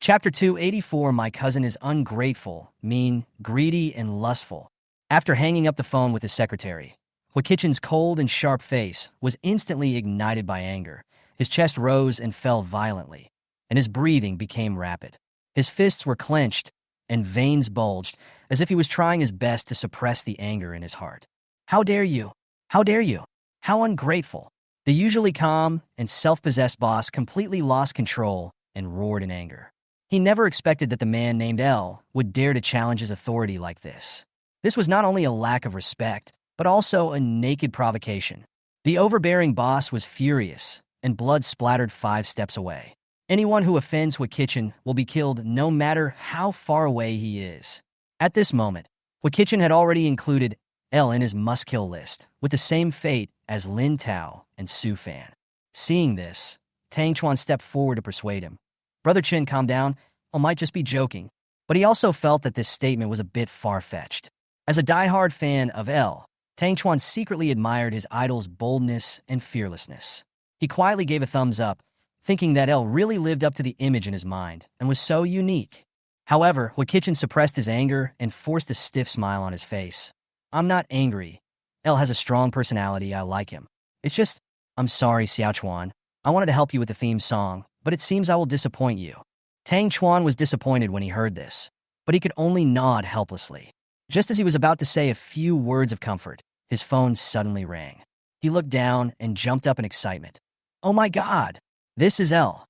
Chapter 284. My cousin is ungrateful, mean, greedy, and lustful. After hanging up the phone with his secretary, Wakichan's cold and sharp face was instantly ignited by anger. His chest rose and fell violently, and his breathing became rapid. His fists were clenched, and veins bulged, as if he was trying his best to suppress the anger in his heart. How dare you? How dare you? How ungrateful! The usually calm and self-possessed boss completely lost control and roared in anger. He never expected that the man named L would dare to challenge his authority like this. This was not only a lack of respect, but also a naked provocation. The overbearing boss was furious, and blood splattered 5 steps away. Anyone who offends Wakichan will be killed no matter how far away he is. At this moment, Wakichan had already included L in his must-kill list, with the same fate as Lin Tao and Su Fan. Seeing this, Tang Chuan stepped forward to persuade him. Brother Chin, calm down. I might just be joking. But he also felt that this statement was a bit far-fetched. As a die-hard fan of L, Tang Chuan secretly admired his idol's boldness and fearlessness. He quietly gave a thumbs up, thinking that L really lived up to the image in his mind and was so unique. However, Wakichan suppressed his anger and forced a stiff smile on his face. I'm not angry. L has a strong personality. I like him. It's just, I'm sorry, Xiao Chuan. I wanted to help you with the theme song, but it seems I will disappoint you. Tang Chuan was disappointed when he heard this, but he could only nod helplessly. Just as he was about to say a few words of comfort, his phone suddenly rang. He looked down and jumped up in excitement. Oh my God! This is L's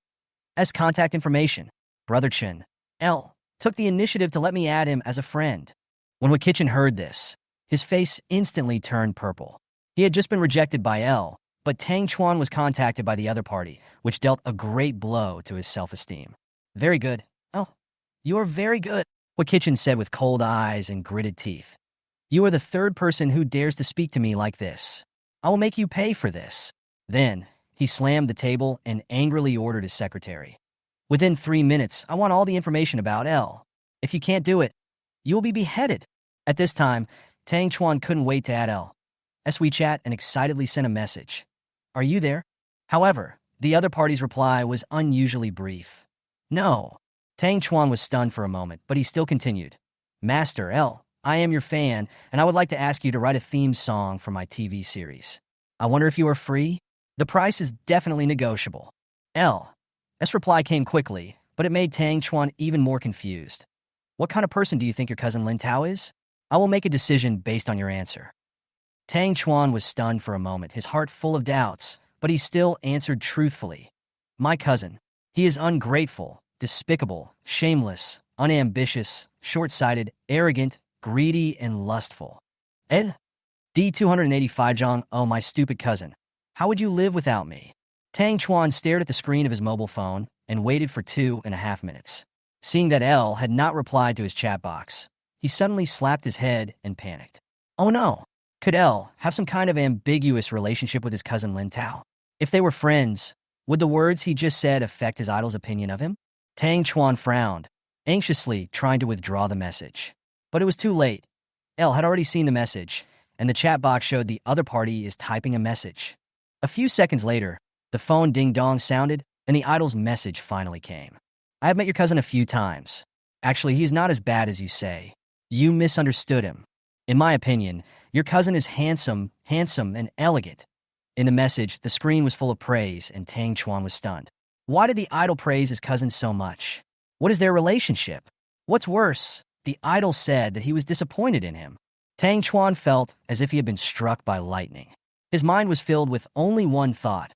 contact information. Brother Chin. L took the initiative to let me add him as a friend. When Wakichan heard this, his face instantly turned purple. He had just been rejected by L, but Tang Chuan was contacted by the other party, which dealt a great blow to his self-esteem. Very good. Oh, you are very good, Wakichan said with cold eyes and gritted teeth. You are the third person who dares to speak to me like this. I will make you pay for this. Then, he slammed the table and angrily ordered his secretary. Within 3 minutes, I want all the information about L. If you can't do it, you will be beheaded. At this time, Tang Chuan couldn't wait to add L's WeChat and excitedly sent a message. Are you there? However, the other party's reply was unusually brief. No. Tang Chuan was stunned for a moment, but he still continued. Master L, I am your fan, and I would like to ask you to write a theme song for my TV series. I wonder if you are free? The price is definitely negotiable. L's reply came quickly, but it made Tang Chuan even more confused. What kind of person do you think your cousin Lin Tao is? I will make a decision based on your answer. Tang Chuan was stunned for a moment, his heart full of doubts, but he still answered truthfully. My cousin. He is ungrateful, despicable, shameless, unambitious, short-sighted, arrogant, greedy, and lustful. Ed? D285 Zhang, oh my stupid cousin. How would you live without me? Tang Chuan stared at the screen of his mobile phone and waited for 2.5 minutes. Seeing that L had not replied to his chat box, he suddenly slapped his head and panicked. Oh no! Could L have some kind of ambiguous relationship with his cousin Lin Tao? If they were friends, would the words he just said affect his idol's opinion of him? Tang Chuan frowned, anxiously trying to withdraw the message. But it was too late. L had already seen the message, and the chat box showed the other party is typing a message. A few seconds later, the phone ding-dong sounded, and the idol's message finally came. I have met your cousin a few times. Actually, he's not as bad as you say. You misunderstood him. In my opinion, your cousin is handsome, and elegant. In the message, the screen was full of praise, and Tang Chuan was stunned. Why did the idol praise his cousin so much? What is their relationship? What's worse, the idol said that he was disappointed in him. Tang Chuan felt as if he had been struck by lightning. His mind was filled with only one thought.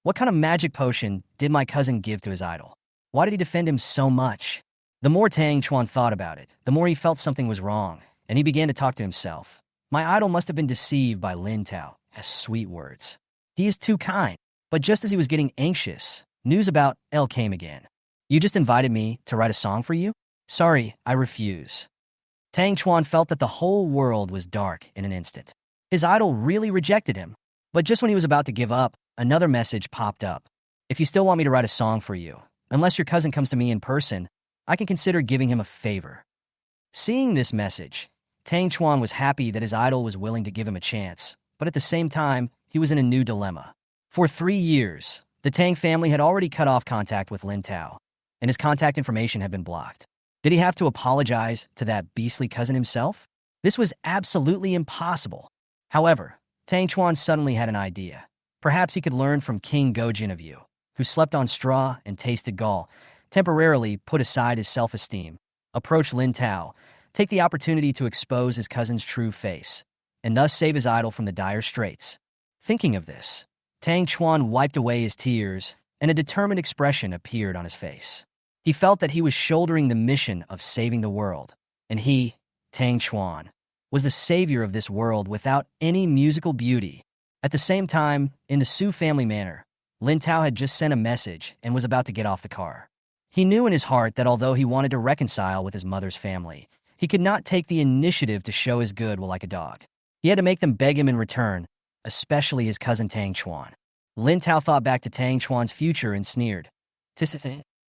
What kind of magic potion did my cousin give to his idol? Why did he defend him so much? The more Tang Chuan thought about it, the more he felt something was wrong, and he began to talk to himself. My idol must have been deceived by Lin Tao. Has sweet words. He is too kind. But just as he was getting anxious, news about L came again. You just invited me to write a song for you? Sorry, I refuse. Tang Chuan felt that the whole world was dark in an instant. His idol really rejected him. But just when he was about to give up, another message popped up. If you still want me to write a song for you, unless your cousin comes to me in person, I can consider giving him a favor. Seeing this message, Tang Chuan was happy that his idol was willing to give him a chance, but at the same time, he was in a new dilemma. For 3 years, the Tang family had already cut off contact with Lin Tao. and his contact information had been blocked. Did he have to apologize to that beastly cousin himself? This was absolutely impossible. However, Tang Chuan suddenly had an idea. Perhaps he could learn from King Gojin of Yu, who slept on straw and tasted gall, temporarily put aside his self-esteem, approach Lin Tao, take the opportunity to expose his cousin's true face, and thus save his idol from the dire straits. Thinking of this, Tang Chuan wiped away his tears, and a determined expression appeared on his face. He felt that he was shouldering the mission of saving the world, and he, Tang Chuan, was the savior of this world without any musical beauty. At the same time, in the Su family manor, Lin Tao had just sent a message and was about to get off the car. He knew in his heart that although he wanted to reconcile with his mother's family, he could not take the initiative to show his good like a dog. He had to make them beg him in return, especially his cousin Tang Chuan. Lin Tao thought back to Tang Chuan's future and sneered.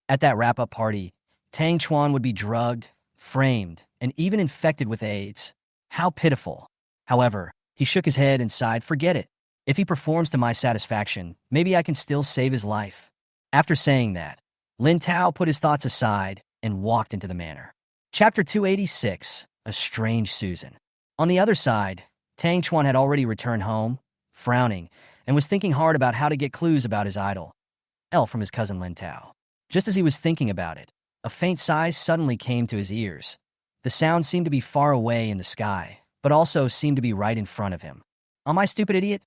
At that wrap-up party, Tang Chuan would be drugged, framed, and even infected with AIDS. How pitiful. However, he shook his head and sighed, forget it. If he performs to my satisfaction, maybe I can still save his life. After saying that, Lin Tao put his thoughts aside and walked into the manor. Chapter 286, A Strange Susan. On the other side, Tang Chuan had already returned home, frowning, and was thinking hard about how to get clues about his idol, from his cousin Lin Tao. Just as he was thinking about it, a faint sigh suddenly came to his ears. The sound seemed to be far away in the sky, but also seemed to be right in front of him. Am I stupid idiot?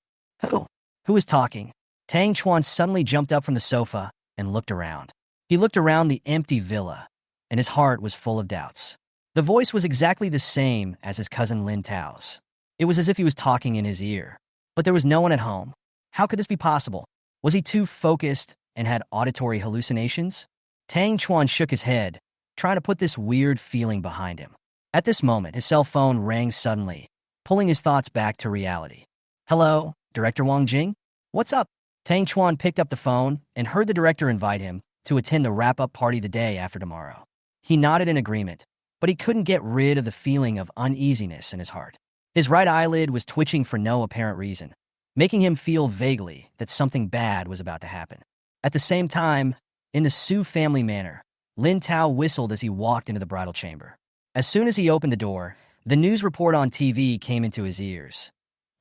Who is talking? Tang Chuan suddenly jumped up from the sofa and looked around. He looked around the empty villa, and his heart was full of doubts. The voice was exactly the same as his cousin Lin Tao's. It was as if he was talking in his ear. But there was no one at home. How could this be possible? Was he too focused and had auditory hallucinations? Tang Chuan shook his head, trying to put this weird feeling behind him. At this moment, his cell phone rang suddenly, pulling his thoughts back to reality. Hello, Director Wang Jing? What's up? Tang Chuan picked up the phone and heard the director invite him to attend the wrap-up party the day after tomorrow. He nodded in agreement, but he couldn't get rid of the feeling of uneasiness in his heart. His right eyelid was twitching for no apparent reason, making him feel vaguely that something bad was about to happen. At the same time, in the Su family manor, Lin Tao whistled as he walked into the bridal chamber. As soon as he opened the door, the news report on TV came into his ears.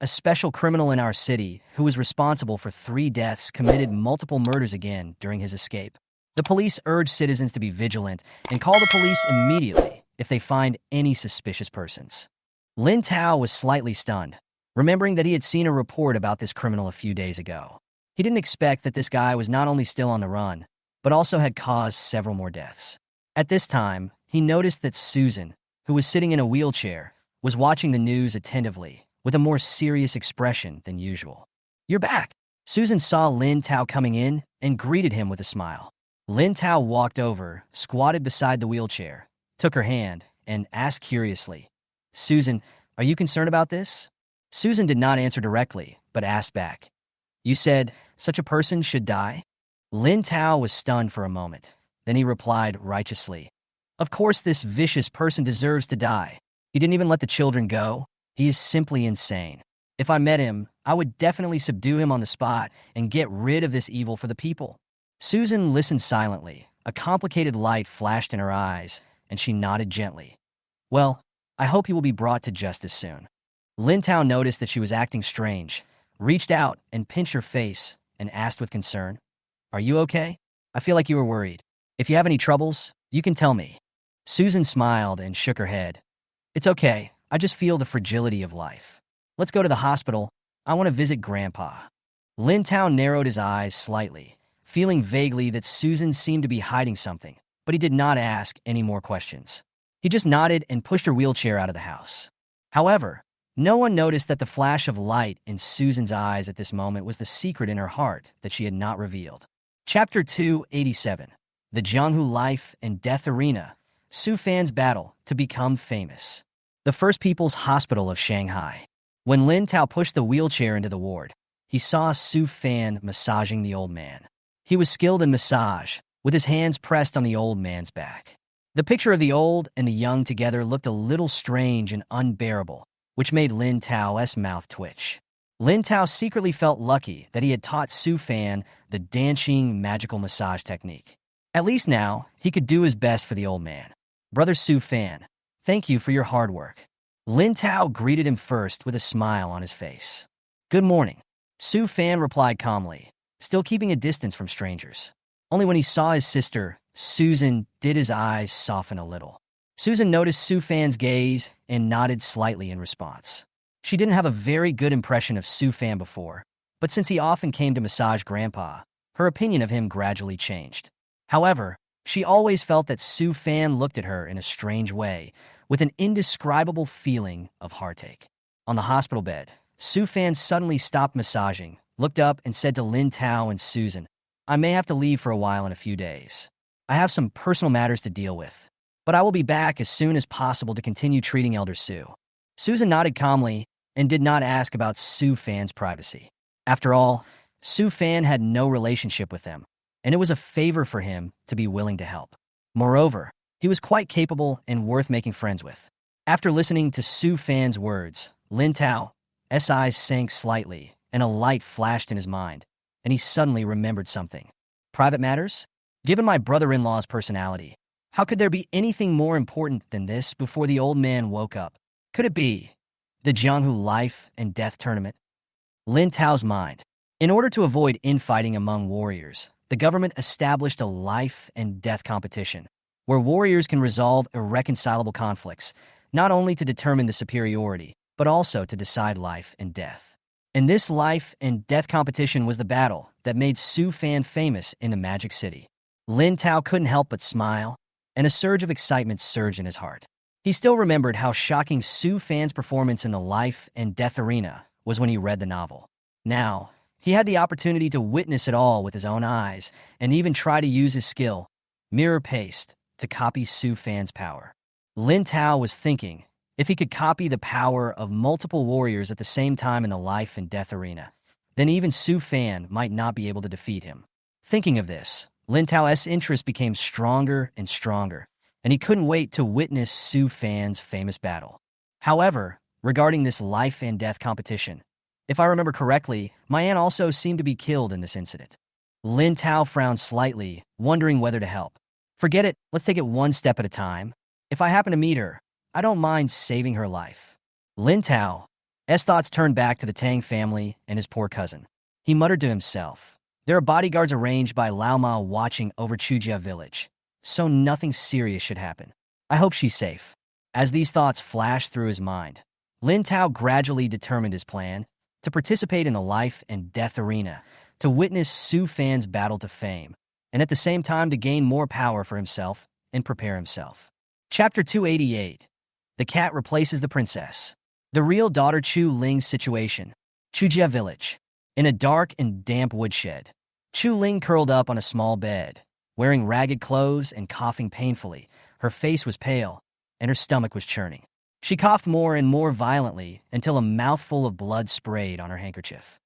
A special criminal in our city, who was responsible for 3 deaths, committed multiple murders again during his escape. The police urged citizens to be vigilant and call the police immediately if they find any suspicious persons. Lin Tao was slightly stunned, remembering that he had seen a report about this criminal a few days ago. He didn't expect that this guy was not only still on the run, but also had caused several more deaths. At this time, he noticed that Susan, who was sitting in a wheelchair, was watching the news attentively, with a more serious expression than usual. You're back! Susan saw Lin Tao coming in and greeted him with a smile. Lin Tao walked over, squatted beside the wheelchair, took her hand, and asked curiously, Susan, are you concerned about this? Susan did not answer directly, but asked back, You said such a person should die? Lin Tao was stunned for a moment. Then he replied righteously, Of course this vicious person deserves to die. He didn't even let the children go. He is simply insane. If I met him, I would definitely subdue him on the spot and get rid of this evil for the people. Susan listened silently. A complicated light flashed in her eyes, and she nodded gently. Well, I hope he will be brought to justice soon. Lin Tao noticed that she was acting strange, reached out and pinched her face, and asked with concern, Are you okay? I feel like you were worried. If you have any troubles, you can tell me. Susan smiled and shook her head. It's okay. I just feel the fragility of life. Let's go to the hospital. I want to visit Grandpa. Lin Tao narrowed his eyes slightly, feeling vaguely that Susan seemed to be hiding something, but he did not ask any more questions. He just nodded and pushed her wheelchair out of the house. However, no one noticed that the flash of light in Susan's eyes at this moment was the secret in her heart that she had not revealed. Chapter 287, The Jianghu Life and Death Arena, Su Fan's Battle to Become Famous. The First People's Hospital of Shanghai. When Lin Tao pushed the wheelchair into the ward, he saw Su Fan massaging the old man. He was skilled in massage, with his hands pressed on the old man's back. The picture of the old and the young together looked a little strange and unbearable, which made Lin Tao's mouth twitch. Lin Tao secretly felt lucky that he had taught Su Fan the dancing magical massage technique. At least now, he could do his best for the old man. Brother Su Fan, thank you for your hard work. Lin Tao greeted him first with a smile on his face. Good morning. Su Fan replied calmly, still keeping a distance from strangers. Only when he saw his sister, Susan, did his eyes soften a little. Susan noticed Su Fan's gaze and nodded slightly in response. She didn't have a very good impression of Su Fan before, but since he often came to massage Grandpa, her opinion of him gradually changed. However, she always felt that Su Fan looked at her in a strange way, with an indescribable feeling of heartache. On the hospital bed, Su Fan suddenly stopped massaging, looked up, and said to Lin Tao and Susan, I may have to leave for a while in a few days. I have some personal matters to deal with, but I will be back as soon as possible to continue treating Elder Su. Susan nodded calmly and did not ask about Su Fan's privacy. After all, Su Fan had no relationship with them, and it was a favor for him to be willing to help. Moreover, he was quite capable and worth making friends with. After listening to Su Fan's words, Lin Tao's eyes sank slightly, and a light flashed in his mind, and he suddenly remembered something. Private matters? Given my brother-in-law's personality, how could there be anything more important than this before the old man woke up? Could it be the Jianghu life and death tournament? Lin Tao's mind. In order to avoid infighting among warriors, the government established a life and death competition, where warriors can resolve irreconcilable conflicts, not only to determine the superiority, but also to decide life and death. And this life and death competition was the battle that made Su Fan famous in the Magic City. Lin Tao couldn't help but smile, and a surge of excitement surged in his heart. He still remembered how shocking Su Fan's performance in the life and death arena was when he read the novel. Now, he had the opportunity to witness it all with his own eyes and even try to use his skill, mirror paste, to copy Su Fan's power. Lin Tao was thinking, if he could copy the power of multiple warriors at the same time in the life and death arena, then even Su Fan might not be able to defeat him. Thinking of this, Lin Tao's interest became stronger and stronger, and he couldn't wait to witness Su Fan's famous battle. However, regarding this life and death competition, if I remember correctly, my aunt also seemed to be killed in this incident. Lin Tao frowned slightly, wondering whether to help. Forget it, let's take it one step at a time. If I happen to meet her, I don't mind saving her life. Lin Tao's thoughts turned back to the Tang family and his poor cousin. He muttered to himself, there are bodyguards arranged by Lao Ma watching over Chujia village, so nothing serious should happen. I hope she's safe. As these thoughts flashed through his mind, Lin Tao gradually determined his plan to participate in the life and death arena, to witness Su Fan's battle to fame, and at the same time to gain more power for himself and prepare himself. Chapter 288. The cat replaces the princess. The real daughter Chu Ling's situation. Chujia village. In a dark and damp woodshed, Chu Ling curled up on a small bed, wearing ragged clothes and coughing painfully. Her face was pale, and her stomach was churning. She coughed more and more violently until a mouthful of blood sprayed on her handkerchief.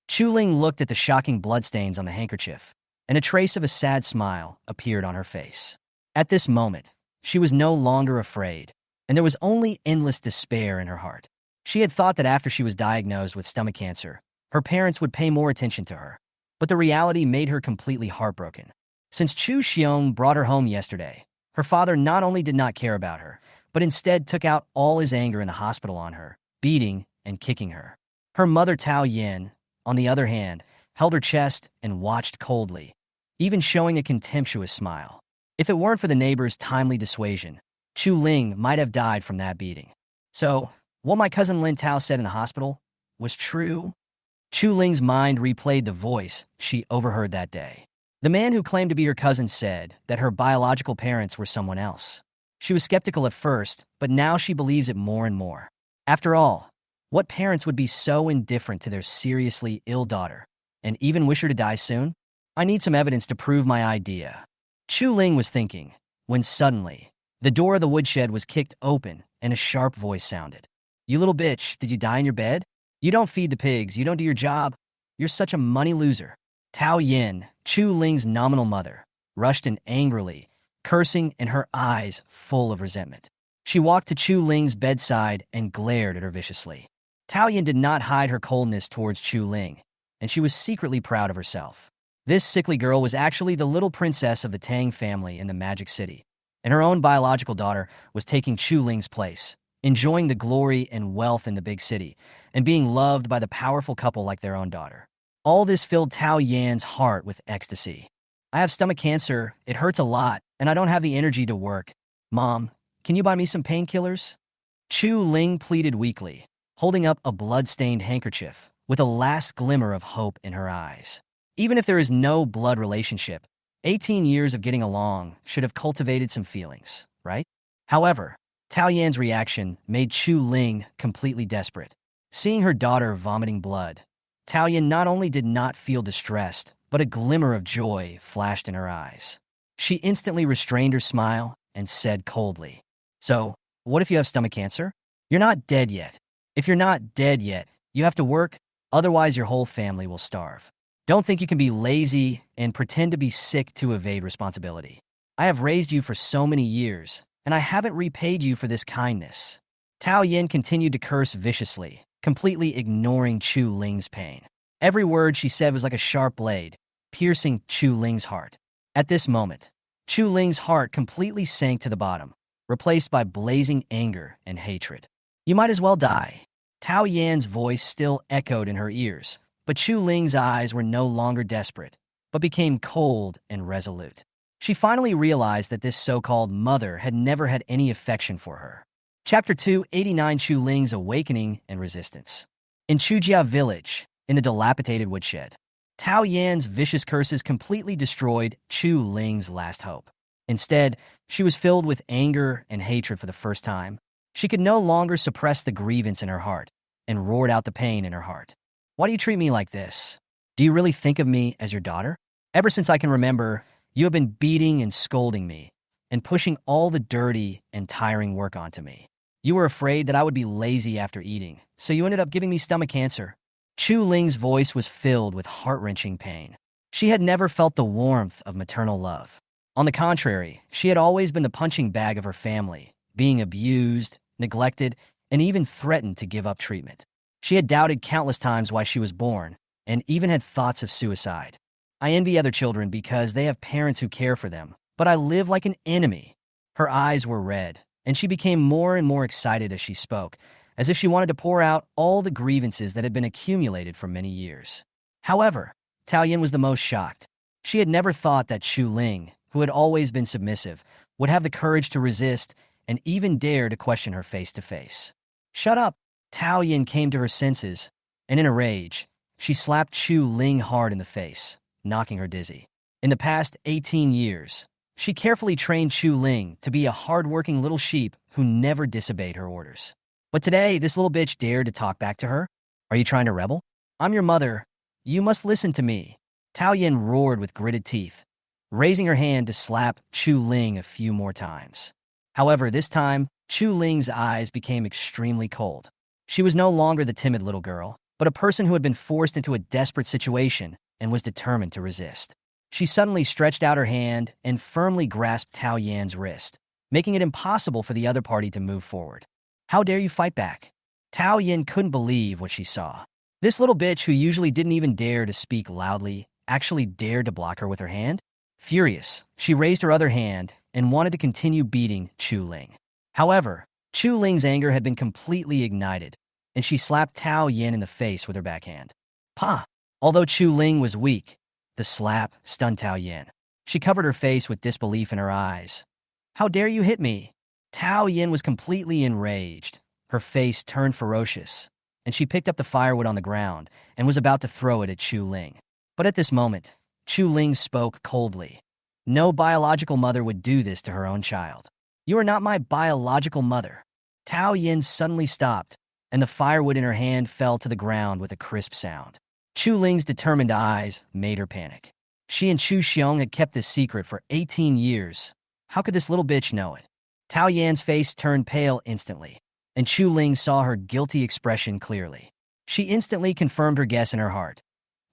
Chu Ling looked at the shocking bloodstains on the handkerchief, and a trace of a sad smile appeared on her face. At this moment, she was no longer afraid, and there was only endless despair in her heart. She had thought that after she was diagnosed with stomach cancer, her parents would pay more attention to her, but the reality made her completely heartbroken. Since Chu Xiong brought her home yesterday, her father not only did not care about her, but instead took out all his anger in the hospital on her, beating and kicking her. Her mother Tao Yin, on the other hand, held her chest and watched coldly, even showing a contemptuous smile. If it weren't for the neighbor's timely dissuasion, Chu Ling might have died from that beating. So, what my cousin Lin Tao said in the hospital was true. Chu Ling's mind replayed the voice she overheard that day. The man who claimed to be her cousin said that her biological parents were someone else. She was skeptical at first, but now she believes it more and more. After all, what parents would be so indifferent to their seriously ill daughter, and even wish her to die soon? I need some evidence to prove my idea. Chu Ling was thinking, when suddenly, the door of the woodshed was kicked open and a sharp voice sounded. You little bitch, did you die in your bed? You don't feed the pigs, you don't do your job. You're such a money loser. Tao Yin, Chu Ling's nominal mother, rushed in angrily, cursing and her eyes full of resentment. She walked to Chu Ling's bedside and glared at her viciously. Tao Yin did not hide her coldness towards Chu Ling, and she was secretly proud of herself. This sickly girl was actually the little princess of the Tang family in the Magic City, and her own biological daughter was taking Chu Ling's place, enjoying the glory and wealth in the big city, and being loved by the powerful couple like their own daughter. All this filled Tao Yan's heart with ecstasy. I have stomach cancer, it hurts a lot, and I don't have the energy to work. Mom, can you buy me some painkillers? Chu Ling pleaded weakly, holding up a blood-stained handkerchief, with a last glimmer of hope in her eyes. Even if there is no blood relationship, 18 years of getting along should have cultivated some feelings, right? However, Tao Yan's reaction made Chu Ling completely desperate. Seeing her daughter vomiting blood, Tao Yan not only did not feel distressed, but a glimmer of joy flashed in her eyes. She instantly restrained her smile and said coldly, "So, what if you have stomach cancer? You're not dead yet. If you're not dead yet, you have to work, otherwise your whole family will starve. Don't think you can be lazy and pretend to be sick to evade responsibility. I have raised you for so many years, and I haven't repaid you for this kindness." Tao Yin continued to curse viciously, completely ignoring Chu Ling's pain. Every word she said was like a sharp blade, piercing Chu Ling's heart. At this moment, Chu Ling's heart completely sank to the bottom, replaced by blazing anger and hatred. "You might as well die." Tao Yan's voice still echoed in her ears, but Chu Ling's eyes were no longer desperate, but became cold and resolute. She finally realized that this so-called mother had never had any affection for her. Chapter 289: Chu Ling's Awakening and Resistance. In Chujia village, in the dilapidated woodshed, Tao Yan's vicious curses completely destroyed Chu Ling's last hope. Instead, she was filled with anger and hatred for the first time. She could no longer suppress the grievance in her heart and roared out the pain in her heart. "Why do you treat me like this? Do you really think of me as your daughter? Ever since I can remember, you have been beating and scolding me and pushing all the dirty and tiring work onto me. You were afraid that I would be lazy after eating, so you ended up giving me stomach cancer." Chu Ling's voice was filled with heart-wrenching pain. She had never felt the warmth of maternal love. On the contrary, she had always been the punching bag of her family, being abused, neglected, and even threatened to give up treatment. She had doubted countless times why she was born, and even had thoughts of suicide. "I envy other children because they have parents who care for them, but I live like an enemy." Her eyes were red, and she became more and more excited as she spoke, as if she wanted to pour out all the grievances that had been accumulated for many years. However, Tao Yin was the most shocked. She had never thought that Chu Ling, who had always been submissive, would have the courage to resist and even dare to question her face to face. "Shut up!" Tao Yin came to her senses, and in a rage, she slapped Chu Ling hard in the face, knocking her dizzy. In the past 18 years, she carefully trained Chu Ling to be a hard-working little sheep who never disobeyed her orders. But today, this little bitch dared to talk back to her? "Are you trying to rebel? I'm your mother. You must listen to me." Tao Yin roared with gritted teeth, raising her hand to slap Chu Ling a few more times. However, this time, Chu Ling's eyes became extremely cold. She was no longer the timid little girl, but a person who had been forced into a desperate situation and was determined to resist. She suddenly stretched out her hand and firmly grasped Tao Yan's wrist, making it impossible for the other party to move forward. "How dare you fight back?" Tao Yin couldn't believe what she saw. This little bitch, who usually didn't even dare to speak loudly, actually dared to block her with her hand? Furious, she raised her other hand and wanted to continue beating Chu Ling. However, Chu Ling's anger had been completely ignited, and she slapped Tao Yin in the face with her backhand. "Pa!" Although Chu Ling was weak, the slap stunned Tao Yin. She covered her face with disbelief in her eyes. "How dare you hit me?" Tao Yin was completely enraged. Her face turned ferocious, and she picked up the firewood on the ground and was about to throw it at Chu Ling. But at this moment, Chu Ling spoke coldly. No biological mother would do this to her own child. "You are not my biological mother." Tao Yin suddenly stopped, and the firewood in her hand fell to the ground with a crisp sound. Chu Ling's determined eyes made her panic. She and Chu Xiong had kept this secret for 18 years. How could this little bitch know it? Tao Yan's face turned pale instantly, and Chu Ling saw her guilty expression clearly. She instantly confirmed her guess in her heart.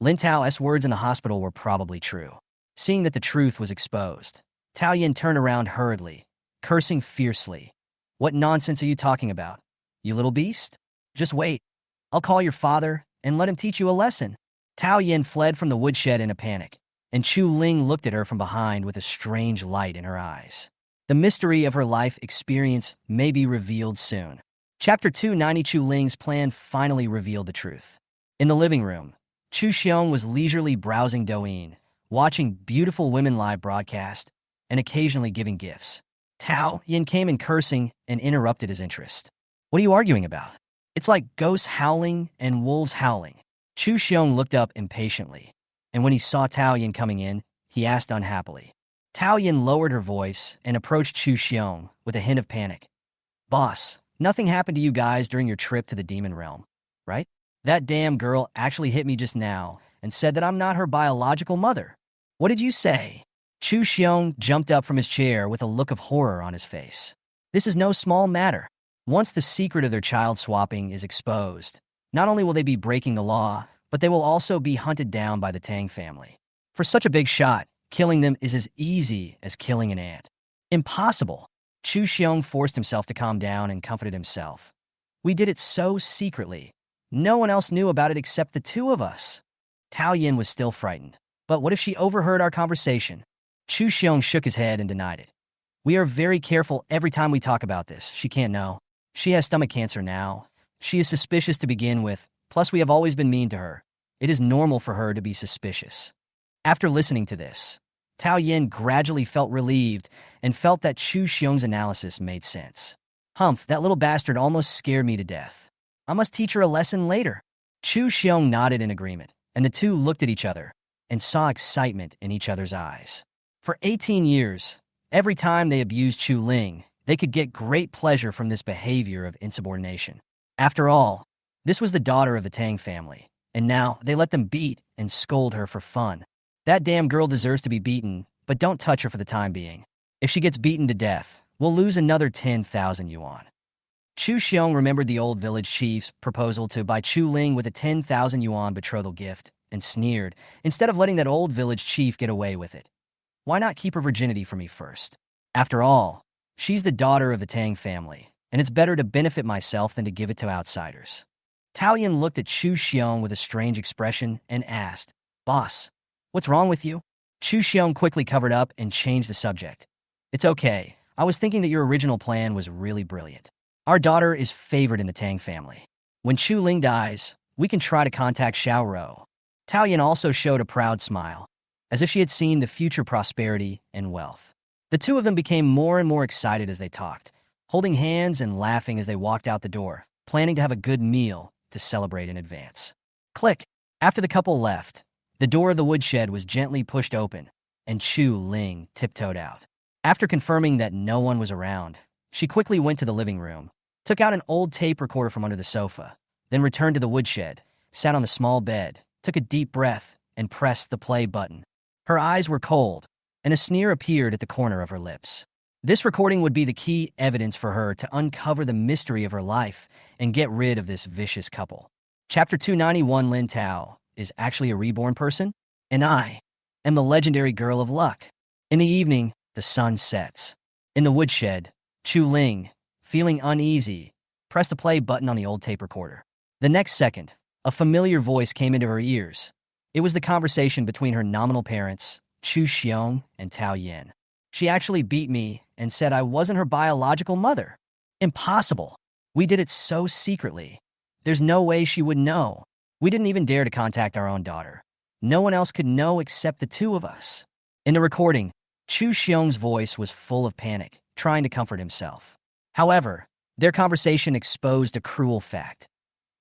Lin Tao's words in the hospital were probably true. Seeing that the truth was exposed, Tao Yin turned around hurriedly, cursing fiercely. "What nonsense are you talking about, you little beast? Just wait. I'll call your father and let him teach you a lesson." Tao Yin fled from the woodshed in a panic, and Chu Ling looked at her from behind with a strange light in her eyes. The mystery of her life experience may be revealed soon. Chapter 290. Chu Ling's plan finally revealed the truth. In the living room, Chu Xiong was leisurely browsing Douyin, watching beautiful women live broadcast, and occasionally giving gifts. Tao Yin came in cursing and interrupted his interest. "What are you arguing about? It's like ghosts howling and wolves howling." Chu Xiong looked up impatiently, and when he saw Tao Yin coming in, he asked unhappily. Tao Yin lowered her voice and approached Chu Xiong with a hint of panic. "Boss, nothing happened to you guys during your trip to the demon realm, right? That damn girl actually hit me just now and said that I'm not her biological mother." "What did you say?" Chu Xiong jumped up from his chair with a look of horror on his face. This is no small matter. Once the secret of their child swapping is exposed, not only will they be breaking the law, but they will also be hunted down by the Tang family. For such a big shot, killing them is as easy as killing an ant. Impossible. Chu Xiong forced himself to calm down and comforted himself. "We did it so secretly. No one else knew about it except the two of us." Tao Yin was still frightened. "But what if she overheard our conversation?" Chu Xiong shook his head and denied it. "We are very careful every time we talk about this. She can't know. She has stomach cancer now. She is suspicious to begin with, plus we have always been mean to her. It is normal for her to be suspicious." After listening to this, Tao Yin gradually felt relieved and felt that Chu Xiong's analysis made sense. "Humph, that little bastard almost scared me to death. I must teach her a lesson later." Chu Xiong nodded in agreement, and the two looked at each other and saw excitement in each other's eyes. For 18 years, every time they abused Chu Ling, they could get great pleasure from this behavior of insubordination. After all, this was the daughter of the Tang family, and now they let them beat and scold her for fun. That damn girl deserves to be beaten, but don't touch her for the time being. If she gets beaten to death, we'll lose another 10,000 yuan. Chu Xiong remembered the old village chief's proposal to buy Chu Ling with a 10,000 yuan betrothal gift and sneered, instead of letting that old village chief get away with it. Why not keep her virginity for me first? After all, she's the daughter of the Tang family, and it's better to benefit myself than to give it to outsiders. Tao Yin looked at Chu Xiong with a strange expression and asked, "Boss, what's wrong with you?" Chu Xiong quickly covered up and changed the subject. "It's okay. I was thinking that your original plan was really brilliant. Our daughter is favored in the Tang family. When Chu Ling dies, we can try to contact Xiao Rou." Tao Yin also showed a proud smile, as if she had seen the future prosperity and wealth. The two of them became more and more excited as they talked, holding hands and laughing as they walked out the door, planning to have a good meal to celebrate in advance. Click! After the couple left, the door of the woodshed was gently pushed open, and Chu Ling tiptoed out. After confirming that no one was around, she quickly went to the living room, took out an old tape recorder from under the sofa, then returned to the woodshed, sat on the small bed, took a deep breath, and pressed the play button. Her eyes were cold, and a sneer appeared at the corner of her lips. This recording would be the key evidence for her to uncover the mystery of her life and get rid of this vicious couple. Chapter 291. Lin Tao is actually a reborn person, and I am the legendary girl of luck. In the evening, the sun sets. In the woodshed, Chu Ling, feeling uneasy, pressed the play button on the old tape recorder. The next second, a familiar voice came into her ears. It was the conversation between her nominal parents, Chu Xiong and Tao Yin. "She actually beat me and said I wasn't her biological mother." "Impossible. We did it so secretly. There's no way she would know. We didn't even dare to contact our own daughter. No one else could know except the two of us." In the recording, Chu Xiong's voice was full of panic, trying to comfort himself. However, their conversation exposed a cruel fact.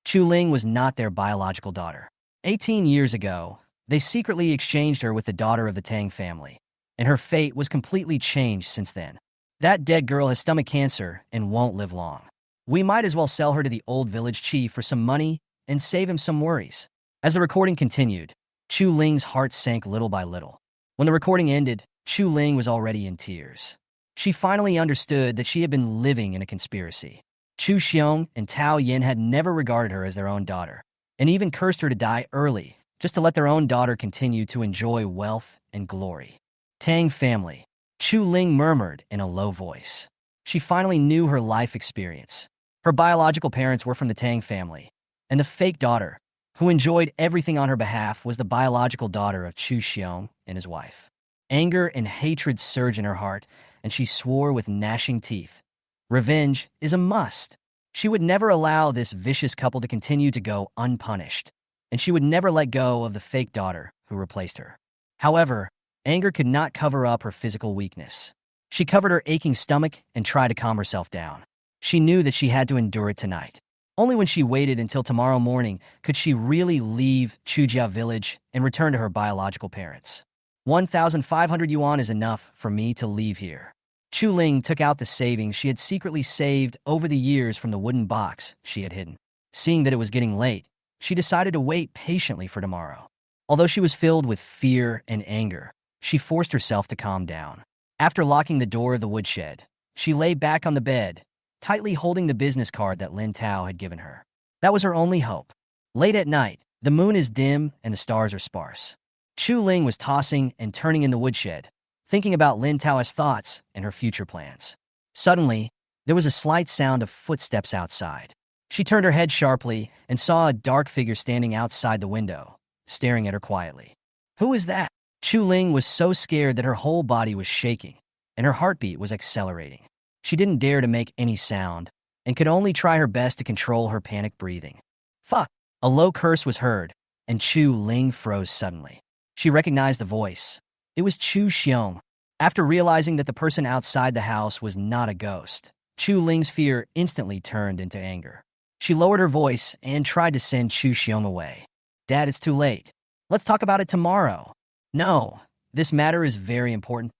Chu Ling was not their biological daughter. 18 years ago, they secretly exchanged her with the daughter of the Tang family, and her fate was completely changed since then. That dead girl has stomach cancer and won't live long. We might as well sell her to the old village chief for some money and save him some worries. As the recording continued, Chu Ling's heart sank little by little. When the recording ended, Chu Ling was already in tears. She finally understood that she had been living in a conspiracy. Chu Xiong and Tao Yin had never regarded her as their own daughter, and even cursed her to die early, just to let their own daughter continue to enjoy wealth and glory. "Tang family," Chu Ling murmured in a low voice. She finally knew her life experience. Her biological parents were from the Tang family, and the fake daughter, who enjoyed everything on her behalf, was the biological daughter of Chu Xiong and his wife. Anger and hatred surged in her heart, and she swore with gnashing teeth. Revenge is a must. She would never allow this vicious couple to continue to go unpunished, and she would never let go of the fake daughter who replaced her. However, anger could not cover up her physical weakness. She covered her aching stomach and tried to calm herself down. She knew that she had to endure it tonight. Only when she waited until tomorrow morning could she really leave Chujia village and return to her biological parents. 1,500 yuan is enough for me to leave here. Chu Ling took out the savings she had secretly saved over the years from the wooden box she had hidden. Seeing that it was getting late, she decided to wait patiently for tomorrow. Although she was filled with fear and anger, she forced herself to calm down. After locking the door of the woodshed, she lay back on the bed, tightly holding the business card that Lin Tao had given her. That was her only hope. Late at night, the moon is dim and the stars are sparse. Chu Ling was tossing and turning in the woodshed, thinking about Lin Tao's thoughts and her future plans. Suddenly, there was a slight sound of footsteps outside. She turned her head sharply and saw a dark figure standing outside the window, staring at her quietly. Who is that? Chu Ling was so scared that her whole body was shaking, and her heartbeat was accelerating. She didn't dare to make any sound, and could only try her best to control her panic breathing. Fuck! A low curse was heard, and Chu Ling froze suddenly. She recognized the voice. It was Chu Xiong. After realizing that the person outside the house was not a ghost, Chu Ling's fear instantly turned into anger. She lowered her voice and tried to send Chu Xiong away. Dad, it's too late. Let's talk about it tomorrow. No, this matter is very important.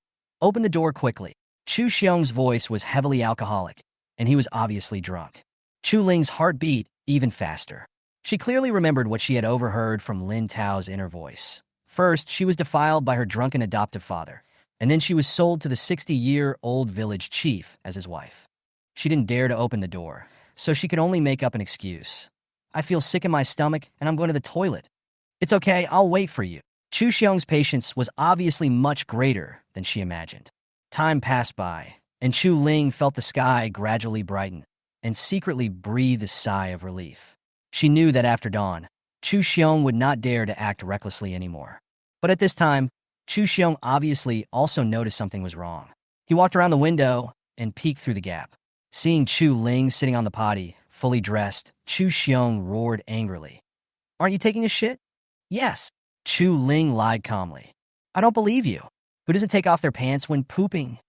Open the door quickly. Chu Xiong's voice was heavily alcoholic, and he was obviously drunk. Chu Ling's heart beat even faster. She clearly remembered what she had overheard from Lin Tao's inner voice. First, she was defiled by her drunken adoptive father, and then she was sold to the 60-year-old village chief as his wife. She didn't dare to open the door, so she could only make up an excuse. I feel sick in my stomach, and I'm going to the toilet. It's okay, I'll wait for you. Chu Xiong's patience was obviously much greater than she imagined. Time passed by, and Chu Ling felt the sky gradually brighten, and secretly breathed a sigh of relief. She knew that after dawn, Chu Xiong would not dare to act recklessly anymore. But at this time, Chu Xiong obviously also noticed something was wrong. He walked around the window and peeked through the gap. Seeing Chu Ling sitting on the potty, fully dressed, Chu Xiong roared angrily. Aren't you taking a shit? Yes. Chu Ling lied calmly. I don't believe you. Who doesn't take off their pants when pooping?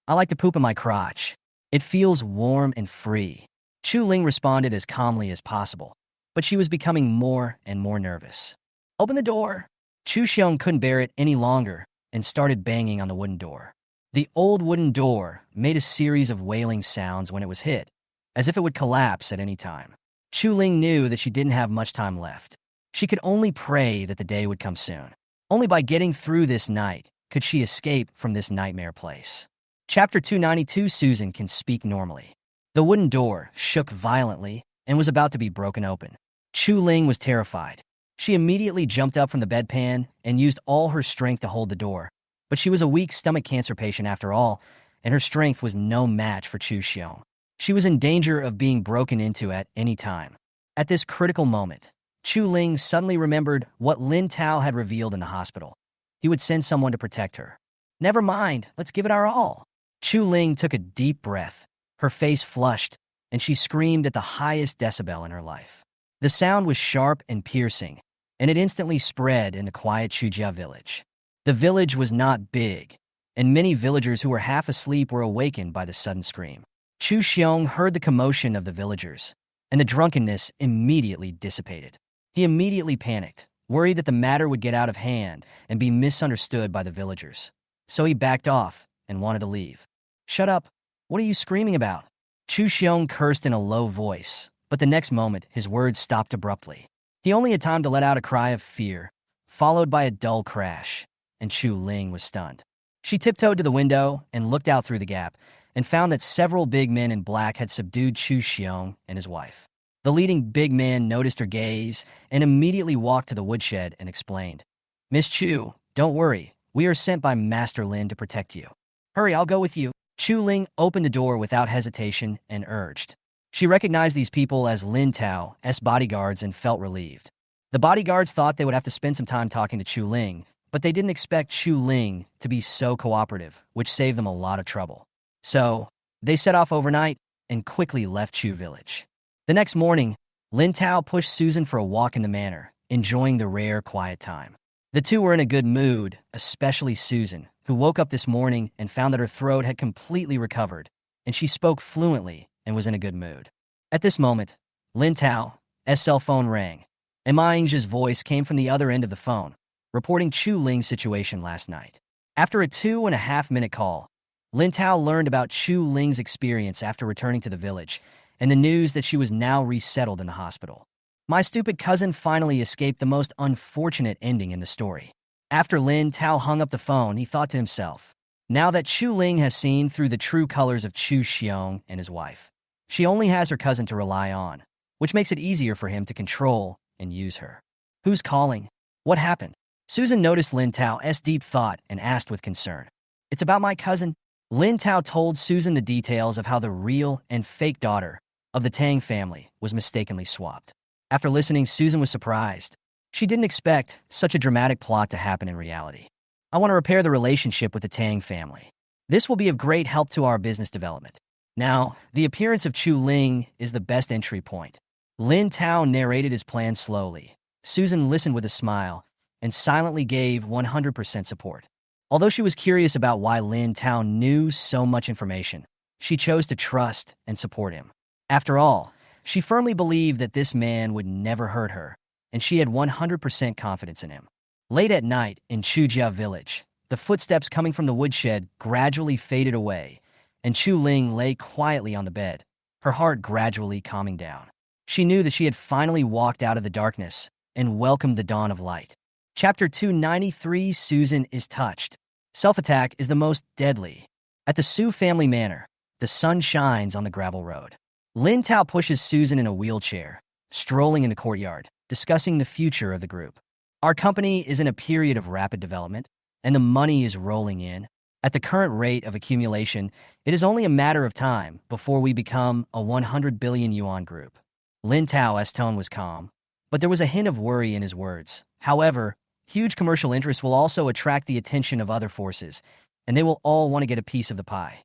I like to poop in my crotch. It feels warm and free. Chu Ling responded as calmly as possible, but she was becoming more and more nervous. Open the door. Chu Xiong couldn't bear it any longer and started banging on the wooden door. The old wooden door made a series of wailing sounds when it was hit, as if it would collapse at any time. Chu Ling knew that she didn't have much time left. She could only pray that the day would come soon. Only by getting through this night could she escape from this nightmare place. Chapter 292. Susan can speak normally. The wooden door shook violently and was about to be broken open. Chu Ling was terrified. She immediately jumped up from the bedpan and used all her strength to hold the door. But she was a weak stomach cancer patient after all, and her strength was no match for Chu Xiong. She was in danger of being broken into at any time. At this critical moment, Chu Ling suddenly remembered what Lin Tao had revealed in the hospital. He would send someone to protect her. Never mind, let's give it our all. Chu Ling took a deep breath. Her face flushed, and she screamed at the highest decibel in her life. The sound was sharp and piercing, and it instantly spread in the quiet Chujia village. The village was not big, and many villagers who were half asleep were awakened by the sudden scream. Chu Xiong heard the commotion of the villagers, and the drunkenness immediately dissipated. He immediately panicked, worried that the matter would get out of hand and be misunderstood by the villagers. So he backed off and wanted to leave. Shut up. What are you screaming about? Chu Xiong cursed in a low voice, but the next moment his words stopped abruptly. He only had time to let out a cry of fear, followed by a dull crash, and Chu Ling was stunned. She tiptoed to the window and looked out through the gap, and found that several big men in black had subdued Chu Xiong and his wife. The leading big man noticed her gaze and immediately walked to the woodshed and explained, Miss Chu, don't worry. We are sent by Master Lin to protect you. Hurry, I'll go with you. Chu Ling opened the door without hesitation and urged. She recognized these people as Lin Tao's bodyguards and felt relieved. The bodyguards thought they would have to spend some time talking to Chu Ling, but they didn't expect Chu Ling to be so cooperative, which saved them a lot of trouble. So, they set off overnight and quickly left Chu village. The next morning, Lin Tao pushed Susan for a walk in the manor, enjoying the rare quiet time. The two were in a good mood, especially Susan, who woke up this morning and found that her throat had completely recovered, and she spoke fluently and was in a good mood. At this moment, Lin Tao's cell phone rang, and Ma Ying's voice came from the other end of the phone, reporting Chu Ling's situation last night. After a 2.5-minute call, Lin Tao learned about Chu Ling's experience after returning to the village, and the news that she was now resettled in the hospital. My stupid cousin finally escaped the most unfortunate ending in the story. After Lin Tao hung up the phone, he thought to himself, now that Chu Ling has seen through the true colors of Chu Xiong and his wife, she only has her cousin to rely on, which makes it easier for him to control and use her. Who's calling? What happened? Susan noticed Lin Tao's deep thought and asked with concern. It's about my cousin. Lin Tao told Susan the details of how the real and fake daughter of the Tang family was mistakenly swapped. After listening, Susan was surprised. She didn't expect such a dramatic plot to happen in reality. I want to repair the relationship with the Tang family. This will be of great help to our business development. Now, the appearance of Chu Ling is the best entry point. Lin Tao narrated his plan slowly. Susan listened with a smile and silently gave 100% support. Although she was curious about why Lin Tao knew so much information, she chose to trust and support him. After all, she firmly believed that this man would never hurt her, and she had 100% confidence in him. Late at night in Chujia village, the footsteps coming from the woodshed gradually faded away, and Chu Ling lay quietly on the bed, her heart gradually calming down. She knew that she had finally walked out of the darkness and welcomed the dawn of light. Chapter 293, Susan is touched. Self-attack is the most deadly. At the Su family manor, the sun shines on the gravel road. Lin Tao pushes Susan in a wheelchair, strolling in the courtyard, discussing the future of the group. Our company is in a period of rapid development, and the money is rolling in. At the current rate of accumulation, it is only a matter of time before we become a 100 billion yuan group. Lin Tao's tone was calm, but there was a hint of worry in his words. However, huge commercial interests will also attract the attention of other forces, and they will all want to get a piece of the pie.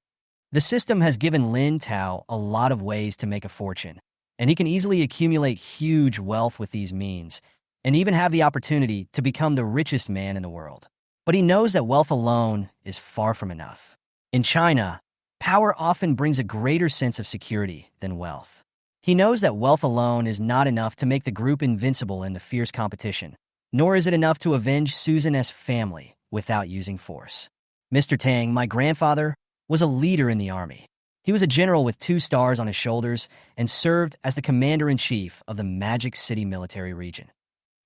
The system has given Lin Tao a lot of ways to make a fortune, and he can easily accumulate huge wealth with these means, and even have the opportunity to become the richest man in the world. But he knows that wealth alone is far from enough. In China, power often brings a greater sense of security than wealth. He knows that wealth alone is not enough to make the group invincible in the fierce competition, nor is it enough to avenge Susan's family without using force. Mr. Tang, my grandfather, was a leader in the army. He was a general with 2 stars on his shoulders and served as the commander-in-chief of the Magic City military region.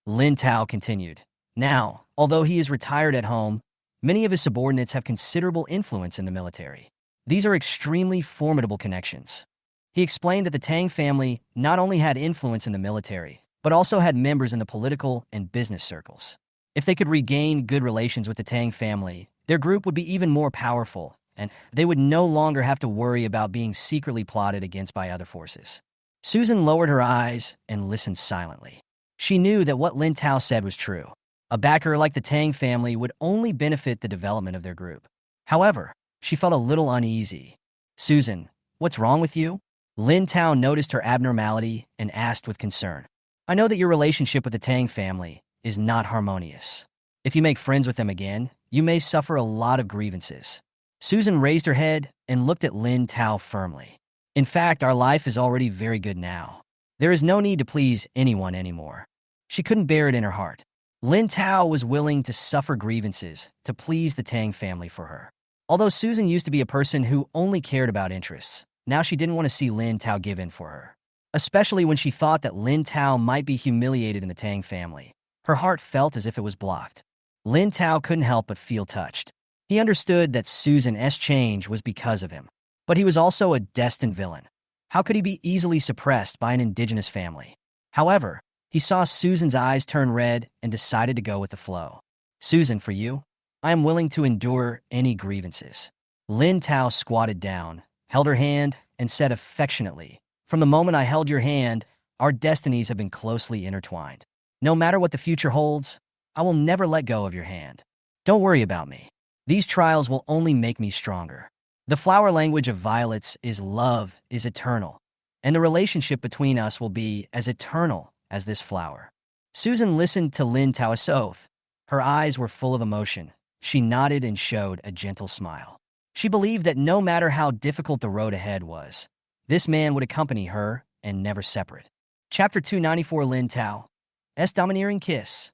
Lin Tao continued. Now, although he is retired at home, many of his subordinates have considerable influence in the military. These are extremely formidable connections. He explained that the Tang family not only had influence in the military, but also had members in the political and business circles. If they could regain good relations with the Tang family, their group would be even more powerful, and they would no longer have to worry about being secretly plotted against by other forces. Susan lowered her eyes and listened silently. She knew that what Lin Tao said was true. A backer like the Tang family would only benefit the development of their group. However, she felt a little uneasy. Susan, what's wrong with you? Lin Tao noticed her abnormality and asked with concern. I know that your relationship with the Tang family is not harmonious. If you make friends with them again, you may suffer a lot of grievances. Susan raised her head and looked at Lin Tao firmly. In fact, our life is already very good now. There is no need to please anyone anymore. She couldn't bear it in her heart. Lin Tao was willing to suffer grievances to please the Tang family for her. Although Susan used to be a person who only cared about interests, now she didn't want to see Lin Tao give in for her. Especially when she thought that Lin Tao might be humiliated in the Tang family. Her heart felt as if it was blocked. Lin Tao couldn't help but feel touched. He understood that Susan's change was because of him. But he was also a destined villain. How could he be easily suppressed by an indigenous family? However, he saw Susan's eyes turn red and decided to go with the flow. Susan, for you, I am willing to endure any grievances. Lin Tao squatted down, held her hand, and said affectionately, From the moment I held your hand, our destinies have been closely intertwined. No matter what the future holds, I will never let go of your hand. Don't worry about me. These trials will only make me stronger. The flower language of violets is love is eternal, and the relationship between us will be as eternal as this flower. Susan listened to Lin Tao's oath. Her eyes were full of emotion. She nodded and showed a gentle smile. She believed that no matter how difficult the road ahead was, this man would accompany her and never separate. Chapter 294. Lin Tao's domineering kiss.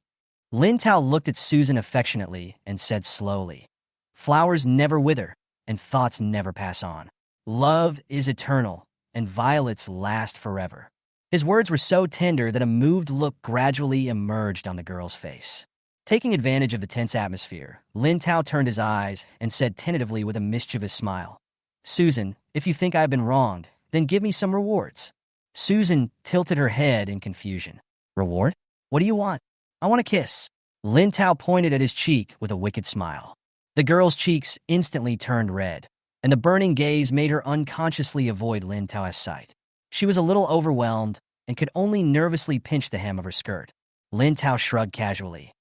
Lin Tao looked at Susan affectionately and said slowly, "Flowers never wither, and thoughts never pass on. Love is eternal, and violets last forever." His words were so tender that a moved look gradually emerged on the girl's face. Taking advantage of the tense atmosphere, Lin Tao turned his eyes and said tentatively with a mischievous smile, "Susan, if you think I have been wronged, then give me some rewards." Susan tilted her head in confusion. "Reward? What do you want?" "I want a kiss." Lin Tao pointed at his cheek with a wicked smile. The girl's cheeks instantly turned red, and the burning gaze made her unconsciously avoid Lin Tao's sight. She was a little overwhelmed and could only nervously pinch the hem of her skirt. Lin Tao shrugged casually.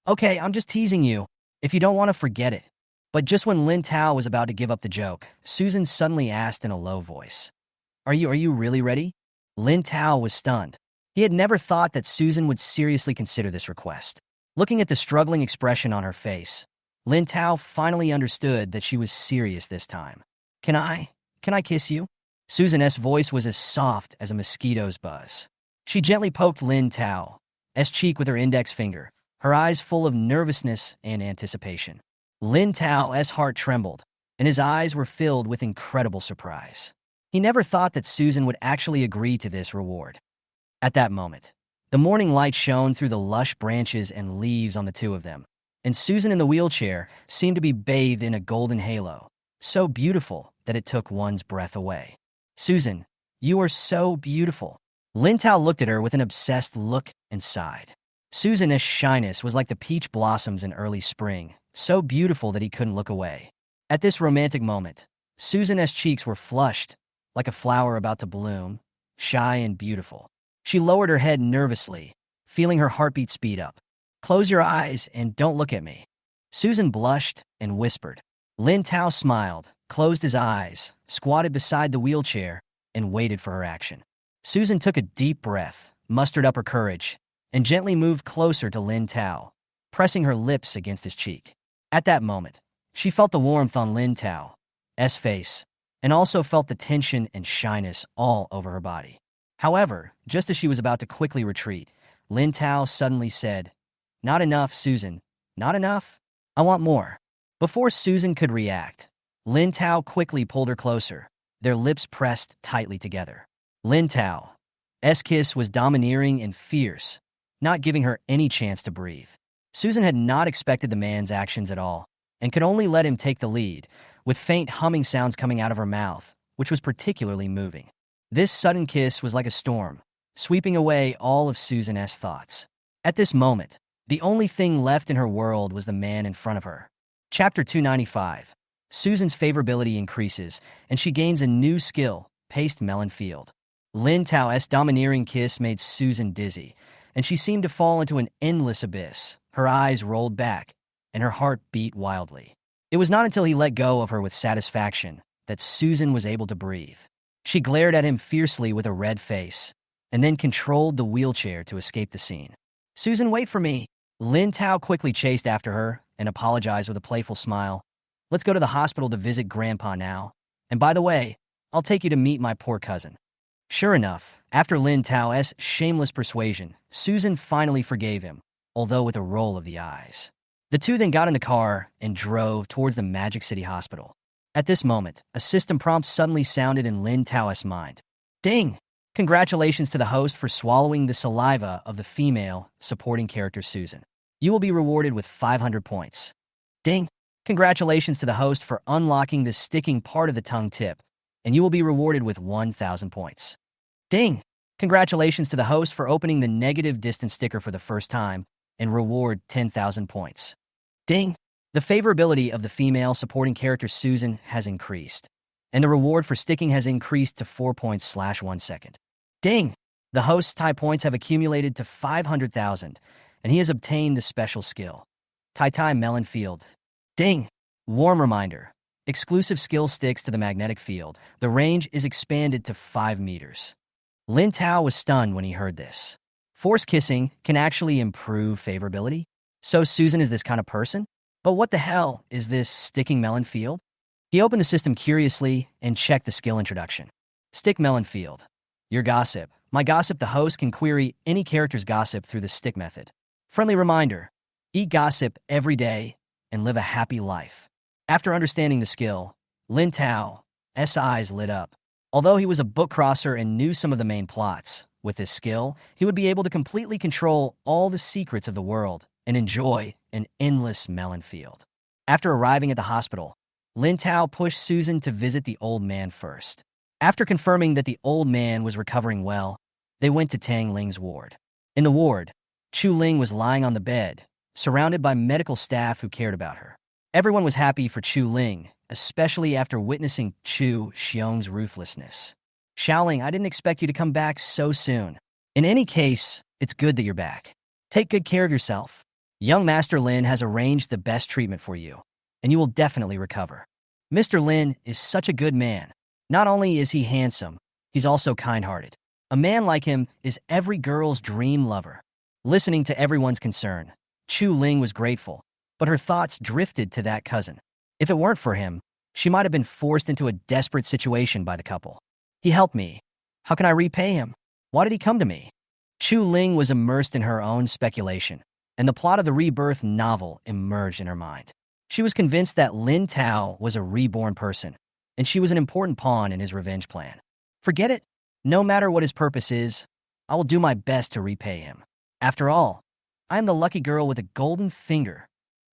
"Okay, I'm just teasing you. If you don't want to, forget it." But just when Lin Tao was about to give up the joke, Susan suddenly asked in a low voice, Are you really ready?" Lin Tao was stunned. He had never thought that Susan would seriously consider this request. Looking at the struggling expression on her face, Lin Tao finally understood that she was serious this time. Can I kiss you?" Susan's voice was as soft as a mosquito's buzz. She gently poked Lin Tao's cheek with her index finger, her eyes full of nervousness and anticipation. Lin Tao's heart trembled, and his eyes were filled with incredible surprise. He never thought that Susan would actually agree to this reward. At that moment, the morning light shone through the lush branches and leaves on the two of them, and Susan in the wheelchair seemed to be bathed in a golden halo, so beautiful that it took one's breath away. "Susan, you are so beautiful." Lin Tao looked at her with an obsessed look and sighed. Susan's shyness was like the peach blossoms in early spring, so beautiful that he couldn't look away. At this romantic moment, Susan's cheeks were flushed, like a flower about to bloom, shy and beautiful. She lowered her head nervously, feeling her heartbeat speed up. "Close your eyes and don't look at me." Susan blushed and whispered. Lin Tao smiled, closed his eyes, squatted beside the wheelchair, and waited for her action. Susan took a deep breath, mustered up her courage, and gently moved closer to Lin Tao, pressing her lips against his cheek. At that moment, she felt the warmth on Lin Tao's face, and also felt the tension and shyness all over her body. However, just as she was about to quickly retreat, Lin Tao suddenly said, "Not enough, Susan. Not enough? I want more." Before Susan could react, Lin Tao quickly pulled her closer, their lips pressed tightly together. Lin Tao's kiss was domineering and fierce, not giving her any chance to breathe. Susan had not expected the man's actions at all, and could only let him take the lead, with faint humming sounds coming out of her mouth, which was particularly moving. This sudden kiss was like a storm, sweeping away all of Susan's thoughts. At this moment, the only thing left in her world was the man in front of her. Chapter 295. Susan's favorability increases, and she gains a new skill, Paced Melon Field. Lin Tao's domineering kiss made Susan dizzy, and she seemed to fall into an endless abyss. Her eyes rolled back, and her heart beat wildly. It was not until he let go of her with satisfaction that Susan was able to breathe. She glared at him fiercely with a red face, and then controlled the wheelchair to escape the scene. "Susan, wait for me." Lin Tao quickly chased after her and apologized with a playful smile. "Let's go to the hospital to visit Grandpa now. And by the way, I'll take you to meet my poor cousin." Sure enough, after Lin Tao's shameless persuasion, Susan finally forgave him, although with a roll of the eyes. The two then got in the car and drove towards the Magic City Hospital. At this moment, a system prompt suddenly sounded in Lin Tao's mind. Ding! Congratulations to the host for swallowing the saliva of the female supporting character Susan. You will be rewarded with 500 points. Ding! Congratulations to the host for unlocking the sticking part of the tongue tip, and you will be rewarded with 1,000 points. Ding! Congratulations to the host for opening the negative distance sticker for the first time, and reward 10,000 points. Ding! The favorability of the female supporting character Susan has increased, and the reward for sticking has increased to 4 points/1 second. Ding! The host's Tai points have accumulated to 500,000, and he has obtained the special skill. Tai Melon Field. Ding! Warm reminder. Exclusive skill sticks to the magnetic field. The range is expanded to 5 meters. Lin Tao was stunned when he heard this. Force kissing can actually improve favorability? So Susan is this kind of person? But what the hell is this sticking melon field? He opened the system curiously and checked the skill introduction. Stick melon field. Your gossip. My gossip, the host can query any character's gossip through the stick method. Friendly reminder. Eat gossip every day and live a happy life. After understanding the skill, Lin Tao's eyes lit up. Although he was a book crosser and knew some of the main plots, with this skill, he would be able to completely control all the secrets of the world and enjoy an endless melon field. After arriving at the hospital, Lin Tao pushed Susan to visit the old man first. After confirming that the old man was recovering well, they went to Tang Ling's ward. In the ward, Chu Ling was lying on the bed, surrounded by medical staff who cared about her. Everyone was happy for Chu Ling, especially after witnessing Chu Xiong's ruthlessness. Xiaoling, I didn't expect you to come back so soon. In any case, it's good that you're back. Take good care of yourself. Young Master Lin has arranged the best treatment for you, and you will definitely recover. Mr. Lin is such a good man. Not only is he handsome, he's also kind-hearted. A man like him is every girl's dream lover. Listening to everyone's concern, Chu Ling was grateful, but her thoughts drifted to that cousin. If it weren't for him, she might have been forced into a desperate situation by the couple. He helped me. How can I repay him? Why did he come to me? Chu Ling was immersed in her own speculation, and the plot of the Rebirth novel emerged in her mind. She was convinced that Lin Tao was a reborn person, and she was an important pawn in his revenge plan. Forget it. No matter what his purpose is, I will do my best to repay him. After all, I am the lucky girl with a golden finger.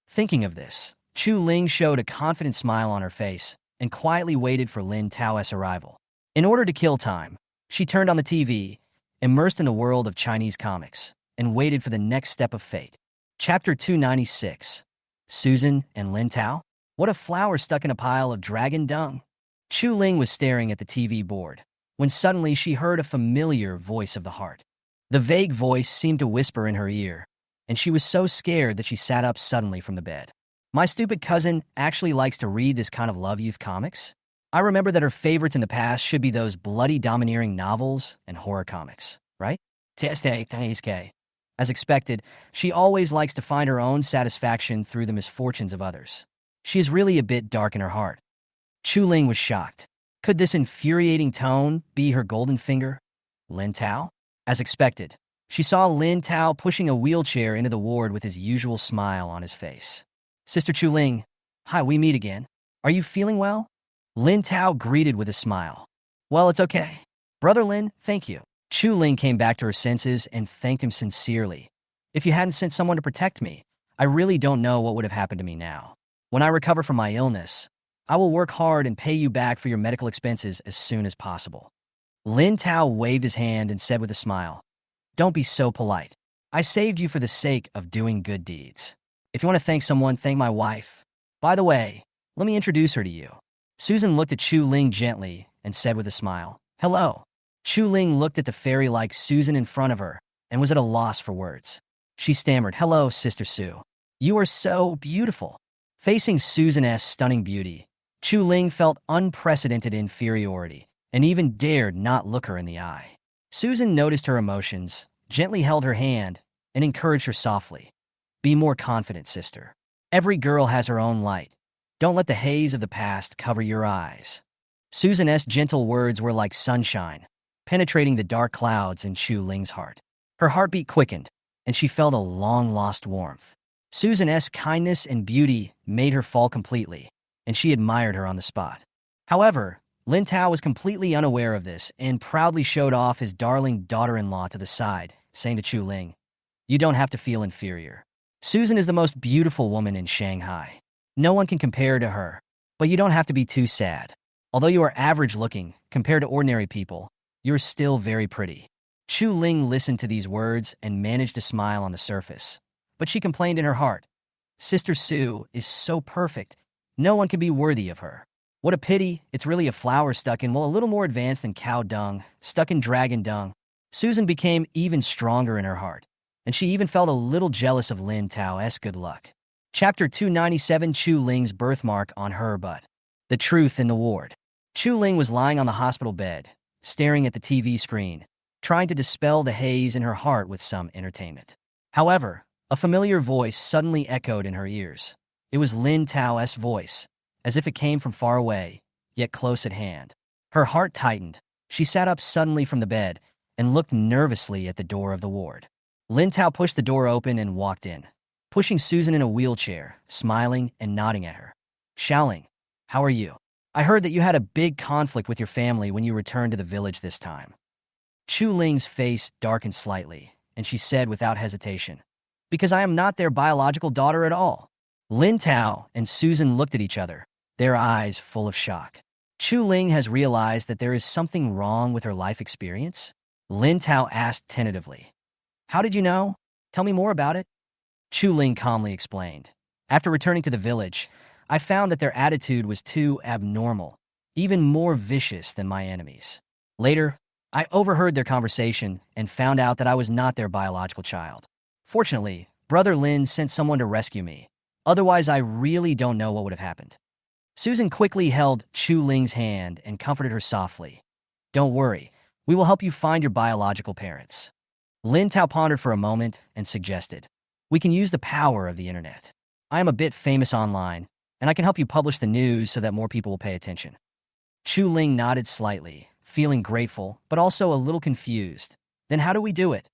Thinking of this, Chu Ling showed a confident smile on her face and quietly waited for Lin Tao's arrival. In order to kill time, she turned on the TV, immersed in the world of Chinese comics, and waited for the next step of fate. Chapter 296. Susan and Lin Tao? What a flower stuck in a pile of dragon dung. Chu Ling was staring at the TV board, when suddenly she heard a familiar voice of the heart. The vague voice seemed to whisper in her ear, and she was so scared that she sat up suddenly from the bed. My stupid cousin actually likes to read this kind of love youth comics? I remember that her favorites in the past should be those bloody domineering novels and horror comics, right? As expected, she always likes to find her own satisfaction through the misfortunes of others. She is really a bit dark in her heart. Chu Ling was shocked. Could this infuriating tone be her golden finger? Lin Tao? As expected, she saw Lin Tao pushing a wheelchair into the ward with his usual smile on his face. Sister Chu Ling, hi, we meet again. Are you feeling well? Lin Tao greeted with a smile. Well, it's okay. Brother Lin, thank you. Chu Ling came back to her senses and thanked him sincerely. If you hadn't sent someone to protect me, I really don't know what would have happened to me now. When I recover from my illness, I will work hard and pay you back for your medical expenses as soon as possible. Lin Tao waved his hand and said with a smile, don't be so polite. I saved you for the sake of doing good deeds. If you want to thank someone, thank my wife. By the way, let me introduce her to you. Susan looked at Chu Ling gently and said with a smile, hello. Chu Ling looked at the fairy-like Susan in front of her and was at a loss for words. She stammered, hello, Sister Sue. You are so beautiful. Facing Susan's stunning beauty, Chu Ling felt unprecedented inferiority and even dared not look her in the eye. Susan noticed her emotions, gently held her hand, and encouraged her softly. Be more confident, sister. Every girl has her own light. Don't let the haze of the past cover your eyes. Susan's gentle words were like sunshine, penetrating the dark clouds in Chu Ling's heart. Her heartbeat quickened, and she felt a long-lost warmth. Susan's kindness and beauty made her fall completely, and she admired her on the spot. However, Lin Tao was completely unaware of this and proudly showed off his darling daughter-in-law to the side, saying to Chu Ling, you don't have to feel inferior. Susan is the most beautiful woman in Shanghai. No one can compare to her, but you don't have to be too sad. Although you are average-looking compared to ordinary people, you're still very pretty. Chu Ling listened to these words and managed to smile on the surface, but she complained in her heart. Sister Sue is so perfect, no one can be worthy of her. What a pity, it's really a flower stuck in, well, a little more advanced than cow dung, stuck in dragon dung. Susan became even stronger in her heart, and she even felt a little jealous of Lin Tao's good luck. Chapter 297, Chu Ling's birthmark on her butt. The truth in the ward. Chu Ling was lying on the hospital bed, staring at the TV screen, trying to dispel the haze in her heart with some entertainment. However, a familiar voice suddenly echoed in her ears. It was Lin Tao's voice, as if it came from far away, yet close at hand. Her heart tightened. She sat up suddenly from the bed and looked nervously at the door of the ward. Lin Tao pushed the door open and walked in, pushing Susan in a wheelchair, smiling and nodding at her. Xiaoling, how are you? I heard that you had a big conflict with your family when you returned to the village this time. Chu Ling's face darkened slightly, and she said without hesitation, because I am not their biological daughter at all. Lin Tao and Susan looked at each other, their eyes full of shock. Chu Ling has realized that there is something wrong with her life experience? Lin Tao asked tentatively. How did you know? Tell me more about it. Chu Ling calmly explained. After returning to the village, I found that their attitude was too abnormal, even more vicious than my enemies. Later, I overheard their conversation and found out that I was not their biological child. Fortunately, Brother Lin sent someone to rescue me. Otherwise, I really don't know what would have happened. Susan quickly held Chu Ling's hand and comforted her softly. Don't worry, we will help you find your biological parents. Lin Tao pondered for a moment and suggested, we can use the power of the internet. I am a bit famous online, and I can help you publish the news so that more people will pay attention. Chu Ling nodded slightly, feeling grateful, but also a little confused. Then how do we do it?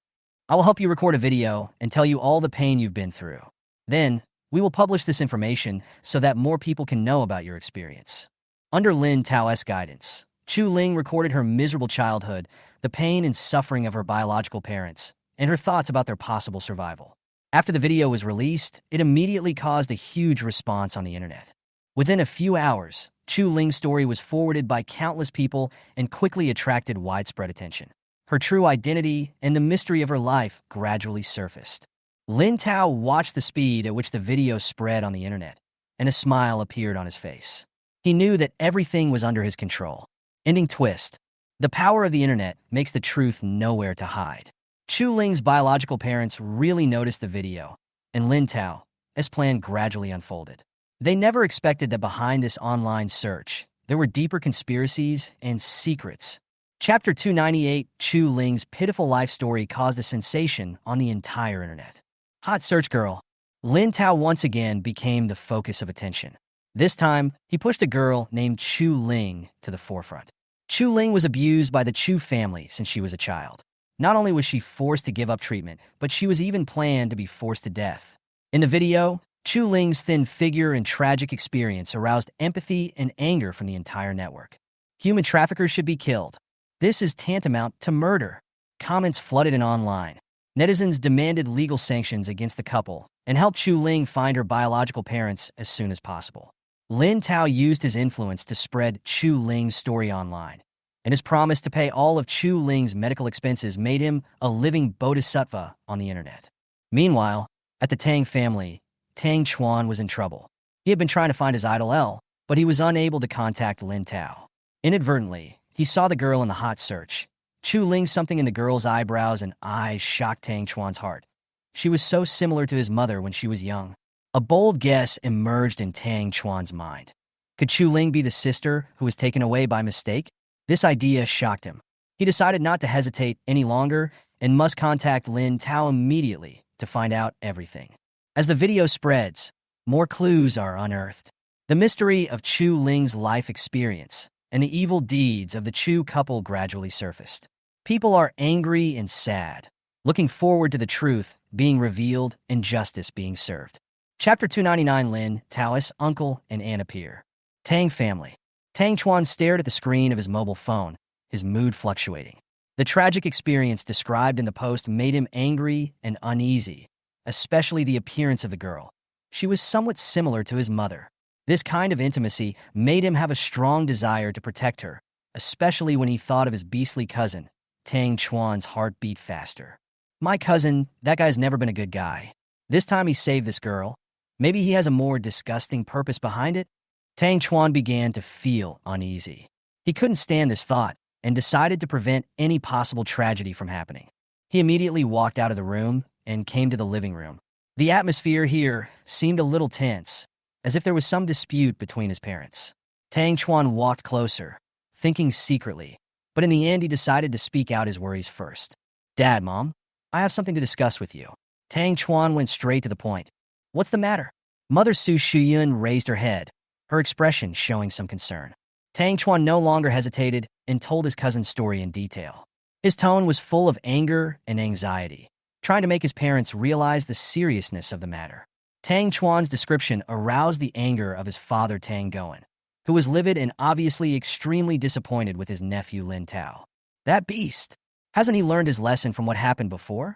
I will help you record a video and tell you all the pain you've been through. Then, we will publish this information so that more people can know about your experience. Under Lin Tao's guidance, Chu Ling recorded her miserable childhood, the pain and suffering of her biological parents, and her thoughts about their possible survival. After the video was released, it immediately caused a huge response on the internet. Within a few hours, Chu Ling's story was forwarded by countless people and quickly attracted widespread attention. Her true identity and the mystery of her life gradually surfaced. Lin Tao watched the speed at which the video spread on the internet, and a smile appeared on his face. He knew that everything was under his control. Ending twist. The power of the internet makes the truth nowhere to hide. Chu Ling's biological parents really noticed the video, and Lin Tao's plan gradually unfolded. They never expected that behind this online search, there were deeper conspiracies and secrets. Chapter 298, Chu Ling's pitiful life story caused a sensation on the entire internet. Hot search girl. Lin Tao once again became the focus of attention. This time, he pushed a girl named Chu Ling to the forefront. Chu Ling was abused by the Chu family since she was a child. Not only was she forced to give up treatment, but she was even planned to be forced to death. In the video, Chu Ling's thin figure and tragic experience aroused empathy and anger from the entire network. Human traffickers should be killed. This is tantamount to murder. Comments flooded in online. Netizens demanded legal sanctions against the couple and helped Chu Ling find her biological parents as soon as possible. Lin Tao used his influence to spread Chu Ling's story online, and his promise to pay all of Chu Ling's medical expenses made him a living bodhisattva on the internet. Meanwhile, at the Tang family, Tang Chuan was in trouble. He had been trying to find his idol L, but he was unable to contact Lin Tao. Inadvertently, he saw the girl in the hot search. Chu Ling something in the girl's eyebrows and eyes shocked Tang Chuan's heart. She was so similar to his mother when she was young. A bold guess emerged in Tang Chuan's mind. Could Chu Ling be the sister who was taken away by mistake? This idea shocked him. He decided not to hesitate any longer and must contact Lin Tao immediately to find out everything. As the video spreads, more clues are unearthed. The mystery of Chu Ling's life experience and the evil deeds of the Chu couple gradually surfaced. People are angry and sad, looking forward to the truth being revealed and justice being served. Chapter 299, Lin Tao's uncle and aunt appear. Tang family. Tang Chuan stared at the screen of his mobile phone, his mood fluctuating. The tragic experience described in the post made him angry and uneasy, especially the appearance of the girl. She was somewhat similar to his mother. This kind of intimacy made him have a strong desire to protect her, especially when he thought of his beastly cousin. Tang Chuan's heart beat faster. My cousin, that guy's never been a good guy. This time he saved this girl. Maybe he has a more disgusting purpose behind it? Tang Chuan began to feel uneasy. He couldn't stand this thought, and decided to prevent any possible tragedy from happening. He immediately walked out of the room and came to the living room. The atmosphere here seemed a little tense, as if there was some dispute between his parents. Tang Chuan walked closer, thinking secretly, but in the end he decided to speak out his worries first. "Dad, Mom, I have something to discuss with you." Tang Chuan went straight to the point. "What's the matter?" Mother Su Shiyun raised her head, her expression showing some concern. Tang Chuan no longer hesitated and told his cousin's story in detail. His tone was full of anger and anxiety, trying to make his parents realize the seriousness of the matter. Tang Chuan's description aroused the anger of his father Tang Goen, who was livid and obviously extremely disappointed with his nephew Lin Tao. "That beast! Hasn't he learned his lesson from what happened before?"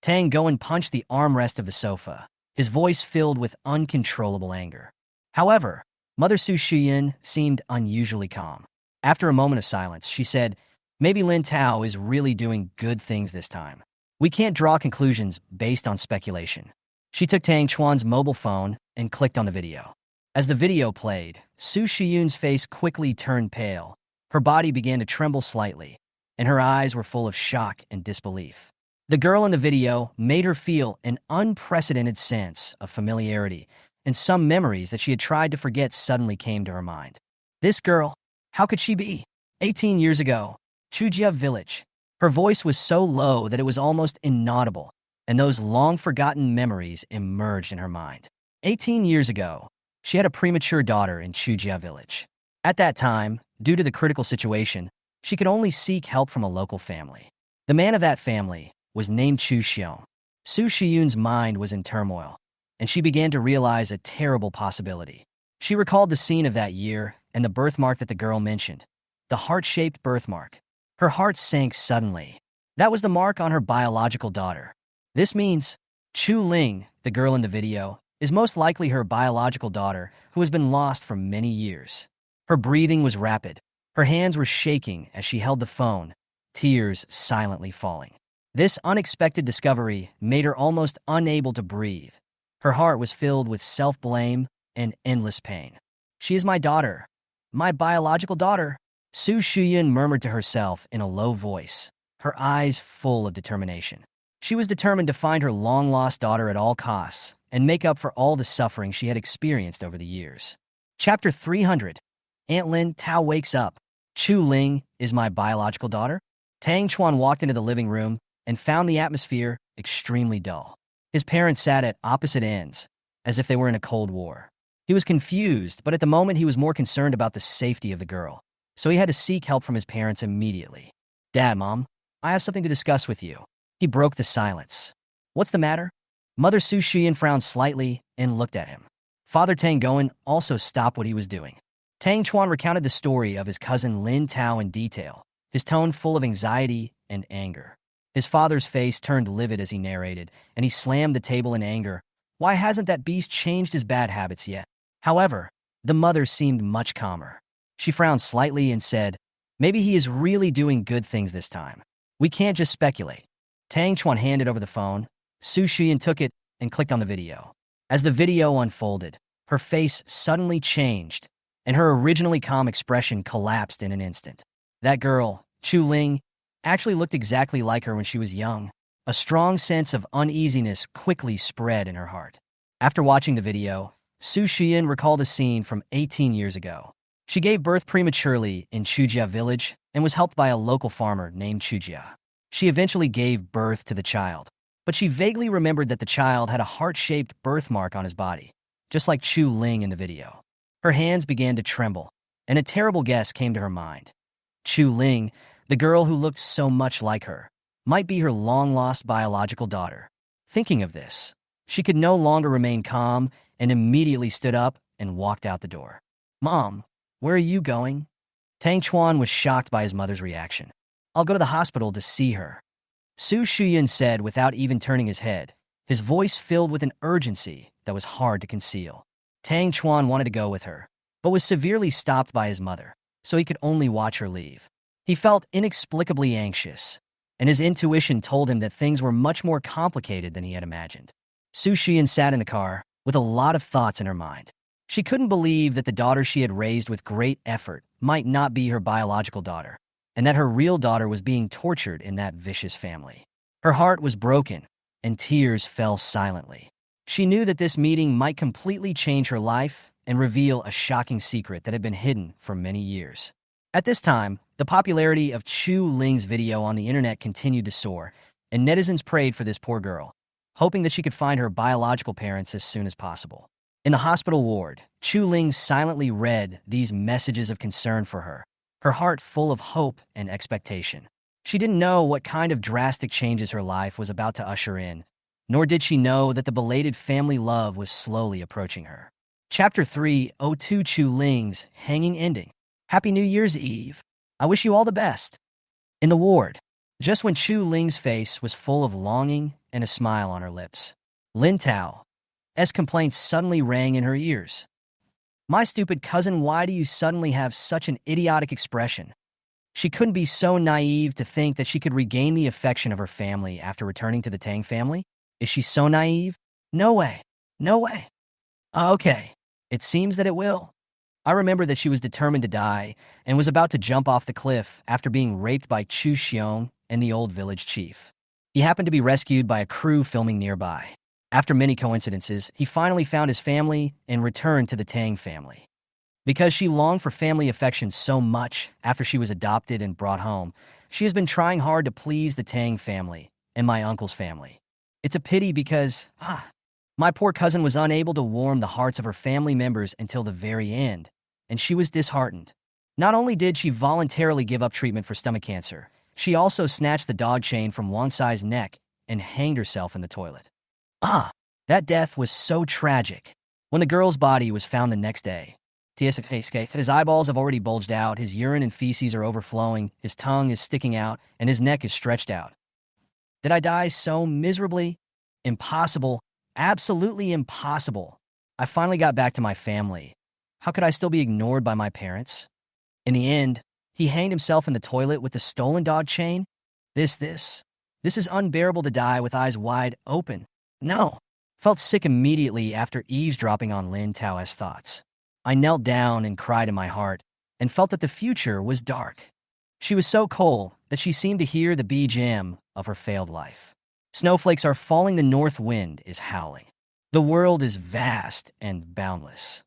Tang Goen punched the armrest of the sofa, his voice filled with uncontrollable anger. However, Mother Su Shiyin seemed unusually calm. After a moment of silence, she said, "Maybe Lin Tao is really doing good things this time. We can't draw conclusions based on speculation." She took Tang Chuan's mobile phone and clicked on the video. As the video played, Su Shiyun's face quickly turned pale. Her body began to tremble slightly, and her eyes were full of shock and disbelief. The girl in the video made her feel an unprecedented sense of familiarity, and some memories that she had tried to forget suddenly came to her mind. This girl, how could she be? 18 years ago, Chujia village. Her voice was so low that it was almost inaudible, and those long-forgotten memories emerged in her mind. 18 years ago, she had a premature daughter in Chujia village. At that time, due to the critical situation, she could only seek help from a local family. The man of that family was named Chu Xiong. Su Shiyun's mind was in turmoil, and she began to realize a terrible possibility. She recalled the scene of that year and the birthmark that the girl mentioned, the heart-shaped birthmark. Her heart sank suddenly. That was the mark on her biological daughter. This means Chu Ling, the girl in the video, is most likely her biological daughter who has been lost for many years. Her breathing was rapid. Her hands were shaking as she held the phone, tears silently falling. This unexpected discovery made her almost unable to breathe. Her heart was filled with self-blame and endless pain. "She is my daughter. My biological daughter," Su Shiyin murmured to herself in a low voice, her eyes full of determination. She was determined to find her long-lost daughter at all costs and make up for all the suffering she had experienced over the years. Chapter 300. Aunt Lin Tao wakes up. "Chu Ling is my biological daughter?" Tang Chuan walked into the living room and found the atmosphere extremely dull. His parents sat at opposite ends, as if they were in a Cold War. He was confused, but at the moment he was more concerned about the safety of the girl, so he had to seek help from his parents immediately. "Dad, Mom, I have something to discuss with you." He broke the silence. "What's the matter?" Mother Su Shiyin frowned slightly and looked at him. Father Tang Goen also stopped what he was doing. Tang Chuan recounted the story of his cousin Lin Tao in detail, his tone full of anxiety and anger. His father's face turned livid as he narrated, and he slammed the table in anger. Why hasn't that beast changed his bad habits yet? However, the mother seemed much calmer. She frowned slightly and said, "Maybe he is really doing good things this time. We can't just speculate." Tang Chuan handed over the phone. Su Shiyin took it and clicked on the video. As the video unfolded, her face suddenly changed, and her originally calm expression collapsed in an instant. That girl, Chu Ling, actually looked exactly like her when she was young. A strong sense of uneasiness quickly spread in her heart. After watching the video, Su Shiyin recalled a scene from 18 years ago. She gave birth prematurely in Chujia village and was helped by a local farmer named Chujia. She eventually gave birth to the child, but she vaguely remembered that the child had a heart-shaped birthmark on his body, just like Chu Ling in the video. Her hands began to tremble, and a terrible guess came to her mind. Chu Ling, the girl who looked so much like her, might be her long-lost biological daughter. Thinking of this, she could no longer remain calm and immediately stood up and walked out the door. "Mom, where are you going?" Tang Chuan was shocked by his mother's reaction. "I'll go to the hospital to see her," Su Shiyin said without even turning his head, his voice filled with an urgency that was hard to conceal. Tang Chuan wanted to go with her, but was severely stopped by his mother, so he could only watch her leave. He felt inexplicably anxious, and his intuition told him that things were much more complicated than he had imagined. Su Shiyin sat in the car with a lot of thoughts in her mind. She couldn't believe that the daughter she had raised with great effort might not be her biological daughter. and that her real daughter was being tortured in that vicious family. Her heart was broken, and tears fell silently. She knew that this meeting might completely change her life and reveal a shocking secret that had been hidden for many years. At this time, the popularity of Chu Ling's video on the internet continued to soar, and netizens prayed for this poor girl, hoping that she could find her biological parents as soon as possible. In the hospital ward, Chu Ling silently read these messages of concern for her heart full of hope and expectation. She didn't know what kind of drastic changes her life was about to usher in, nor did she know that the belated family love was slowly approaching her. Chapter 302 Chu Ling's Hanging Ending. Happy New Year's Eve. I wish you all the best. In the ward, just when Chu Ling's face was full of longing and a smile on her lips, Lin Tao's complaints suddenly rang in her ears. My stupid cousin, why do you suddenly have such an idiotic expression? She couldn't be so naive to think that she could regain the affection of her family after returning to the Tang family. Is she so naive? No way. No way. Okay. It seems that it will. I remember that she was determined to die and was about to jump off the cliff after being raped by Chu Xiong and the old village chief. He happened to be rescued by a crew filming nearby. After many coincidences, he finally found his family and returned to the Tang family. Because she longed for family affection so much after she was adopted and brought home, she has been trying hard to please the Tang family and my uncle's family. It's a pity because, my poor cousin was unable to warm the hearts of her family members until the very end, and she was disheartened. Not only did she voluntarily give up treatment for stomach cancer, she also snatched the dog chain from Wang Sai's neck and hanged herself in the toilet. That death was so tragic. When the girl's body was found the next day, his eyeballs have already bulged out, his urine and feces are overflowing, his tongue is sticking out, and his neck is stretched out. Did I die so miserably? Impossible. Absolutely impossible. I finally got back to my family. How could I still be ignored by my parents? In the end, he hanged himself in the toilet with the stolen dog chain? This is unbearable to die with eyes wide open. No. Felt sick immediately after eavesdropping on Lin Tao's thoughts. I knelt down and cried in my heart, and felt that the future was dark. She was so cold that she seemed to hear the BGM of her failed life. Snowflakes are falling, the north wind is howling. The world is vast and boundless.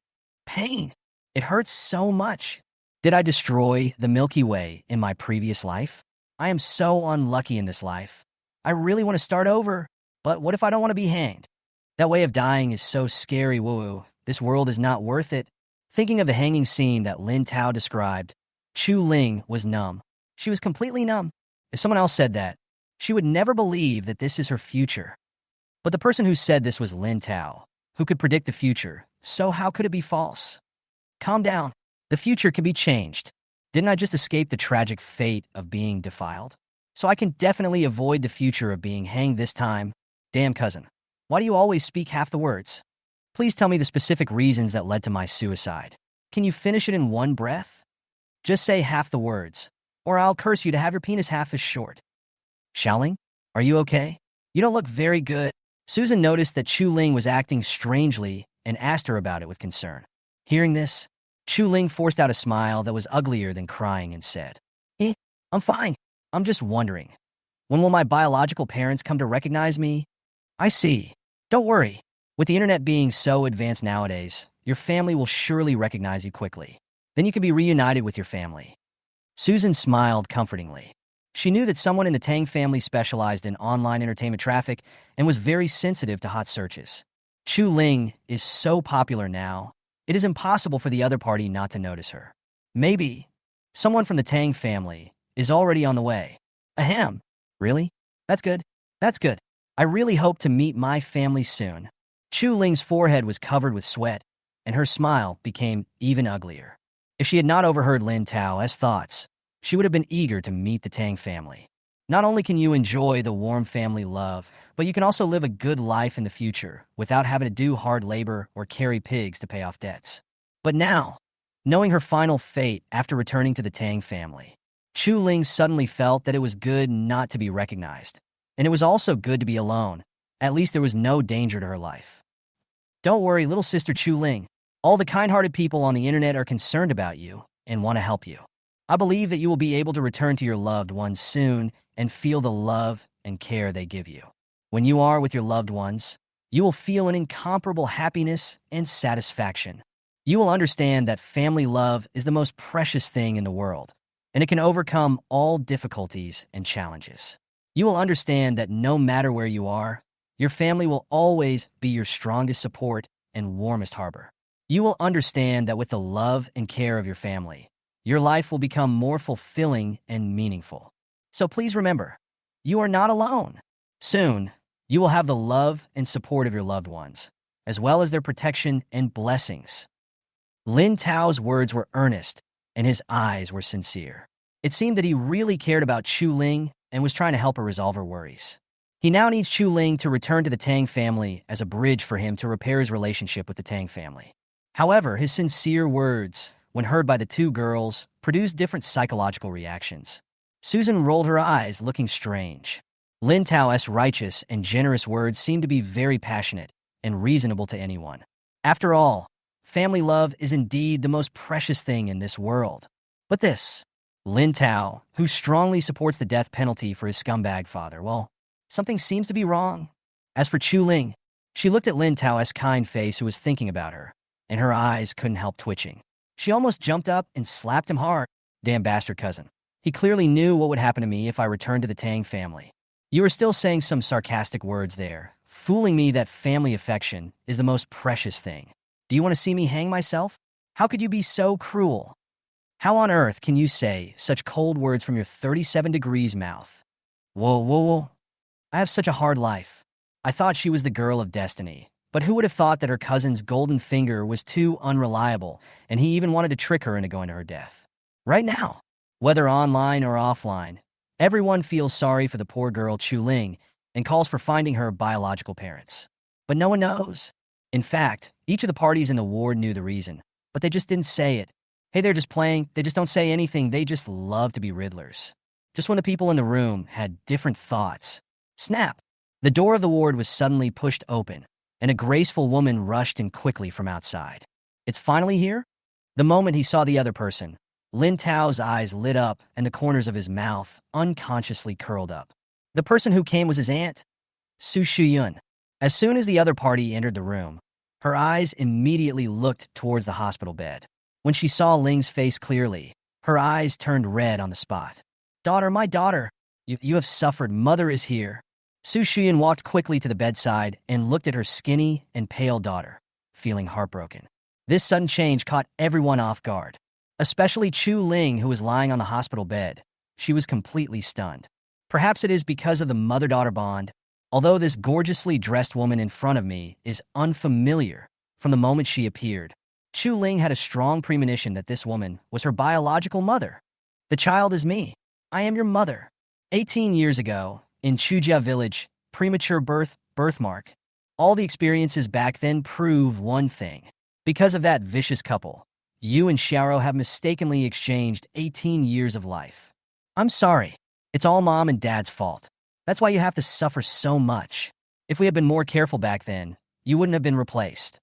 Pain. It hurts so much. Did I destroy the Milky Way in my previous life? I am so unlucky in this life. I really want to start over, but what if I don't want to be hanged? That way of dying is so scary, woo-woo. This world is not worth it. Thinking of the hanging scene that Lin Tao described, Chu Ling was numb. She was completely numb. If someone else said that, she would never believe that this is her future. But the person who said this was Lin Tao, who could predict the future, so how could it be false? Calm down. The future can be changed. Didn't I just escape the tragic fate of being defiled? So I can definitely avoid the future of being hanged this time. Damn, cousin. Why do you always speak half the words? Please tell me the specific reasons that led to my suicide. Can you finish it in one breath? Just say half the words, or I'll curse you to have your penis half as short. Xiaoling, are you okay? You don't look very good. Susan noticed that Chu Ling was acting strangely and asked her about it with concern. Hearing this, Chu Ling forced out a smile that was uglier than crying and said, I'm fine. I'm just wondering, when will my biological parents come to recognize me? I see. Don't worry. With the internet being so advanced nowadays, your family will surely recognize you quickly. Then you can be reunited with your family. Susan smiled comfortingly. She knew that someone in the Tang family specialized in online entertainment traffic and was very sensitive to hot searches. Chu Ling is so popular now, it is impossible for the other party not to notice her. Maybe someone from the Tang family is already on the way. Ahem. Really? That's good. That's good. I really hope to meet my family soon. Chu Ling's forehead was covered with sweat, and her smile became even uglier. If she had not overheard Lin Tao's thoughts, she would have been eager to meet the Tang family. Not only can you enjoy the warm family love, but you can also live a good life in the future without having to do hard labor or carry pigs to pay off debts. But now, knowing her final fate after returning to the Tang family, Chu Ling suddenly felt that it was good not to be recognized. And it was also good to be alone. At least there was no danger to her life. Don't worry, little sister Chu Ling. All the kind-hearted people on the internet are concerned about you and want to help you. I believe that you will be able to return to your loved ones soon and feel the love and care they give you. When you are with your loved ones, you will feel an incomparable happiness and satisfaction. You will understand that family love is the most precious thing in the world, and it can overcome all difficulties and challenges. You will understand that no matter where you are, your family will always be your strongest support and warmest harbor. You will understand that with the love and care of your family, your life will become more fulfilling and meaningful. So please remember, you are not alone. Soon, you will have the love and support of your loved ones, as well as their protection and blessings. Lin Tao's words were earnest, and his eyes were sincere. It seemed that he really cared about Chu Ling and was trying to help her resolve her worries. He now needs Chu Ling to return to the Tang family as a bridge for him to repair his relationship with the Tang family. However, his sincere words, when heard by the two girls, produced different psychological reactions. Susan rolled her eyes, looking strange. Lin Tao's righteous and generous words seemed to be very passionate and reasonable to anyone. After all, family love is indeed the most precious thing in this world. But this, Lin Tao, who strongly supports the death penalty for his scumbag father, well, something seems to be wrong. As for Chu Ling, she looked at Lin Tao's kind face who was thinking about her, and her eyes couldn't help twitching. She almost jumped up and slapped him hard. Damn bastard cousin. He clearly knew what would happen to me if I returned to the Tang family. You were still saying some sarcastic words there, fooling me that family affection is the most precious thing. Do you want to see me hang myself? How could you be so cruel? How on earth can you say such cold words from your 37 degrees mouth? Whoa. I have such a hard life. I thought she was the girl of destiny, but who would have thought that her cousin's golden finger was too unreliable, and he even wanted to trick her into going to her death? Right now, whether online or offline, everyone feels sorry for the poor girl Chu Ling and calls for finding her biological parents. But no one knows. In fact, each of the parties in the ward knew the reason, but they just didn't say it. Hey, they're just playing. They just don't say anything. They just love to be Riddlers. Just when the people in the room had different thoughts. Snap! The door of the ward was suddenly pushed open, and a graceful woman rushed in quickly from outside. It's finally here? The moment he saw the other person, Lin Tao's eyes lit up and the corners of his mouth unconsciously curled up. The person who came was his aunt, Su Shuyun. As soon as the other party entered the room, her eyes immediately looked towards the hospital bed. When she saw Ling's face clearly, her eyes turned red on the spot. Daughter, my daughter, you have suffered. Mother is here. Su Shuyun walked quickly to the bedside and looked at her skinny and pale daughter, feeling heartbroken. This sudden change caught everyone off guard, especially Chu Ling, who was lying on the hospital bed. She was completely stunned. Perhaps it is because of the mother-daughter bond. Although this gorgeously dressed woman in front of me is unfamiliar from the moment she appeared, Chu Ling had a strong premonition that this woman was her biological mother. The child is me. I am your mother. 18 years ago, in Chujia village, premature birthmark. All the experiences back then prove one thing. Because of that vicious couple, you and Xiaoro have mistakenly exchanged 18 years of life. I'm sorry. It's all mom and dad's fault. That's why you have to suffer so much. If we had been more careful back then, you wouldn't have been replaced.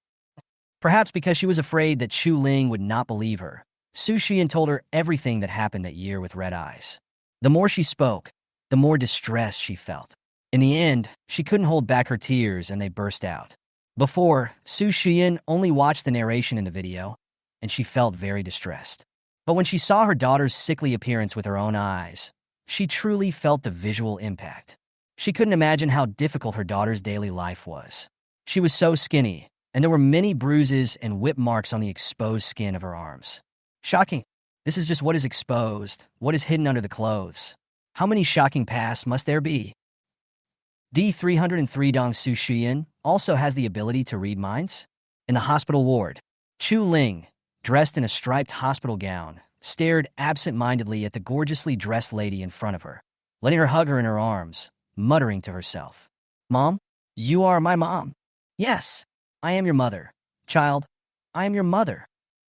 Perhaps because she was afraid that Chu Ling would not believe her, Su Xian told her everything that happened that year with red eyes. The more she spoke, the more distress she felt. In the end, she couldn't hold back her tears and they burst out. Before, Su Xian only watched the narration in the video, and she felt very distressed. But when she saw her daughter's sickly appearance with her own eyes, she truly felt the visual impact. She couldn't imagine how difficult her daughter's daily life was. She was so skinny, and there were many bruises and whip marks on the exposed skin of her arms. Shocking. This is just what is exposed, what is hidden under the clothes. How many shocking pasts must there be? D303 Dong Su Xian also has the ability to read minds. In the hospital ward, Chu Ling, dressed in a striped hospital gown, stared absent-mindedly at the gorgeously dressed lady in front of her, letting her hug her in her arms, muttering to herself. Mom, you are my mom. Yes, I am your mother. Child, I am your mother.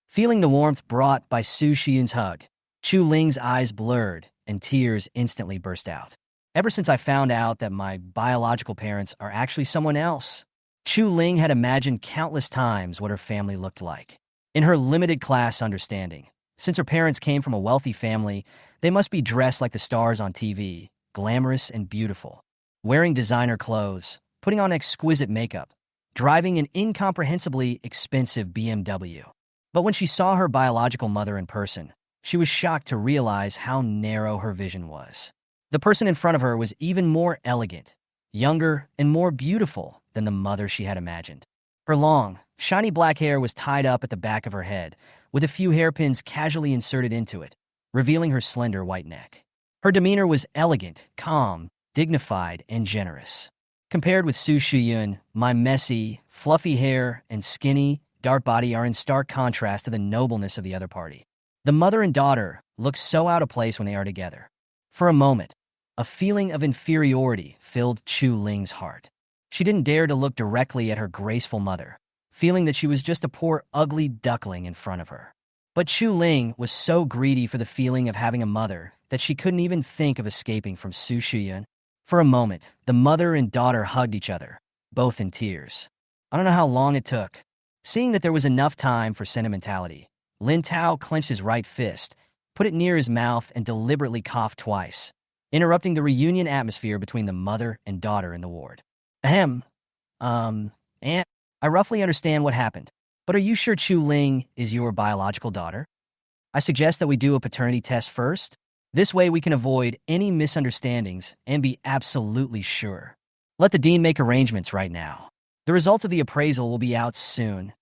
Feeling the warmth brought by Su Xian's hug, Chu Ling's eyes blurred and tears instantly burst out. Ever since I found out that my biological parents are actually someone else, Chu Ling had imagined countless times what her family looked like. In her limited class understanding, Since her parents came from a wealthy family, they must be dressed like the stars on TV, glamorous and beautiful, wearing designer clothes, putting on exquisite makeup, driving an incomprehensibly expensive BMW. But when she saw her biological mother in person, she was shocked to realize how narrow her vision was. The person in front of her was even more elegant, younger, and more beautiful than the mother she had imagined. Her long, shiny black hair was tied up at the back of her head, with a few hairpins casually inserted into it, revealing her slender white neck. Her demeanor was elegant, calm, dignified, and generous. Compared with Su Shuyun, my messy, fluffy hair and skinny, dark body are in stark contrast to the nobleness of the other party. The mother and daughter look so out of place when they are together. For a moment, a feeling of inferiority filled Chu Ling's heart. She didn't dare to look directly at her graceful mother, feeling that she was just a poor, ugly duckling in front of her. But Chu Ling was so greedy for the feeling of having a mother that she couldn't even think of escaping from Su Shuyun. For a moment, the mother and daughter hugged each other, both in tears. I don't know how long it took. Seeing that there was enough time for sentimentality, Lin Tao clenched his right fist, put it near his mouth, and deliberately coughed twice, interrupting the reunion atmosphere between the mother and daughter in the ward. Ahem. Aunt, I roughly understand what happened, but are you sure Chu Ling is your biological daughter? I suggest that we do a paternity test first. This way we can avoid any misunderstandings and be absolutely sure. Let the dean make arrangements right now. The results of the appraisal will be out soon.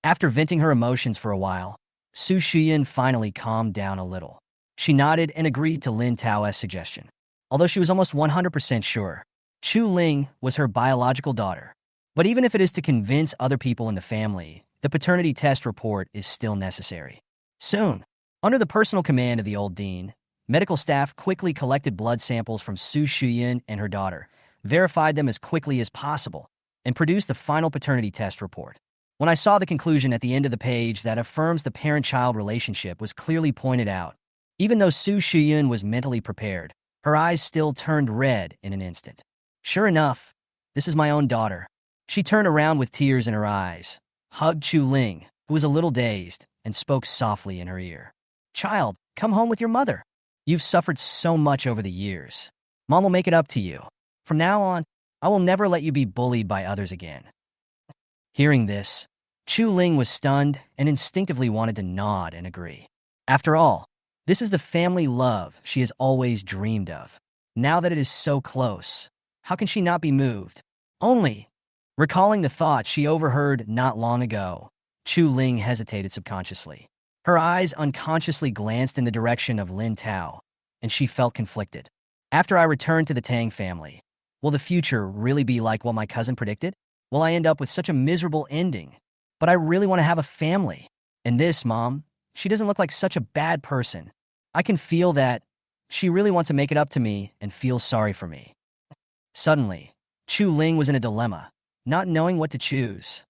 After venting her emotions for a while, Su Shuyun finally calmed down a little. She nodded and agreed to Lin Tao's suggestion. Although she was almost 100% sure, Chu Ling was her biological daughter. But even if it is to convince other people in the family, the paternity test report is still necessary. Soon, under the personal command of the old dean, medical staff quickly collected blood samples from Su Shuyun and her daughter, verified them as quickly as possible, and produced the final paternity test report. When I saw the conclusion at the end of the page that affirms the parent-child relationship was clearly pointed out, even though Su Shuyun was mentally prepared, her eyes still turned red in an instant. Sure enough, this is my own daughter. She turned around with tears in her eyes, hugged Chu Ling, who was a little dazed, and spoke softly in her ear. Child, come home with your mother. You've suffered so much over the years. Mom will make it up to you. From now on, I will never let you be bullied by others again. Hearing this, Chu Ling was stunned and instinctively wanted to nod and agree. After all, this is the family love she has always dreamed of. Now that it is so close, how can she not be moved? Only, recalling the thought she overheard not long ago, Chu Ling hesitated subconsciously. Her eyes unconsciously glanced in the direction of Lin Tao, and she felt conflicted. After I return to the Tang family, will the future really be like what my cousin predicted? Will I end up with such a miserable ending? But I really want to have a family. And this, Mom, she doesn't look like such a bad person. I can feel that she really wants to make it up to me and feels sorry for me. Suddenly, Chu Ling was in a dilemma, not knowing what to choose.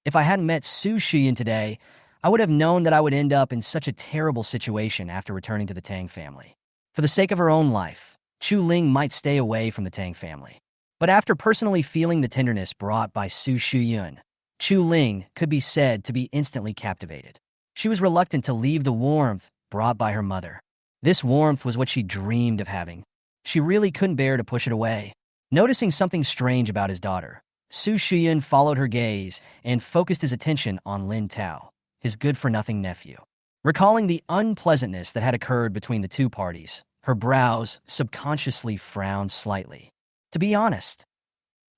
If I hadn't met Su Shuyun today, I would have known that I would end up in such a terrible situation after returning to the Tang family. For the sake of her own life, Chu Ling might stay away from the Tang family. But after personally feeling the tenderness brought by Su Shuyun, Chu Ling could be said to be instantly captivated. She was reluctant to leave the warmth brought by her mother. This warmth was what she dreamed of having. She really couldn't bear to push it away. Noticing something strange about his daughter, Su Shuyun followed her gaze and focused his attention on Lin Tao, his good-for-nothing nephew. Recalling the unpleasantness that had occurred between the two parties, her brows subconsciously frowned slightly. To be honest,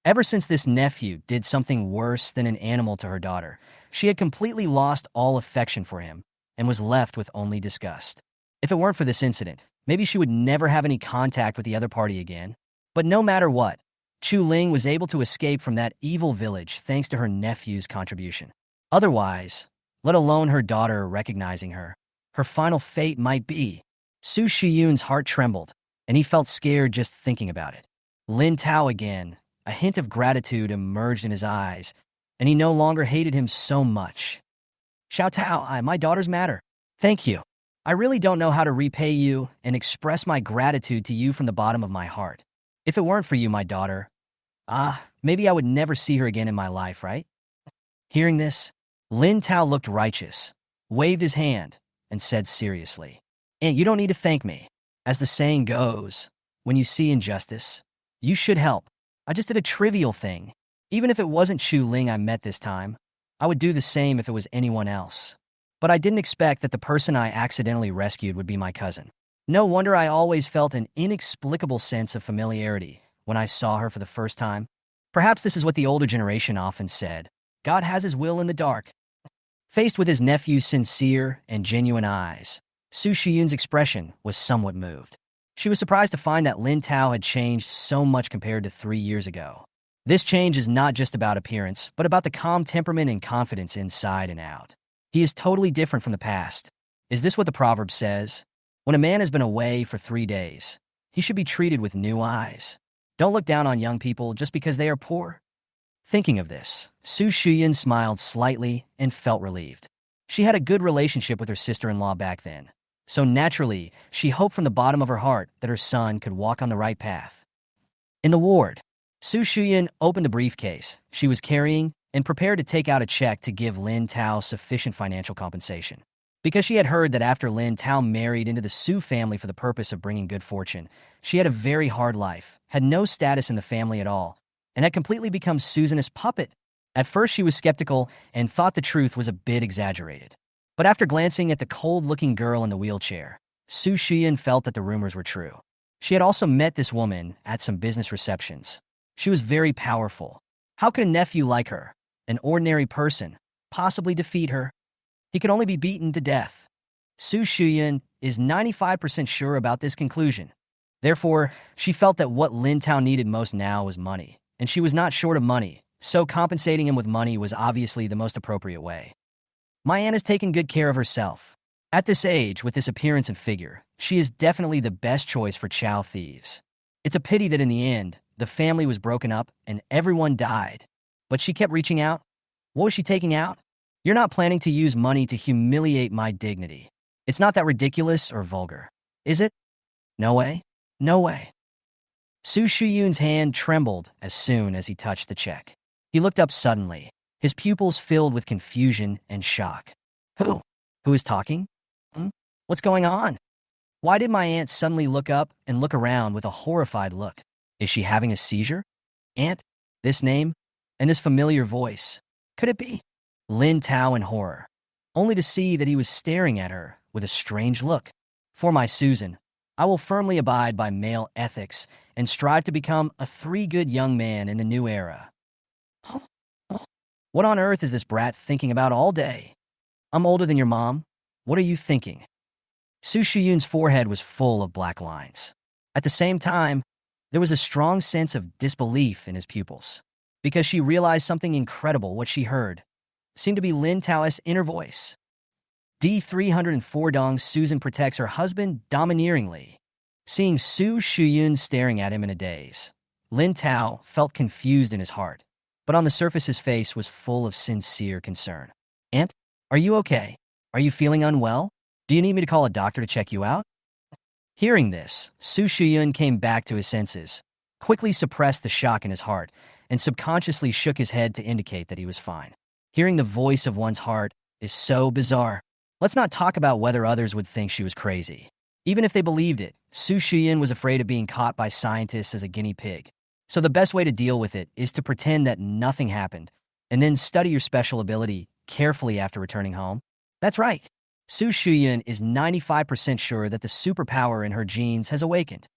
ever since this nephew did something worse than an animal to her daughter, she had completely lost all affection for him and was left with only disgust. If it weren't for this incident, maybe she would never have any contact with the other party again. But no matter what, Chu Ling was able to escape from that evil village thanks to her nephew's contribution. Otherwise, let alone her daughter recognizing her, her final fate might be. Su Shiyun's heart trembled, and he felt scared just thinking about it. Lin Tao again, a hint of gratitude emerged in his eyes, and he no longer hated him so much. Xiao Tao, my daughters matter. Thank you. I really don't know how to repay you and express my gratitude to you from the bottom of my heart. If it weren't for you, my daughter, maybe I would never see her again in my life, right? Hearing this, Lin Tao looked righteous, waved his hand, and said seriously, "Aunt, you don't need to thank me. As the saying goes, when you see injustice, you should help. I just did a trivial thing. Even if it wasn't Chu Ling I met this time, I would do the same if it was anyone else. But I didn't expect that the person I accidentally rescued would be my cousin. No wonder I always felt an inexplicable sense of familiarity when I saw her for the first time. Perhaps this is what the older generation often said: God has his will in the dark." Faced with his nephew's sincere and genuine eyes, Su Shiyun's expression was somewhat moved. She was surprised to find that Lin Tao had changed so much compared to 3 years ago. This change is not just about appearance, but about the calm temperament and confidence inside and out. He is totally different from the past. Is this what the proverb says? When a man has been away for 3 days, he should be treated with new eyes. Don't look down on young people just because they are poor. Thinking of this, Su Shiyun smiled slightly and felt relieved. She had a good relationship with her sister-in-law back then, so naturally, she hoped from the bottom of her heart that her son could walk on the right path. In the ward, Su Shiyun opened the briefcase she was carrying and prepared to take out a check to give Lin Tao sufficient financial compensation. Because she had heard that after Lin Tao married into the Su family for the purpose of bringing good fortune, she had a very hard life, had no status in the family at all, and had completely become Susan's puppet. At first she was skeptical and thought the truth was a bit exaggerated. But after glancing at the cold-looking girl in the wheelchair, Su Shiyun felt that the rumors were true. She had also met this woman at some business receptions. She was very powerful. How could a nephew like her, an ordinary person, possibly defeat her? He could only be beaten to death. Su Shiyun is 95% sure about this conclusion. Therefore, she felt that what Lin Tao needed most now was money, and she was not short of money, so compensating him with money was obviously the most appropriate way. My aunt has taken good care of herself. At this age, with this appearance and figure, she is definitely the best choice for Chow thieves. It's a pity that in the end, the family was broken up and everyone died. But she kept reaching out. What was she taking out? You're not planning to use money to humiliate my dignity. It's not that ridiculous or vulgar, is it? No way. No way. Su Shiyun's hand trembled as soon as he touched the check. He looked up suddenly, his pupils filled with confusion and shock. Who? Who is talking? What's going on? Why did my aunt suddenly look up and look around with a horrified look? Is she having a seizure? Aunt? This name? And this familiar voice? Could it be? Lin Tao in horror, only to see that he was staring at her with a strange look. For my Susan, I will firmly abide by male ethics and strive to become a three-good young man in the new era. What on earth is this brat thinking about all day? I'm older than your mom. What are you thinking? Su Shiyun's forehead was full of black lines. At the same time, there was a strong sense of disbelief in his pupils, because she realized something incredible. What she heard seemed to be Lin Tao's inner voice. D304 Dong Susan protects her husband domineeringly. Seeing Su Shiyun staring at him in a daze, Lin Tao felt confused in his heart, but on the surface his face was full of sincere concern. Aunt, are you okay? Are you feeling unwell? Do you need me to call a doctor to check you out? Hearing this, Su Shiyun came back to his senses, quickly suppressed the shock in his heart, and subconsciously shook his head to indicate that he was fine. Hearing the voice of one's heart is so bizarre. Let's not talk about whether others would think she was crazy. Even if they believed it, Su Shiyun was afraid of being caught by scientists as a guinea pig. So the best way to deal with it is to pretend that nothing happened, and then study your special ability carefully after returning home. That's right. Su Shiyun is 95% sure that the superpower in her genes has awakened.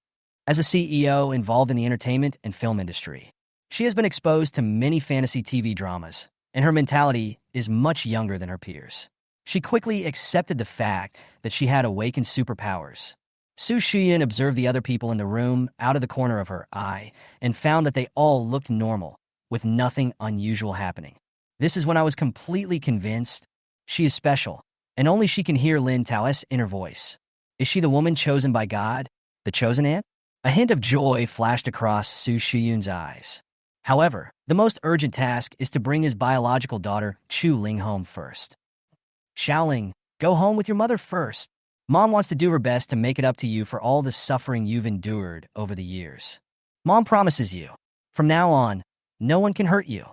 As a CEO involved in the entertainment and film industry, she has been exposed to many fantasy TV dramas, and her mentality is much younger than her peers. She quickly accepted the fact that she had awakened superpowers. Su Shiyun observed the other people in the room out of the corner of her eye and found that they all looked normal, with nothing unusual happening. This is when I was completely convinced she is special, and only she can hear Lin Tao's inner voice. Is she the woman chosen by God, the chosen aunt? A hint of joy flashed across Su Shiyun's eyes. However, the most urgent task is to bring his biological daughter, Chu Ling, home first. Xiaoling, go home with your mother first. Mom wants to do her best to make it up to you for all the suffering you've endured over the years. Mom promises you, from now on, no one can hurt you.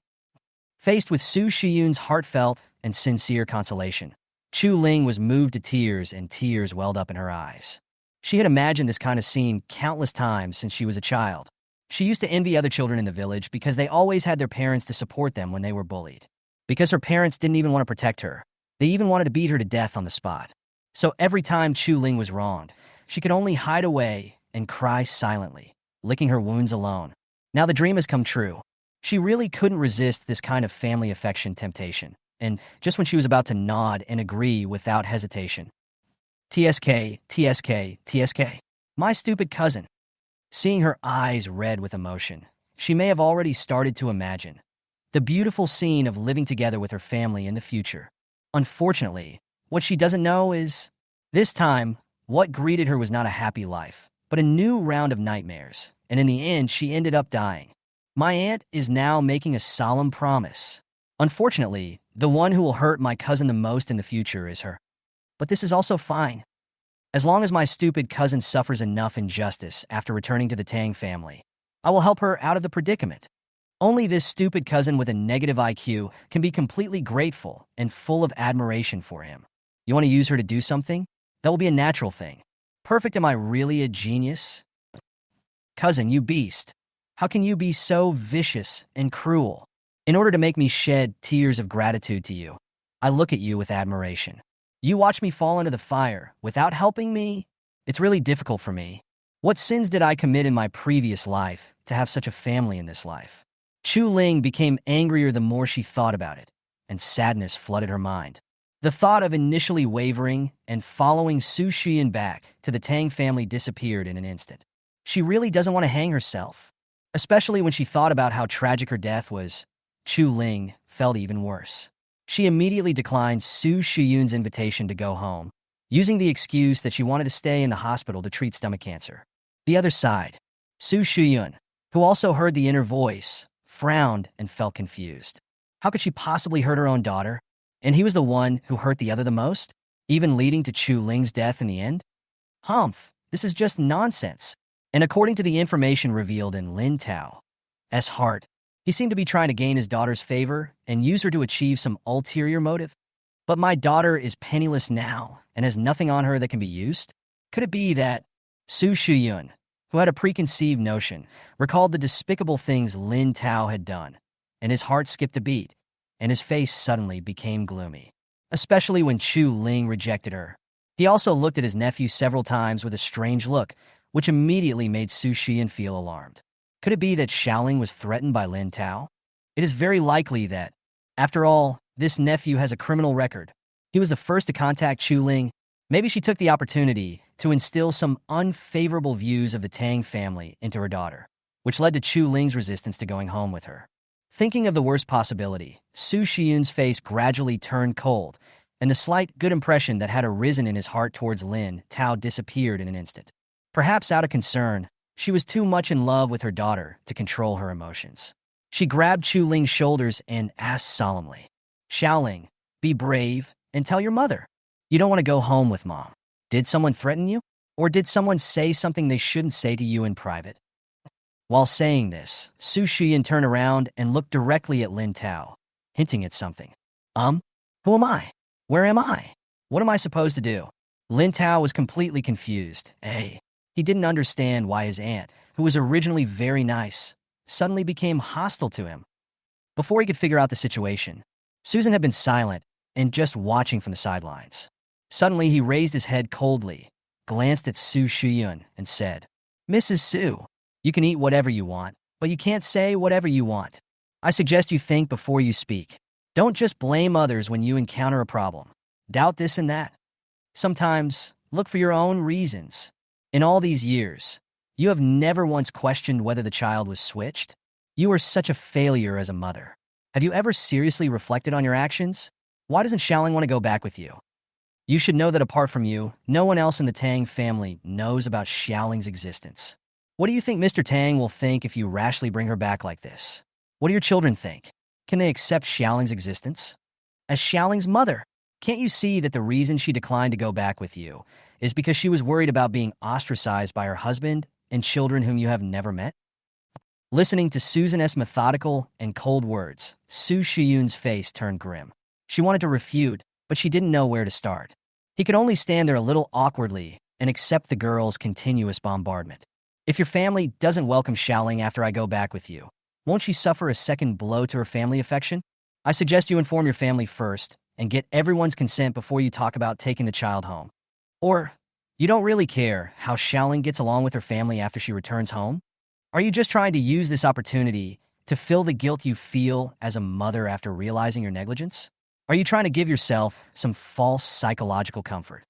Faced with Su Shiyun's heartfelt and sincere consolation, Chu Ling was moved to tears, and tears welled up in her eyes. She had imagined this kind of scene countless times since she was a child. She used to envy other children in the village because they always had their parents to support them when they were bullied. Because her parents didn't even want to protect her, they even wanted to beat her to death on the spot. So every time Chu Ling was wronged, she could only hide away and cry silently, licking her wounds alone. Now the dream has come true. She really couldn't resist this kind of family affection temptation, and just when she was about to nod and agree without hesitation, TSK, TSK, TSK. My stupid cousin. Seeing her eyes red with emotion, she may have already started to imagine the beautiful scene of living together with her family in the future. Unfortunately, what she doesn't know is, this time, what greeted her was not a happy life, but a new round of nightmares, and in the end, she ended up dying. My aunt is now making a solemn promise. Unfortunately, the one who will hurt my cousin the most in the future is her. But this is also fine. As long as my stupid cousin suffers enough injustice after returning to the Tang family, I will help her out of the predicament. Only this stupid cousin with a negative IQ can be completely grateful and full of admiration for him. You want to use her to do something? That will be a natural thing. Perfect, am I really a genius? Cousin, you beast. How can you be so vicious and cruel? In order to make me shed tears of gratitude to you, I look at you with admiration. You watch me fall into the fire without helping me? It's really difficult for me. What sins did I commit in my previous life to have such a family in this life? Chu Ling became angrier the more she thought about it, and sadness flooded her mind. The thought of initially wavering and following Su Xian back to the Tang family disappeared in an instant. She really doesn't want to hang herself, especially when she thought about how tragic her death was. Chu Ling felt even worse. She immediately declined Su Shiyun's invitation to go home, using the excuse that she wanted to stay in the hospital to treat stomach cancer. The other side, Su Shiyun, who also heard the inner voice, frowned and felt confused. How could she possibly hurt her own daughter? And he was the one who hurt the other the most, even leading to Chu Ling's death in the end? Humph, this is just nonsense. And according to the information revealed in Lin Tao's heart, he seemed to be trying to gain his daughter's favor and use her to achieve some ulterior motive. But my daughter is penniless now and has nothing on her that can be used? Could it be that Su Shiyun, who had a preconceived notion, recalled the despicable things Lin Tao had done, and his heart skipped a beat, and his face suddenly became gloomy, especially when Chu Ling rejected her. He also looked at his nephew several times with a strange look, which immediately made Su Xian feel alarmed. Could it be that Xiaoling was threatened by Lin Tao? It is very likely that, after all, this nephew has a criminal record. He was the first to contact Chu Ling. Maybe she took the opportunity to instill some unfavorable views of the Tang family into her daughter, which led to Chu Ling's resistance to going home with her. Thinking of the worst possibility, Su Xian's face gradually turned cold, and the slight good impression that had arisen in his heart towards Lin Tao disappeared in an instant. Perhaps out of concern, she was too much in love with her daughter to control her emotions. She grabbed Chu Ling's shoulders and asked solemnly, Xiaoling, be brave and tell your mother. You don't want to go home with Mom. Did someone threaten you? Or did someone say something they shouldn't say to you in private? While saying this, Su Xian turned around and looked directly at Lin Tao, hinting at something. Who am I? Where am I? What am I supposed to do? Lin Tao was completely confused. He didn't understand why his aunt, who was originally very nice, suddenly became hostile to him. Before he could figure out the situation, Susan had been silent and just watching from the sidelines. Suddenly, he raised his head coldly, glanced at Su Shiyun, and said, Mrs. Su, you can eat whatever you want, but you can't say whatever you want. I suggest you think before you speak. Don't just blame others when you encounter a problem. Doubt this and that. Sometimes, look for your own reasons. In all these years, you have never once questioned whether the child was switched. You are such a failure as a mother. Have you ever seriously reflected on your actions? Why doesn't Xiaoling want to go back with you? You should know that apart from you, no one else in the Tang family knows about Xiaoling's existence. What do you think Mr. Tang will think if you rashly bring her back like this? What do your children think? Can they accept Xiaoling's existence? As Xiaoling's mother, can't you see that the reason she declined to go back with you is because she was worried about being ostracized by her husband and children whom you have never met? Listening to Susan's methodical and cold words, Su Shiyun's face turned grim. She wanted to refute, but she didn't know where to start. He could only stand there a little awkwardly and accept the girl's continuous bombardment. If your family doesn't welcome Xiaoling after I go back with you, won't she suffer a second blow to her family affection? I suggest you inform your family first and get everyone's consent before you talk about taking the child home. Or, you don't really care how Xiaoling gets along with her family after she returns home? Are you just trying to use this opportunity to fill the guilt you feel as a mother after realizing your negligence? Are you trying to give yourself some false psychological comfort?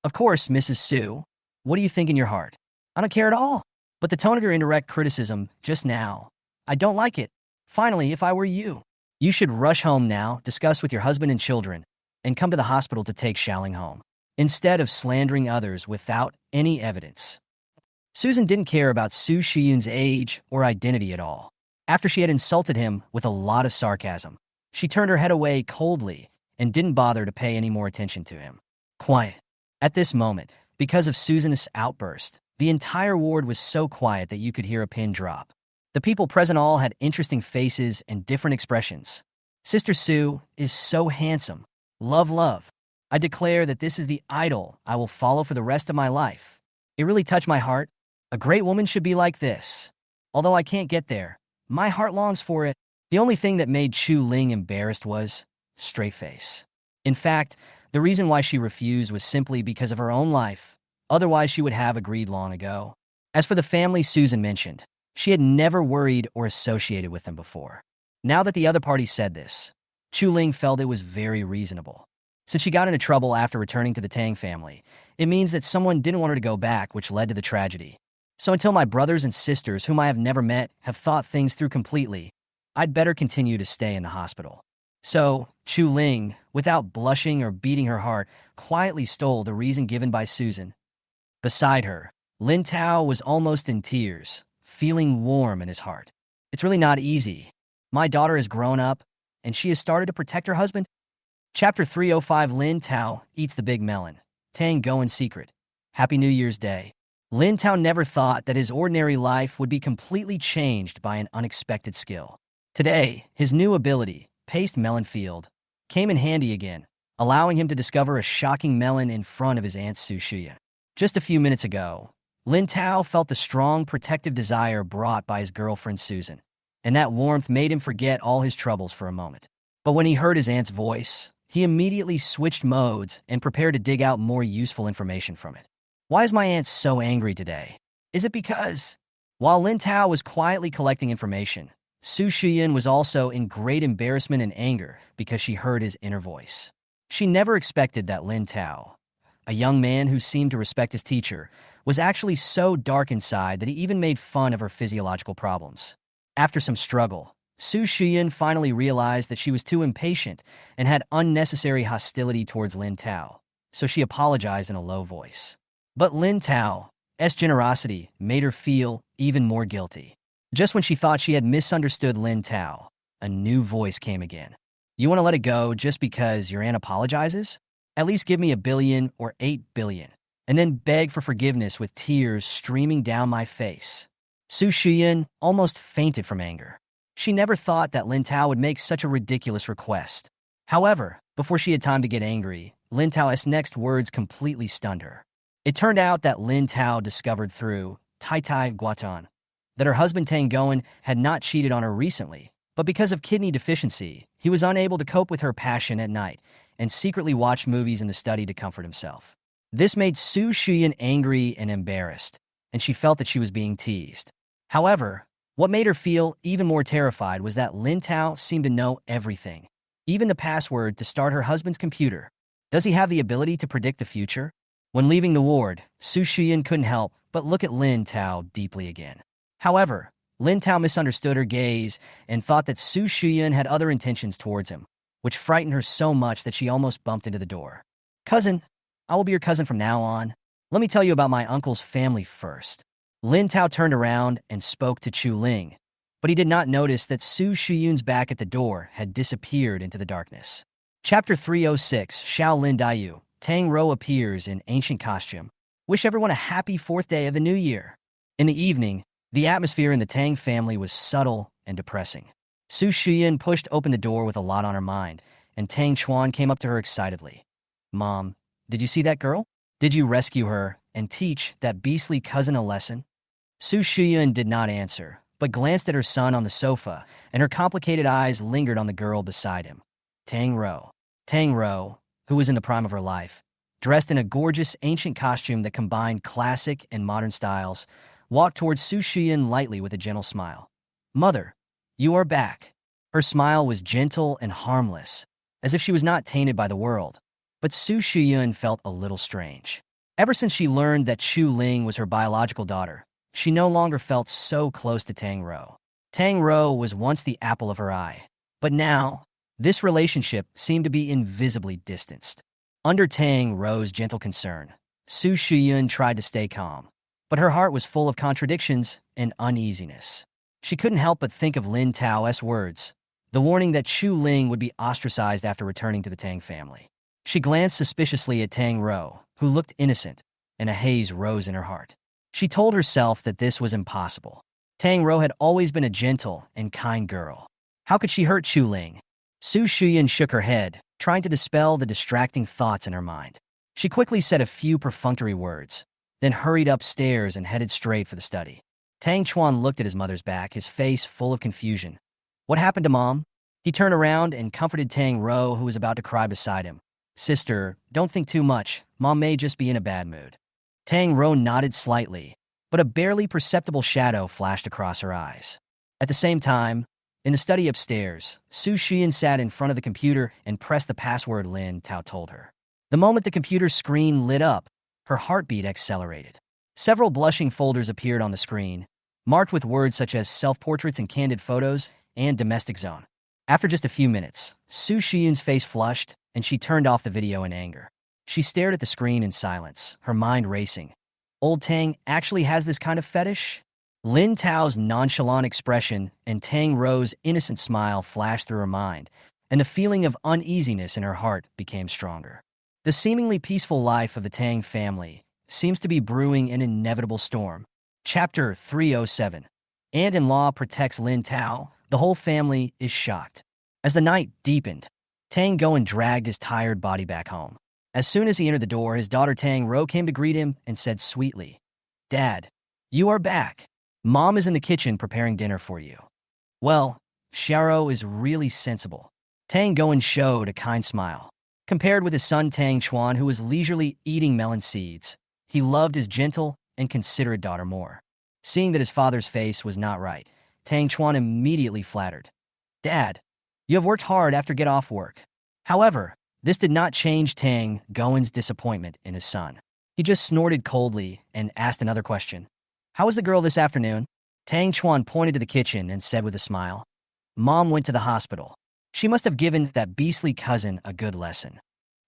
Of course, Mrs. Su, what do you think in your heart? I don't care at all. But the tone of your indirect criticism just now, I don't like it. Finally, if I were you, you should rush home now, discuss with your husband and children, and come to the hospital to take Xiaoling home, instead of slandering others without any evidence. Susan didn't care about Su Shiyun's age or identity at all. After she had insulted him with a lot of sarcasm, she turned her head away coldly and didn't bother to pay any more attention to him. Quiet. At this moment, because of Susan's outburst, the entire ward was so quiet that you could hear a pin drop. The people present all had interesting faces and different expressions. Sister Su is so handsome. Love, love. I declare that this is the idol I will follow for the rest of my life. It really touched my heart. A great woman should be like this. Although I can't get there, my heart longs for it. The only thing that made Chu Ling embarrassed was straight face. In fact, the reason why she refused was simply because of her own life. Otherwise, she would have agreed long ago. As for the family Susan mentioned, she had never worried or associated with them before. Now that the other party said this, Chu Ling felt it was very reasonable. Since she got into trouble after returning to the Tang family, it means that someone didn't want her to go back, which led to the tragedy. So until my brothers and sisters, whom I have never met, have thought things through completely, I'd better continue to stay in the hospital. So, Chu Ling, without blushing or beating her heart, quietly stole the reason given by Susan. Beside her, Lin Tao was almost in tears, feeling warm in his heart. It's really not easy. My daughter has grown up, and she has started to protect her husband. Chapter 305. Lin Tao eats the big melon. Tang go in secret. Happy New Year's Day. Lin Tao never thought that his ordinary life would be completely changed by an unexpected skill. Today, his new ability, Paste Melon Field, came in handy again, allowing him to discover a shocking melon in front of his aunt Su Shuya. Just a few minutes ago, Lin Tao felt the strong protective desire brought by his girlfriend Susan, and that warmth made him forget all his troubles for a moment. But when he heard his aunt's voice, he immediately switched modes and prepared to dig out more useful information from it. Why is my aunt so angry today? Is it because... While Lin Tao was quietly collecting information, Su Shiyan was also in great embarrassment and anger because she heard his inner voice. She never expected that Lin Tao, a young man who seemed to respect his teacher, was actually so dark inside that he even made fun of her physiological problems. After some struggle, Su Shiyan finally realized that she was too impatient and had unnecessary hostility towards Lin Tao, so she apologized in a low voice. But Lin Tao's generosity made her feel even more guilty. Just when she thought she had misunderstood Lin Tao, a new voice came again. You want to let it go just because your aunt apologizes? At least give me 1 billion or 8 billion, and then beg for forgiveness with tears streaming down my face. Su Shiyan almost fainted from anger. She never thought that Lin Tao would make such a ridiculous request. However, before she had time to get angry, Lin Tao's next words completely stunned her. It turned out that Lin Tao discovered through Tai Guatan that her husband Tang Goen had not cheated on her recently, but because of kidney deficiency, he was unable to cope with her passion at night and secretly watched movies in the study to comfort himself. This made Su Shiyan angry and embarrassed, and she felt that she was being teased. However, what made her feel even more terrified was that Lin Tao seemed to know everything, even the password to start her husband's computer. Does he have the ability to predict the future? When leaving the ward, Su Shiyan couldn't help but look at Lin Tao deeply again. However, Lin Tao misunderstood her gaze and thought that Su Shiyan had other intentions towards him, which frightened her so much that she almost bumped into the door. Cousin, I will be your cousin from now on. Let me tell you about my uncle's family first. Lin Tao turned around and spoke to Chu Ling, but he did not notice that Su Shiyun's back at the door had disappeared into the darkness. Chapter 306. Xiao Lin Daiyu. Tang Rou appears in ancient costume. Wish everyone a happy 4th day of the new year. In the evening, the atmosphere in the Tang family was subtle and depressing. Su Shiyan pushed open the door with a lot on her mind, and Tang Chuan came up to her excitedly. Mom, did you see that girl? Did you rescue her and teach that beastly cousin a lesson? Su Shuyun did not answer, but glanced at her son on the sofa, and her complicated eyes lingered on the girl beside him. Tang Ro. Tang Ro, who was in the prime of her life, dressed in a gorgeous ancient costume that combined classic and modern styles, walked towards Su Shuyun lightly with a gentle smile. Mother, you are back. Her smile was gentle and harmless, as if she was not tainted by the world. But Su Shuyun felt a little strange. Ever since she learned that Shu Ling was her biological daughter, she no longer felt so close to Tang Ro. Tang Ro was once the apple of her eye, but now, this relationship seemed to be invisibly distanced. Under Tang Ro's gentle concern, Su Shuyun tried to stay calm, but her heart was full of contradictions and uneasiness. She couldn't help but think of Lin Tao's words, the warning that Shu Ling would be ostracized after returning to the Tang family. She glanced suspiciously at Tang Ro, who looked innocent, and a haze rose in her heart. She told herself that this was impossible. Tang Ro had always been a gentle and kind girl. How could she hurt Shu Ling? Su Shuyun shook her head, trying to dispel the distracting thoughts in her mind. She quickly said a few perfunctory words, then hurried upstairs and headed straight for the study. Tang Chuan looked at his mother's back, his face full of confusion. What happened to Mom? He turned around and comforted Tang Ro, who was about to cry beside him. Sister, don't think too much. Mom may just be in a bad mood. Tang Ro nodded slightly, but a barely perceptible shadow flashed across her eyes. At the same time, in the study upstairs, Su Shuyun sat in front of the computer and pressed the password Lin Tao told her. The moment the computer screen lit up, her heartbeat accelerated. Several blushing folders appeared on the screen, marked with words such as self-portraits and candid photos and domestic zone. After just a few minutes, Su Shuyun's face flushed, and she turned off the video in anger. She stared at the screen in silence, her mind racing. Old Tang actually has this kind of fetish? Lin Tao's nonchalant expression and Tang Ro's innocent smile flashed through her mind, and the feeling of uneasiness in her heart became stronger. The seemingly peaceful life of the Tang family seems to be brewing an inevitable storm. Chapter 307. And-in-law protects Lin Tao. The whole family is shocked. As the night deepened, Tang Goen dragged his tired body back home. As soon as he entered the door, his daughter Tang Ro came to greet him and said sweetly, "Dad, you are back. Mom is in the kitchen preparing dinner for you." Well, Xiao is really sensible. Tang Goen showed a kind smile. Compared with his son Tang Chuan, who was leisurely eating melon seeds, he loved his gentle and considerate daughter more. Seeing that his father's face was not right, Tang Chuan immediately flattered. "Dad, you have worked hard after get off work." However, this did not change Tang Goen's disappointment in his son. He just snorted coldly and asked another question. "How was the girl this afternoon?" Tang Chuan pointed to the kitchen and said with a smile, "Mom went to the hospital. She must have given that beastly cousin a good lesson."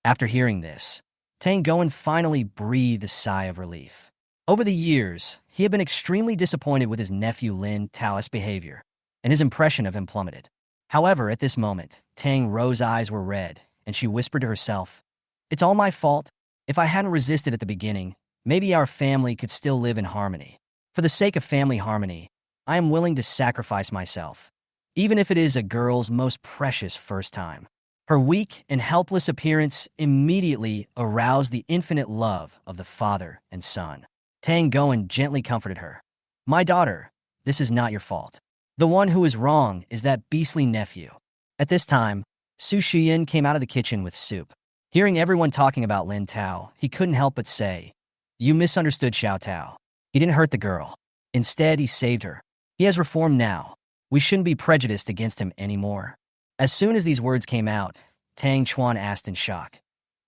After hearing this, Tang Goen finally breathed a sigh of relief. Over the years, he had been extremely disappointed with his nephew Lin Tao's behavior, and his impression of him plummeted. However, at this moment, Tang Ro's eyes were red, and she whispered to herself, "It's all my fault. If I hadn't resisted at the beginning, maybe our family could still live in harmony. For the sake of family harmony, I am willing to sacrifice myself, even if it is a girl's most precious first time." Her weak and helpless appearance immediately aroused the infinite love of the father and son. Tang Goen gently comforted her. "My daughter, this is not your fault. The one who is wrong is that beastly nephew." At this time, Su Shuyun came out of the kitchen with soup. Hearing everyone talking about Lin Tao, he couldn't help but say, "You misunderstood Xiao Tao. He didn't hurt the girl. Instead, he saved her. He has reformed now. We shouldn't be prejudiced against him anymore." As soon as these words came out, Tang Chuan asked in shock,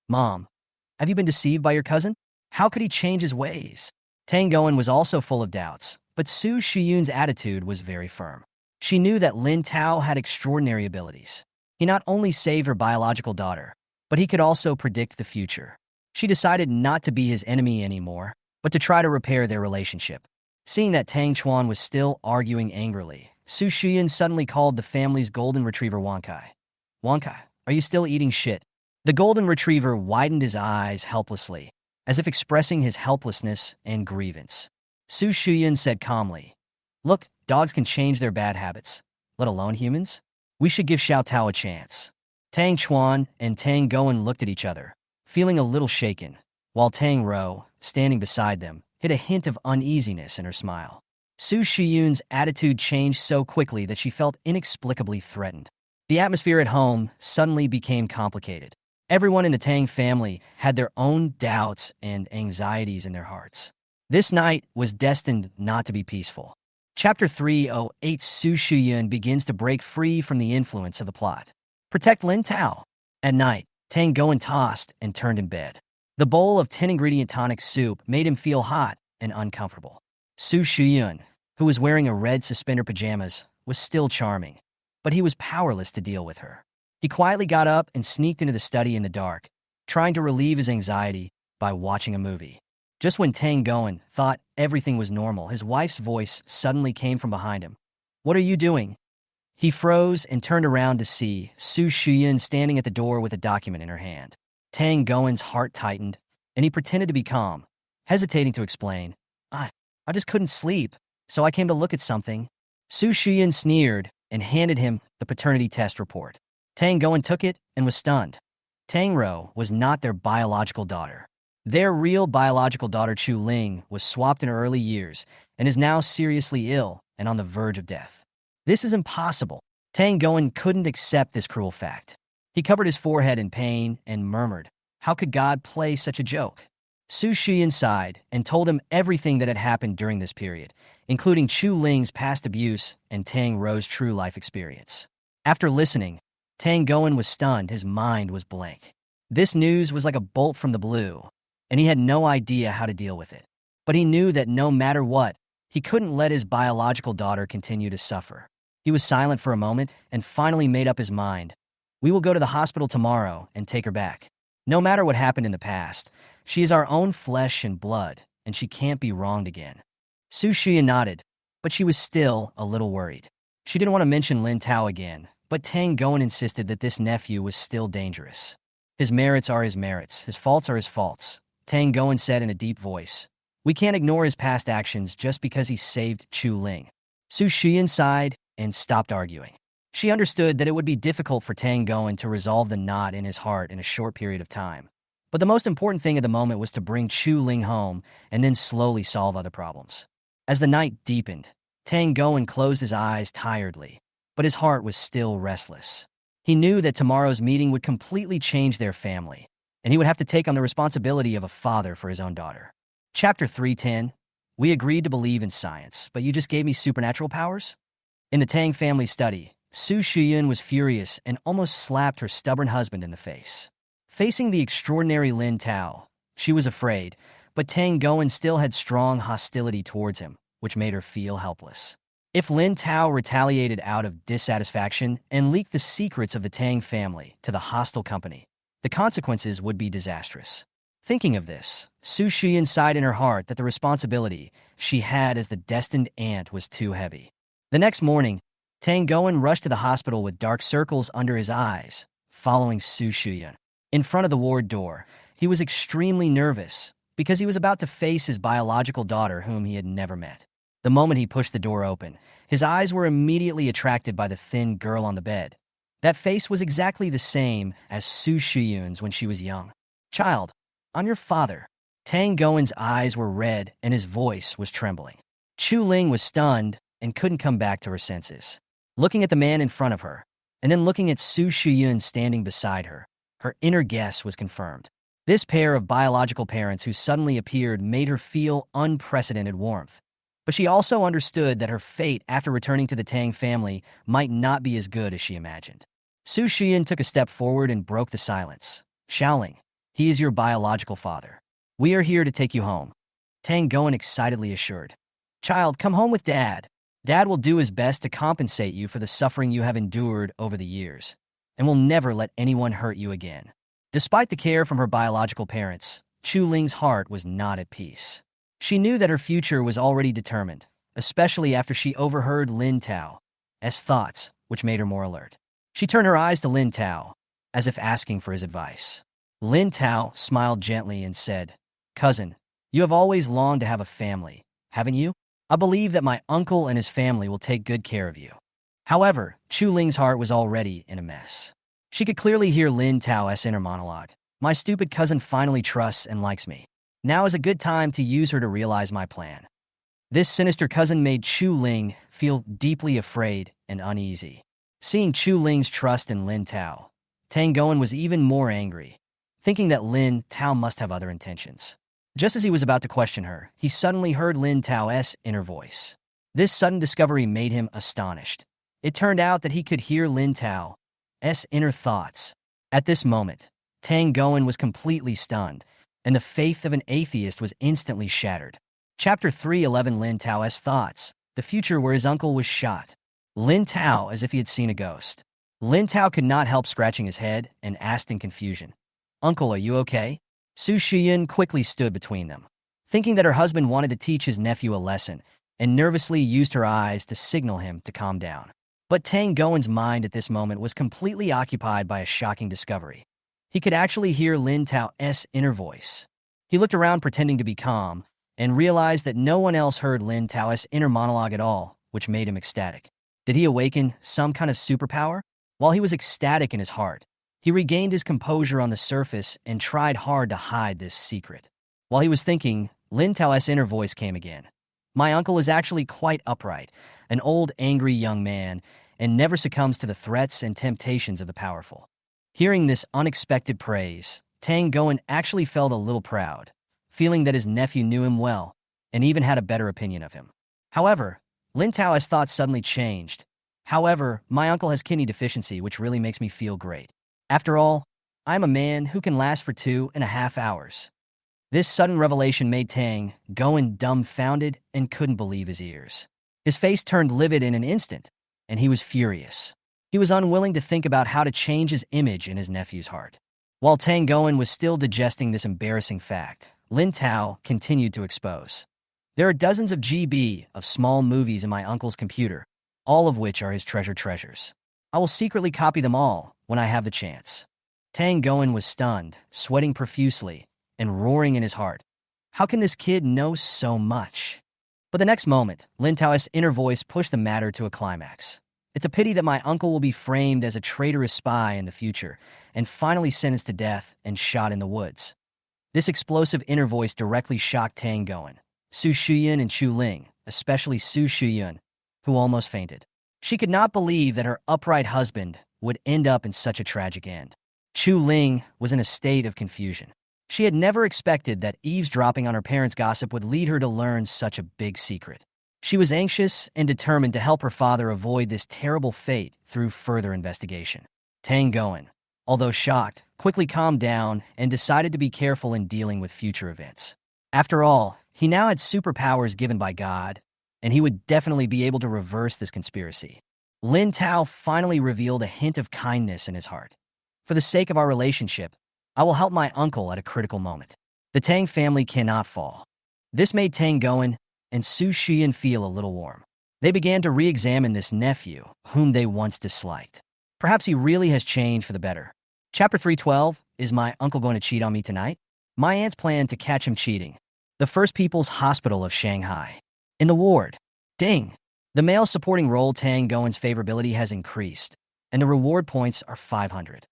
"Mom, have you been deceived by your cousin? How could he change his ways?" Tang Goen was also full of doubts, but Su Shuyun's attitude was very firm. She knew that Lin Tao had extraordinary abilities. He not only saved her biological daughter, but he could also predict the future. She decided not to be his enemy anymore, but to try to repair their relationship. Seeing that Tang Chuan was still arguing angrily, Su Shuyun suddenly called the family's golden retriever Wankai. "Wankai, are you still eating shit?" The golden retriever widened his eyes helplessly, as if expressing his helplessness and grievance. Su Shuyun said calmly, "Look, dogs can change their bad habits, let alone humans. We should give Xiao Tao a chance." Tang Chuan and Tang Goen looked at each other, feeling a little shaken, while Tang Ro, standing beside them, hid a hint of uneasiness in her smile. Su Shiyun's attitude changed so quickly that she felt inexplicably threatened. The atmosphere at home suddenly became complicated. Everyone in the Tang family had their own doubts and anxieties in their hearts. This night was destined not to be peaceful. Chapter 308 Su Shiyun begins to break free from the influence of the plot. Protect Lin Tao. At night, Tang Goen tossed and turned in bed. The bowl of 10-ingredient tonic soup made him feel hot and uncomfortable. Su Shiyun, who was wearing a red suspender pajamas, was still charming, but he was powerless to deal with her. He quietly got up and sneaked into the study in the dark, trying to relieve his anxiety by watching a movie. Just when Tang Goen thought everything was normal, his wife's voice suddenly came from behind him. "What are you doing?" He froze and turned around to see Su Shiyun standing at the door with a document in her hand. Tang Goen's heart tightened, and he pretended to be calm, hesitating to explain. I just couldn't sleep, so I came to look at something." Su Shiyun sneered and handed him the paternity test report. Tang Goen took it and was stunned. Tang Ro was not their biological daughter. Their real biological daughter Chu Ling was swapped in her early years and is now seriously ill and on the verge of death. This is impossible. Tang Goen couldn't accept this cruel fact. He covered his forehead in pain and murmured, "How could God play such a joke?" Su Shiyun sighed and told him everything that had happened during this period, including Chu Ling's past abuse and Tang Ro's true life experience. After listening, Tang Goen was stunned. His mind was blank. This news was like a bolt from the blue, and he had no idea how to deal with it. But he knew that no matter what, he couldn't let his biological daughter continue to suffer. He was silent for a moment and finally made up his mind. "We will go to the hospital tomorrow and take her back. No matter what happened in the past, she is our own flesh and blood, and she can't be wronged again." Su Shiyun nodded, but she was still a little worried. She didn't want to mention Lin Tao again, but Tang Goen insisted that this nephew was still dangerous. "His merits are his merits, his faults are his faults," Tang Goen said in a deep voice. "We can't ignore his past actions just because he saved Chu Ling." Su Shiyun sighed and stopped arguing. She understood that it would be difficult for Tang Goen to resolve the knot in his heart in a short period of time. But the most important thing at the moment was to bring Chu Ling home and then slowly solve other problems. As the night deepened, Tang Goen closed his eyes tiredly, but his heart was still restless. He knew that tomorrow's meeting would completely change their family, and he would have to take on the responsibility of a father for his own daughter. Chapter 310, We agreed to believe in science, but you just gave me supernatural powers? In the Tang family study, Su Shiyun was furious and almost slapped her stubborn husband in the face. Facing the extraordinary Lin Tao, she was afraid, but Tang Goen still had strong hostility towards him, which made her feel helpless. If Lin Tao retaliated out of dissatisfaction and leaked the secrets of the Tang family to the hostile company, the consequences would be disastrous. Thinking of this, Su Shiyun sighed in her heart that the responsibility she had as the destined aunt was too heavy. The next morning, Tang Goen rushed to the hospital with dark circles under his eyes, following Su Shiyun. In front of the ward door, he was extremely nervous because he was about to face his biological daughter whom he had never met. The moment he pushed the door open, his eyes were immediately attracted by the thin girl on the bed. That face was exactly the same as Su Shiyun's when she was young. "Child, I'm your father." Tang Goen's eyes were red and his voice was trembling. Chu Ling was stunned and couldn't come back to her senses. Looking at the man in front of her, and then looking at Su Shiyun standing beside her, her inner guess was confirmed. This pair of biological parents who suddenly appeared made her feel unprecedented warmth. But she also understood that her fate after returning to the Tang family might not be as good as she imagined. Su Shiyun took a step forward and broke the silence. "Xiaoling, he is your biological father. We are here to take you home," Tang Goen excitedly assured. "Child, come home with Dad. Dad will do his best to compensate you for the suffering you have endured over the years, and will never let anyone hurt you again." Despite the care from her biological parents, Chu Ling's heart was not at peace. She knew that her future was already determined, especially after she overheard Lin Tao's thoughts, which made her more alert. She turned her eyes to Lin Tao, as if asking for his advice. Lin Tao smiled gently and said, "Cousin, you have always longed to have a family, haven't you? I believe that my uncle and his family will take good care of you." However, Chu Ling's heart was already in a mess. She could clearly hear Lin Tao's inner monologue. My stupid cousin finally trusts and likes me. Now is a good time to use her to realize my plan. This sinister cousin made Chu Ling feel deeply afraid and uneasy. Seeing Chu Ling's trust in Lin Tao, Tang Goen was even more angry, thinking that Lin Tao must have other intentions. Just as he was about to question her, he suddenly heard Lin Tao's inner voice. This sudden discovery made him astonished. It turned out that he could hear Lin Tao's inner thoughts. At this moment, Tang Goen was completely stunned, and the faith of an atheist was instantly shattered. Chapter 3:11 Lin Tao's thoughts, the future where his uncle was shot. Lin Tao as if he had seen a ghost. Lin Tao could not help scratching his head and asked in confusion, "Uncle, are you okay?" Su Shiyun quickly stood between them, thinking that her husband wanted to teach his nephew a lesson, and nervously used her eyes to signal him to calm down. But Tang Goen's mind at this moment was completely occupied by a shocking discovery. He could actually hear Lin Tao's inner voice. He looked around pretending to be calm, and realized that no one else heard Lin Tao's inner monologue at all, which made him ecstatic. Did he awaken some kind of superpower? While he was ecstatic in his heart, he regained his composure on the surface and tried hard to hide this secret. While he was thinking, Lin Tao's inner voice came again. My uncle is actually quite upright, an old, angry young man, and never succumbs to the threats and temptations of the powerful. Hearing this unexpected praise, Tang Goen actually felt a little proud, feeling that his nephew knew him well and even had a better opinion of him. However, Lin Tao's thoughts suddenly changed. However, my uncle has kidney deficiency, which really makes me feel great. After all, I'm a man who can last for 2.5 hours. This sudden revelation made Tang Goen dumbfounded and couldn't believe his ears. His face turned livid in an instant, and he was furious. He was unwilling to think about how to change his image in his nephew's heart. While Tang Goen was still digesting this embarrassing fact, Lin Tao continued to expose. There are dozens of GB of small movies in my uncle's computer, all of which are his treasures. I will secretly copy them all when I have the chance. Tang Goen was stunned, sweating profusely, and roaring in his heart. How can this kid know so much? But the next moment, Lin Tao's inner voice pushed the matter to a climax. It's a pity that my uncle will be framed as a traitorous spy in the future, and finally sentenced to death and shot in the woods. This explosive inner voice directly shocked Tang Goen, Su Shiyun, and Chu Ling, especially Su Shiyun, who almost fainted. She could not believe that her upright husband would end up in such a tragic end. Chu Ling was in a state of confusion. She had never expected that eavesdropping on her parents' gossip would lead her to learn such a big secret. She was anxious and determined to help her father avoid this terrible fate through further investigation. Tang Goen, although shocked, quickly calmed down and decided to be careful in dealing with future events. After all, he now had superpowers given by God, and he would definitely be able to reverse this conspiracy. Lin Tao finally revealed a hint of kindness in his heart. For the sake of our relationship, I will help my uncle at a critical moment. The Tang family cannot fall. This made Tang Goen and Su Shiyun feel a little warm. They began to re-examine this nephew, whom they once disliked. Perhaps he really has changed for the better. Chapter 3:12, is my uncle going to cheat on me tonight? My aunt's plan to catch him cheating. The First People's Hospital of Shanghai. In the ward. Ding! The male supporting role Tang Goen's favorability has increased, and the reward points are 500.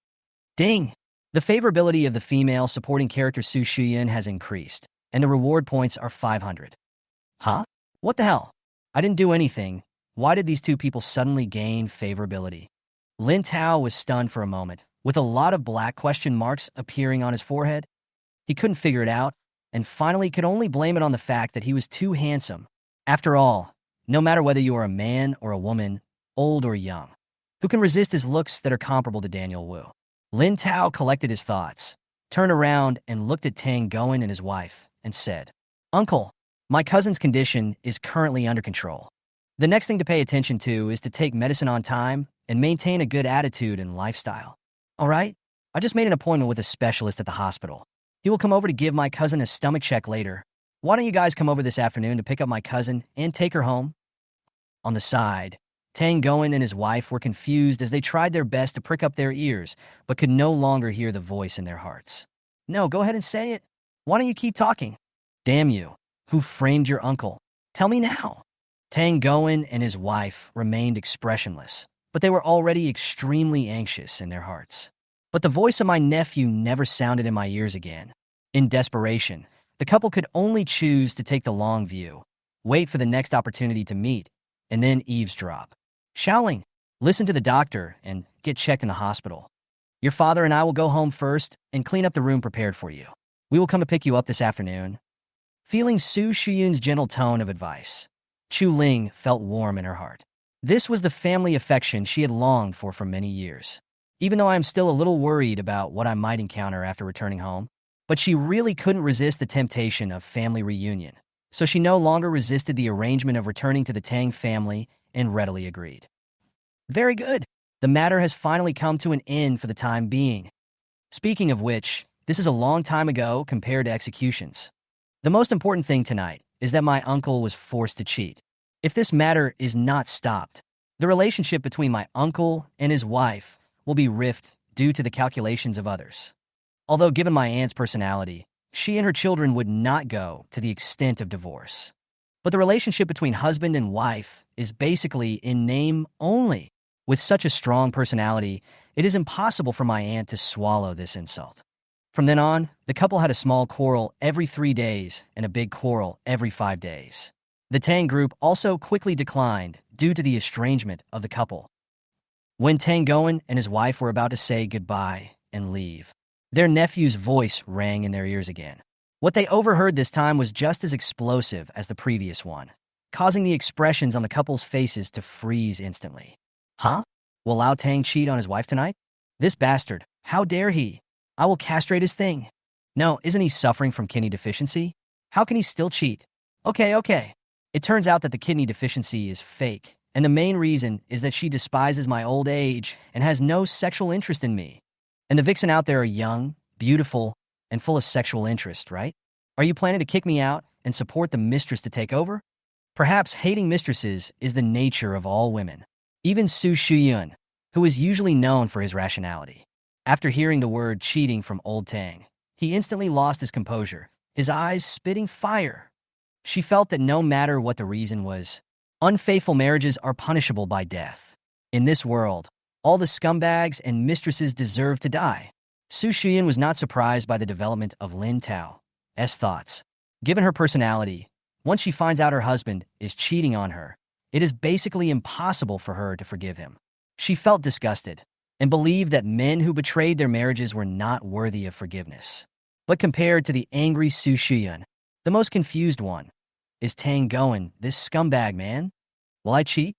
Ding! The favorability of the female supporting character Su Shiyun has increased, and the reward points are 500. Huh? What the hell? I didn't do anything. Why did these two people suddenly gain favorability? Lin Tao was stunned for a moment, with a lot of black question marks appearing on his forehead. He couldn't figure it out, and finally could only blame it on the fact that he was too handsome. After all, no matter whether you are a man or a woman, old or young, who can resist his looks that are comparable to Daniel Wu? Lin Tao collected his thoughts, turned around and looked at Tang Goen and his wife, and said, "Uncle, my cousin's condition is currently under control. The next thing to pay attention to is to take medicine on time and maintain a good attitude and lifestyle. All right? I just made an appointment with a specialist at the hospital. He will come over to give my cousin a stomach check later. Why don't you guys come over this afternoon to pick up my cousin and take her home?" On the side, Tang Goen and his wife were confused as they tried their best to prick up their ears, but could no longer hear the voice in their hearts. "No, go ahead and say it. Why don't you keep talking? Damn you. Who framed your uncle? Tell me now." Tang Goen and his wife remained expressionless, but they were already extremely anxious in their hearts. But the voice of my nephew never sounded in my ears again. In desperation, the couple could only choose to take the long view, wait for the next opportunity to meet, and then eavesdrop. Xiaoling, listen to the doctor and get checked in the hospital. Your father and I will go home first and clean up the room prepared for you. We will come to pick you up this afternoon. Feeling Su Shuyun's gentle tone of advice, Chu Ling felt warm in her heart. This was the family affection she had longed for many years. Even though I am still a little worried about what I might encounter after returning home, but she really couldn't resist the temptation of family reunion, so she no longer resisted the arrangement of returning to the Tang family and readily agreed. Very good. The matter has finally come to an end for the time being. Speaking of which, this is a long time ago compared to executions. The most important thing tonight is that my uncle was forced to cheat. If this matter is not stopped, the relationship between my uncle and his wife will be rift due to the calculations of others. Although given my aunt's personality, she and her children would not go to the extent of divorce. But the relationship between husband and wife is basically in name only. With such a strong personality, it is impossible for my aunt to swallow this insult. From then on, the couple had a small quarrel every 3 days and a big quarrel every 5 days. The Tang group also quickly declined due to the estrangement of the couple. When Tang Goen and his wife were about to say goodbye and leave, their nephew's voice rang in their ears again. What they overheard this time was just as explosive as the previous one, causing the expressions on the couple's faces to freeze instantly. Huh? Will Lao Tang cheat on his wife tonight? This bastard, how dare he? I will castrate his thing. No, isn't he suffering from kidney deficiency? How can he still cheat? Okay. It turns out that the kidney deficiency is fake, and the main reason is that she despises my old age and has no sexual interest in me. And the vixen out there are young, beautiful, and full of sexual interest, right? Are you planning to kick me out and support the mistress to take over? Perhaps hating mistresses is the nature of all women. Even Su Shuyun, who is usually known for his rationality. After hearing the word cheating from old Tang, he instantly lost his composure, his eyes spitting fire. She felt that no matter what the reason was, unfaithful marriages are punishable by death. In this world, all the scumbags and mistresses deserve to die. Su Shuyun was not surprised by the development of Lin Tao's thoughts. Given her personality, once she finds out her husband is cheating on her, it is basically impossible for her to forgive him. She felt disgusted and believed that men who betrayed their marriages were not worthy of forgiveness. But compared to the angry Su Shuyun, the most confused one is Tang Goen, this scumbag, man. Will I cheat?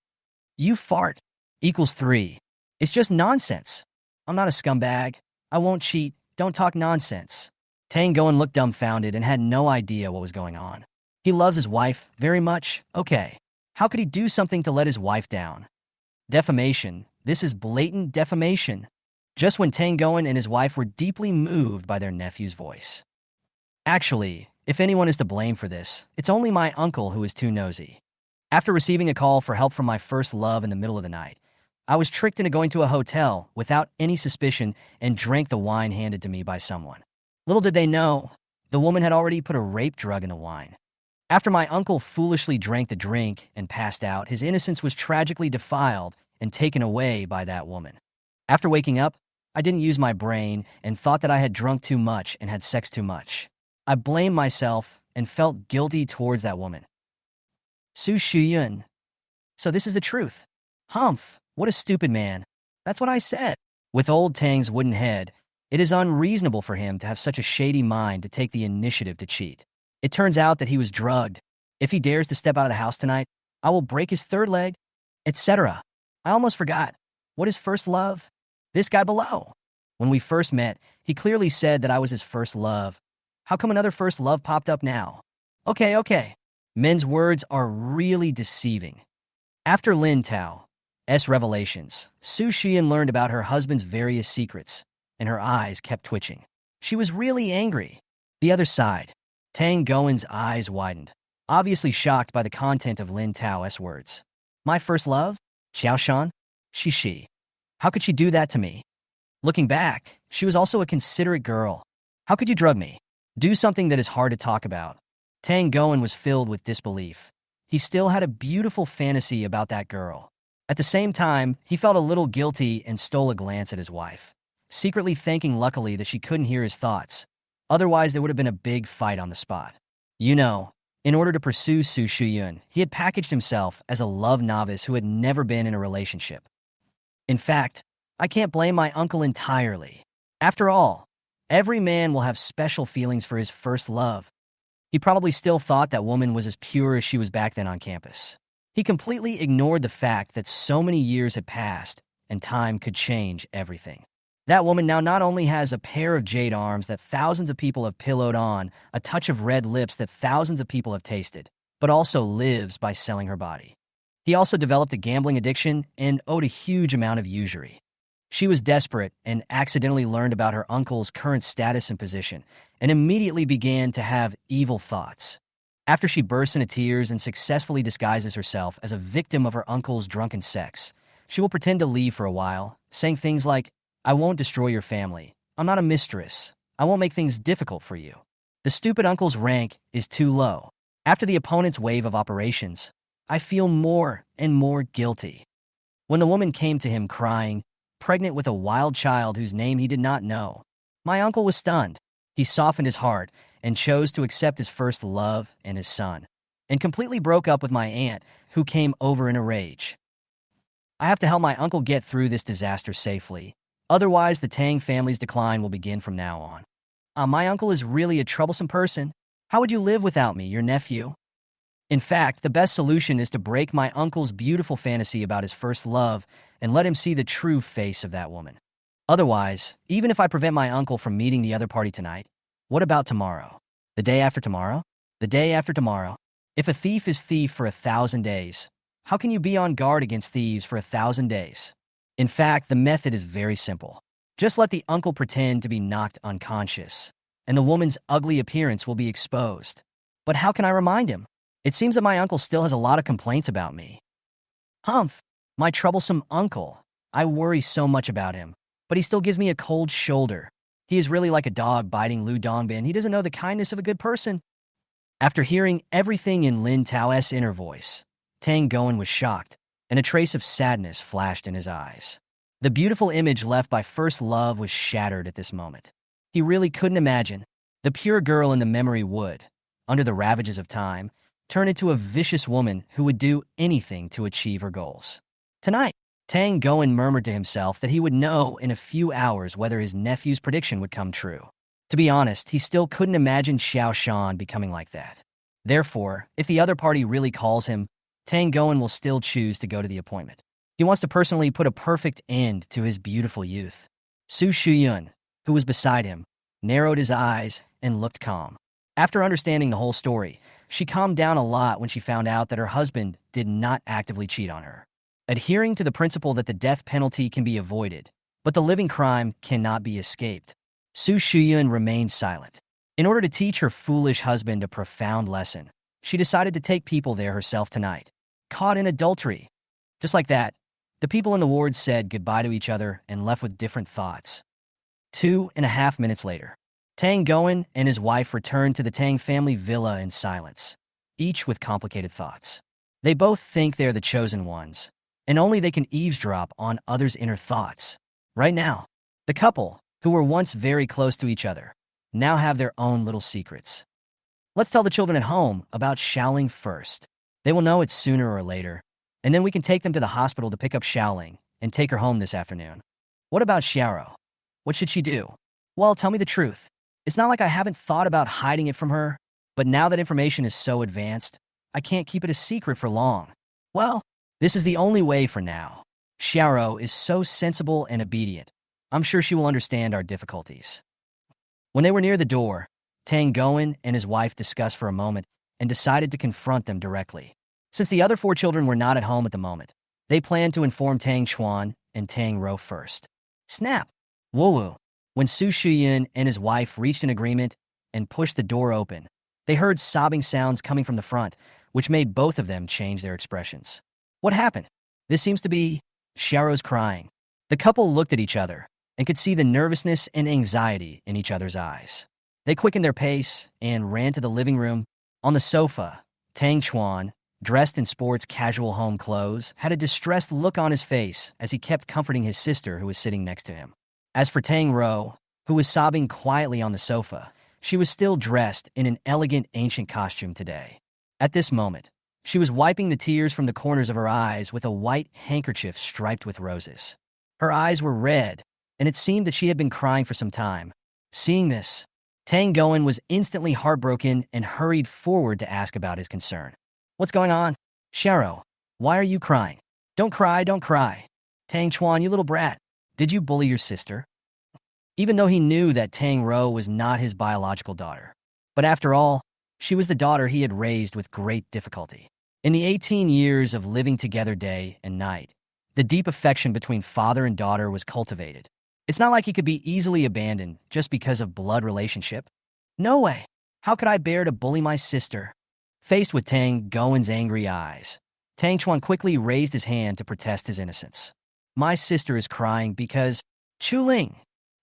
You fart equals 3. It's just nonsense. I'm not a scumbag. I won't cheat. Don't talk nonsense. Tang Goen looked dumbfounded and had no idea what was going on. He loves his wife very much. Okay. How could he do something to let his wife down? Defamation. This is blatant defamation. Just when Tang Goen and his wife were deeply moved by their nephew's voice. Actually, if anyone is to blame for this, it's only my uncle who is too nosy. After receiving a call for help from my first love in the middle of the night, I was tricked into going to a hotel without any suspicion and drank the wine handed to me by someone. Little did they know, the woman had already put a rape drug in the wine. After my uncle foolishly drank the drink and passed out, his innocence was tragically defiled and taken away by that woman. After waking up, I didn't use my brain and thought that I had drunk too much and had sex too much. I blamed myself and felt guilty towards that woman. Su Shuyun. So this is the truth. Humph, what a stupid man. That's what I said. With old Tang's wooden head, it is unreasonable for him to have such a shady mind to take the initiative to cheat. It turns out that he was drugged. If he dares to step out of the house tonight, I will break his third leg, etc. I almost forgot. What is first love? This guy below. When we first met, he clearly said that I was his first love. How come another first love popped up now? Okay. Men's words are really deceiving. After Lin Tao's revelations, Su Shuyun learned about her husband's various secrets, and her eyes kept twitching. She was really angry. The other side, Tang Goen's eyes widened, obviously shocked by the content of Lin Tao's words. My first love? Xiaoshan? She. How could she do that to me? Looking back, she was also a considerate girl. How could you drug me? Do something that is hard to talk about. Tang Goen was filled with disbelief. He still had a beautiful fantasy about that girl. At the same time, he felt a little guilty and stole a glance at his wife. secretly thanking luckily that she couldn't hear his thoughts. Otherwise, there would have been a big fight on the spot. You know, in order to pursue Su Shuyun, he had packaged himself as a love novice who had never been in a relationship. In fact, I can't blame my uncle entirely. After all, every man will have special feelings for his first love. He probably still thought that woman was as pure as she was back then on campus. He completely ignored the fact that so many years had passed and time could change everything. That woman now not only has a pair of jade arms that thousands of people have pillowed on, a touch of red lips that thousands of people have tasted, but also lives by selling her body. He also developed a gambling addiction and owed a huge amount of usury. She was desperate and accidentally learned about her uncle's current status and position, and immediately began to have evil thoughts. After she bursts into tears and successfully disguises herself as a victim of her uncle's drunken sex, she will pretend to leave for a while, saying things like, "I won't destroy your family. I'm not a mistress. I won't make things difficult for you." The stupid uncle's rank is too low. After the opponent's wave of operations, I feel more and more guilty. When the woman came to him crying, pregnant with a wild child whose name he did not know, my uncle was stunned. He softened his heart and chose to accept his first love and his son, and completely broke up with my aunt, who came over in a rage. I have to help my uncle get through this disaster safely. Otherwise, the Tang family's decline will begin from now on. My uncle is really a troublesome person. How would you live without me, your nephew? In fact, the best solution is to break my uncle's beautiful fantasy about his first love and let him see the true face of that woman. Otherwise, even if I prevent my uncle from meeting the other party tonight, what about tomorrow? The day after tomorrow? The day after tomorrow? If a thief is thief for 1,000 days, how can you be on guard against thieves for 1,000 days? In fact, the method is very simple. Just let the uncle pretend to be knocked unconscious, and the woman's ugly appearance will be exposed. But how can I remind him? It seems that my uncle still has a lot of complaints about me. Humph, my troublesome uncle. I worry so much about him, but he still gives me a cold shoulder. He is really like a dog biting Lu Dongbin. He doesn't know the kindness of a good person. After hearing everything in Lin Tao's inner voice, Tang Goen was shocked, and a trace of sadness flashed in his eyes. The beautiful image left by first love was shattered at this moment. He really couldn't imagine the pure girl in the memory would, under the ravages of time, turn into a vicious woman who would do anything to achieve her goals. Tonight, Tang Goen murmured to himself that he would know in a few hours whether his nephew's prediction would come true. To be honest, he still couldn't imagine Xiao Shan becoming like that. Therefore, if the other party really calls him, Tang Goen will still choose to go to the appointment. He wants to personally put a perfect end to his beautiful youth. Su Shuyun, who was beside him, narrowed his eyes and looked calm. After understanding the whole story, she calmed down a lot when she found out that her husband did not actively cheat on her. Adhering to the principle that the death penalty can be avoided, but the living crime cannot be escaped, Su Shuyun remained silent. In order to teach her foolish husband a profound lesson, she decided to take people there herself tonight. Caught in adultery. Just like that, the people in the ward said goodbye to each other and left with different thoughts. 2.5 minutes later, Tang Goen and his wife returned to the Tang family villa in silence, each with complicated thoughts. They both think they're the chosen ones, and only they can eavesdrop on others' inner thoughts. Right now, the couple, who were once very close to each other, now have their own little secrets. Let's tell the children at home about Xiaoling first. They will know it sooner or later, and then we can take them to the hospital to pick up Xiaoling and take her home this afternoon. What about Xiaoro? What should she do? Well, tell me the truth. It's not like I haven't thought about hiding it from her, but now that information is so advanced, I can't keep it a secret for long. Well, this is the only way for now. Xiaoro is so sensible and obedient. I'm sure she will understand our difficulties. When they were near the door, Tang Goen and his wife discussed for a moment and decided to confront them directly. Since the other 4 children were not at home at the moment, they planned to inform Tang Chuan and Tang Ro first. Snap! Woo-woo! When Su Shuyun and his wife reached an agreement and pushed the door open, they heard sobbing sounds coming from the front, which made both of them change their expressions. What happened? This seems to be Xiaoro's crying. The couple looked at each other and could see the nervousness and anxiety in each other's eyes. They quickened their pace and ran to the living room. On the sofa, Tang Chuan, dressed in sports casual home clothes, had a distressed look on his face as he kept comforting his sister who was sitting next to him. As for Tang Ro, who was sobbing quietly on the sofa, she was still dressed in an elegant ancient costume today. At this moment, she was wiping the tears from the corners of her eyes with a white handkerchief striped with roses. Her eyes were red, and it seemed that she had been crying for some time. Seeing this, Tang Goen was instantly heartbroken and hurried forward to ask about his concern. What's going on? Xiao, why are you crying? Don't cry, don't cry. Tang Chuan, you little brat. Did you bully your sister? Even though he knew that Tang Ro was not his biological daughter. But after all, she was the daughter he had raised with great difficulty. In the 18 years of living together day and night, the deep affection between father and daughter was cultivated. It's not like he could be easily abandoned just because of blood relationship. No way. How could I bear to bully my sister? Faced with Tang Goen's angry eyes, Tang Chuan quickly raised his hand to protest his innocence. My sister is crying because... Chu Ling!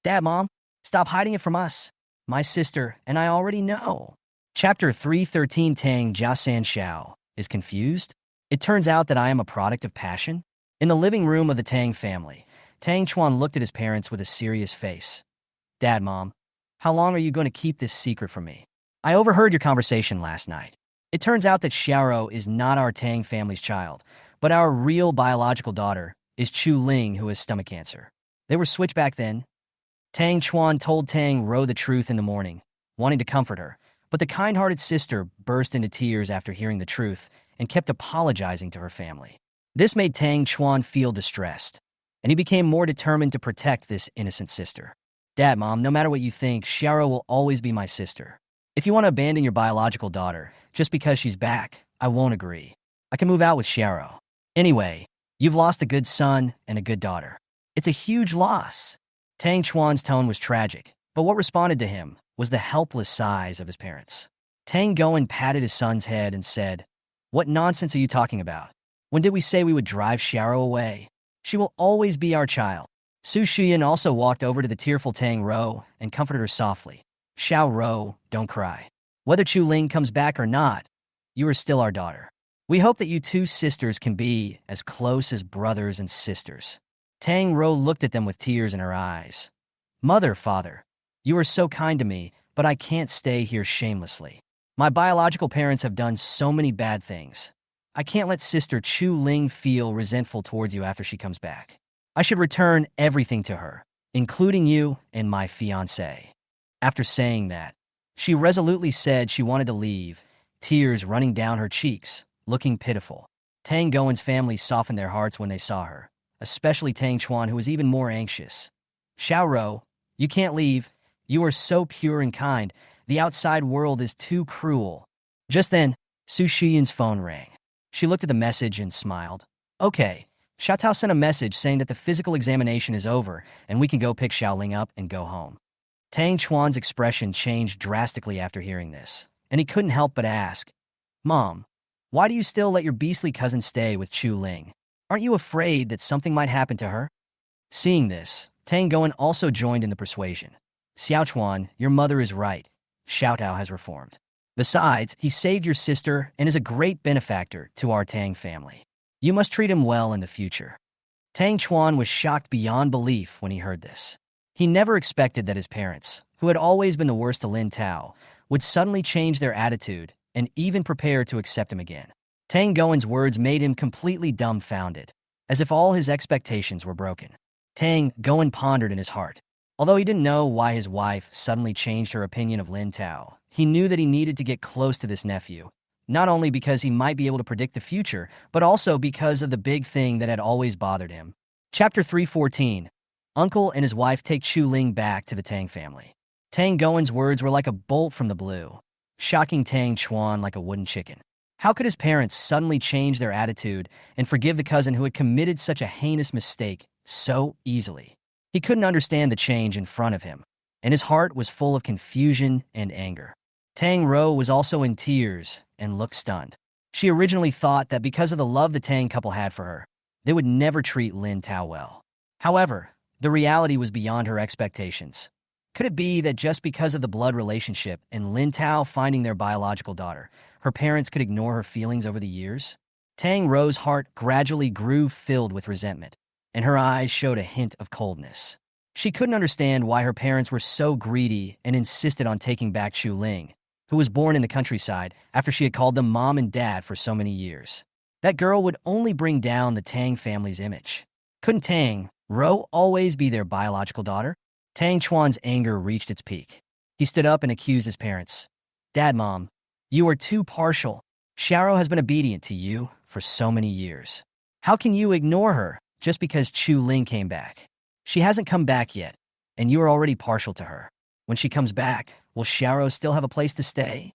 Dad, Mom, stop hiding it from us. My sister, and I already know. Chapter 313. Tang Jiasan Xiao is confused. It turns out that I am a product of passion. In the living room of the Tang family, Tang Chuan looked at his parents with a serious face. Dad, Mom, how long are you going to keep this secret from me? I overheard your conversation last night. It turns out that Xiao is not our Tang family's child, but our real biological daughter is Chu Ling, who has stomach cancer. They were switched back then. Tang Chuan told Tang Ro the truth in the morning, wanting to comfort her, but the kind-hearted sister burst into tears after hearing the truth and kept apologizing to her family. This made Tang Chuan feel distressed, and he became more determined to protect this innocent sister. Dad, Mom, no matter what you think, Xiao will always be my sister. If you want to abandon your biological daughter just because she's back, I won't agree. I can move out with Xiao. Anyway, you've lost a good son and a good daughter. It's a huge loss. Tang Chuan's tone was tragic, but what responded to him was the helpless sighs of his parents. Tang Goen patted his son's head and said, What nonsense are you talking about? When did we say we would drive Xiao away? She will always be our child. Su Shiyan also walked over to the tearful Tang Ro and comforted her softly. Xiao Ro, don't cry. Whether Chu Ling comes back or not, you are still our daughter. We hope that you two sisters can be as close as brothers and sisters. Tang Ro looked at them with tears in her eyes. Mother, father, you are so kind to me, but I can't stay here shamelessly. My biological parents have done so many bad things. I can't let sister Chu Ling feel resentful towards you after she comes back. I should return everything to her, including you and my fiancé. After saying that, she resolutely said she wanted to leave, tears running down her cheeks, looking pitiful. Tang Goen's family softened their hearts when they saw her, especially Tang Chuan, who was even more anxious. Xiao Ro, you can't leave. You are so pure and kind. The outside world is too cruel. Just then, Su Shiyan's phone rang. She looked at the message and smiled. Okay, Xiao Tao sent a message saying that the physical examination is over and we can go pick Xiaoling up and go home. Tang Chuan's expression changed drastically after hearing this, and he couldn't help but ask, Mom, why do you still let your beastly cousin stay with Chu Ling? Aren't you afraid that something might happen to her? Seeing this, Tang Goen also joined in the persuasion. Xiao Chuan, your mother is right. Xiao Tao has reformed. Besides, he saved your sister and is a great benefactor to our Tang family. You must treat him well in the future. Tang Chuan was shocked beyond belief when he heard this. He never expected that his parents, who had always been the worst to Lin Tao, would suddenly change their attitude and even prepare to accept him again. Tang Goen's words made him completely dumbfounded, as if all his expectations were broken. Tang Goen pondered in his heart. Although he didn't know why his wife suddenly changed her opinion of Lin Tao, he knew that he needed to get close to this nephew, not only because he might be able to predict the future, but also because of the big thing that had always bothered him. Chapter 314. Uncle and his wife take Chu Ling back to the Tang family. Tang Goen's words were like a bolt from the blue, shocking Tang Chuan like a wooden chicken. How could his parents suddenly change their attitude and forgive the cousin who had committed such a heinous mistake so easily? He couldn't understand the change in front of him, and his heart was full of confusion and anger. Tang Ro was also in tears and looked stunned. She originally thought that because of the love the Tang couple had for her, they would never treat Lin Tao well. However, the reality was beyond her expectations. Could it be that just because of the blood relationship and Lin Tao finding their biological daughter, her parents could ignore her feelings over the years? Tang Ro's heart gradually grew filled with resentment, and her eyes showed a hint of coldness. She couldn't understand why her parents were so greedy and insisted on taking back Chu Ling, who was born in the countryside after she had called them mom and dad for so many years. That girl would only bring down the Tang family's image. Couldn't Tang Ro always be their biological daughter? Tang Chuan's anger reached its peak. He stood up and accused his parents. Dad, Mom, you are too partial. Xiao has been obedient to you for so many years. How can you ignore her just because Chu Ling came back? She hasn't come back yet, and you are already partial to her. When she comes back, will Xiao still have a place to stay?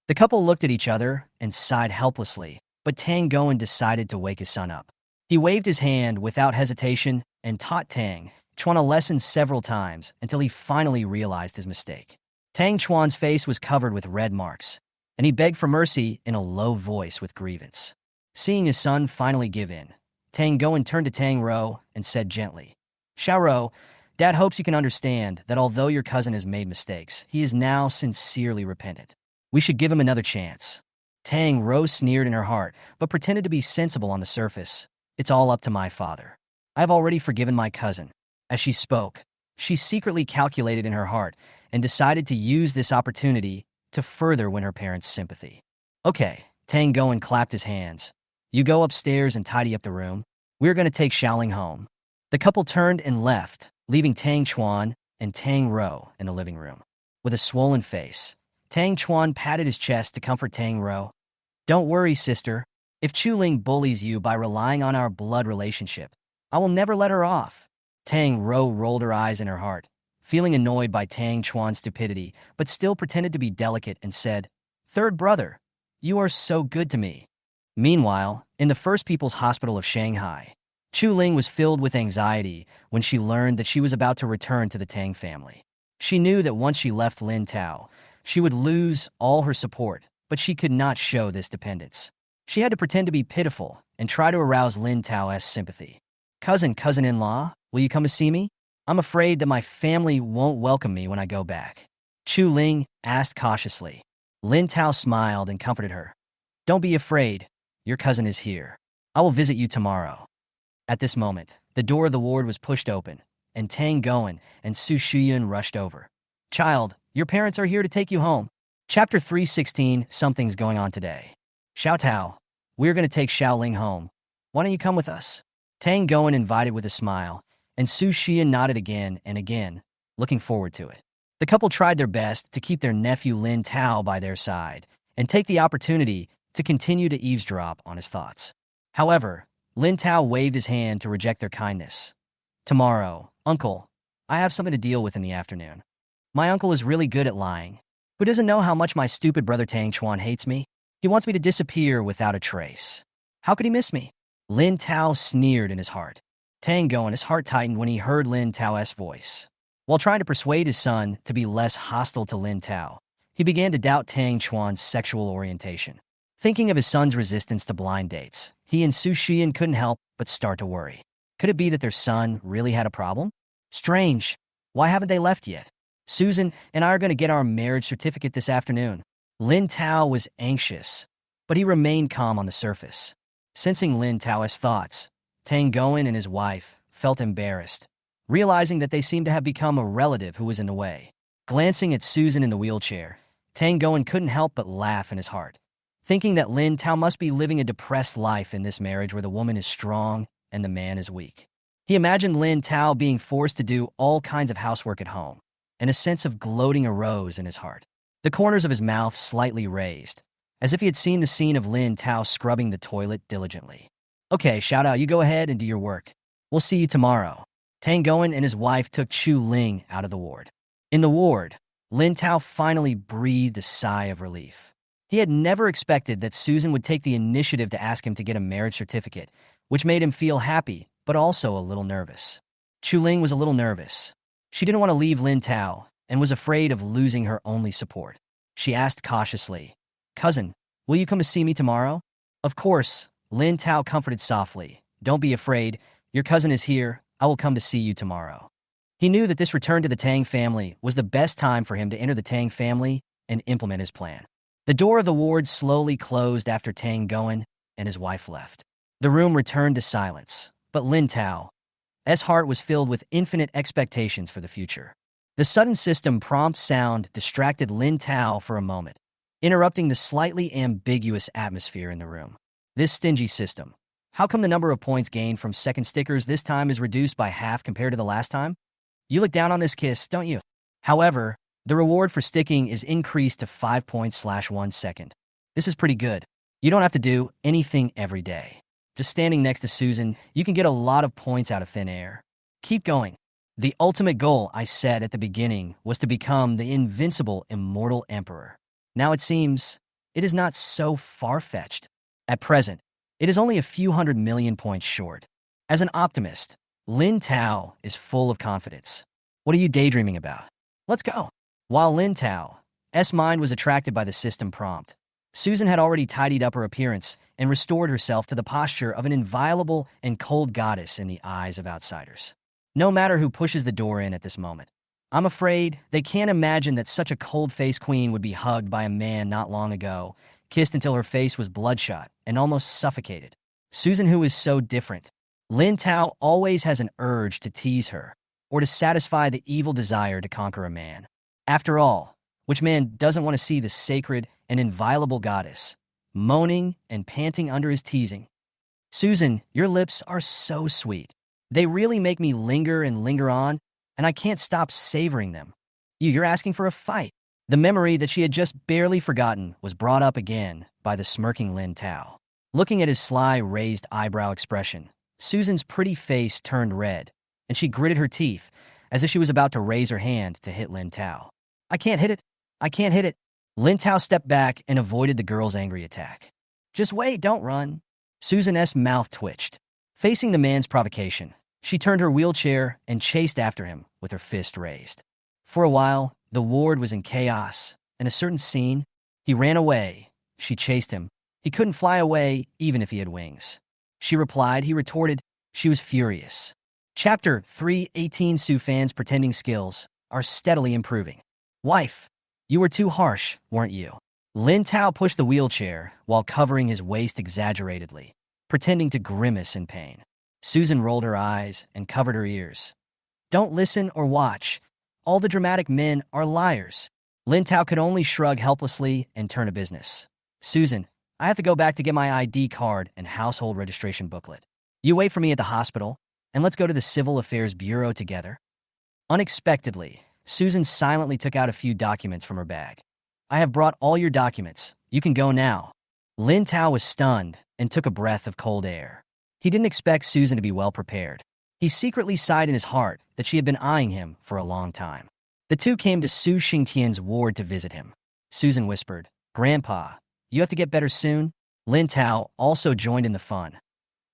The couple looked at each other and sighed helplessly, but Tang Goen decided to wake his son up. He waved his hand without hesitation and taught Tang Chuan a lesson several times until he finally realized his mistake. Tang Chuan's face was covered with red marks, and he begged for mercy in a low voice with grievance. Seeing his son finally give in, Tang Goen turned to Tang Ro and said gently, Xiao Ro, Dad hopes you can understand that although your cousin has made mistakes, he is now sincerely repentant. We should give him another chance. Tang Ro sneered in her heart, but pretended to be sensible on the surface. It's all up to my father. I've already forgiven my cousin. As she spoke, she secretly calculated in her heart and decided to use this opportunity to further win her parents' sympathy. Okay, Tang Goen clapped his hands. You go upstairs and tidy up the room. We're going to take Xiaoling home. The couple turned and left, leaving Tang Chuan and Tang Ro in the living room. With a swollen face, Tang Chuan patted his chest to comfort Tang Ro. Don't worry, sister. If Chu Ling bullies you by relying on our blood relationship, I will never let her off. Tang Ro rolled her eyes in her heart, feeling annoyed by Tang Chuan's stupidity, but still pretended to be delicate and said, Third brother, you are so good to me. Meanwhile, in the First People's Hospital of Shanghai, Chu Ling was filled with anxiety when she learned that she was about to return to the Tang family. She knew that once she left Lin Tao, she would lose all her support, but she could not show this dependence. She had to pretend to be pitiful and try to arouse Lin Tao's sympathy. Cousin-in-law, will you come to see me? I'm afraid that my family won't welcome me when I go back. Chu Ling asked cautiously. Lin Tao smiled and comforted her. Don't be afraid. Your cousin is here. I will visit you tomorrow. At this moment, the door of the ward was pushed open, and Tang Goen and Su Shuyun rushed over. Child, your parents are here to take you home. Chapter 316, Something's Going On Today. Xiao Tao, we're going to take Xiaoling home. Why don't you come with us? Tang Goen invited with a smile, and Su Shuyun nodded again and again, looking forward to it. The couple tried their best to keep their nephew Lin Tao by their side and take the opportunity to continue to eavesdrop on his thoughts. However, Lin Tao waved his hand to reject their kindness. Tomorrow, Uncle, I have something to deal with in the afternoon. My uncle is really good at lying. Who doesn't know how much my stupid brother Tang Chuan hates me? He wants me to disappear without a trace. How could he miss me? Lin Tao sneered in his heart. Tang Goen, his heart tightened when he heard Lin Tao's voice. While trying to persuade his son to be less hostile to Lin Tao, he began to doubt Tang Chuan's sexual orientation. Thinking of his son's resistance to blind dates, he and Su Shuyun couldn't help but start to worry. Could it be that their son really had a problem? Strange. Why haven't they left yet? Susan and I are going to get our marriage certificate this afternoon. Lin Tao was anxious, but he remained calm on the surface. Sensing Lin Tao's thoughts, Tang Goen and his wife felt embarrassed, realizing that they seemed to have become a relative who was in the way. Glancing at Susan in the wheelchair, Tang Goen couldn't help but laugh in his heart, thinking that Lin Tao must be living a depressed life in this marriage where the woman is strong and the man is weak. He imagined Lin Tao being forced to do all kinds of housework at home, and a sense of gloating arose in his heart. The corners of his mouth slightly raised, as if he had seen the scene of Lin Tao scrubbing the toilet diligently. Okay, shout out, you go ahead and do your work. We'll see you tomorrow. Tang Goen and his wife took Chu Ling out of the ward. In the ward, Lin Tao finally breathed a sigh of relief. He had never expected that Susan would take the initiative to ask him to get a marriage certificate, which made him feel happy, but also a little nervous. Chu Ling was a little nervous. She didn't want to leave Lin Tao and was afraid of losing her only support. She asked cautiously, Cousin, will you come to see me tomorrow? Of course, Lin Tao comforted softly. Don't be afraid. Your cousin is here. I will come to see you tomorrow. He knew that this return to the Tang family was the best time for him to enter the Tang family and implement his plan. The door of the ward slowly closed after Tang Goen and his wife left. The room returned to silence, but Lin Tao, S. heart was filled with infinite expectations for the future. The sudden system prompt sound distracted Lin Tao for a moment, interrupting the slightly ambiguous atmosphere in the room. This stingy system. How come the number of points gained from second stickers this time is reduced by half compared to the last time? You look down on this kiss, don't you? However, the reward for sticking is increased to 5 points / 1 second. This is pretty good. You don't have to do anything every day. Just standing next to Susan, you can get a lot of points out of thin air. Keep going. The ultimate goal I set at the beginning was to become the invincible immortal emperor. Now it seems it is not so far-fetched. At present, it is only a few 100 million points short. As an optimist, Lin Tao is full of confidence. What are you daydreaming about? Let's go. While Lin Tao's mind was attracted by the system prompt, Susan had already tidied up her appearance and restored herself to the posture of an inviolable and cold goddess in the eyes of outsiders. No matter who pushes the door in at this moment, I'm afraid they can't imagine that such a cold-faced queen would be hugged by a man not long ago, kissed until her face was bloodshot and almost suffocated. Susan, who is so different. Lin Tao always has an urge to tease her, or to satisfy the evil desire to conquer a man. After all, which man doesn't want to see the sacred and inviolable goddess moaning and panting under his teasing? Susan, your lips are so sweet. They really make me linger and linger on, and I can't stop savoring them. You're asking for a fight. The memory that she had just barely forgotten was brought up again by the smirking Lin Tao. Looking at his sly, raised eyebrow expression, Susan's pretty face turned red, and she gritted her teeth as if she was about to raise her hand to hit Lin Tao. I can't hit it. I can't hit it. Lin Tao stepped back and avoided the girl's angry attack. Just wait, don't run. Susan's mouth twitched. Facing the man's provocation, she turned her wheelchair and chased after him with her fist raised. For a while, the ward was in chaos. In a certain scene, he ran away. She chased him. He couldn't fly away even if he had wings. She replied, he retorted. She was furious. Chapter 3:18 Su Fan's pretending skills are steadily improving. Wife, you were too harsh, weren't you? Lin Tao pushed the wheelchair while covering his waist exaggeratedly, pretending to grimace in pain. Susan rolled her eyes and covered her ears. Don't listen or watch. All the dramatic men are liars. Lin Tao could only shrug helplessly and turn to business. Susan, I have to go back to get my ID card and household registration booklet. You wait for me at the hospital, and let's go to the Civil Affairs Bureau together. Unexpectedly, Susan silently took out a few documents from her bag. I have brought all your documents. You can go now. Lin Tao was stunned and took a breath of cold air. He didn't expect Susan to be well prepared. He secretly sighed in his heart that she had been eyeing him for a long time. The two came to Su Xingtian's ward to visit him. Susan whispered, Grandpa, you have to get better soon? Lin Tao also joined in the fun.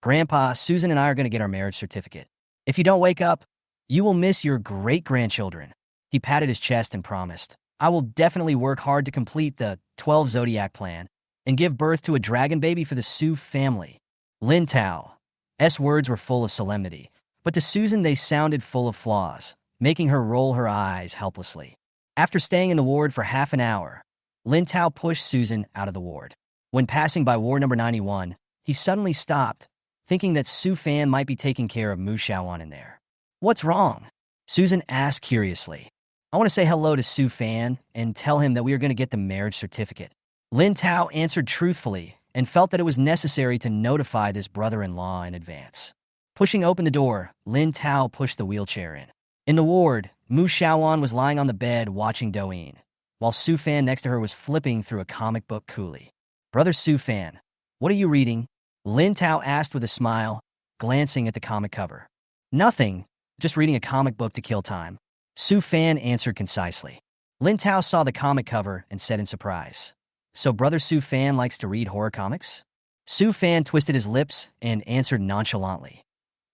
Grandpa, Susan and I are going to get our marriage certificate. If you don't wake up, you will miss your great-grandchildren. He patted his chest and promised, I will definitely work hard to complete the 12 Zodiac plan and give birth to a dragon baby for the Su family. Lin Tao's words were full of solemnity, but to Susan they sounded full of flaws, making her roll her eyes helplessly. After staying in the ward for half an hour, Lin Tao pushed Susan out of the ward. When passing by ward number 91, he suddenly stopped, thinking that Su Fan might be taking care of Mu Xiaowan in there. What's wrong? Susan asked curiously. I want to say hello to Su Fan and tell him that we are going to get the marriage certificate. Lin Tao answered truthfully and felt that it was necessary to notify this brother-in-law in advance. Pushing open the door, Lin Tao pushed the wheelchair in. In the ward, Mu Xiaowan was lying on the bed watching Douyin, while Su Fan next to her was flipping through a comic book coolly. Brother Su Fan, what are you reading? Lin Tao asked with a smile, glancing at the comic cover. Nothing, just reading a comic book to kill time. Su Fan answered concisely. Lin Tao saw the comic cover and said in surprise, So Brother Su Fan likes to read horror comics? Su Fan twisted his lips and answered nonchalantly.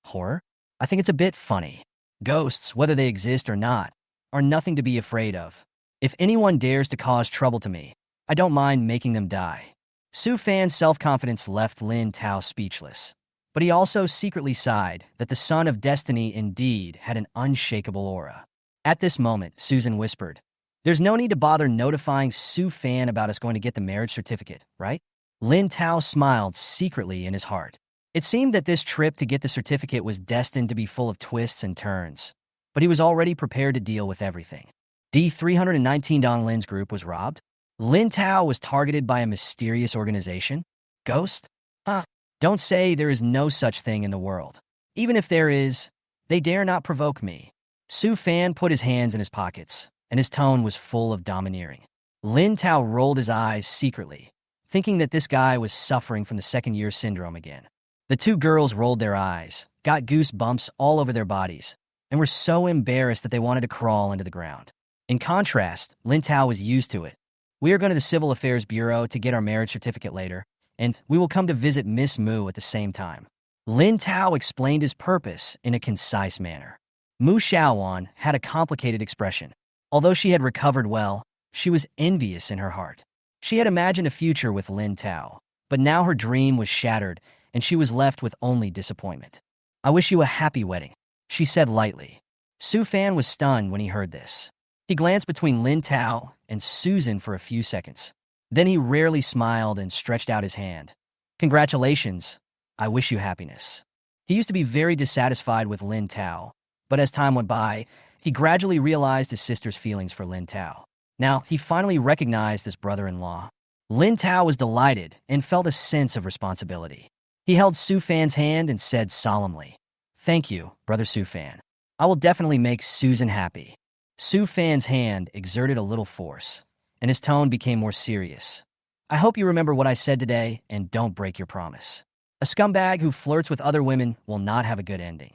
Horror? I think it's a bit funny. Ghosts, whether they exist or not, are nothing to be afraid of. If anyone dares to cause trouble to me, I don't mind making them die. Su Fan's self-confidence left Lin Tao speechless, but he also secretly sighed that the son of destiny indeed had an unshakable aura. At this moment, Susan whispered, There's no need to bother notifying Su Fan about us going to get the marriage certificate, right? Lin Tao smiled secretly in his heart. It seemed that this trip to get the certificate was destined to be full of twists and turns, but he was already prepared to deal with everything. D319 Don Lin's group was robbed. Lin Tao was targeted by a mysterious organization. Ghost? Huh. Don't say there is no such thing in the world. Even if there is, they dare not provoke me. Su Fan put his hands in his pockets, and his tone was full of domineering. Lin Tao rolled his eyes secretly, thinking that this guy was suffering from the second-year syndrome again. The two girls rolled their eyes, got goosebumps all over their bodies, and were so embarrassed that they wanted to crawl into the ground. In contrast, Lin Tao was used to it. We are going to the Civil Affairs Bureau to get our marriage certificate later, and we will come to visit Miss Mu at the same time. Lin Tao explained his purpose in a concise manner. Mu Xiaowan had a complicated expression. Although she had recovered well, she was envious in her heart. She had imagined a future with Lin Tao, but now her dream was shattered, and she was left with only disappointment. I wish you a happy wedding, she said lightly. Su Fan was stunned when he heard this. He glanced between Lin Tao and Susan for a few seconds. Then he rarely smiled and stretched out his hand. Congratulations. I wish you happiness. He used to be very dissatisfied with Lin Tao, but as time went by, he gradually realized his sister's feelings for Lin Tao. Now, he finally recognized this brother-in-law. Lin Tao was delighted and felt a sense of responsibility. He held Su Fan's hand and said solemnly, "Thank you, Brother Su Fan. I will definitely make Susan happy." Su Fan's hand exerted a little force, and his tone became more serious. "I hope you remember what I said today and don't break your promise. A scumbag who flirts with other women will not have a good ending."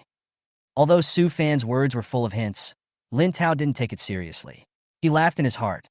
Although Su Fan's words were full of hints, Lin Tao didn't take it seriously. He laughed in his heart.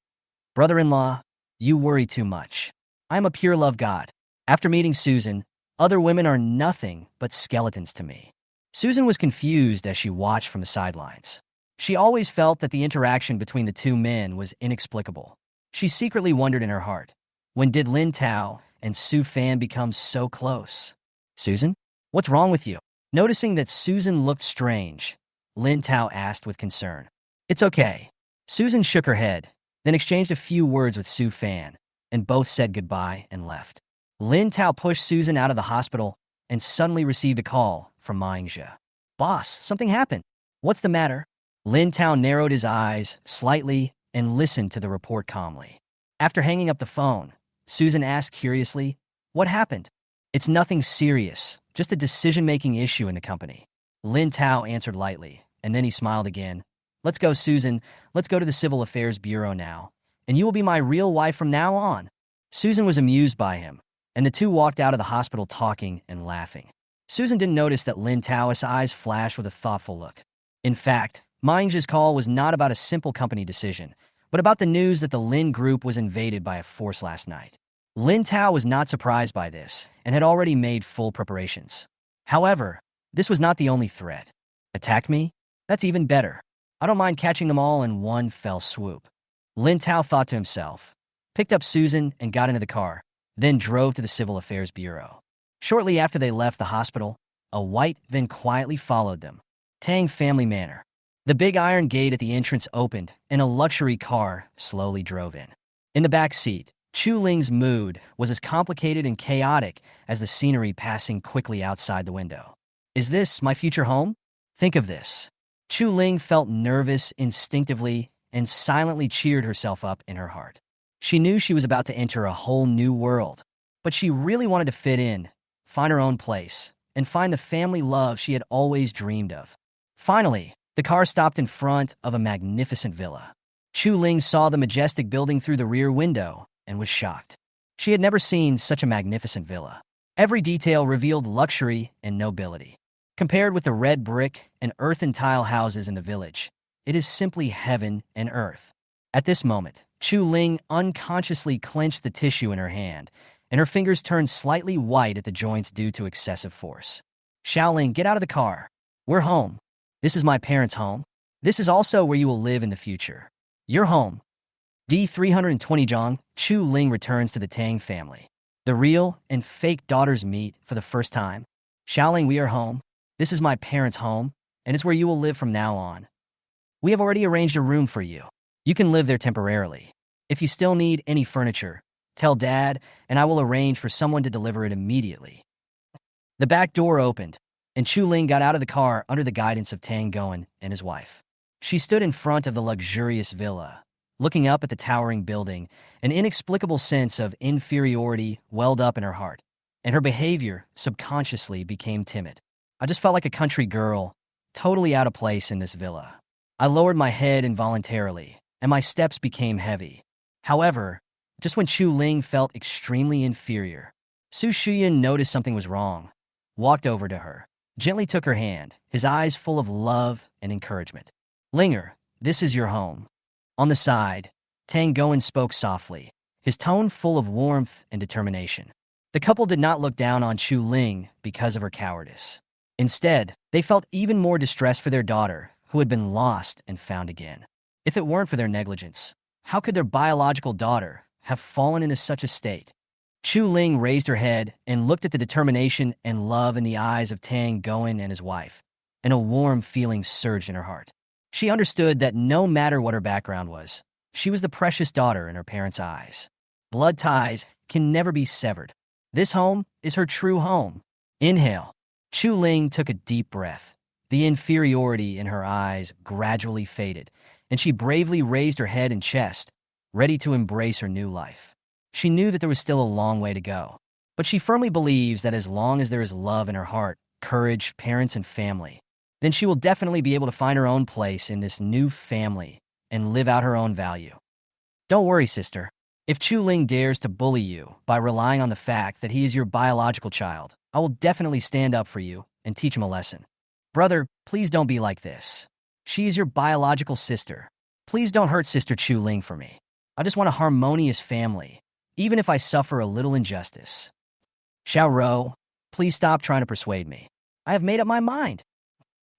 "Brother-in-law, you worry too much. I am a pure love god. After meeting Susan, other women are nothing but skeletons to me." Susan was confused as she watched from the sidelines. She always felt that the interaction between the two men was inexplicable. She secretly wondered in her heart, when did Lin Tao and Su Fan become so close? "Susan, what's wrong with you?" Noticing that Susan looked strange, Lin Tao asked with concern. "It's okay." Susan shook her head, then exchanged a few words with Su Fan, and both said goodbye and left. Lin Tao pushed Susan out of the hospital and suddenly received a call from Manhwa. "Boss, something happened. What's the matter?" Lin Tao narrowed his eyes slightly and listened to the report calmly. After hanging up the phone, Susan asked curiously, "What happened?" "It's nothing serious, just a decision-making issue in the company." Lin Tao answered lightly, and then he smiled again. "Let's go, Susan. Let's go to the Civil Affairs Bureau now, and you will be my real wife from now on." Susan was amused by him, and the two walked out of the hospital talking and laughing. Susan didn't notice that Lin Tao's eyes flashed with a thoughtful look. In fact, Manhwa's call was not about a simple company decision, but about the news that the Lin group was invaded by a force last night. Lin Tao was not surprised by this and had already made full preparations. However, this was not the only threat. Attack me? That's even better. I don't mind catching them all in one fell swoop. Lin Tao thought to himself, picked up Susan and got into the car, then drove to the Civil Affairs Bureau. Shortly after they left the hospital, a white van quietly followed them. Tang Family Manor. The big iron gate at the entrance opened, and a luxury car slowly drove in. In the back seat, Chu Ling's mood was as complicated and chaotic as the scenery passing quickly outside the window. "Is this my future home? Think of this." Chu Ling felt nervous instinctively and silently cheered herself up in her heart. She knew she was about to enter a whole new world, but she really wanted to fit in, find her own place, and find the family love she had always dreamed of. Finally, the car stopped in front of a magnificent villa. Chu Ling saw the majestic building through the rear window and was shocked. She had never seen such a magnificent villa. Every detail revealed luxury and nobility. Compared with the red brick and earthen tile houses in the village, it is simply heaven and earth. At this moment, Chu Ling unconsciously clenched the tissue in her hand, and her fingers turned slightly white at the joints due to excessive force. "Xiaoling, get out of the car. We're home. This is my parents' home. This is also where you will live in the future. Your home." D320 Zhang, Chu Ling returns to the Tang family. The real and fake daughters meet for the first time. "Xiaoling, we are home. This is my parents' home, and it's where you will live from now on. We have already arranged a room for you. You can live there temporarily. If you still need any furniture, tell Dad, and I will arrange for someone to deliver it immediately." The back door opened, and Chu Ling got out of the car under the guidance of Tang Goen and his wife. She stood in front of the luxurious villa, looking up at the towering building. An inexplicable sense of inferiority welled up in her heart, and her behavior subconsciously became timid. I just felt like a country girl, totally out of place in this villa. I lowered my head involuntarily, and my steps became heavy. However, just when Chu Ling felt extremely inferior, Su Shuyan noticed something was wrong, walked over to her, gently took her hand, his eyes full of love and encouragement. Linger, this is your home. On the side, Tang Goen spoke softly, his tone full of warmth and determination. The couple did not look down on Chu Ling because of her cowardice. Instead, they felt even more distressed for their daughter, who had been lost and found again. If it weren't for their negligence, how could their biological daughter have fallen into such a state? Chu Ling raised her head and looked at the determination and love in the eyes of Tang Goen and his wife, and a warm feeling surged in her heart. She understood that no matter what her background was, she was the precious daughter in her parents' eyes. Blood ties can never be severed. This home is her true home. Inhale. Chu Ling took a deep breath. The inferiority in her eyes gradually faded, and she bravely raised her head and chest, ready to embrace her new life. She knew that there was still a long way to go, but she firmly believes that as long as there is love in her heart, courage, parents, and family, then she will definitely be able to find her own place in this new family and live out her own value. Don't worry, sister. If Chu Ling dares to bully you by relying on the fact that he is your biological child, I will definitely stand up for you and teach him a lesson. Brother, please don't be like this. She is your biological sister. Please don't hurt Sister Chu Ling for me. I just want a harmonious family, even if I suffer a little injustice. Xiao Ro, please stop trying to persuade me. I have made up my mind.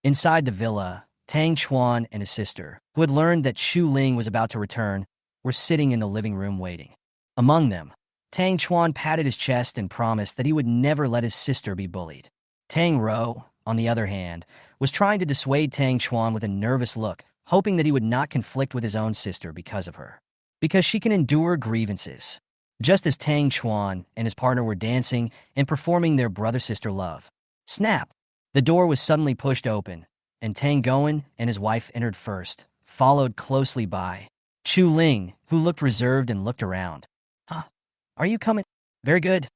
Inside the villa, Tang Chuan and his sister, who had learned that Chu Ling was about to return, were sitting in the living room waiting. Among them, Tang Chuan patted his chest and promised that he would never let his sister be bullied. Tang Ro, on the other hand, was trying to dissuade Tang Chuan with a nervous look, hoping that he would not conflict with his own sister because of her. Because she can endure grievances. Just as Tang Chuan and his partner were dancing and performing their brother-sister love. Snap! The door was suddenly pushed open, and Tang Goen and his wife entered first, followed closely by Chu Ling, who looked reserved and looked around. Huh? Are you coming? Very good.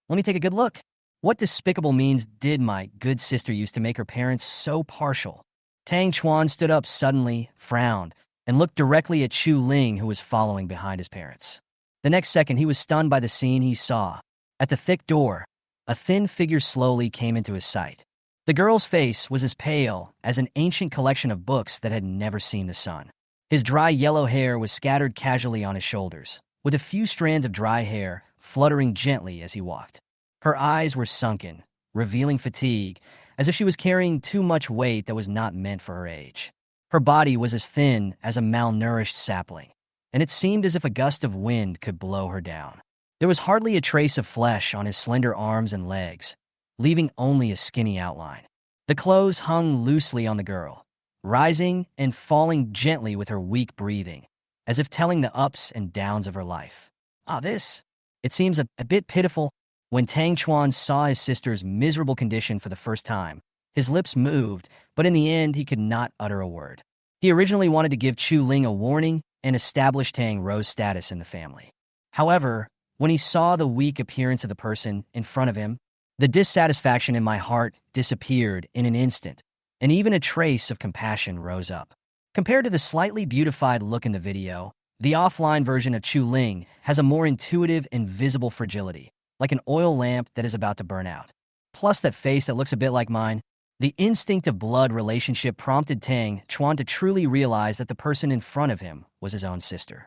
Let me take a good look. What despicable means did my good sister use to make her parents so partial? Tang Chuan stood up suddenly, frowned, and looked directly at Chu Ling, who was following behind his parents. The next second, he was stunned by the scene he saw. At the thick door, a thin figure slowly came into his sight. The girl's face was as pale as an ancient collection of books that had never seen the sun. His dry yellow hair was scattered casually on his shoulders, with a few strands of dry hair fluttering gently as he walked. Her eyes were sunken, revealing fatigue, as if she was carrying too much weight that was not meant for her age. Her body was as thin as a malnourished sapling, and it seemed as if a gust of wind could blow her down. There was hardly a trace of flesh on his slender arms and legs, leaving only a skinny outline. The clothes hung loosely on the girl, rising and falling gently with her weak breathing, as if telling the ups and downs of her life. It seems a bit pitiful. When Tang Chuan saw his sister's miserable condition for the first time, his lips moved, but in the end he could not utter a word. He originally wanted to give Chu Ling a warning and establish Tang Ro's status in the family. However, when he saw the weak appearance of the person in front of him, the dissatisfaction in my heart disappeared in an instant, and even a trace of compassion rose up. Compared to the slightly beautified look in the video, the offline version of Chu Ling has a more intuitive and visible fragility, like an oil lamp that is about to burn out. Plus that face that looks a bit like mine. The instinct of blood relationship prompted Tang Chuan to truly realize that the person in front of him was his own sister.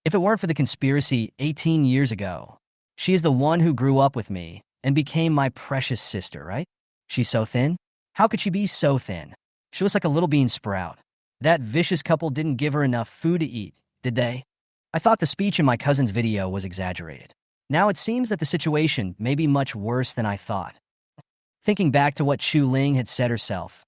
If it weren't for the conspiracy 18 years ago, she is the one who grew up with me and became my precious sister, right? She's so thin? How could she be so thin? She looks like a little bean sprout. That vicious couple didn't give her enough food to eat, did they? I thought the speech in my cousin's video was exaggerated. Now it seems that the situation may be much worse than I thought. Thinking back to what Chu Ling had said herself,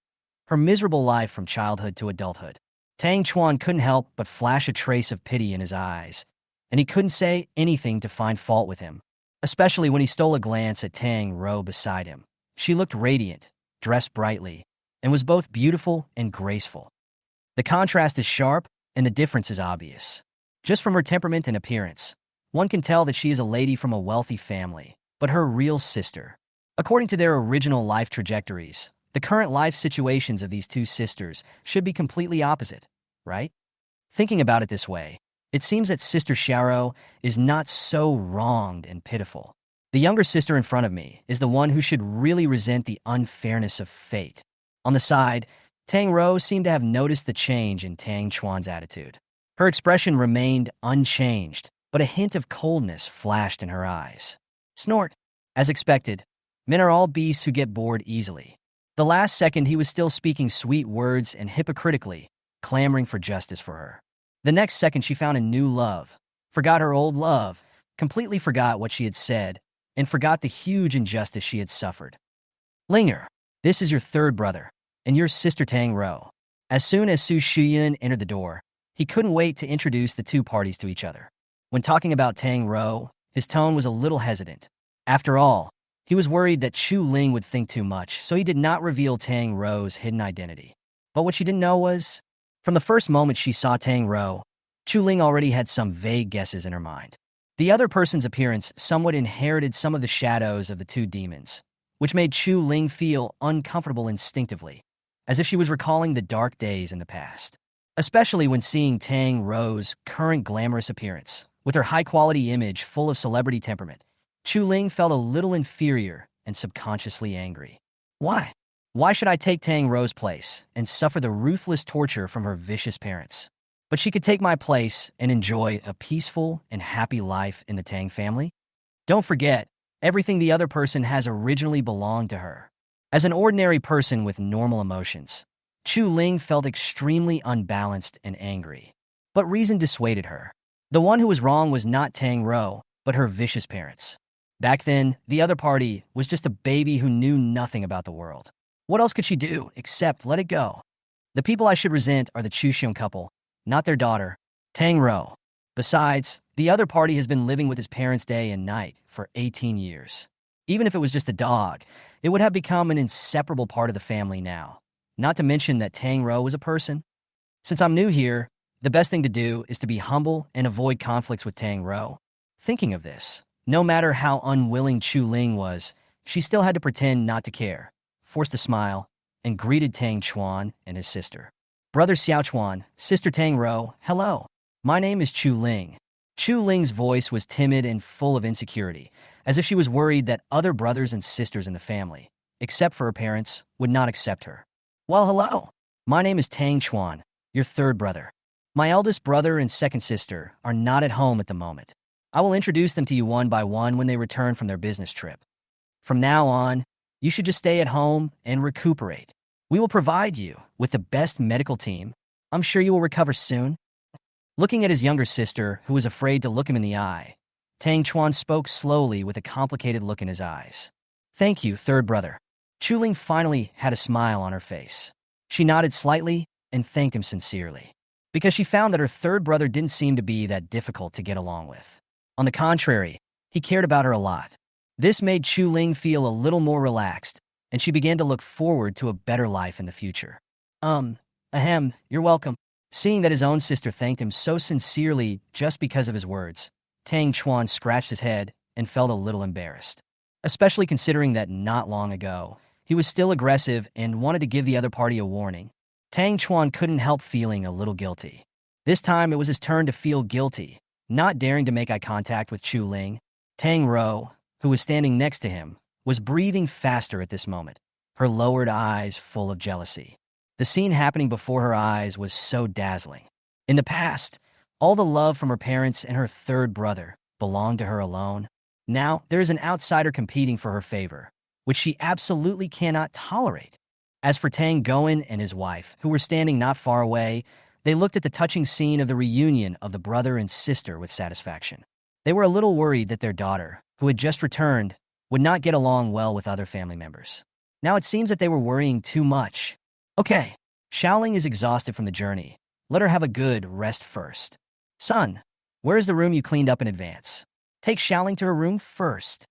her miserable life from childhood to adulthood, Tang Chuan couldn't help but flash a trace of pity in his eyes, and he couldn't say anything to find fault with him, especially when he stole a glance at Tang Ro beside him, She looked radiant, dressed brightly, and was both beautiful and graceful. The contrast is sharp, and the difference is obvious. Just from her temperament and appearance, one can tell that she is a lady from a wealthy family, but her real sister. According to their original life trajectories, the current life situations of these two sisters should be completely opposite, right? Thinking about it this way, it seems that Sister Xiaoro is not so wronged and pitiful. The younger sister in front of me is the one who should really resent the unfairness of fate. On the side, Tang Rou seemed to have noticed the change in Tang Chuan's attitude. Her expression remained unchanged, but a hint of coldness flashed in her eyes. Snort. As expected, men are all beasts who get bored easily. The last second he was still speaking sweet words and hypocritically, clamoring for justice for her. The next second she found a new love, forgot her old love, completely forgot what she had said, and forgot the huge injustice she had suffered. Linger, this is your third brother, and your sister Tang Rou. As soon as Su Shuyan entered the door, he couldn't wait to introduce the two parties to each other. When talking about Tang Rou, his tone was a little hesitant. After all, he was worried that Chu Ling would think too much, so he did not reveal Tang Rou's hidden identity. But what she didn't know was, from the first moment she saw Tang Rou, Chu Ling already had some vague guesses in her mind. The other person's appearance somewhat inherited some of the shadows of the two demons, which made Chu Ling feel uncomfortable instinctively, as if she was recalling the dark days in the past. Especially when seeing Tang Rou's current glamorous appearance, with her high-quality image full of celebrity temperament, Chu Ling felt a little inferior and subconsciously angry. Why? Why should I take Tang Rou's place and suffer the ruthless torture from her vicious parents? But she could take my place and enjoy a peaceful and happy life in the Tang family? Don't forget, everything the other person has originally belonged to her. As an ordinary person with normal emotions, Chu Ling felt extremely unbalanced and angry. But reason dissuaded her. The one who was wrong was not Tang Rou, but her vicious parents. Back then, the other party was just a baby who knew nothing about the world. What else could she do except let it go? The people I should resent are the Chuxiong couple, not their daughter, Tang Rou. Besides, the other party has been living with his parents day and night for 18 years. Even if it was just a dog, it would have become an inseparable part of the family now. Not to mention that Tang Rou was a person. Since I'm new here, the best thing to do is to be humble and avoid conflicts with Tang Rou. Thinking of this, no matter how unwilling Chu Ling was, she still had to pretend not to care, forced a smile, and greeted Tang Chuan and his sister. Brother Xiao Chuan, sister Tang Rou, hello. My name is Chu Ling. Chu Ling's voice was timid and full of insecurity, as if she was worried that other brothers and sisters in the family, except for her parents, would not accept her. Well, hello. My name is Tang Chuan, your third brother. My eldest brother and second sister are not at home at the moment. I will introduce them to you one by one when they return from their business trip. From now on, you should just stay at home and recuperate. We will provide you with the best medical team. I'm sure you will recover soon. Looking at his younger sister, who was afraid to look him in the eye, Tang Chuan spoke slowly with a complicated look in his eyes. Thank you, third brother. Chu Ling finally had a smile on her face. She nodded slightly and thanked him sincerely, because she found that her third brother didn't seem to be that difficult to get along with. On the contrary, he cared about her a lot. This made Chu Ling feel a little more relaxed, and she began to look forward to a better life in the future. You're welcome. Seeing that his own sister thanked him so sincerely just because of his words, Tang Chuan scratched his head and felt a little embarrassed, especially considering that not long ago, he was still aggressive and wanted to give the other party a warning. Tang Chuan couldn't help feeling a little guilty. This time, it was his turn to feel guilty, not daring to make eye contact with Chu Ling. Tang Rou, who was standing next to him, was breathing faster at this moment, her lowered eyes full of jealousy. The scene happening before her eyes was so dazzling. In the past, all the love from her parents and her third brother belonged to her alone. Now, there is an outsider competing for her favor, which she absolutely cannot tolerate. As for Tang Goen and his wife, who were standing not far away, they looked at the touching scene of the reunion of the brother and sister with satisfaction. They were a little worried that their daughter, who had just returned, would not get along well with other family members. Now it seems that they were worrying too much. Okay, Xiaoling is exhausted from the journey. Let her have a good rest first. Son, where is the room you cleaned up in advance? Take Xiaoling to her room first.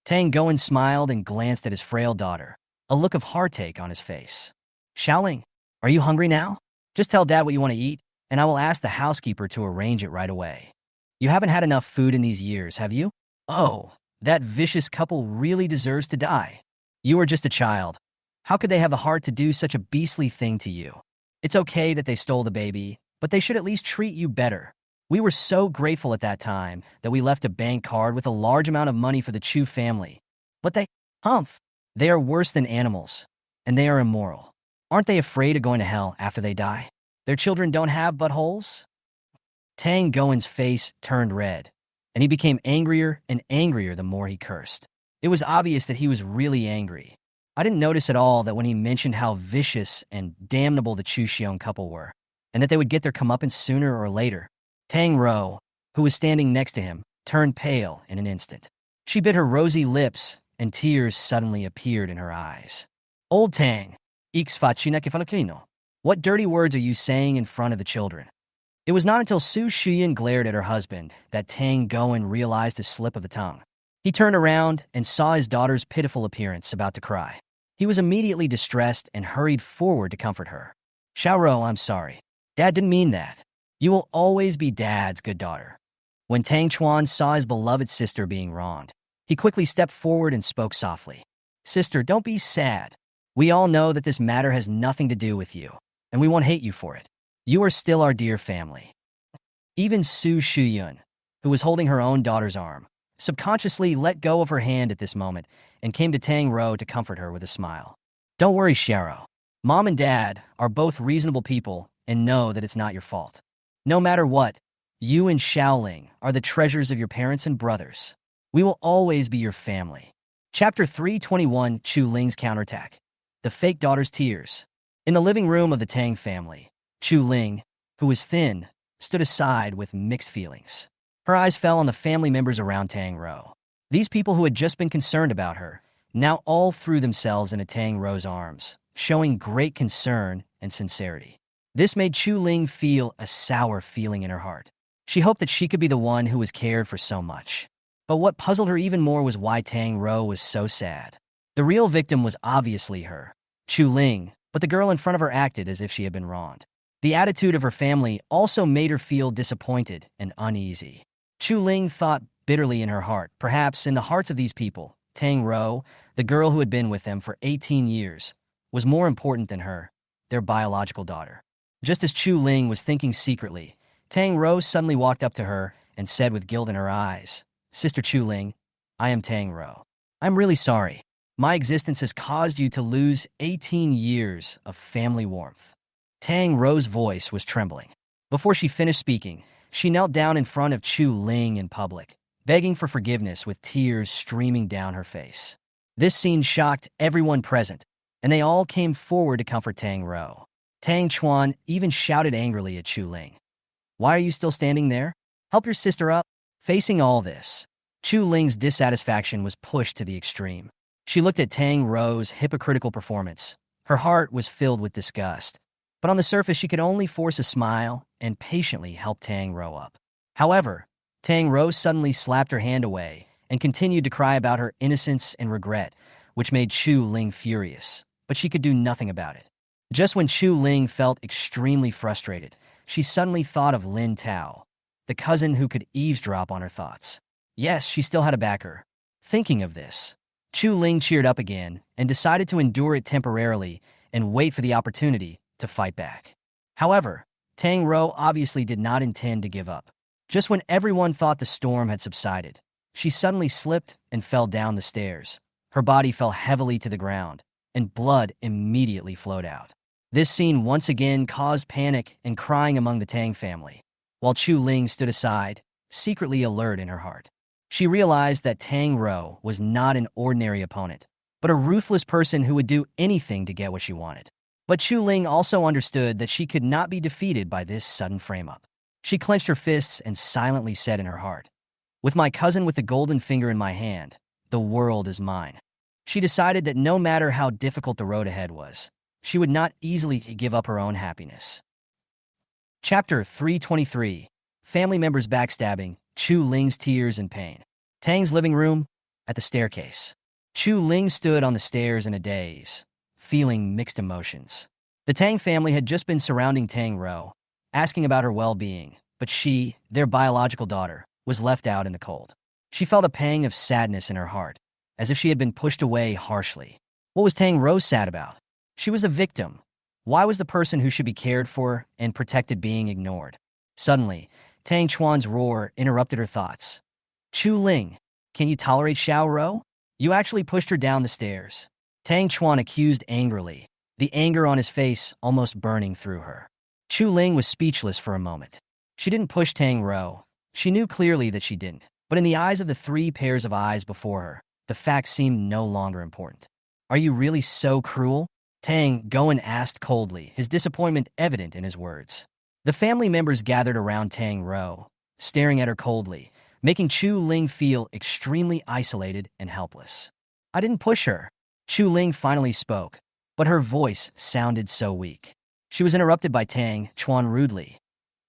Tang Goen smiled and glanced at his frail daughter, a look of heartache on his face. Xiaoling, are you hungry now? Just tell Dad what you want to eat, and I will ask the housekeeper to arrange it right away. You haven't had enough food in these years, have you? Oh, that vicious couple really deserves to die. You are just a child. How could they have the heart to do such a beastly thing to you? It's okay that they stole the baby, but they should at least treat you better. We were so grateful at that time that we left a bank card with a large amount of money for the Chu family. But humph, they are worse than animals, and they are immoral. Aren't they afraid of going to hell after they die? Their children don't have buttholes? Tang Goen's face turned red, and he became angrier and angrier the more he cursed. It was obvious that he was really angry. I didn't notice at all that when he mentioned how vicious and damnable the Chu Xiong couple were, and that they would get their comeuppance sooner or later. Tang Ro, who was standing next to him, turned pale in an instant. She bit her rosy lips, and tears suddenly appeared in her eyes. Old Tang, what dirty words are you saying in front of the children? It was not until Su Shiyan glared at her husband that Tang Goen realized his slip of the tongue. He turned around and saw his daughter's pitiful appearance, about to cry. He was immediately distressed and hurried forward to comfort her. Xiaoro, I'm sorry. Dad didn't mean that. You will always be Dad's good daughter. When Tang Chuan saw his beloved sister being wronged, he quickly stepped forward and spoke softly. Sister, don't be sad. We all know that this matter has nothing to do with you, and we won't hate you for it. You are still our dear family. Even Su Shuyun, who was holding her own daughter's arm, subconsciously let go of her hand at this moment and came to Tang Ro to comfort her with a smile. Don't worry, Xiao. Mom and Dad are both reasonable people and know that it's not your fault. No matter what, you and Xiaoling are the treasures of your parents and brothers. We will always be your family. Chapter 321, Chu Ling's Counterattack. The Fake Daughter's Tears. In the living room of the Tang family, Chu Ling, who was thin, stood aside with mixed feelings. Her eyes fell on the family members around Tang Ro. These people who had just been concerned about her now all threw themselves into Tang Ro's arms, showing great concern and sincerity. This made Chu Ling feel a sour feeling in her heart. She hoped that she could be the one who was cared for so much. But what puzzled her even more was why Tang Ro was so sad. The real victim was obviously her, Chu Ling, but the girl in front of her acted as if she had been wronged. The attitude of her family also made her feel disappointed and uneasy. Chu Ling thought bitterly in her heart, perhaps in the hearts of these people, Tang Ro, the girl who had been with them for 18 years, was more important than her, their biological daughter. Just as Chu Ling was thinking secretly, Tang Ro suddenly walked up to her and said with guilt in her eyes, Sister Chu Ling, I am Tang Ro. I'm really sorry. My existence has caused you to lose 18 years of family warmth. Tang Ro's voice was trembling. Before she finished speaking, she knelt down in front of Chu Ling in public, begging for forgiveness with tears streaming down her face. This scene shocked everyone present, and they all came forward to comfort Tang Ro. Tang Chuan even shouted angrily at Chu Ling. Why are you still standing there? Help your sister up. Facing all this, Chu Ling's dissatisfaction was pushed to the extreme. She looked at Tang Ro's hypocritical performance. Her heart was filled with disgust, but on the surface she could only force a smile and patiently help Tang Ro up. However, Tang Ro suddenly slapped her hand away and continued to cry about her innocence and regret, which made Chu Ling furious, but she could do nothing about it. Just when Chu Ling felt extremely frustrated, she suddenly thought of Lin Tao, the cousin who could eavesdrop on her thoughts. Yes, she still had a backer. Thinking of this, Chu Ling cheered up again and decided to endure it temporarily and wait for the opportunity to fight back. However, Tang Ro obviously did not intend to give up. Just when everyone thought the storm had subsided, she suddenly slipped and fell down the stairs. Her body fell heavily to the ground, and blood immediately flowed out. This scene once again caused panic and crying among the Tang family, while Chu Ling stood aside, secretly alert in her heart. She realized that Tang Ro was not an ordinary opponent, but a ruthless person who would do anything to get what she wanted. But Chu Ling also understood that she could not be defeated by this sudden frame-up. She clenched her fists and silently said in her heart, with my cousin with the golden finger in my hand, the world is mine. She decided that no matter how difficult the road ahead was, she would not easily give up her own happiness. Chapter 323. Family members backstabbing, Chu Ling's tears and pain. Tang's living room, at the staircase. Chu Ling stood on the stairs in a daze, feeling mixed emotions. The Tang family had just been surrounding Tang Ro, asking about her well-being, but she, their biological daughter, was left out in the cold. She felt a pang of sadness in her heart, as if she had been pushed away harshly. What was Tang Ro sad about? She was the victim. Why was the person who should be cared for and protected being ignored? Suddenly, Tang Chuan's roar interrupted her thoughts. Chu Ling, can you tolerate Xiao Ro? You actually pushed her down the stairs. Tang Chuan accused angrily, the anger on his face almost burning through her. Chu Ling was speechless for a moment. She didn't push Tang Ro. She knew clearly that she didn't. But in the eyes of the three pairs of eyes before her, the fact seemed no longer important. Are you really so cruel? Tang Goen asked coldly, his disappointment evident in his words. The family members gathered around Tang Ro, staring at her coldly, making Chu Ling feel extremely isolated and helpless. I didn't push her. Chu Ling finally spoke, but her voice sounded so weak. She was interrupted by Tang Chuan rudely.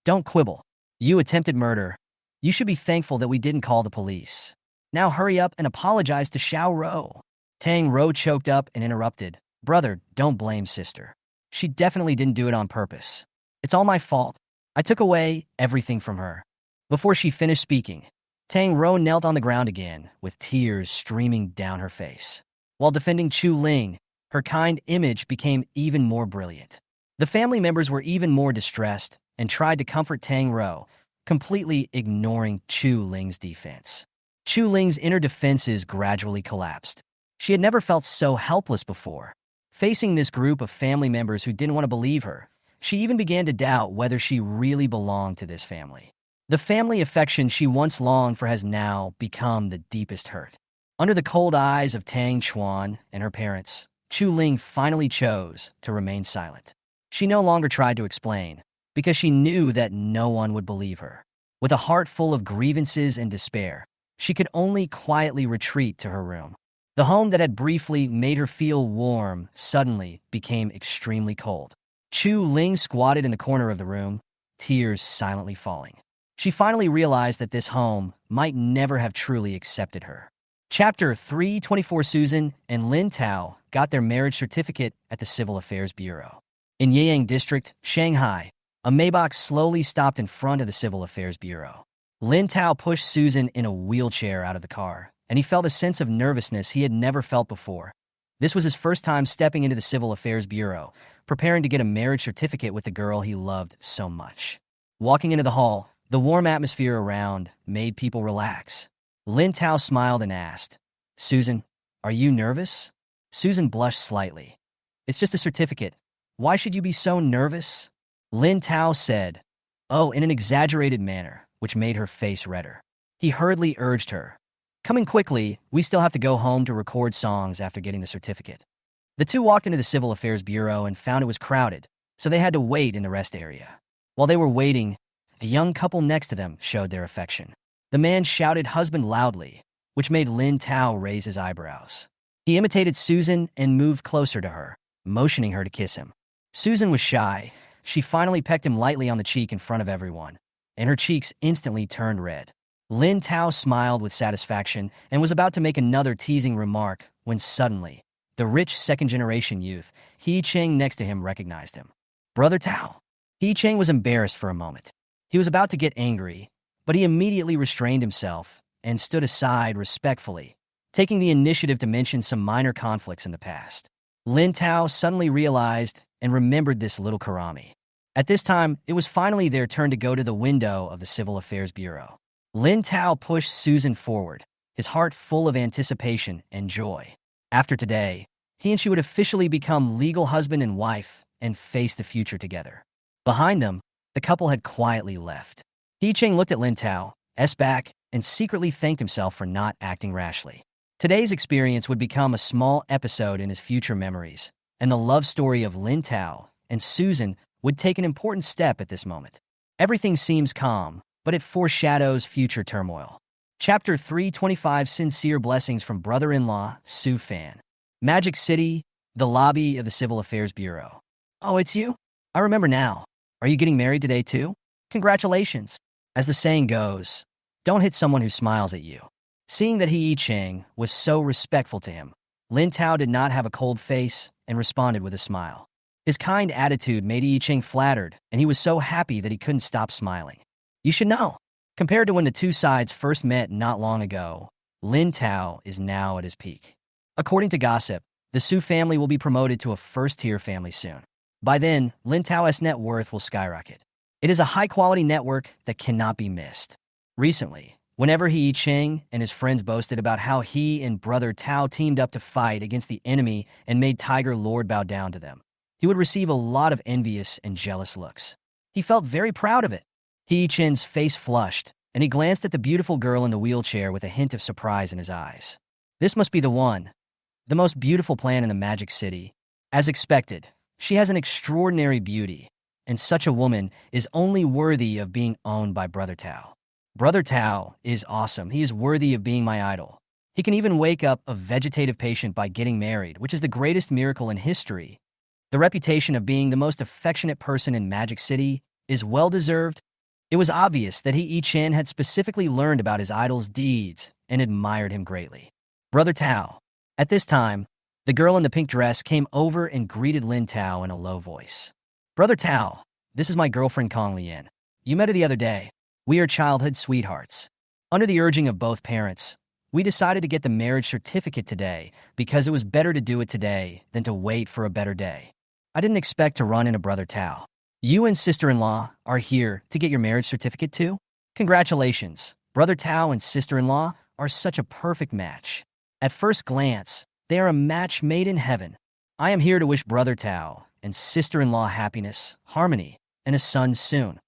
Don't quibble. You attempted murder. You should be thankful that we didn't call the police. Now hurry up and apologize to Xiao Ro. Tang Ro choked up and interrupted. Brother, don't blame sister. She definitely didn't do it on purpose. It's all my fault. I took away everything from her. Before she finished speaking, Tang Ro knelt on the ground again, with tears streaming down her face. While defending Chu Ling, her kind image became even more brilliant. The family members were even more distressed and tried to comfort Tang Ro, completely ignoring Chu Ling's defense. Chu Ling's inner defenses gradually collapsed. She had never felt so helpless before. Facing this group of family members who didn't want to believe her, she even began to doubt whether she really belonged to this family. The family affection she once longed for has now become the deepest hurt. Under the cold eyes of Tang Chuan and her parents, Chu Ling finally chose to remain silent. She no longer tried to explain, because she knew that no one would believe her. With a heart full of grievances and despair, she could only quietly retreat to her room. The home that had briefly made her feel warm suddenly became extremely cold. Chu Ling squatted in the corner of the room, tears silently falling. She finally realized that this home might never have truly accepted her. Chapter 324. Susan and Lin Tao got their marriage certificate at the Civil Affairs Bureau. In Yeyang District, Shanghai, a Maybach slowly stopped in front of the Civil Affairs Bureau. Lin Tao pushed Susan in a wheelchair out of the car, and he felt a sense of nervousness he had never felt before. This was his first time stepping into the Civil Affairs Bureau, preparing to get a marriage certificate with the girl he loved so much. Walking into the hall, the warm atmosphere around made people relax. Lin Tao smiled and asked, Susan, are you nervous? Susan blushed slightly. It's just a certificate. Why should you be so nervous? Lin Tao said, oh, in an exaggerated manner, which made her face redder. He hurriedly urged her, coming quickly, we still have to go home to record songs after getting the certificate. The two walked into the Civil Affairs Bureau and found it was crowded, so they had to wait in the rest area. While they were waiting, a young couple next to them showed their affection. The man shouted husband loudly, which made Lin Tao raise his eyebrows. He imitated Susan and moved closer to her, motioning her to kiss him. Susan was shy. She finally pecked him lightly on the cheek in front of everyone, and her cheeks instantly turned red. Lin Tao smiled with satisfaction and was about to make another teasing remark when suddenly, the rich second-generation youth, He Cheng next to him, recognized him. Brother Tao. He Cheng was embarrassed for a moment. He was about to get angry, but he immediately restrained himself and stood aside respectfully, taking the initiative to mention some minor conflicts in the past. Lin Tao suddenly realized and remembered this little Karami. At this time, it was finally their turn to go to the window of the Civil Affairs Bureau. Lin Tao pushed Susan forward, his heart full of anticipation and joy. After today, he and she would officially become legal husband and wife and face the future together. Behind them, the couple had quietly left. He Cheng looked at Lin Tao's back and secretly thanked himself for not acting rashly. Today's experience would become a small episode in his future memories, and the love story of Lin Tao and Susan would take an important step at this moment. Everything seems calm, but it foreshadows future turmoil. Chapter 325. Sincere blessings from brother-in-law, Su Fan. Magic City, the lobby of the Civil Affairs Bureau. Oh, it's you? I remember now. Are you getting married today too? Congratulations. As the saying goes, don't hit someone who smiles at you. Seeing that He Cheng was so respectful to him, Lin Tao did not have a cold face and responded with a smile. His kind attitude made Yi Cheng flattered, and he was so happy that he couldn't stop smiling. You should know, compared to when the two sides first met not long ago, Lin Tao is now at his peak. According to gossip, the Su family will be promoted to a first-tier family soon. By then, Lin Tao's net worth will skyrocket. It is a high-quality network that cannot be missed. Recently, whenever Yi Cheng and his friends boasted about how he and brother Tao teamed up to fight against the enemy and made Tiger Lord bow down to them, he would receive a lot of envious and jealous looks. He felt very proud of it. Yi Chen's face flushed, and he glanced at the beautiful girl in the wheelchair with a hint of surprise in his eyes. This must be the one, the most beautiful plant in the Magic City. As expected, she has an extraordinary beauty, and such a woman is only worthy of being owned by Brother Tao. Brother Tao is awesome. He is worthy of being my idol. He can even wake up a vegetative patient by getting married, which is the greatest miracle in history. The reputation of being the most affectionate person in Magic City is well-deserved. It was obvious that Yi Chen had specifically learned about his idol's deeds and admired him greatly. Brother Tao. At this time, the girl in the pink dress came over and greeted Lin Tao in a low voice. Brother Tao, this is my girlfriend Kong Lian. You met her the other day. We are childhood sweethearts. Under the urging of both parents, we decided to get the marriage certificate today because it was better to do it today than to wait for a better day. I didn't expect to run into Brother Tao. You and sister-in-law are here to get your marriage certificate too? Congratulations. Brother Tao and sister-in-law are such a perfect match. At first glance, they are a match made in heaven. I am here to wish Brother Tao and sister-in-law happiness, harmony, and a son soon.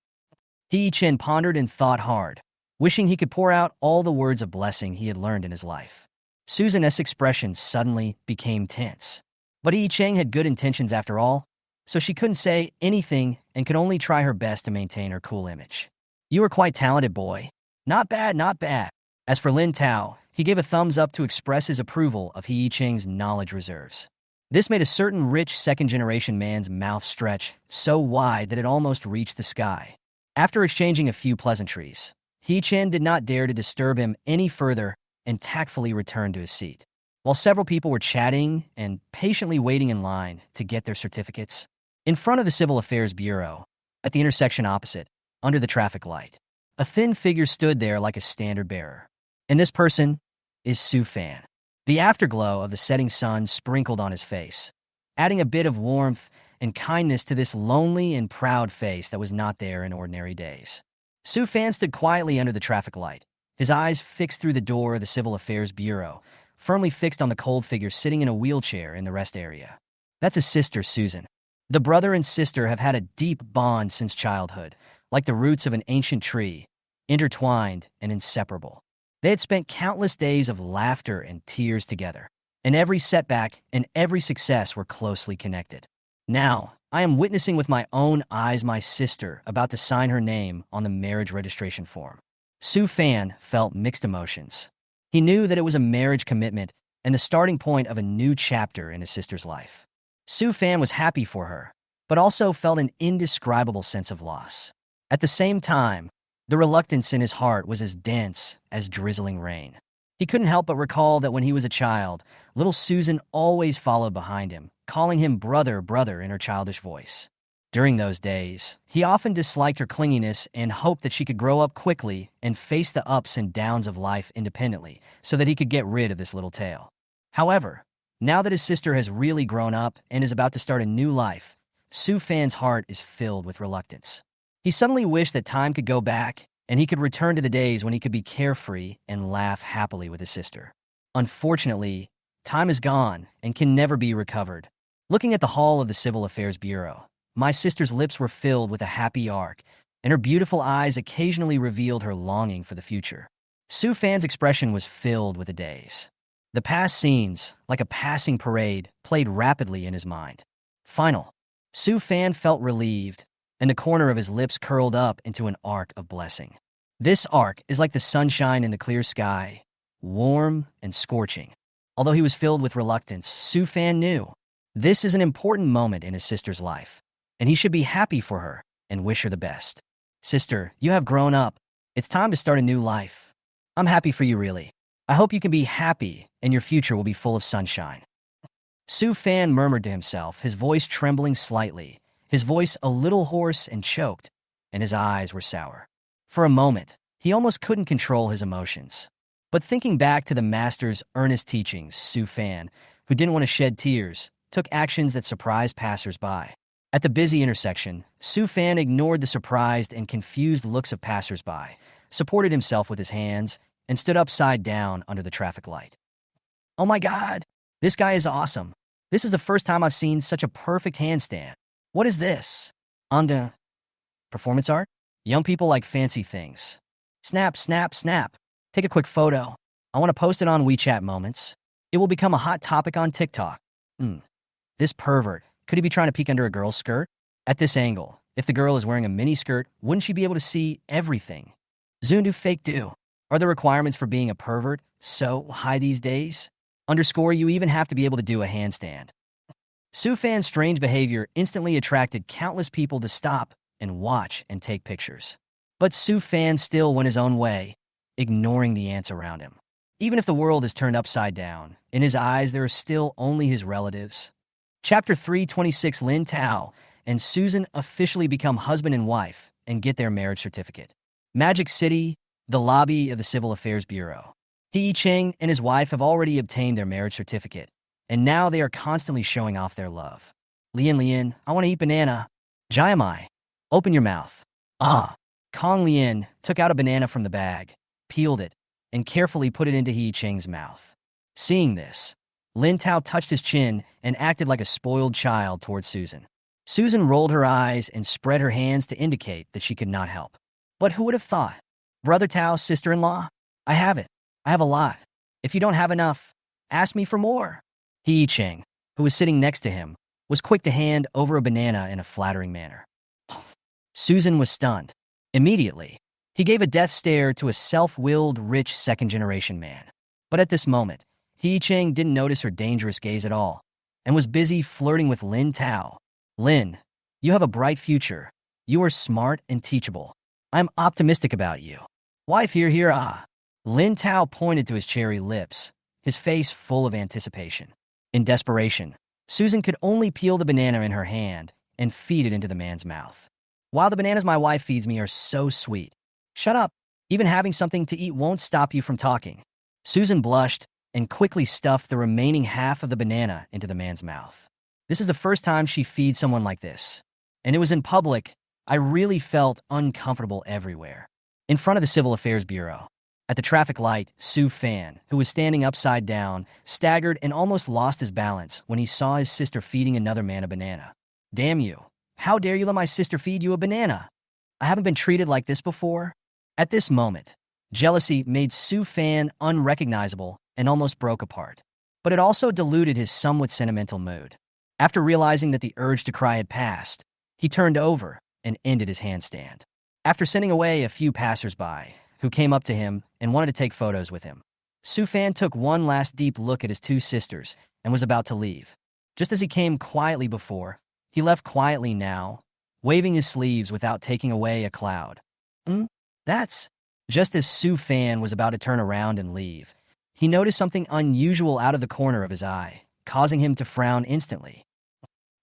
Yi Chen pondered and thought hard, wishing he could pour out all the words of blessing he had learned in his life. Susan's expression suddenly became tense. But Yi Cheng had good intentions after all, so she couldn't say anything and could only try her best to maintain her cool image. You are quite talented, boy. Not bad, not bad. As for Lin Tao, he gave a thumbs up to express his approval of Yi Cheng's knowledge reserves. This made a certain rich second-generation man's mouth stretch so wide that it almost reached the sky. After exchanging a few pleasantries, Yi Chen did not dare to disturb him any further and tactfully returned to his seat. While several people were chatting and patiently waiting in line to get their certificates, in front of the Civil Affairs Bureau, at the intersection opposite, under the traffic light, a thin figure stood there like a standard bearer. And this person is Su Fan. The afterglow of the setting sun sprinkled on his face, adding a bit of warmth and kindness to this lonely and proud face that was not there in ordinary days. Su Fan stood quietly under the traffic light, his eyes fixed through the door of the Civil Affairs Bureau, firmly fixed on the cold figure sitting in a wheelchair in the rest area. That's his sister, Susan. The brother and sister have had a deep bond since childhood, like the roots of an ancient tree, intertwined and inseparable. They had spent countless days of laughter and tears together, and every setback and every success were closely connected. Now, I am witnessing with my own eyes my sister about to sign her name on the marriage registration form. Su Fan felt mixed emotions. He knew that it was a marriage commitment and the starting point of a new chapter in his sister's life. Su Fan was happy for her, but also felt an indescribable sense of loss. At the same time, the reluctance in his heart was as dense as drizzling rain. He couldn't help but recall that when he was a child, little Susan always followed behind him, calling him brother, brother in her childish voice. During those days, he often disliked her clinginess and hoped that she could grow up quickly and face the ups and downs of life independently so that he could get rid of this little tail. However, now that his sister has really grown up and is about to start a new life, Su Fan's heart is filled with reluctance. He suddenly wished that time could go back and he could return to the days when he could be carefree and laugh happily with his sister. Unfortunately, time is gone and can never be recovered. Looking at the hall of the Civil Affairs Bureau, my sister's lips were filled with a happy arc, and her beautiful eyes occasionally revealed her longing for the future. Su Fan's expression was filled with a daze. The past scenes, like a passing parade, played rapidly in his mind. Final. Su Fan felt relieved, and the corner of his lips curled up into an arc of blessing. This arc is like the sunshine in the clear sky, warm and scorching. Although he was filled with reluctance, Su Fan knew this is an important moment in his sister's life, and he should be happy for her and wish her the best. Sister, you have grown up. It's time to start a new life. I'm happy for you, really. I hope you can be happy and your future will be full of sunshine. Su Fan murmured to himself, his voice trembling slightly, his voice a little hoarse and choked, and his eyes were sour. For a moment, he almost couldn't control his emotions. But thinking back to the master's earnest teachings, Su Fan, who didn't want to shed tears, took actions that surprised passers-by. At the busy intersection, Su Fan ignored the surprised and confused looks of passers-by, supported himself with his hands, and stood upside down under the traffic light. Oh my God! This guy is awesome. This is the first time I've seen such a perfect handstand. What is this? Anda. Performance art? Young people like fancy things. Snap, snap, snap. Take a quick photo. I want to post it on WeChat Moments. It will become a hot topic on TikTok. This pervert, could he be trying to peek under a girl's skirt? At this angle, if the girl is wearing a mini skirt, wouldn't she be able to see everything? Zoom do fake do. Are the requirements for being a pervert so high these days? Underscore, you even have to be able to do a handstand. Su Fan's strange behavior instantly attracted countless people to stop and watch and take pictures. But Su Fan still went his own way, ignoring the ants around him. Even if the world is turned upside down, in his eyes there are still only his relatives. Chapter 326. Lin Tao and Susan officially become husband and wife and get their marriage certificate. Magic City, the lobby of the Civil Affairs Bureau. He Cheng and his wife have already obtained their marriage certificate, and now they are constantly showing off their love. Lian, I want to eat banana. Jiamai, open your mouth. Ah. Kong Lian took out a banana from the bag, peeled it, and carefully put it into He Cheng's mouth. Seeing this, Lin Tao touched his chin and acted like a spoiled child towards Susan. Susan rolled her eyes and spread her hands to indicate that she could not help. But who would have thought? Brother Tao's sister-in-law? I have it. I have a lot. If you don't have enough, ask me for more. He Cheng, who was sitting next to him, was quick to hand over a banana in a flattering manner. Susan was stunned. Immediately, he gave a death stare to a self-willed, rich second-generation man. But at this moment, He Cheng didn't notice her dangerous gaze at all, and was busy flirting with Lin Tao. Lin, you have a bright future. You are smart and teachable. I'm optimistic about you. Wife here, ah. Lin Tao pointed to his cherry lips, his face full of anticipation. In desperation, Susan could only peel the banana in her hand and feed it into the man's mouth. While the bananas my wife feeds me are so sweet. Shut up. Even having something to eat won't stop you from talking. Susan blushed and quickly stuffed the remaining half of the banana into the man's mouth. This is the first time she feeds someone like this. And it was in public. I really felt uncomfortable everywhere. In front of the Civil Affairs Bureau. At the traffic light, Su Fan, who was standing upside down, staggered and almost lost his balance when he saw his sister feeding another man a banana. Damn you. How dare you let my sister feed you a banana? I haven't been treated like this before. At this moment, jealousy made Su Fan unrecognizable and almost broke apart. But it also diluted his somewhat sentimental mood. After realizing that the urge to cry had passed, he turned over and ended his handstand. After sending away a few passers-by, who came up to him and wanted to take photos with him, Su Fan took one last deep look at his two sisters and was about to leave. Just as he came quietly before, he left quietly now, waving his sleeves without taking away a cloud. That's... Just as Su Fan was about to turn around and leave, he noticed something unusual out of the corner of his eye, causing him to frown instantly.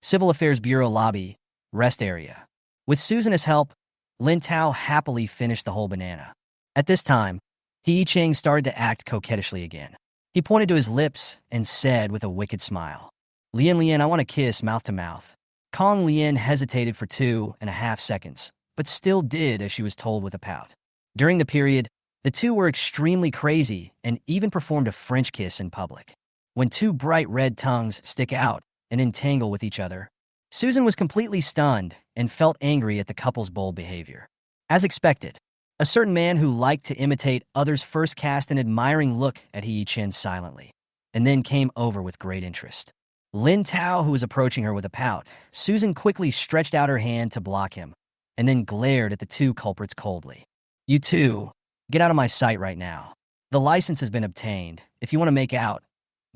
Civil Affairs Bureau lobby, rest area. With Susan's help, Lin Tao happily finished the whole banana. At this time, He Cheng started to act coquettishly again. He pointed to his lips and said with a wicked smile, Lian, I want to kiss mouth to mouth. Kong Lian hesitated for 2.5 seconds, but still did as she was told with a pout. During the period, the two were extremely crazy and even performed a French kiss in public. When two bright red tongues stick out and entangle with each other, Susan was completely stunned and felt angry at the couple's bold behavior. As expected, a certain man who liked to imitate others first cast an admiring look at He Chen silently, and then came over with great interest. Lin Tao, who was approaching her with a pout, Susan quickly stretched out her hand to block him, and then glared at the two culprits coldly. You two, get out of my sight right now. The license has been obtained. If you want to make out,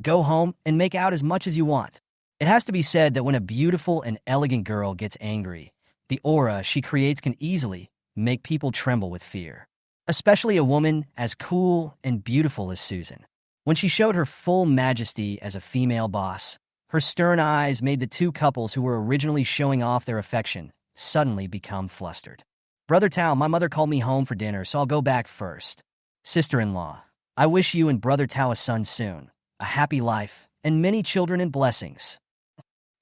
go home and make out as much as you want. It has to be said that when a beautiful and elegant girl gets angry, the aura she creates can easily make people tremble with fear. especially a woman as cool and beautiful as Susan. When she showed her full majesty as a female boss, her stern eyes made the two couples who were originally showing off their affection suddenly become flustered. Brother Tao, my mother called me home for dinner, so I'll go back first. Sister-in-law, I wish you and Brother Tao a son soon, a happy life, and many children and blessings.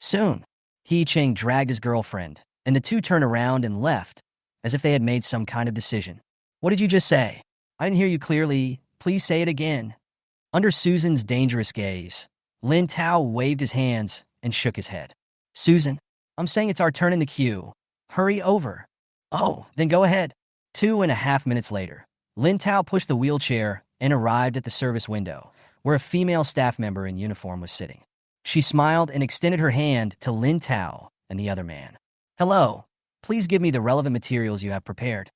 Soon, He Cheng dragged his girlfriend, and the two turned around and left, as if they had made some kind of decision. What did you just say? I didn't hear you clearly. Please say it again. Under Susan's dangerous gaze, Lin Tao waved his hands and shook his head. Susan, I'm saying it's our turn in the queue. Hurry over. Oh, then go ahead. 2.5 minutes later, Lin Tao pushed the wheelchair and arrived at the service window, where a female staff member in uniform was sitting. She smiled and extended her hand to Lin Tao and the other man. Hello, please give me the relevant materials you have prepared.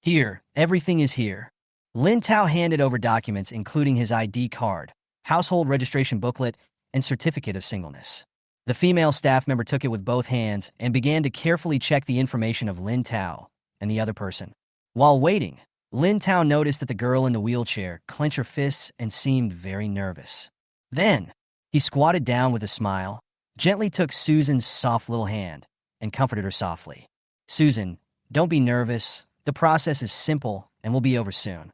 Here, everything is here. Lin Tao handed over documents including his ID card, household registration booklet, and certificate of singleness. The female staff member took it with both hands and began to carefully check the information of Lin Tao and the other person. While waiting, Lin Tao noticed that the girl in the wheelchair clenched her fists and seemed very nervous. Then, he squatted down with a smile, gently took Susan's soft little hand, and comforted her softly. Susan, don't be nervous. The process is simple and will be over soon.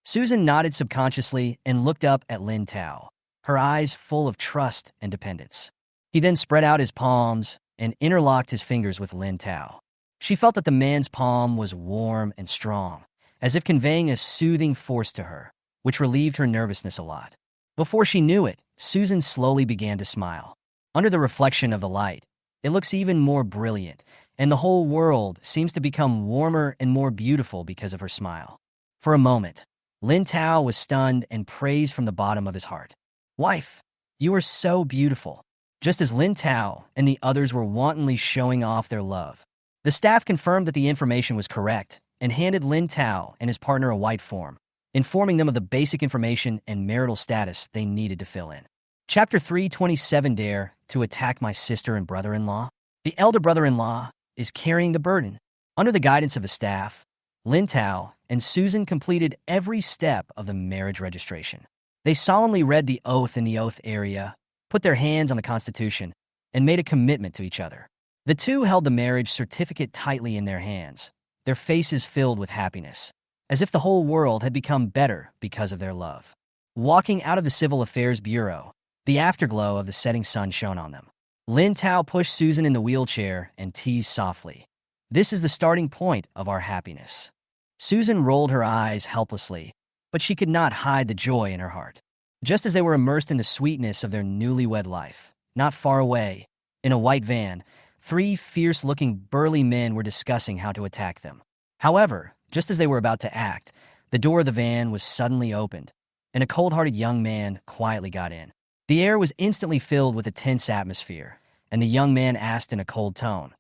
Susan nodded subconsciously and looked up at Lin Tao, her eyes full of trust and dependence. He then spread out his palms and interlocked his fingers with Lin Tao. She felt that the man's palm was warm and strong, as if conveying a soothing force to her, which relieved her nervousness a lot. Before she knew it, Susan slowly began to smile. Under the reflection of the light, it looks even more brilliant, and the whole world seems to become warmer and more beautiful because of her smile. For a moment, Lin Tao was stunned and praised from the bottom of his heart. Wife, you are so beautiful. Just as Lin Tao and the others were wantonly showing off their love, the staff confirmed that the information was correct and handed Lin Tao and his partner a white form, informing them of the basic information and marital status they needed to fill in. Chapter 327. Dare to attack my sister and brother-in-law? The elder brother-in-law is carrying the burden. Under the guidance of the staff, Lin Tao and Susan completed every step of the marriage registration. They solemnly read the oath in the oath area, put their hands on the Constitution, and made a commitment to each other. The two held the marriage certificate tightly in their hands, their faces filled with happiness, as if the whole world had become better because of their love. Walking out of the Civil Affairs Bureau, the afterglow of the setting sun shone on them. Lin Tao pushed Susan in the wheelchair and teased softly. This is the starting point of our happiness. Susan rolled her eyes helplessly, but she could not hide the joy in her heart. Just as they were immersed in the sweetness of their newlywed life, not far away, in a white van, 3 fierce-looking burly men were discussing how to attack them. However, just as they were about to act, the door of the van was suddenly opened, and a cold-hearted young man quietly got in. The air was instantly filled with a tense atmosphere, and the young man asked in a cold tone,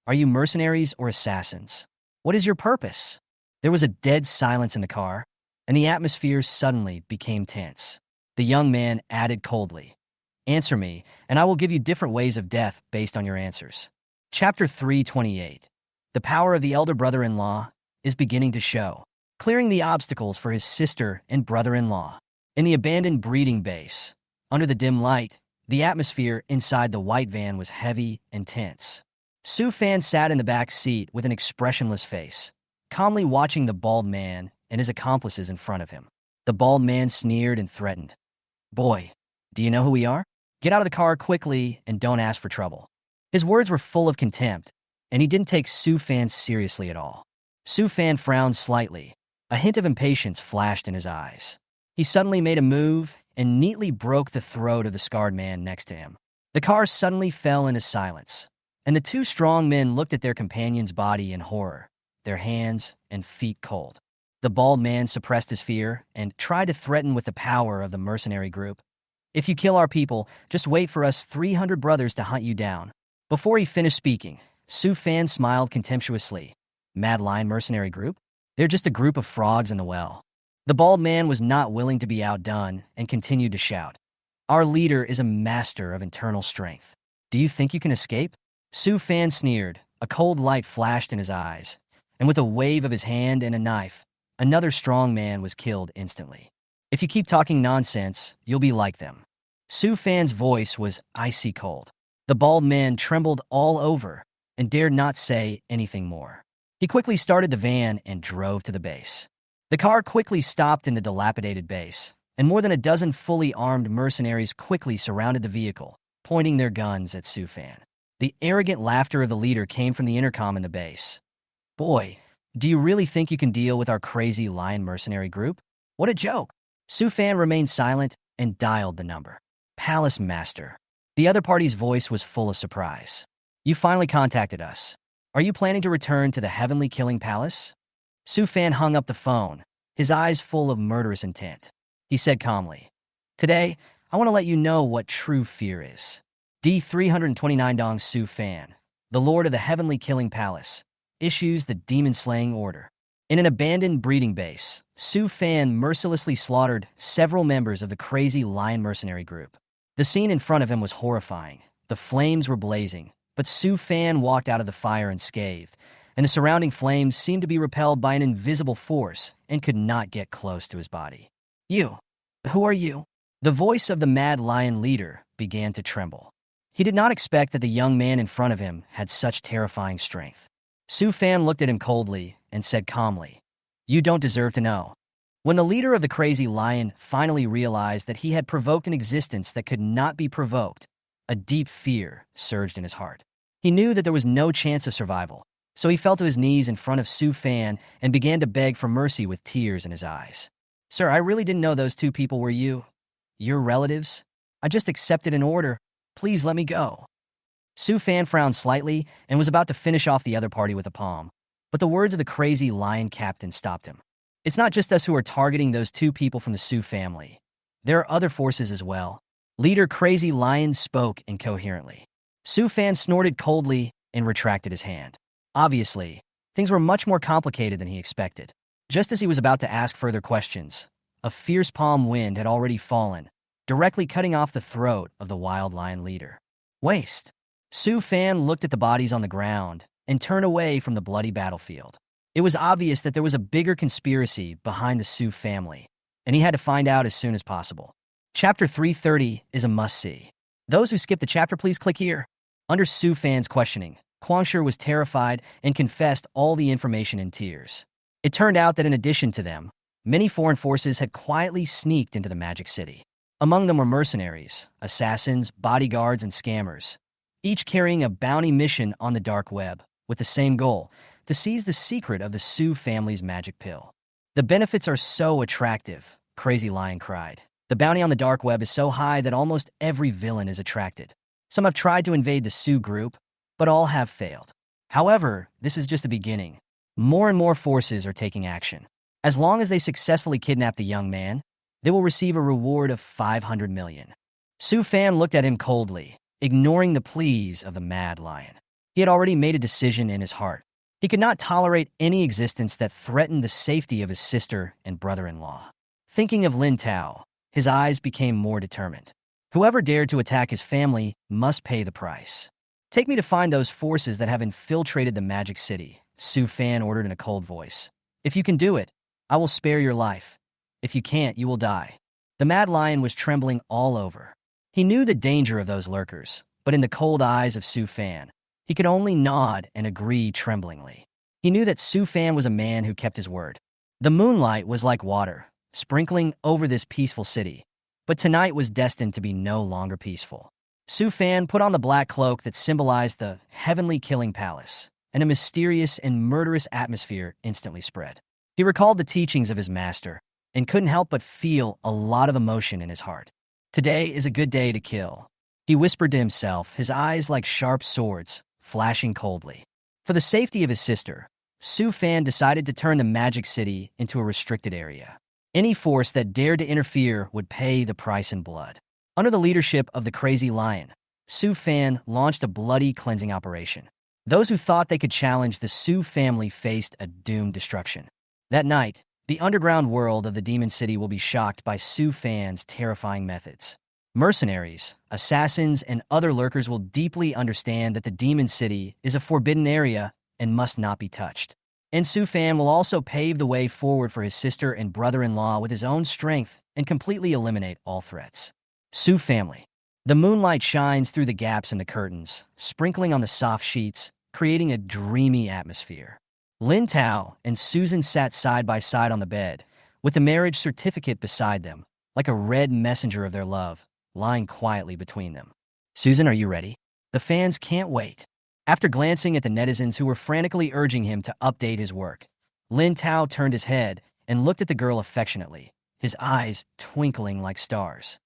"Are you mercenaries or assassins? What is your purpose?" There was a dead silence in the car, and the atmosphere suddenly became tense. The young man added coldly, "Answer me, and I will give you different ways of death based on your answers." Chapter 328. The power of the elder brother-in-law is beginning to show, clearing the obstacles for his sister and brother-in-law. In the abandoned breeding base, under the dim light, the atmosphere inside the white van was heavy and tense. Su Fan sat in the back seat with an expressionless face, calmly watching the bald man and his accomplices in front of him. The bald man sneered and threatened. "Boy, do you know who we are? Get out of the car quickly and don't ask for trouble." His words were full of contempt, and he didn't take Su Fan seriously at all. Su Fan frowned slightly. A hint of impatience flashed in his eyes. He suddenly made a move and neatly broke the throat of the scarred man next to him. The car suddenly fell into silence, and the 2 strong men looked at their companion's body in horror, their hands and feet cold. The bald man suppressed his fear and tried to threaten with the power of the mercenary group. "If you kill our people, just wait for us 300 brothers to hunt you down." Before he finished speaking, Su Fan smiled contemptuously. "Mad Lion Mercenary Group? They're just a group of frogs in the well." The bald man was not willing to be outdone and continued to shout, "Our leader is a master of internal strength. Do you think you can escape?" Su Fan sneered. A cold light flashed in his eyes, and with a wave of his hand and a knife, another strong man was killed instantly. If you keep talking nonsense, you'll be like them. Su Fan's voice was icy cold. The bald man trembled all over and dared not say anything more. He quickly started the van and drove to the base. The car quickly stopped in the dilapidated base, and more than a dozen fully armed mercenaries quickly surrounded the vehicle, pointing their guns at Su Fan. The arrogant laughter of the leader came from the intercom in the base. "Boy, do you really think you can deal with our crazy lion mercenary group? What a joke!" Su Fan remained silent and dialed the number. "Palace Master." The other party's voice was full of surprise. "You finally contacted us. Are you planning to return to the Heavenly Killing Palace?" Su Fan hung up the phone, his eyes full of murderous intent. He said calmly, "Today, I want to let you know what true fear is." D-329 Dong Su Fan, the Lord of the Heavenly Killing Palace, issues the demon-slaying order. In an abandoned breeding base, Su Fan mercilessly slaughtered several members of the crazy lion mercenary group. The scene in front of him was horrifying. The flames were blazing, but Su Fan walked out of the fire unscathed, and the surrounding flames seemed to be repelled by an invisible force and could not get close to his body. "You, who are you?" The voice of the Mad Lion leader began to tremble. He did not expect that the young man in front of him had such terrifying strength. Su Fan looked at him coldly and said calmly, "You don't deserve to know." When the leader of the crazy lion finally realized that he had provoked an existence that could not be provoked, a deep fear surged in his heart. He knew that there was no chance of survival, so he fell to his knees in front of Su Fan and began to beg for mercy with tears in his eyes. "Sir, I really didn't know those two people were your relatives. I just accepted an order. Please let me go." Su Fan frowned slightly and was about to finish off the other party with a palm, but the words of the crazy lion captain stopped him. "It's not just us who are targeting those two people from the Su family. There are other forces as well." Leader Crazy Lion spoke incoherently. Su Fan snorted coldly and retracted his hand. Obviously, things were much more complicated than he expected. Just as he was about to ask further questions, a fierce palm wind had already fallen, directly cutting off the throat of the wild lion leader. Waste. Su Fan looked at the bodies on the ground and turned away from the bloody battlefield. It was obvious that there was a bigger conspiracy behind the Su family, and he had to find out as soon as possible. Chapter 330 is a must-see. Those who skipped the chapter, please click here. Under Su Fan's questioning, Kwangsher was terrified and confessed all the information in tears. It turned out that in addition to them, many foreign forces had quietly sneaked into the Magic City. Among them were mercenaries, assassins, bodyguards, and scammers, each carrying a bounty mission on the dark web, with the same goal, to seize the secret of the Su family's magic pill. "The benefits are so attractive," Crazy Lion cried. "The bounty on the dark web is so high that almost every villain is attracted. Some have tried to invade the Su group, but all have failed. However, this is just the beginning. More and more forces are taking action. As long as they successfully kidnap the young man, they will receive a reward of 500 million. Su Fan looked at him coldly, ignoring the pleas of the Mad Lion. He had already made a decision in his heart. He could not tolerate any existence that threatened the safety of his sister and brother-in-law. Thinking of Lin Tao, his eyes became more determined. Whoever dared to attack his family must pay the price. "Take me to find those forces that have infiltrated the Magic City," Su Fan ordered in a cold voice. "If you can do it, I will spare your life. If you can't, you will die." The Mad Lion was trembling all over. He knew the danger of those lurkers, but in the cold eyes of Su Fan, he could only nod and agree tremblingly. He knew that Su Fan was a man who kept his word. The moonlight was like water, sprinkling over this peaceful city, but tonight was destined to be no longer peaceful. Su Fan put on the black cloak that symbolized the Heavenly Killing Palace, and a mysterious and murderous atmosphere instantly spread. He recalled the teachings of his master, and couldn't help but feel a lot of emotion in his heart. "Today is a good day to kill," he whispered to himself, his eyes like sharp swords, flashing coldly. For the safety of his sister, Su Fan decided to turn the Magic City into a restricted area. Any force that dared to interfere would pay the price in blood. Under the leadership of the Crazy Lion, Su Fan launched a bloody cleansing operation. Those who thought they could challenge the Su family faced a doomed destruction. That night, the underground world of the Demon City will be shocked by Su Fan's terrifying methods. Mercenaries, assassins, and other lurkers will deeply understand that the Demon City is a forbidden area and must not be touched. And Su Fan will also pave the way forward for his sister and brother-in-law with his own strength and completely eliminate all threats. Su family. The moonlight shines through the gaps in the curtains, sprinkling on the soft sheets, creating a dreamy atmosphere. Lin Tao and Susan sat side by side on the bed, with the marriage certificate beside them, like a red messenger of their love, lying quietly between them. Susan, are you ready? The fans can't wait. After glancing at the netizens who were frantically urging him to update his work, Lin Tao turned his head and looked at the girl affectionately, his eyes twinkling like stars.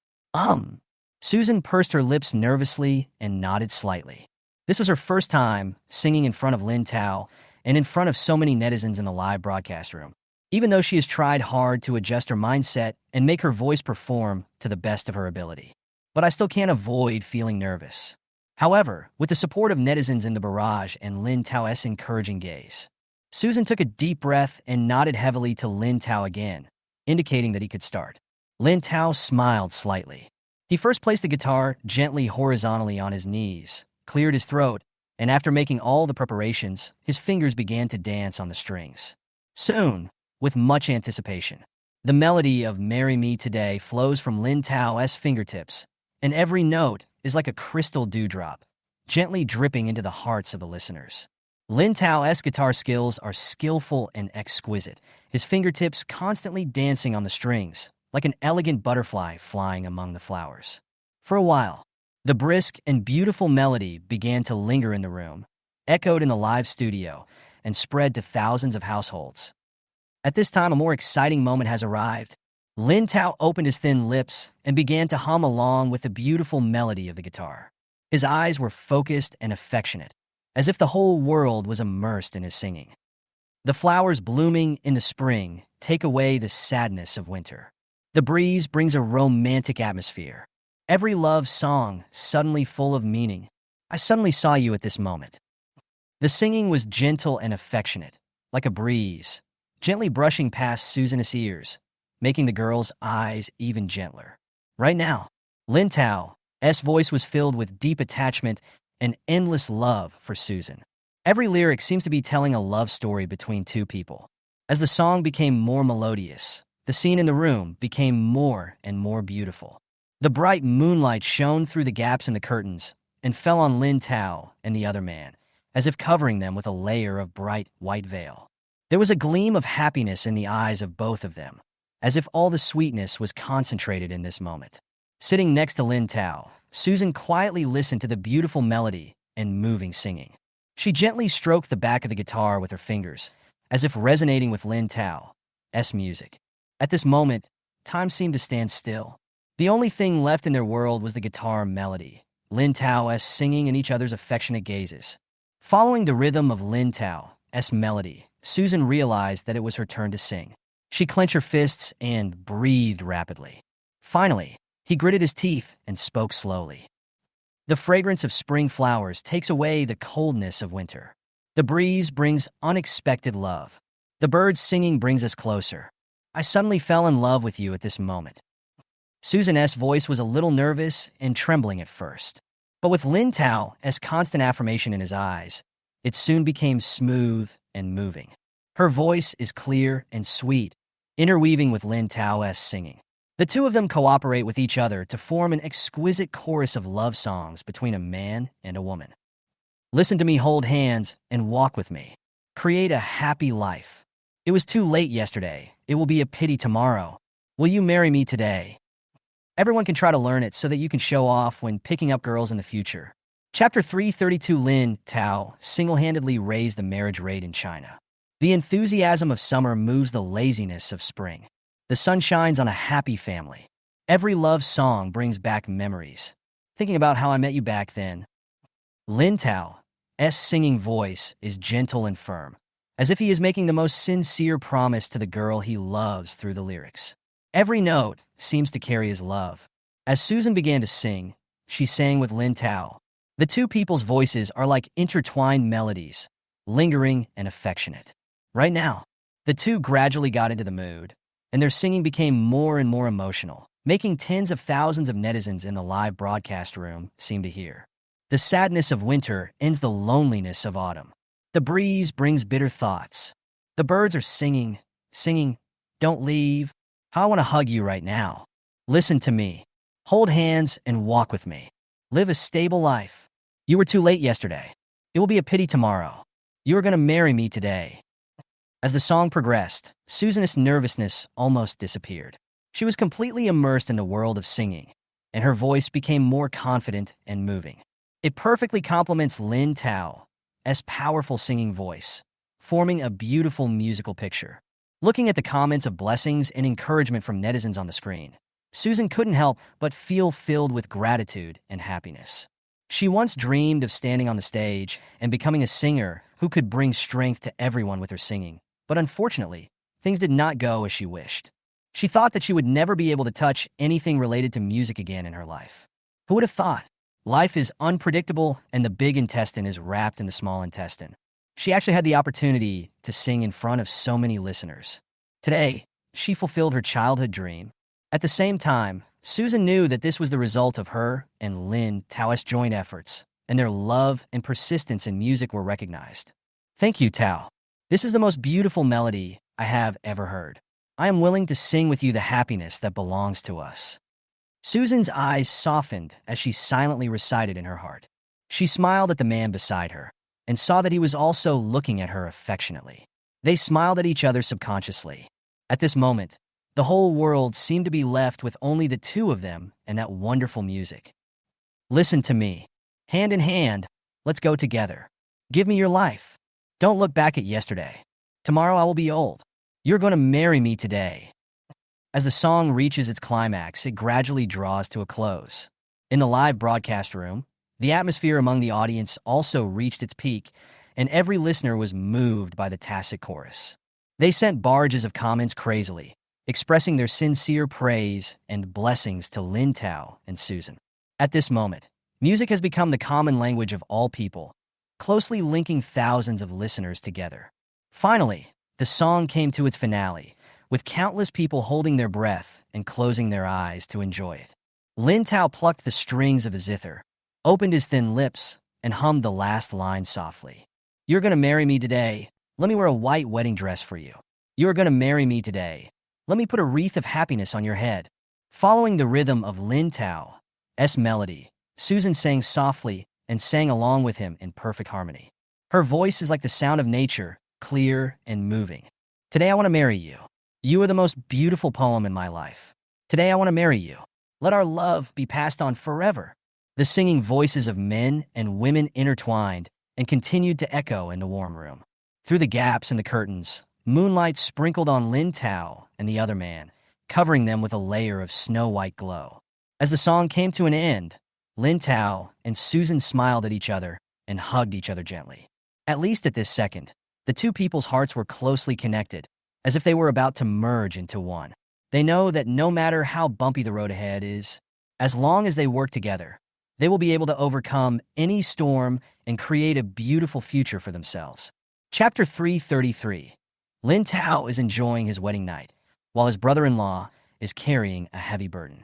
Susan pursed her lips nervously and nodded slightly. This was her first time singing in front of Lin Tao and in front of so many netizens in the live broadcast room, even though she has tried hard to adjust her mindset and make her voice perform to the best of her ability. But I still can't avoid feeling nervous. However, with the support of netizens in the barrage and Lin Tao's encouraging gaze, Susan took a deep breath and nodded heavily to Lin Tao again, indicating that he could start. Lin Tao smiled slightly. He first placed the guitar gently horizontally on his knees, cleared his throat, and after making all the preparations, his fingers began to dance on the strings. Soon, with much anticipation, the melody of Marry Me Today flows from Lin Tao's fingertips, and every note is like a crystal dewdrop, gently dripping into the hearts of the listeners. Lin Tao's guitar skills are skillful and exquisite, his fingertips constantly dancing on the strings, like an elegant butterfly flying among the flowers. For a while, the brisk and beautiful melody began to linger in the room, echoed in the live studio, and spread to thousands of households. At this time, a more exciting moment has arrived. Lin Tao opened his thin lips and began to hum along with the beautiful melody of the guitar. His eyes were focused and affectionate, as if the whole world was immersed in his singing. The flowers blooming in the spring take away the sadness of winter. The breeze brings a romantic atmosphere. Every love song suddenly full of meaning. I suddenly saw you at this moment. The singing was gentle and affectionate, like a breeze, gently brushing past Susan's ears, making the girl's eyes even gentler. Right now, Lin Tao's voice was filled with deep attachment and endless love for Susan. Every lyric seems to be telling a love story between two people. As the song became more melodious, the scene in the room became more and more beautiful. The bright moonlight shone through the gaps in the curtains and fell on Lin Tao and the other man, as if covering them with a layer of bright white veil. There was a gleam of happiness in the eyes of both of them, as if all the sweetness was concentrated in this moment. Sitting next to Lin Tao, Susan quietly listened to the beautiful melody and moving singing. She gently stroked the back of the guitar with her fingers, as if resonating with Lin Tao's music. At this moment, time seemed to stand still. The only thing left in their world was the guitar melody, Lin Tao's singing and each other's affectionate gazes. Following the rhythm of Lin Tao's melody, Susan realized that it was her turn to sing. She clenched her fists and breathed rapidly. Finally, he gritted his teeth and spoke slowly. The fragrance of spring flowers takes away the coldness of winter. The breeze brings unexpected love. The birds singing brings us closer. I suddenly fell in love with you at this moment. Susan's voice was a little nervous and trembling at first, but with Lin Tao's constant affirmation in his eyes, it soon became smooth and moving. Her voice is clear and sweet, interweaving with Lin Tao's singing. The two of them cooperate with each other to form an exquisite chorus of love songs between a man and a woman. Listen to me, hold hands, and walk with me. Create a happy life. It was too late yesterday. It will be a pity tomorrow. Will you marry me today? Everyone can try to learn it so that you can show off when picking up girls in the future. Chapter 332. Lin Tao single-handedly raised the marriage rate in China. The enthusiasm of summer moves the laziness of spring. The sun shines on a happy family. Every love song brings back memories. Thinking about how I met you back then. Lin Tao's singing voice is gentle and firm, as if he is making the most sincere promise to the girl he loves through the lyrics. Every note seems to carry his love. As Susan began to sing, she sang with Lin Tao. The two people's voices are like intertwined melodies, lingering and affectionate. Right now, the two gradually got into the mood, and their singing became more and more emotional, making tens of thousands of netizens in the live broadcast room seem to hear. The sadness of winter ends the loneliness of autumn. The breeze brings bitter thoughts. The birds are singing, don't leave. How I want to hug you right now. Listen to me. Hold hands and walk with me. Live a stable life. You were too late yesterday. It will be a pity tomorrow. You are going to marry me today. As the song progressed, Susan's nervousness almost disappeared. She was completely immersed in the world of singing, and her voice became more confident and moving. It perfectly complements Lin Tao's powerful singing voice, forming a beautiful musical picture. Looking at the comments of blessings and encouragement from netizens on the screen, Susan couldn't help but feel filled with gratitude and happiness. She once dreamed of standing on the stage and becoming a singer who could bring strength to everyone with her singing. But unfortunately, things did not go as she wished. She thought that she would never be able to touch anything related to music again in her life. Who would have thought? Life is unpredictable and the big intestine is wrapped in the small intestine. She actually had the opportunity to sing in front of so many listeners. Today, she fulfilled her childhood dream. At the same time, Susan knew that this was the result of her and Lin Tao's joint efforts, and their love and persistence in music were recognized. Thank you, Tao. This is the most beautiful melody I have ever heard. I am willing to sing with you the happiness that belongs to us. Susan's eyes softened as she silently recited in her heart. She smiled at the man beside her and saw that he was also looking at her affectionately. They smiled at each other subconsciously. At this moment, the whole world seemed to be left with only the two of them and that wonderful music. Listen to me. Hand in hand, let's go together. Give me your life. Don't look back at yesterday. Tomorrow I will be old. You're going to marry me today. As the song reaches its climax, it gradually draws to a close. In the live broadcast room, the atmosphere among the audience also reached its peak, and every listener was moved by the tacit chorus. They sent barrages of comments crazily, expressing their sincere praise and blessings to Lin Tao and Susan. At this moment, music has become the common language of all people, closely linking thousands of listeners together. Finally, the song came to its finale, with countless people holding their breath and closing their eyes to enjoy it. Lin Tao plucked the strings of his zither, opened his thin lips, and hummed the last line softly. You're going to marry me today. Let me wear a white wedding dress for you. You are going to marry me today. Let me put a wreath of happiness on your head. Following the rhythm of Lin Tao's melody, Susan sang softly and sang along with him in perfect harmony. Her voice is like the sound of nature, clear and moving. Today I want to marry you. You are the most beautiful poem in my life. Today I want to marry you. Let our love be passed on forever. The singing voices of men and women intertwined and continued to echo in the warm room. Through the gaps in the curtains, moonlight sprinkled on Lin Tao and the other man, covering them with a layer of snow-white glow. As the song came to an end, Lin Tao and Susan smiled at each other and hugged each other gently. At least at this second, the two people's hearts were closely connected, as if they were about to merge into one. They know that no matter how bumpy the road ahead is, as long as they work together, they will be able to overcome any storm and create a beautiful future for themselves. Chapter 333. Lin Tao is enjoying his wedding night, while his brother-in-law is carrying a heavy burden.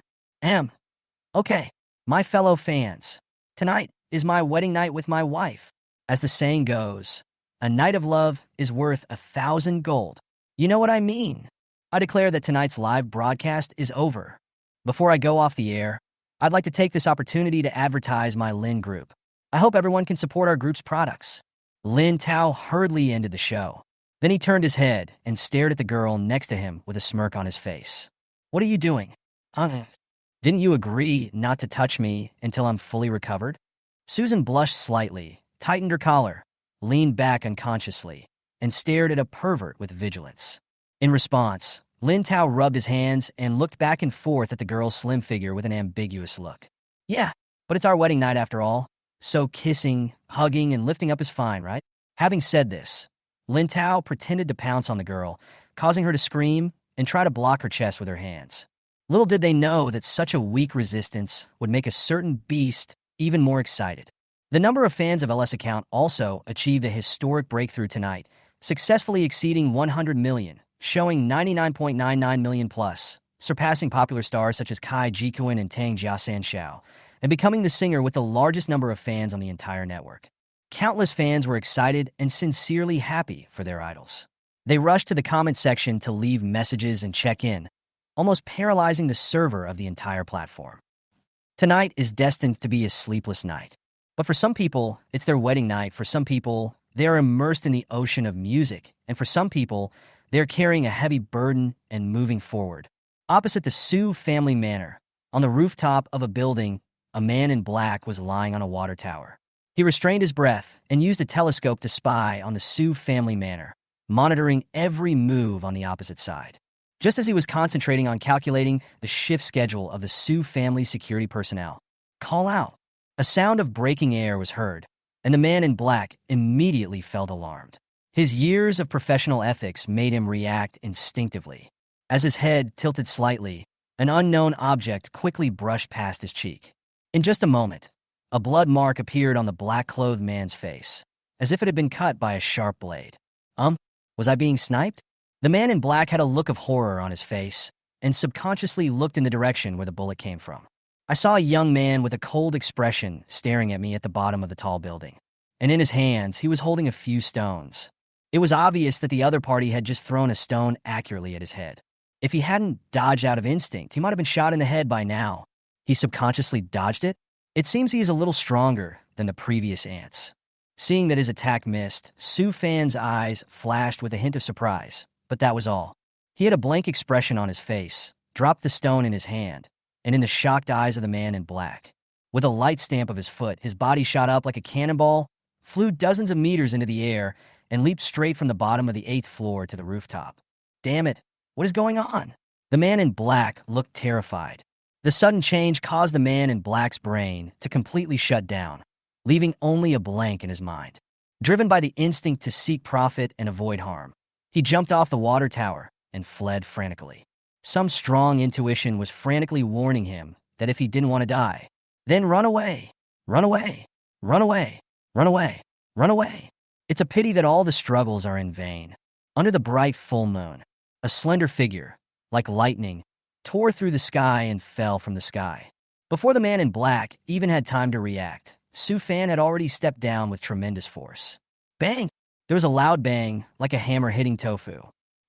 Okay, my fellow fans, tonight is my wedding night with my wife. As the saying goes, a night of love is worth 1,000 gold. You know what I mean? I declare that tonight's live broadcast is over. Before I go off the air, I'd like to take this opportunity to advertise my Lin Group. I hope everyone can support our group's products. Lin Tao hurriedly ended the show. Then he turned his head and stared at the girl next to him with a smirk on his face. What are you doing? Didn't you agree not to touch me until I'm fully recovered? Susan blushed slightly, tightened her collar, leaned back unconsciously, and stared at a pervert with vigilance. In response, Lin Tao rubbed his hands and looked back and forth at the girl's slim figure with an ambiguous look. Yeah, but it's our wedding night after all, so kissing, hugging, and lifting up is fine, right? Having said this, Lin Tao pretended to pounce on the girl, causing her to scream and try to block her chest with her hands. Little did they know that such a weak resistance would make a certain beast even more excited. The number of fans of LS account also achieved a historic breakthrough tonight, successfully exceeding 100 million, showing 99.99 million plus, surpassing popular stars such as Kai Jikuan and Tang Jiasan Xiao, and becoming the singer with the largest number of fans on the entire network. Countless fans were excited and sincerely happy for their idols. They rushed to the comment section to leave messages and check in, almost paralyzing the server of the entire platform. Tonight is destined to be a sleepless night. But for some people, it's their wedding night. For some people, they are immersed in the ocean of music. And for some people, they're carrying a heavy burden and moving forward. Opposite the Su family manor, on the rooftop of a building, a man in black was lying on a water tower. He restrained his breath and used a telescope to spy on the Su family manor, monitoring every move on the opposite side. Just as he was concentrating on calculating the shift schedule of the Su family security personnel. Call out. A sound of breaking air was heard, and the man in black immediately felt alarmed. His years of professional ethics made him react instinctively. As his head tilted slightly, an unknown object quickly brushed past his cheek. In just a moment, a blood mark appeared on the black-clothed man's face, as if it had been cut by a sharp blade. Was I being sniped? The man in black had a look of horror on his face and subconsciously looked in the direction where the bullet came from. I saw a young man with a cold expression staring at me at the bottom of the tall building, and in his hands he was holding a few stones. It was obvious that the other party had just thrown a stone accurately at his head. If he hadn't dodged out of instinct, he might have been shot in the head by now. He subconsciously dodged it? It seems he is a little stronger than the previous ants. Seeing that his attack missed, Su Fan's eyes flashed with a hint of surprise, but that was all. He had a blank expression on his face, dropped the stone in his hand, and in the shocked eyes of the man in black. With a light stamp of his foot, his body shot up like a cannonball, flew dozens of meters into the air, and leaped straight from the bottom of the 8th floor to the rooftop. Damn it, what is going on? The man in black looked terrified. The sudden change caused the man in black's brain to completely shut down, leaving only a blank in his mind. Driven by the instinct to seek profit and avoid harm, he jumped off the water tower and fled frantically. Some strong intuition was frantically warning him that if he didn't want to die, then run away, run away, run away, run away, run away. It's a pity that all the struggles are in vain. Under the bright full moon, a slender figure, like lightning, tore through the sky and fell from the sky. Before the man in black even had time to react, Su Fan had already stepped down with tremendous force. Bang! There was a loud bang, like a hammer hitting tofu.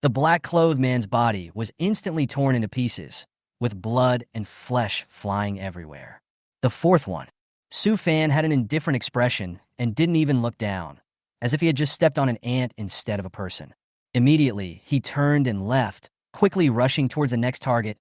The black-clothed man's body was instantly torn into pieces, with blood and flesh flying everywhere. The fourth one. Su Fan had an indifferent expression and didn't even look down, as if he had just stepped on an ant instead of a person. Immediately, he turned and left, quickly rushing towards the next target.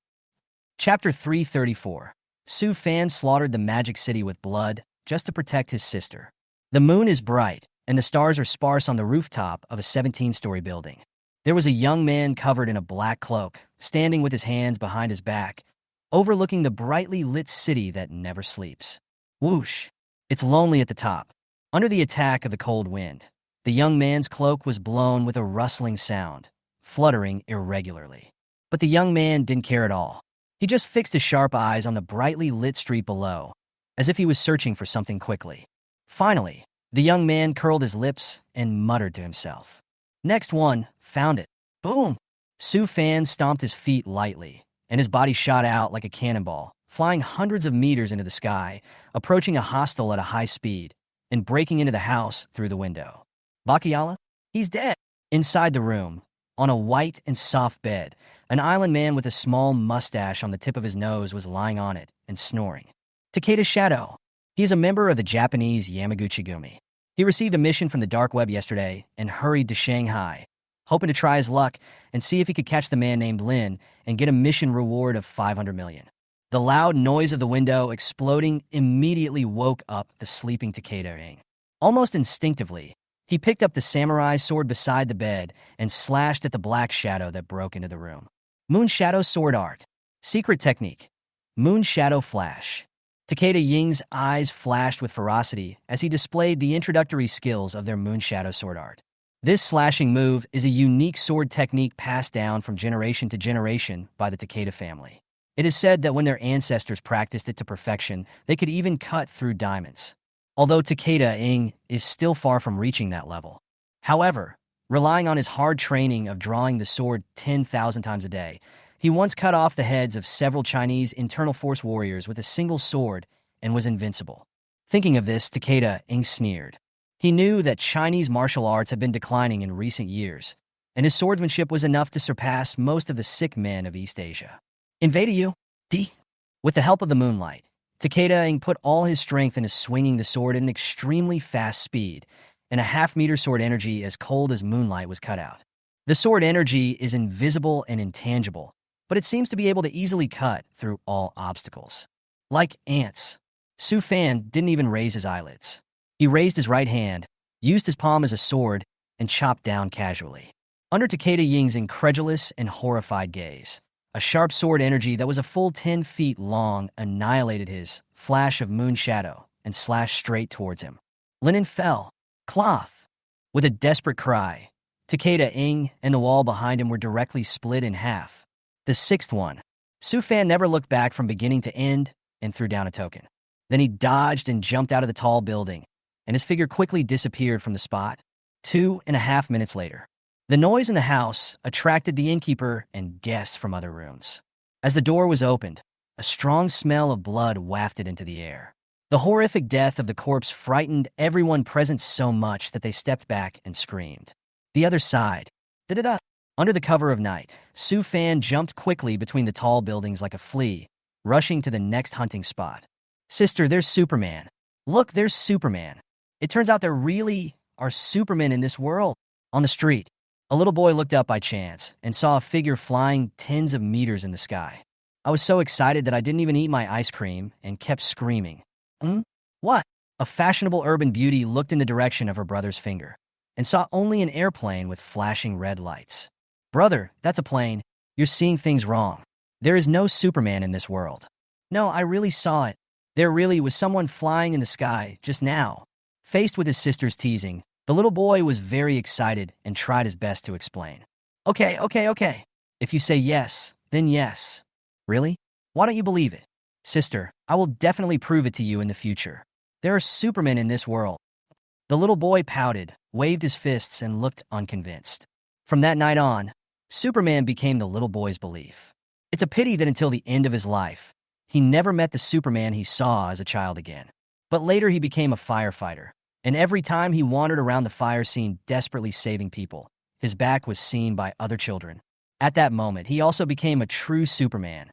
Chapter 334. Su Fan slaughtered the magic city with blood just to protect his sister. The moon is bright, and the stars are sparse on the rooftop of a 17-story building. There was a young man covered in a black cloak, standing with his hands behind his back, overlooking the brightly lit city that never sleeps. Whoosh! It's lonely at the top. Under the attack of the cold wind, the young man's cloak was blown with a rustling sound, fluttering irregularly. But the young man didn't care at all. He just fixed his sharp eyes on the brightly lit street below, as if he was searching for something quickly. Finally, the young man curled his lips and muttered to himself. Next one, found it. Boom! Su Fan stomped his feet lightly, and his body shot out like a cannonball, flying hundreds of meters into the sky, approaching a hostel at a high speed, and breaking into the house through the window. Bakayala? He's dead! Inside the room, on a white and soft bed, an island man with a small mustache on the tip of his nose was lying on it and snoring. Takeda's shadow. He is a member of the Japanese Yamaguchi-gumi. He received a mission from the dark web yesterday and hurried to Shanghai, hoping to try his luck and see if he could catch the man named Lin and get a mission reward of 500 million. The loud noise of the window exploding immediately woke up the sleeping Takeda. Almost instinctively, he picked up the samurai sword beside the bed and slashed at the black shadow that broke into the room. Moon Shadow Sword Art. Secret technique. Moon Shadow Flash. Takeda Ying's eyes flashed with ferocity as he displayed the introductory skills of their Moon Shadow Sword Art. This slashing move is a unique sword technique passed down from generation to generation by the Takeda family. It is said that when their ancestors practiced it to perfection, they could even cut through diamonds. Although Takeda Ing is still far from reaching that level. However, relying on his hard training of drawing the sword 10,000 times a day, he once cut off the heads of several Chinese internal force warriors with a single sword and was invincible. Thinking of this, Takeda Ing sneered. He knew that Chinese martial arts had been declining in recent years, and his swordsmanship was enough to surpass most of the sick men of East Asia. Invaded you? D. With the help of the moonlight, Takeda put all his strength into swinging the sword at an extremely fast speed, and a half-meter sword energy as cold as moonlight was cut out. The sword energy is invisible and intangible, but it seems to be able to easily cut through all obstacles. Like ants, Su Fan didn't even raise his eyelids. He raised his right hand, used his palm as a sword, and chopped down casually. Under Takeda Ying's incredulous and horrified gaze, a sharp sword energy that was a full 10 feet long annihilated his flash of moon shadow and slashed straight towards him. Linen fell. Cloth! With a desperate cry, Takeda Ing and the wall behind him were directly split in half. The sixth one. Su Fan never looked back from beginning to end and threw down a token. Then he dodged and jumped out of the tall building, and his figure quickly disappeared from the spot. 2.5 minutes later, the noise in the house attracted the innkeeper and guests from other rooms. As the door was opened, a strong smell of blood wafted into the air. The horrific death of the corpse frightened everyone present so much that they stepped back and screamed. The other side. Da-da-da. Under the cover of night, Su Fan jumped quickly between the tall buildings like a flea, rushing to the next hunting spot. Sister, there's Superman. Look, there's Superman. It turns out there really are Supermen in this world. On the street, a little boy looked up by chance and saw a figure flying tens of meters in the sky. I was so excited that I didn't even eat my ice cream and kept screaming. What? A fashionable urban beauty looked in the direction of her brother's finger and saw only an airplane with flashing red lights. Brother, that's a plane. You're seeing things wrong. There is no Superman in this world. No, I really saw it. There really was someone flying in the sky just now. Faced with his sister's teasing, the little boy was very excited and tried his best to explain. Okay. If you say yes, then yes. Really? Why don't you believe it? Sister, I will definitely prove it to you in the future. There are Supermen in this world. The little boy pouted, waved his fists, and looked unconvinced. From that night on, Superman became the little boy's belief. It's a pity that until the end of his life, he never met the Superman he saw as a child again. But later he became a firefighter, and every time he wandered around the fire scene desperately saving people, his back was seen by other children. At that moment, he also became a true Superman.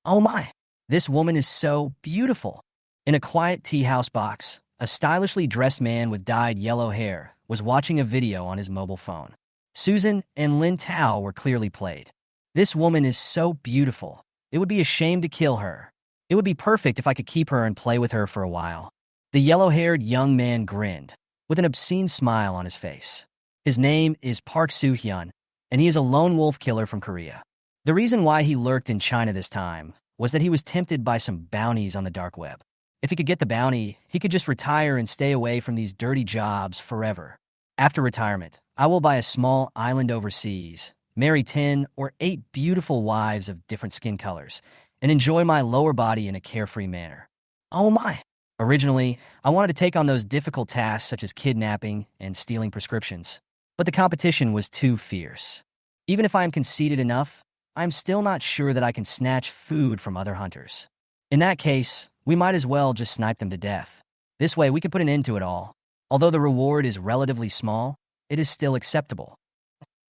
Oh my! This woman is so beautiful. In a quiet tea house box, a stylishly dressed man with dyed yellow hair was watching a video on his mobile phone. Susan and Lin Tao were clearly played. This woman is so beautiful. It would be a shame to kill her. It would be perfect if I could keep her and play with her for a while. The yellow-haired young man grinned, with an obscene smile on his face. His name is Park Soo-hyun, and he is a lone wolf killer from Korea. The reason why he lurked in China this time was that he was tempted by some bounties on the dark web. If he could get the bounty, he could just retire and stay away from these dirty jobs forever. After retirement, I will buy a small island overseas, marry 10 or 8 beautiful wives of different skin colors, and enjoy my lower body in a carefree manner. Oh my! Originally, I wanted to take on those difficult tasks such as kidnapping and stealing prescriptions, but the competition was too fierce. Even if I am conceited enough, I'm still not sure that I can snatch food from other hunters. In that case, we might as well just snipe them to death. This way we can put an end to it all. Although the reward is relatively small, it is still acceptable.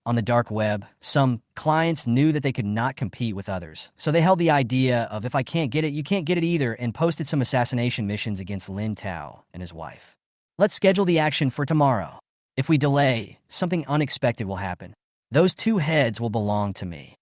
On the dark web, some clients knew that they could not compete with others, so they held the idea of if I can't get it, you can't get it either, and posted some assassination missions against Lin Tao and his wife. Let's schedule the action for tomorrow. If we delay, something unexpected will happen. Those 2 heads will belong to me.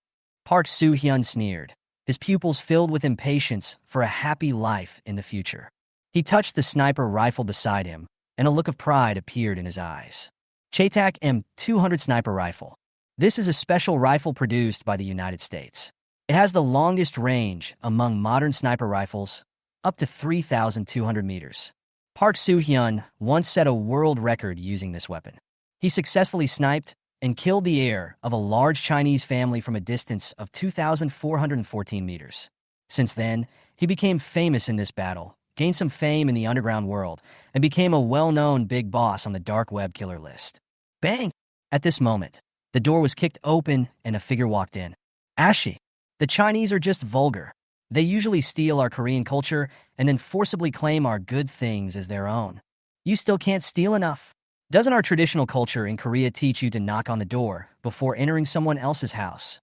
Park Soo-hyun sneered, his pupils filled with impatience for a happy life in the future. He touched the sniper rifle beside him, and a look of pride appeared in his eyes. Chaitak M200 Sniper Rifle. This is a special rifle produced by the United States. It has the longest range among modern sniper rifles, up to 3,200 meters. Park Soo-hyun once set a world record using this weapon. He successfully sniped and killed the heir of a large Chinese family from a distance of 2,414 meters. Since then, he became famous in this battle, gained some fame in the underground world, and became a well-known big boss on the dark web killer list. Bang! At this moment, the door was kicked open and a figure walked in. Ashi. The Chinese are just vulgar. They usually steal our Korean culture and then forcibly claim our good things as their own. You still can't steal enough. Doesn't our traditional culture in Korea teach you to knock on the door before entering someone else's house?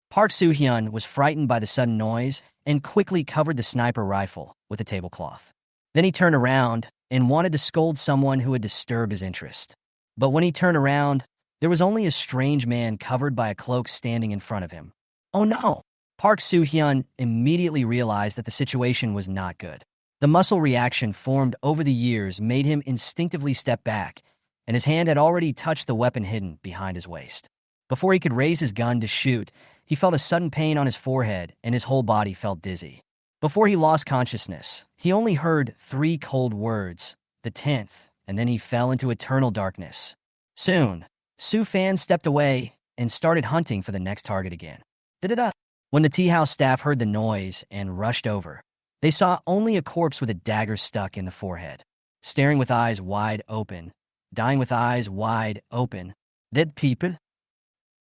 Park Soo-hyun was frightened by the sudden noise and quickly covered the sniper rifle with a tablecloth. Then he turned around and wanted to scold someone who had disturbed his interest. But when he turned around, there was only a strange man covered by a cloak standing in front of him. Oh no! Park Soo-hyun immediately realized that the situation was not good. The muscle reaction formed over the years made him instinctively step back, and his hand had already touched the weapon hidden behind his waist. Before he could raise his gun to shoot, he felt a sudden pain on his forehead and his whole body felt dizzy. Before he lost consciousness, he only heard 3 cold words, the 10th, and then he fell into eternal darkness. Soon, Soo-fan stepped away and started hunting for the next target again. Da-da-da! When the tea house staff heard the noise and rushed over, they saw only a corpse with a dagger stuck in the forehead, staring with eyes wide open, dying with eyes wide open. Dead people?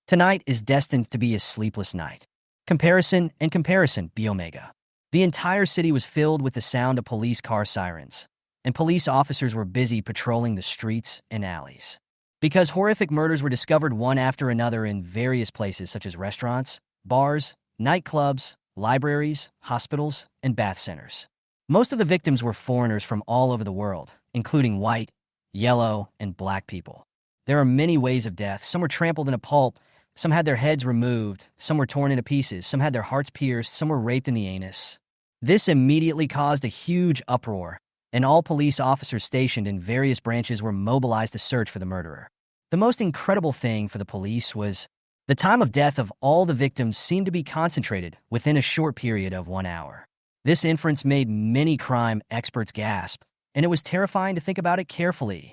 Tonight is destined to be a sleepless night. Comparison and comparison, B Omega. The entire city was filled with the sound of police car sirens, and police officers were busy patrolling the streets and alleys. Because horrific murders were discovered one after another in various places such as restaurants, bars, nightclubs, libraries, hospitals, and bath centers. Most of the victims were foreigners from all over the world, including white, yellow, and black people. There are many ways of death. Some were trampled in a pulp, some had their heads removed, some were torn into pieces, some had their hearts pierced, some were raped in the anus. This immediately caused a huge uproar, and all police officers stationed in various branches were mobilized to search for the murderer. The most incredible thing for the police was the time of death of all the victims seemed to be concentrated within a short period of 1 hour. This inference made many crime experts gasp, and it was terrifying to think about it carefully.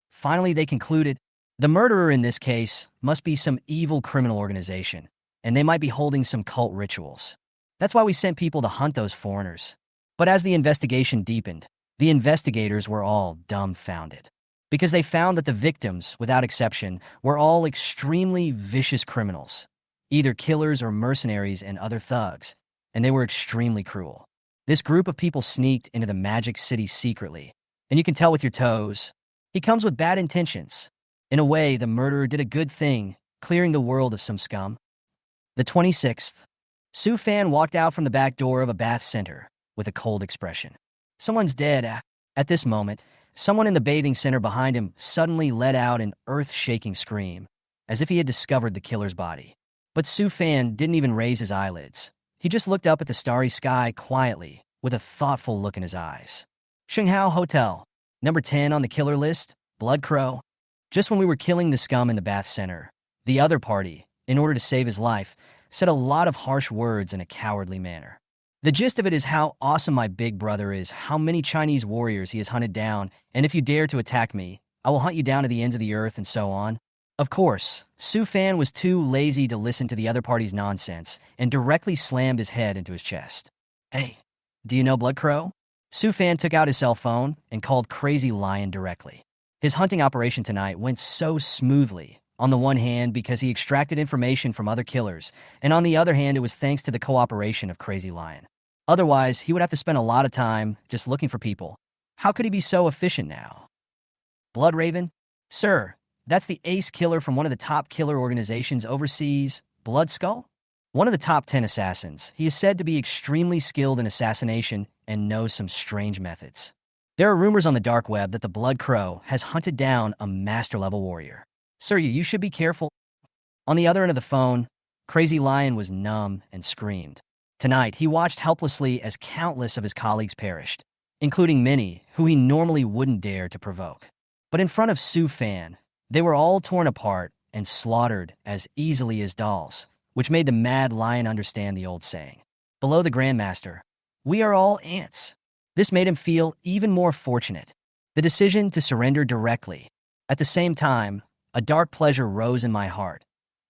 Finally, they concluded, the murderer in this case must be some evil criminal organization, and they might be holding some cult rituals. That's why we sent people to hunt those foreigners. But as the investigation deepened, the investigators were all dumbfounded, because they found that the victims, without exception, were all extremely vicious criminals, either killers or mercenaries and other thugs, and they were extremely cruel. This group of people sneaked into the Magic City secretly, and you can tell with your toes. He comes with bad intentions. In a way, the murderer did a good thing, clearing the world of some scum. The 26th. Soo-fan walked out from the back door of a bath center with a cold expression. Someone's dead. At this moment, someone in the bathing center behind him suddenly let out an earth-shaking scream, as if he had discovered the killer's body. But Soo-fan didn't even raise his eyelids. He just looked up at the starry sky quietly, with a thoughtful look in his eyes. Qinghao Hotel, number 10 on the killer list, Blood Crow. Just when we were killing the scum in the bath center, the other party, in order to save his life, said a lot of harsh words in a cowardly manner. The gist of it is how awesome my big brother is, how many Chinese warriors he has hunted down, and if you dare to attack me, I will hunt you down to the ends of the earth, and so on. Of course, Soo-fan was too lazy to listen to the other party's nonsense and directly slammed his head into his chest. Hey, do you know Blood Crow? Soo-fan took out his cell phone and called Crazy Lion directly. His hunting operation tonight went so smoothly, on the one hand because he extracted information from other killers, and on the other hand it was thanks to the cooperation of Crazy Lion. Otherwise, he would have to spend a lot of time just looking for people. How could he be so efficient now? Blood Raven? Sir, that's the ace killer from one of the top killer organizations overseas, Blood Skull? One of the top 10 assassins. He is said to be extremely skilled in assassination and knows some strange methods. There are rumors on the dark web that the Blood Crow has hunted down a master-level warrior. Sir, you should be careful. On the other end of the phone, Crazy Lion was numb and screamed. Tonight, he watched helplessly as countless of his colleagues perished, including many who he normally wouldn't dare to provoke. But in front of Soo-fan, they were all torn apart and slaughtered as easily as dolls, which made the mad lion understand the old saying. Below the Grandmaster, we are all ants. This made him feel even more fortunate. The decision to surrender directly. At the same time, a dark pleasure rose in my heart,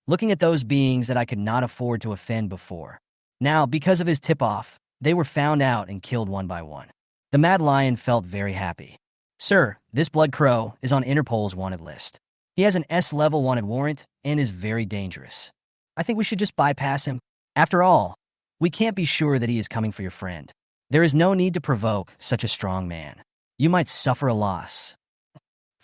looking at those beings that I could not afford to offend before. Now, because of his tip-off, they were found out and killed one by one. The Mad Lion felt very happy. Sir, this Blood Crow is on Interpol's wanted list. He has an S-level wanted warrant and is very dangerous. I think we should just bypass him. After all, we can't be sure that he is coming for your friend. There is no need to provoke such a strong man. You might suffer a loss.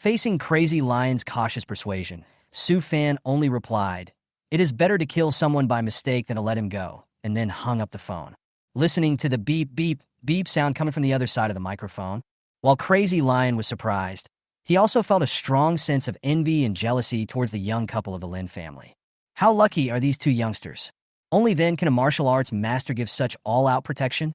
Facing Crazy Lion's cautious persuasion, Su Fan only replied, "It is better to kill someone by mistake than to let him go," and then hung up the phone. Listening to the beep, beep, beep sound coming from the other side of the microphone, while Crazy Lion was surprised, he also felt a strong sense of envy and jealousy towards the young couple of the Lin family. How lucky are these two youngsters? Only then can a martial arts master give such all-out protection.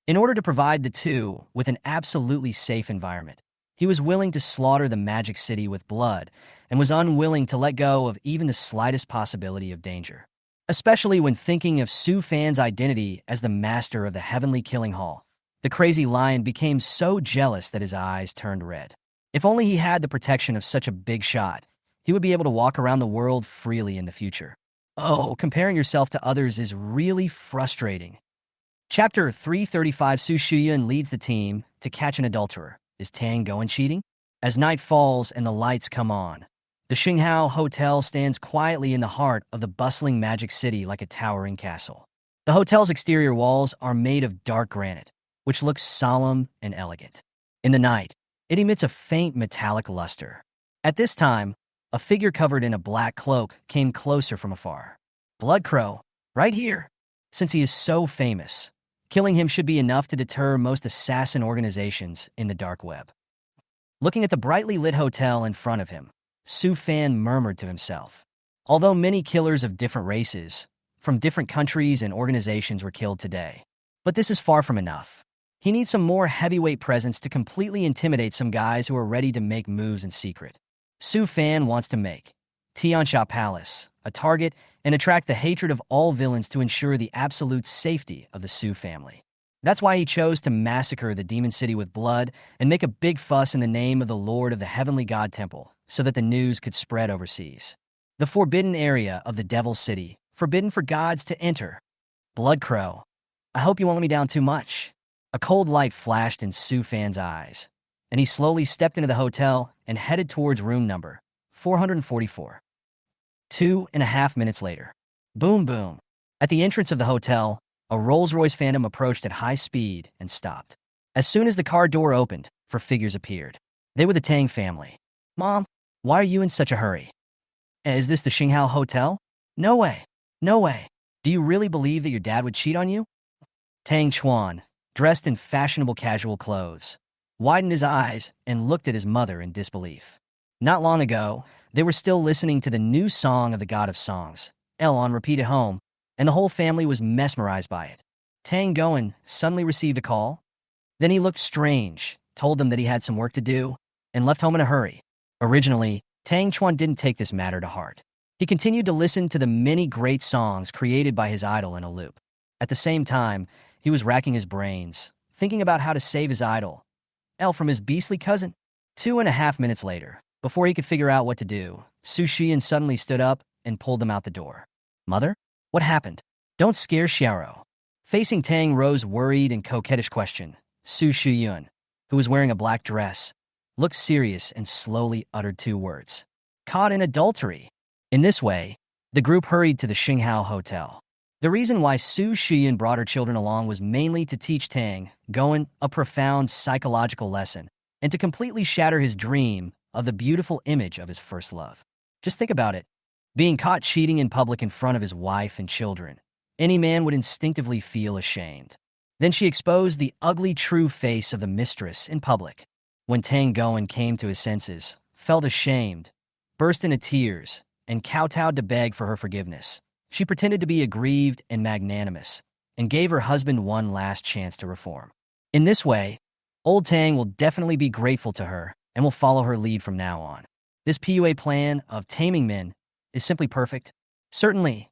In order to provide the two with an absolutely safe environment, he was willing to slaughter the Magic City with blood and was unwilling to let go of even the slightest possibility of danger, especially when thinking of Su Fan's identity as the master of the Heavenly Killing Hall. The Crazy Lion became so jealous that his eyes turned red. If only he had the protection of such a big shot, he would be able to walk around the world freely in the future. Oh, comparing yourself to others is really frustrating. Chapter 335. Su Shuyan leads the team to catch an adulterer. Is Tang going cheating? As night falls and the lights come on, the Xinghao Hotel stands quietly in the heart of the bustling Magic City like a towering castle. The hotel's exterior walls are made of dark granite, which looks solemn and elegant. In the night, it emits a faint metallic luster. At this time, a figure covered in a black cloak came closer from afar. Bloodcrow, right here. Since he is so famous, killing him should be enough to deter most assassin organizations in the dark web. Looking at the brightly lit hotel in front of him, Su Fan murmured to himself. Although many killers of different races, from different countries and organizations were killed today, but this is far from enough. He needs some more heavyweight presence to completely intimidate some guys who are ready to make moves in secret. Su Fan wants to make Tiansha Palace a target and attract the hatred of all villains to ensure the absolute safety of the Su family. That's why he chose to massacre the Demon City with blood and make a big fuss in the name of the Lord of the Heavenly God Temple so that the news could spread overseas. The forbidden area of the Devil City, forbidden for gods to enter. Bloodcrow, I hope you won't let me down too much. A cold light flashed in Su Fan's eyes, and he slowly stepped into the hotel and headed towards room number 444. 2.5 minutes later. Boom, boom. At the entrance of the hotel, a Rolls-Royce Phantom approached at high speed and stopped. As soon as the car door opened, 4 figures appeared. They were the Tang family. Mom, why are you in such a hurry? Is this the Xinghao Hotel? No way. No way. Do you really believe that your dad would cheat on you? Tang Chuan, dressed in fashionable casual clothes, widened his eyes and looked at his mother in disbelief. Not long ago, they were still listening to the new song of the God of Songs, El on repeat at home, and the whole family was mesmerized by it. Tang Goen suddenly received a call. Then he looked strange, told them that he had some work to do, and left home in a hurry. Originally, Tang Chuan didn't take this matter to heart. He continued to listen to the many great songs created by his idol in a loop. At the same time, he was racking his brains, thinking about how to save his idol, El, from his beastly cousin. 2.5 minutes later, before he could figure out what to do, Su Xian suddenly stood up and pulled them out the door. Mother? What happened? Don't scare Xiao. Facing Tang Ro's worried and coquettish question, Su Shiyun, who was wearing a black dress, looked serious and slowly uttered 2 words. Caught in adultery. In this way, the group hurried to the Xinghao Hotel. The reason why Su Shiyun brought her children along was mainly to teach Tang Goen a profound psychological lesson and to completely shatter his dream of the beautiful image of his first love. Just think about it. Being caught cheating in public in front of his wife and children. Any man would instinctively feel ashamed. Then she exposed the ugly true face of the mistress in public. When Tang Goen came to his senses, felt ashamed, burst into tears, and kowtowed to beg for her forgiveness, she pretended to be aggrieved and magnanimous, and gave her husband one last chance to reform. In this way, old Tang will definitely be grateful to her and will follow her lead from now on. This PUA plan of taming men is simply perfect. Certainly,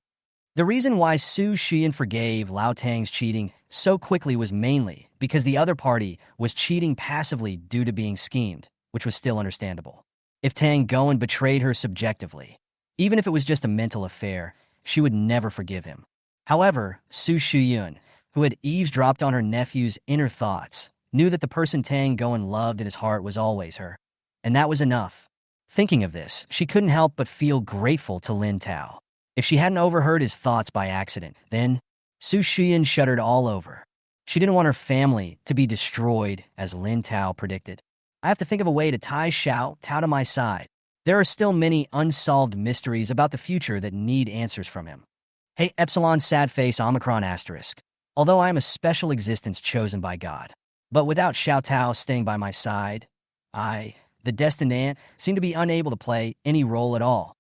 the reason why Su Xian forgave Lao Tang's cheating so quickly was mainly because the other party was cheating passively due to being schemed, which was still understandable. If Tang Goen betrayed her subjectively, even if it was just a mental affair, she would never forgive him. However, Su Shiyun, who had eavesdropped on her nephew's inner thoughts, knew that the person Tang Goen loved in his heart was always her, and that was enough. Thinking of this, she couldn't help but feel grateful to Lin Tao. If she hadn't overheard his thoughts by accident, then Su Xian shuddered all over. She didn't want her family to be destroyed as Lin Tao predicted. I have to think of a way to tie Xiao Tao to my side. There are still many unsolved mysteries about the future that need answers from him. Hey, Epsilon sad face Omicron asterisk. Although I am a special existence chosen by God. But without Xiao Tao staying by my side, I, the destined aunt, seem to be unable to play any role at all.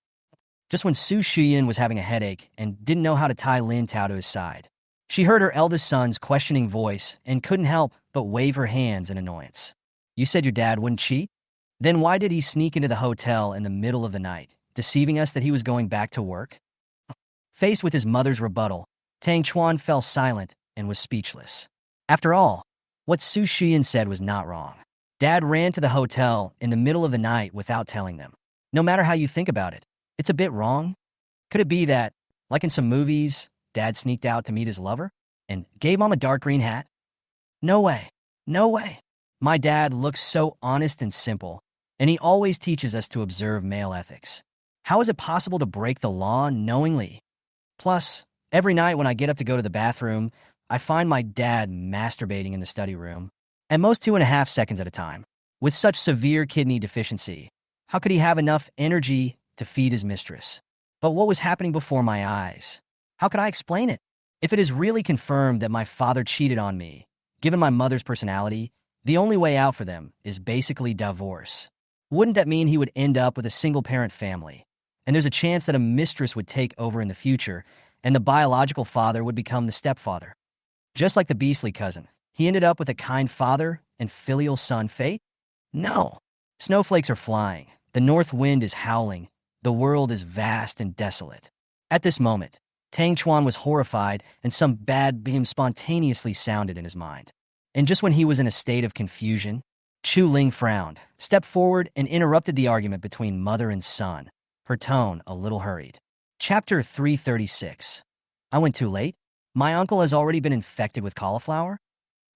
Just when Su Shuyin was having a headache and didn't know how to tie Lin Tao to his side, she heard her eldest son's questioning voice and couldn't help but wave her hands in annoyance. You said your dad wouldn't cheat? Then why did he sneak into the hotel in the middle of the night, deceiving us that he was going back to work? Faced with his mother's rebuttal, Tang Chuan fell silent and was speechless. After all, what Su Shuyin said was not wrong. Dad ran to the hotel in the middle of the night without telling them. No matter how you think about it, it's a bit wrong. Could it be that, like in some movies, Dad sneaked out to meet his lover and gave Mom a dark green hat? No way. No way. My dad looks so honest and simple, and he always teaches us to observe male ethics. How is it possible to break the law knowingly? Plus, every night when I get up to go to the bathroom, I find my dad masturbating in the study room, at most 2.5 seconds at a time. With such severe kidney deficiency, how could he have enough energy to feed his mistress? But what was happening before my eyes? How could I explain it? If it is really confirmed that my father cheated on me, given my mother's personality, the only way out for them is basically divorce. Wouldn't that mean he would end up with a single-parent family? And there's a chance that a mistress would take over in the future, and the biological father would become the stepfather. Just like the beastly cousin, he ended up with a kind father and filial son fate? No. Snowflakes are flying. The north wind is howling. The world is vast and desolate. At this moment, Tang Chuan was horrified, and some bad beam spontaneously sounded in his mind. And just when he was in a state of confusion, Chu Ling frowned, stepped forward, and interrupted the argument between mother and son, her tone a little hurried. Chapter 336. I went too late? My uncle has already been infected with cauliflower?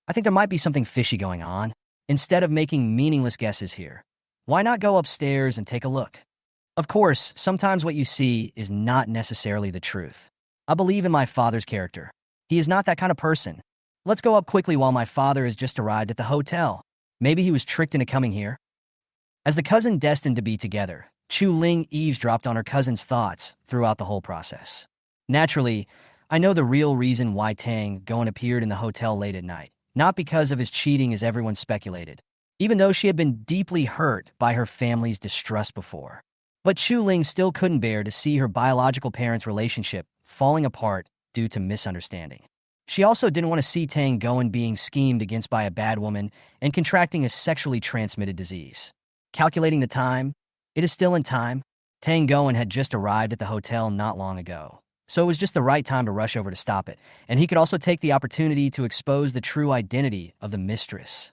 I think there might be something fishy going on. Instead of making meaningless guesses here, why not go upstairs and take a look? Of course, sometimes what you see is not necessarily the truth. I believe in my father's character. He is not that kind of person. Let's go up quickly while my father has just arrived at the hotel. Maybe he was tricked into coming here. As the cousin destined to be together, Chu Ling eavesdropped on her cousin's thoughts throughout the whole process. Naturally, I know the real reason why Tang Goen appeared in the hotel late at night, not because of his cheating as everyone speculated, even though she had been deeply hurt by her family's distrust before. But Chu Ling still couldn't bear to see her biological parents' relationship falling apart due to misunderstanding. She also didn't want to see Tang Goen being schemed against by a bad woman and contracting a sexually transmitted disease. Calculating the time, it is still in time. Tang Goen had just arrived at the hotel not long ago, so it was just the right time to rush over to stop it, and he could also take the opportunity to expose the true identity of the mistress.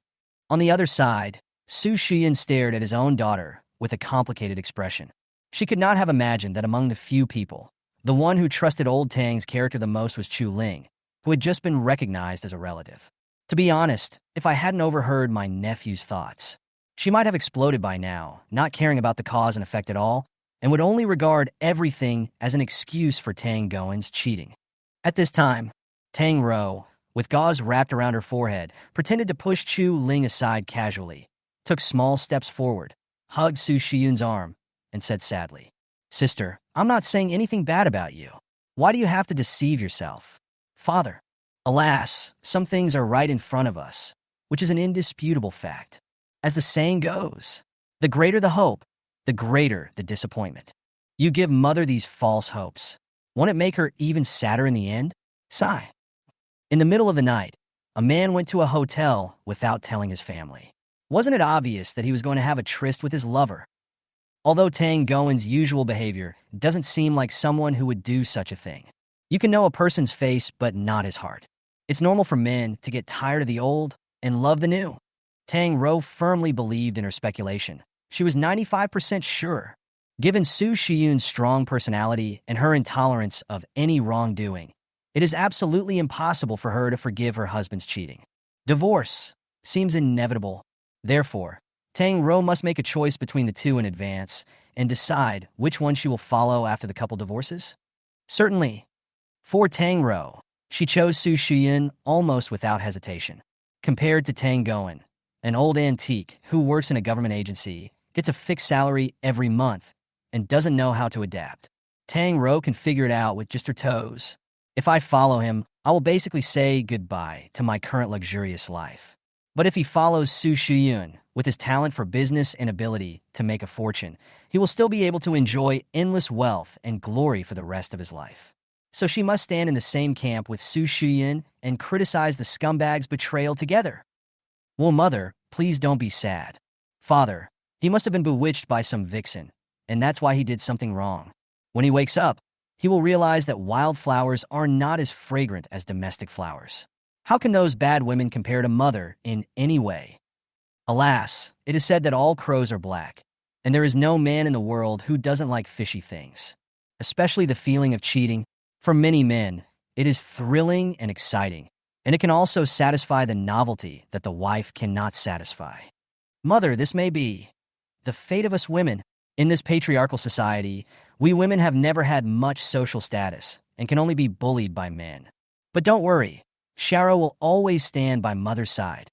On the other side, Su Shiyan stared at his own daughter with a complicated expression. She could not have imagined that among the few people, the one who trusted old Tang's character the most was Chu Ling, who had just been recognized as a relative. To be honest, if I hadn't overheard my nephew's thoughts, she might have exploded by now, not caring about the cause and effect at all, and would only regard everything as an excuse for Tang Goen's cheating. At this time, Tang Ro, with gauze wrapped around her forehead, pretended to push Chu Ling aside casually, took small steps forward, hugged Su Shiyun's arm, and said sadly, "Sister, I'm not saying anything bad about you. Why do you have to deceive yourself? Father, alas, some things are right in front of us, which is an indisputable fact. As the saying goes, the greater the hope, the greater the disappointment. You give mother these false hopes. Won't it make her even sadder in the end? Sigh." In the middle of the night, a man went to a hotel without telling his family. Wasn't it obvious that he was going to have a tryst with his lover? Although Tang Goen's usual behavior doesn't seem like someone who would do such a thing. You can know a person's face but not his heart. It's normal for men to get tired of the old and love the new. Tang Ro firmly believed in her speculation. She was 95% sure. Given Su Shiyun's strong personality and her intolerance of any wrongdoing, it is absolutely impossible for her to forgive her husband's cheating. Divorce seems inevitable. Therefore, Tang Ro must make a choice between the two in advance and decide which one she will follow after the couple divorces. Certainly, for Tang Ro, she chose Su Shiyun almost without hesitation. Compared to Tang Goen, an old antique who works in a government agency, gets a fixed salary every month, and doesn't know how to adapt. Tang Ro can figure it out with just her toes. If I follow him, I will basically say goodbye to my current luxurious life. But if he follows Su Shuyun, with his talent for business and ability to make a fortune, he will still be able to enjoy endless wealth and glory for the rest of his life. So she must stand in the same camp with Su Shuyun and criticize the scumbag's betrayal together. Well, mother, please don't be sad. Father, he must have been bewitched by some vixen, and that's why he did something wrong. When he wakes up, he will realize that wildflowers are not as fragrant as domestic flowers. How can those bad women compare to mother in any way? Alas, it is said that all crows are black, and there is no man in the world who doesn't like fishy things, especially the feeling of cheating. For many men, it is thrilling and exciting, and it can also satisfy the novelty that the wife cannot satisfy. Mother, this may be the fate of us women. In this patriarchal society, we women have never had much social status and can only be bullied by men. But don't worry, Sharo will always stand by mother's side.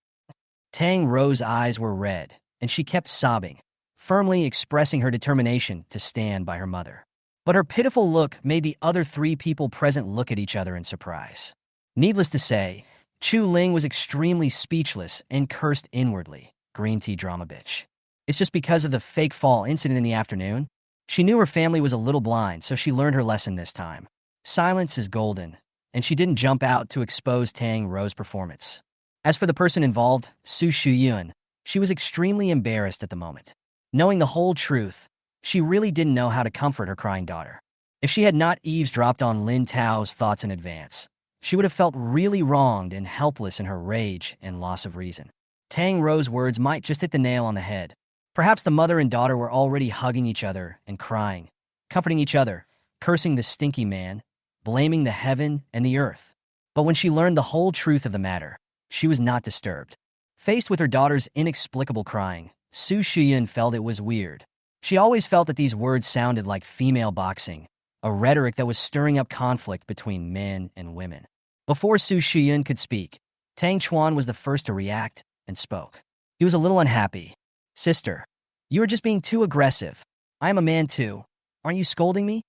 Tang Ro's eyes were red, and she kept sobbing, firmly expressing her determination to stand by her mother. But her pitiful look made the other three people present look at each other in surprise. Needless to say, Chu Ling was extremely speechless and cursed inwardly. Green tea drama bitch. It's just because of the fake fall incident in the afternoon. She knew her family was a little blind, so she learned her lesson this time. Silence is golden, and she didn't jump out to expose Tang Ro's performance. As for the person involved, Su Shuyun, she was extremely embarrassed at the moment. Knowing the whole truth, she really didn't know how to comfort her crying daughter. If she had not eavesdropped on Lin Tao's thoughts in advance, she would have felt really wronged and helpless in her rage and loss of reason. Tang Ro's words might just hit the nail on the head. Perhaps the mother and daughter were already hugging each other and crying, comforting each other, cursing the stinky man, blaming the heaven and the earth. But when she learned the whole truth of the matter, she was not disturbed. Faced with her daughter's inexplicable crying, Su Shuyun felt it was weird. She always felt that these words sounded like female boxing, a rhetoric that was stirring up conflict between men and women. Before Su Shuyun could speak, Tang Chuan was the first to react and spoke. He was a little unhappy. Sister, you are just being too aggressive. I am a man too. Aren't you scolding me?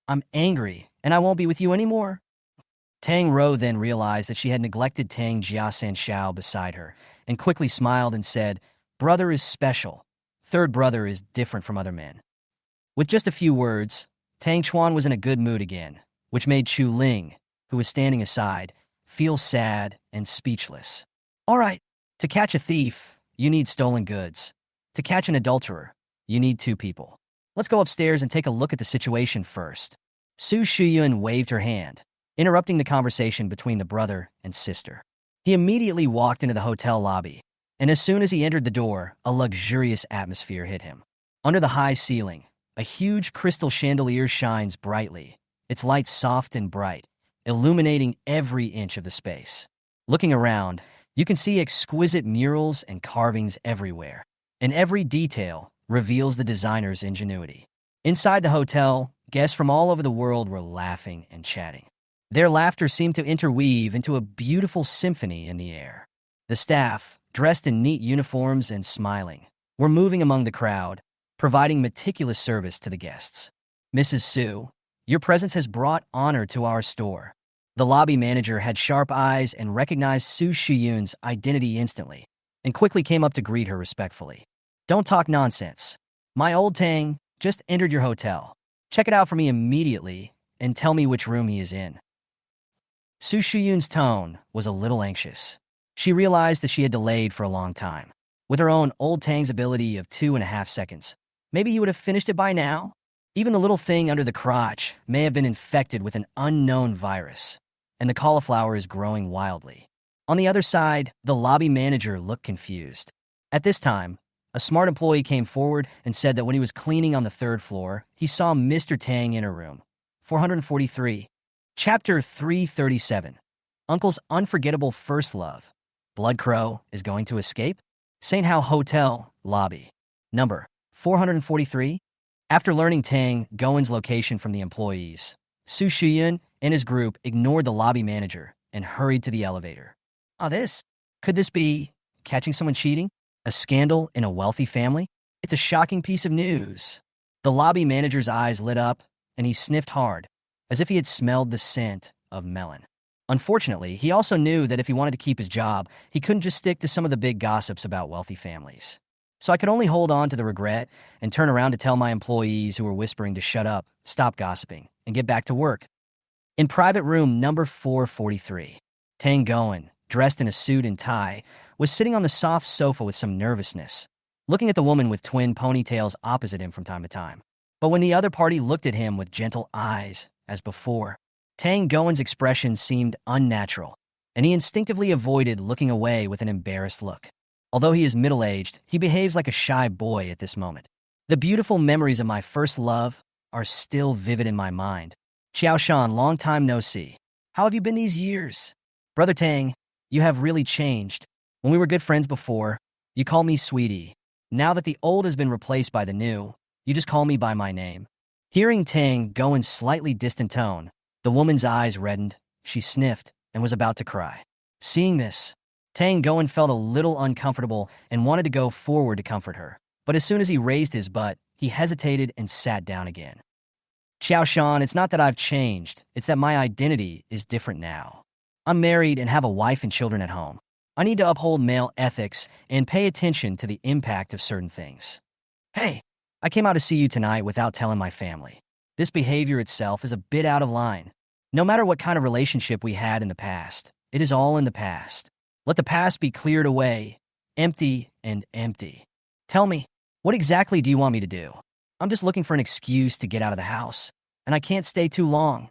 I'm angry, and I won't be with you anymore. Tang Ro then realized that she had neglected Tang Jiasan Shao beside her, and quickly smiled and said, "Brother is special. Third brother is different from other men." With just a few words, Tang Chuan was in a good mood again, which made Chu Ling, who was standing aside, feel sad and speechless. All right, to catch a thief, you need stolen goods. To catch an adulterer, you need two people. Let's go upstairs and take a look at the situation first. Su Shuyun waved her hand, interrupting the conversation between the brother and sister. He immediately walked into the hotel lobby, and as soon as he entered the door, a luxurious atmosphere hit him. Under the high ceiling, a huge crystal chandelier shines brightly, its light soft and bright, illuminating every inch of the space. Looking around, you can see exquisite murals and carvings everywhere, and every detail reveals the designer's ingenuity. Inside the hotel, guests from all over the world were laughing and chatting. Their laughter seemed to interweave into a beautiful symphony in the air. The staff, dressed in neat uniforms and smiling, were moving among the crowd, providing meticulous service to the guests. Mrs. Su, your presence has brought honor to our store. The lobby manager had sharp eyes and recognized Su Shuyun's identity instantly, and quickly came up to greet her respectfully. Don't talk nonsense. My old Tang just entered your hotel. Check it out for me immediately and tell me which room he is in. Su Shuyun's tone was a little anxious. She realized that she had delayed for a long time. With her own old Tang's ability of 2.5 seconds, maybe he would have finished it by now. Even the little thing under the crotch may have been infected with an unknown virus, and the cauliflower is growing wildly. On the other side, the lobby manager looked confused. At this time, a smart employee came forward and said that when he was cleaning on the third floor, he saw Mr. Tang in her room. 443. Chapter 337. Uncle's unforgettable first love. Blood Crow is going to escape? St. Hao Hotel, lobby. Number 443. After learning Tang Goen's location from the employees, Su Shuyun and his group ignored the lobby manager and hurried to the elevator. Could this be catching someone cheating? A scandal in a wealthy family? It's a shocking piece of news. The lobby manager's eyes lit up, and he sniffed hard, as if he had smelled the scent of melon. Unfortunately, he also knew that if he wanted to keep his job, he couldn't just stick to some of the big gossips about wealthy families. So I could only hold on to the regret and turn around to tell my employees who were whispering to shut up, stop gossiping, and get back to work. In private room number 443, Tang Goen, dressed in a suit and tie, was sitting on the soft sofa with some nervousness, looking at the woman with twin ponytails opposite him from time to time. But when the other party looked at him with gentle eyes, as before, Tang Goen's expression seemed unnatural, and he instinctively avoided looking away with an embarrassed look. Although he is middle-aged, he behaves like a shy boy at this moment. The beautiful memories of my first love are still vivid in my mind. Xiao Shan, long time no see. How have you been these years? Brother Tang, you have really changed. When we were good friends before, you called me sweetie. Now that the old has been replaced by the new, you just call me by my name. Hearing Tang Goen's slightly distant tone, the woman's eyes reddened, she sniffed, and was about to cry. Seeing this, Tang Goen felt a little uncomfortable and wanted to go forward to comfort her. But as soon as he raised his butt, he hesitated and sat down again. Xiao Shan, it's not that I've changed, it's that my identity is different now. I'm married and have a wife and children at home. I need to uphold male ethics and pay attention to the impact of certain things. Hey, I came out to see you tonight without telling my family. This behavior itself is a bit out of line. No matter what kind of relationship we had in the past, it is all in the past. Let the past be cleared away, empty and empty. Tell me, what exactly do you want me to do? I'm just looking for an excuse to get out of the house, and I can't stay too long.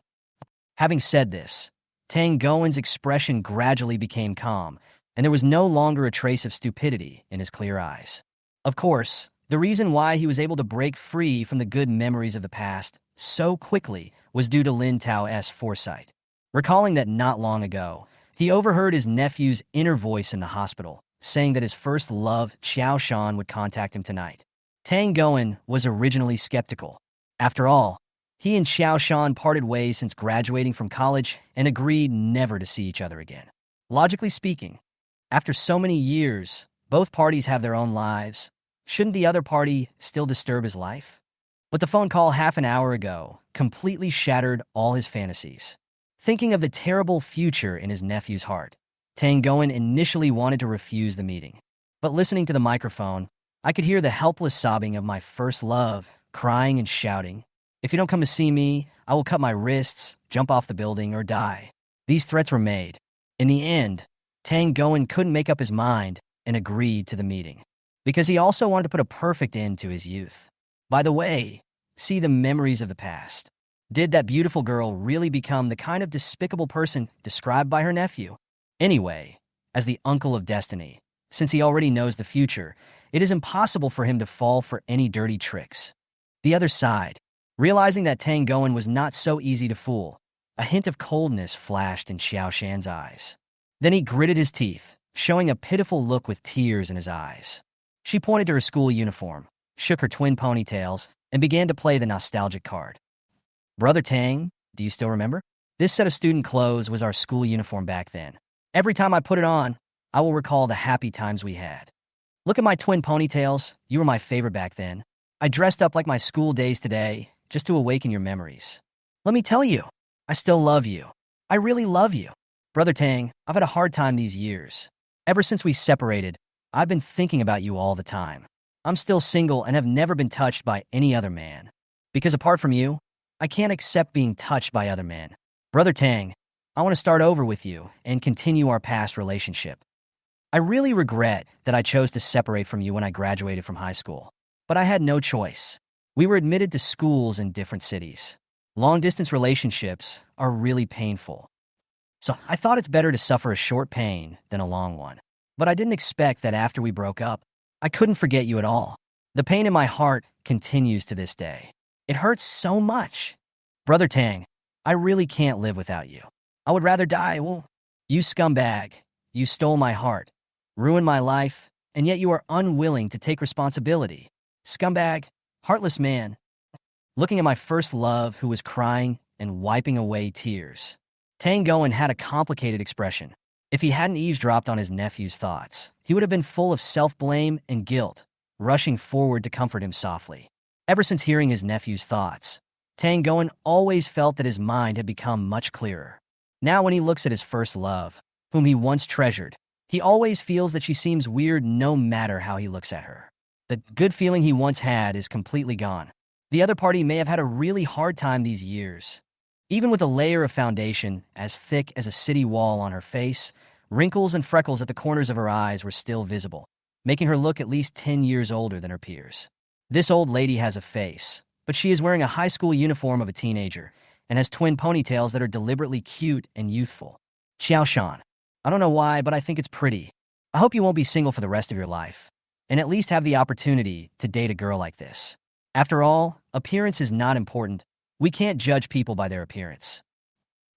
Having said this, Tang Goen's expression gradually became calm, and there was no longer a trace of stupidity in his clear eyes. Of course, the reason why he was able to break free from the good memories of the past so quickly was due to Lin Tao's foresight. Recalling that not long ago, he overheard his nephew's inner voice in the hospital, saying that his first love, Xiao Shan, would contact him tonight. Tang Goen was originally skeptical. After all, he and Xiao Shan parted ways since graduating from college and agreed never to see each other again. Logically speaking, after so many years, both parties have their own lives. Shouldn't the other party still disturb his life? But the phone call half an hour ago completely shattered all his fantasies. Thinking of the terrible future in his nephew's heart, Tang Goen initially wanted to refuse the meeting. But listening to the microphone, I could hear the helpless sobbing of my first love, crying and shouting, "If you don't come to see me, I will cut my wrists, jump off the building, or die." These threats were made. In the end, Tang Goen couldn't make up his mind and agreed to the meeting, because he also wanted to put a perfect end to his youth. By the way, see the memories of the past. Did that beautiful girl really become the kind of despicable person described by her nephew? Anyway, as the uncle of destiny, since he already knows the future, it is impossible for him to fall for any dirty tricks. The other side, realizing that Tang Goen was not so easy to fool, a hint of coldness flashed in Xiao Shan's eyes. Then he gritted his teeth, showing a pitiful look with tears in his eyes. She pointed to her school uniform, shook her twin ponytails, and began to play the nostalgic card. Brother Tang, do you still remember? This set of student clothes was our school uniform back then. Every time I put it on, I will recall the happy times we had. Look at my twin ponytails. You were my favorite back then. I dressed up like my school days today, just to awaken your memories. Let me tell you, I still love you. I really love you. Brother Tang, I've had a hard time these years. Ever since we separated, I've been thinking about you all the time. I'm still single and have never been touched by any other man. Because apart from you, I can't accept being touched by other men. Brother Tang, I want to start over with you and continue our past relationship. I really regret that I chose to separate from you when I graduated from high school. But I had no choice. We were admitted to schools in different cities. Long-distance relationships are really painful. So I thought it's better to suffer a short pain than a long one. But I didn't expect that after we broke up, I couldn't forget you at all. The pain in my heart continues to this day. It hurts so much. Brother Tang, I really can't live without you. I would rather die. Well, you scumbag. You stole my heart, ruined my life, and yet you are unwilling to take responsibility. Scumbag, heartless man. Looking at my first love who was crying and wiping away tears, Tang Goen had a complicated expression. If he hadn't eavesdropped on his nephew's thoughts, he would have been full of self-blame and guilt, rushing forward to comfort him softly. Ever since hearing his nephew's thoughts, Tang Goen always felt that his mind had become much clearer. Now when he looks at his first love, whom he once treasured, he always feels that she seems weird no matter how he looks at her. The good feeling he once had is completely gone. The other party may have had a really hard time these years. Even with a layer of foundation as thick as a city wall on her face, wrinkles and freckles at the corners of her eyes were still visible, making her look at least 10 years older than her peers. This old lady has a face, but she is wearing a high school uniform of a teenager and has twin ponytails that are deliberately cute and youthful. Xiao Shan. I don't know why, but I think it's pretty. I hope you won't be single for the rest of your life, and at least have the opportunity to date a girl like this. After all, appearance is not important. We can't judge people by their appearance.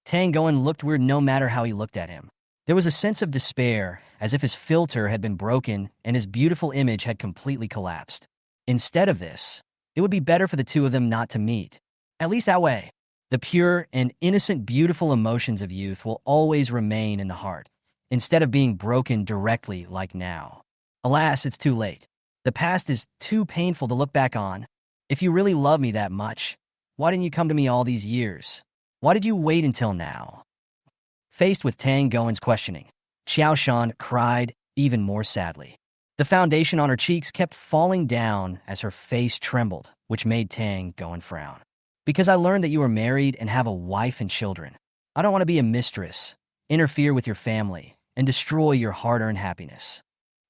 Tang Goen looked weird no matter how he looked at him. There was a sense of despair, as if his filter had been broken and his beautiful image had completely collapsed. Instead of this, it would be better for the two of them not to meet. At least that way. The pure and innocent beautiful emotions of youth will always remain in the heart, instead of being broken directly like now. Alas, it's too late. The past is too painful to look back on. If you really love me that much, why didn't you come to me all these years? Why did you wait until now? Faced with Tang Goen's questioning, Xiao Shan cried even more sadly. The foundation on her cheeks kept falling down as her face trembled, which made Tang Goen frown. Because I learned that you are married and have a wife and children. I don't want to be a mistress, interfere with your family, and destroy your hard-earned happiness.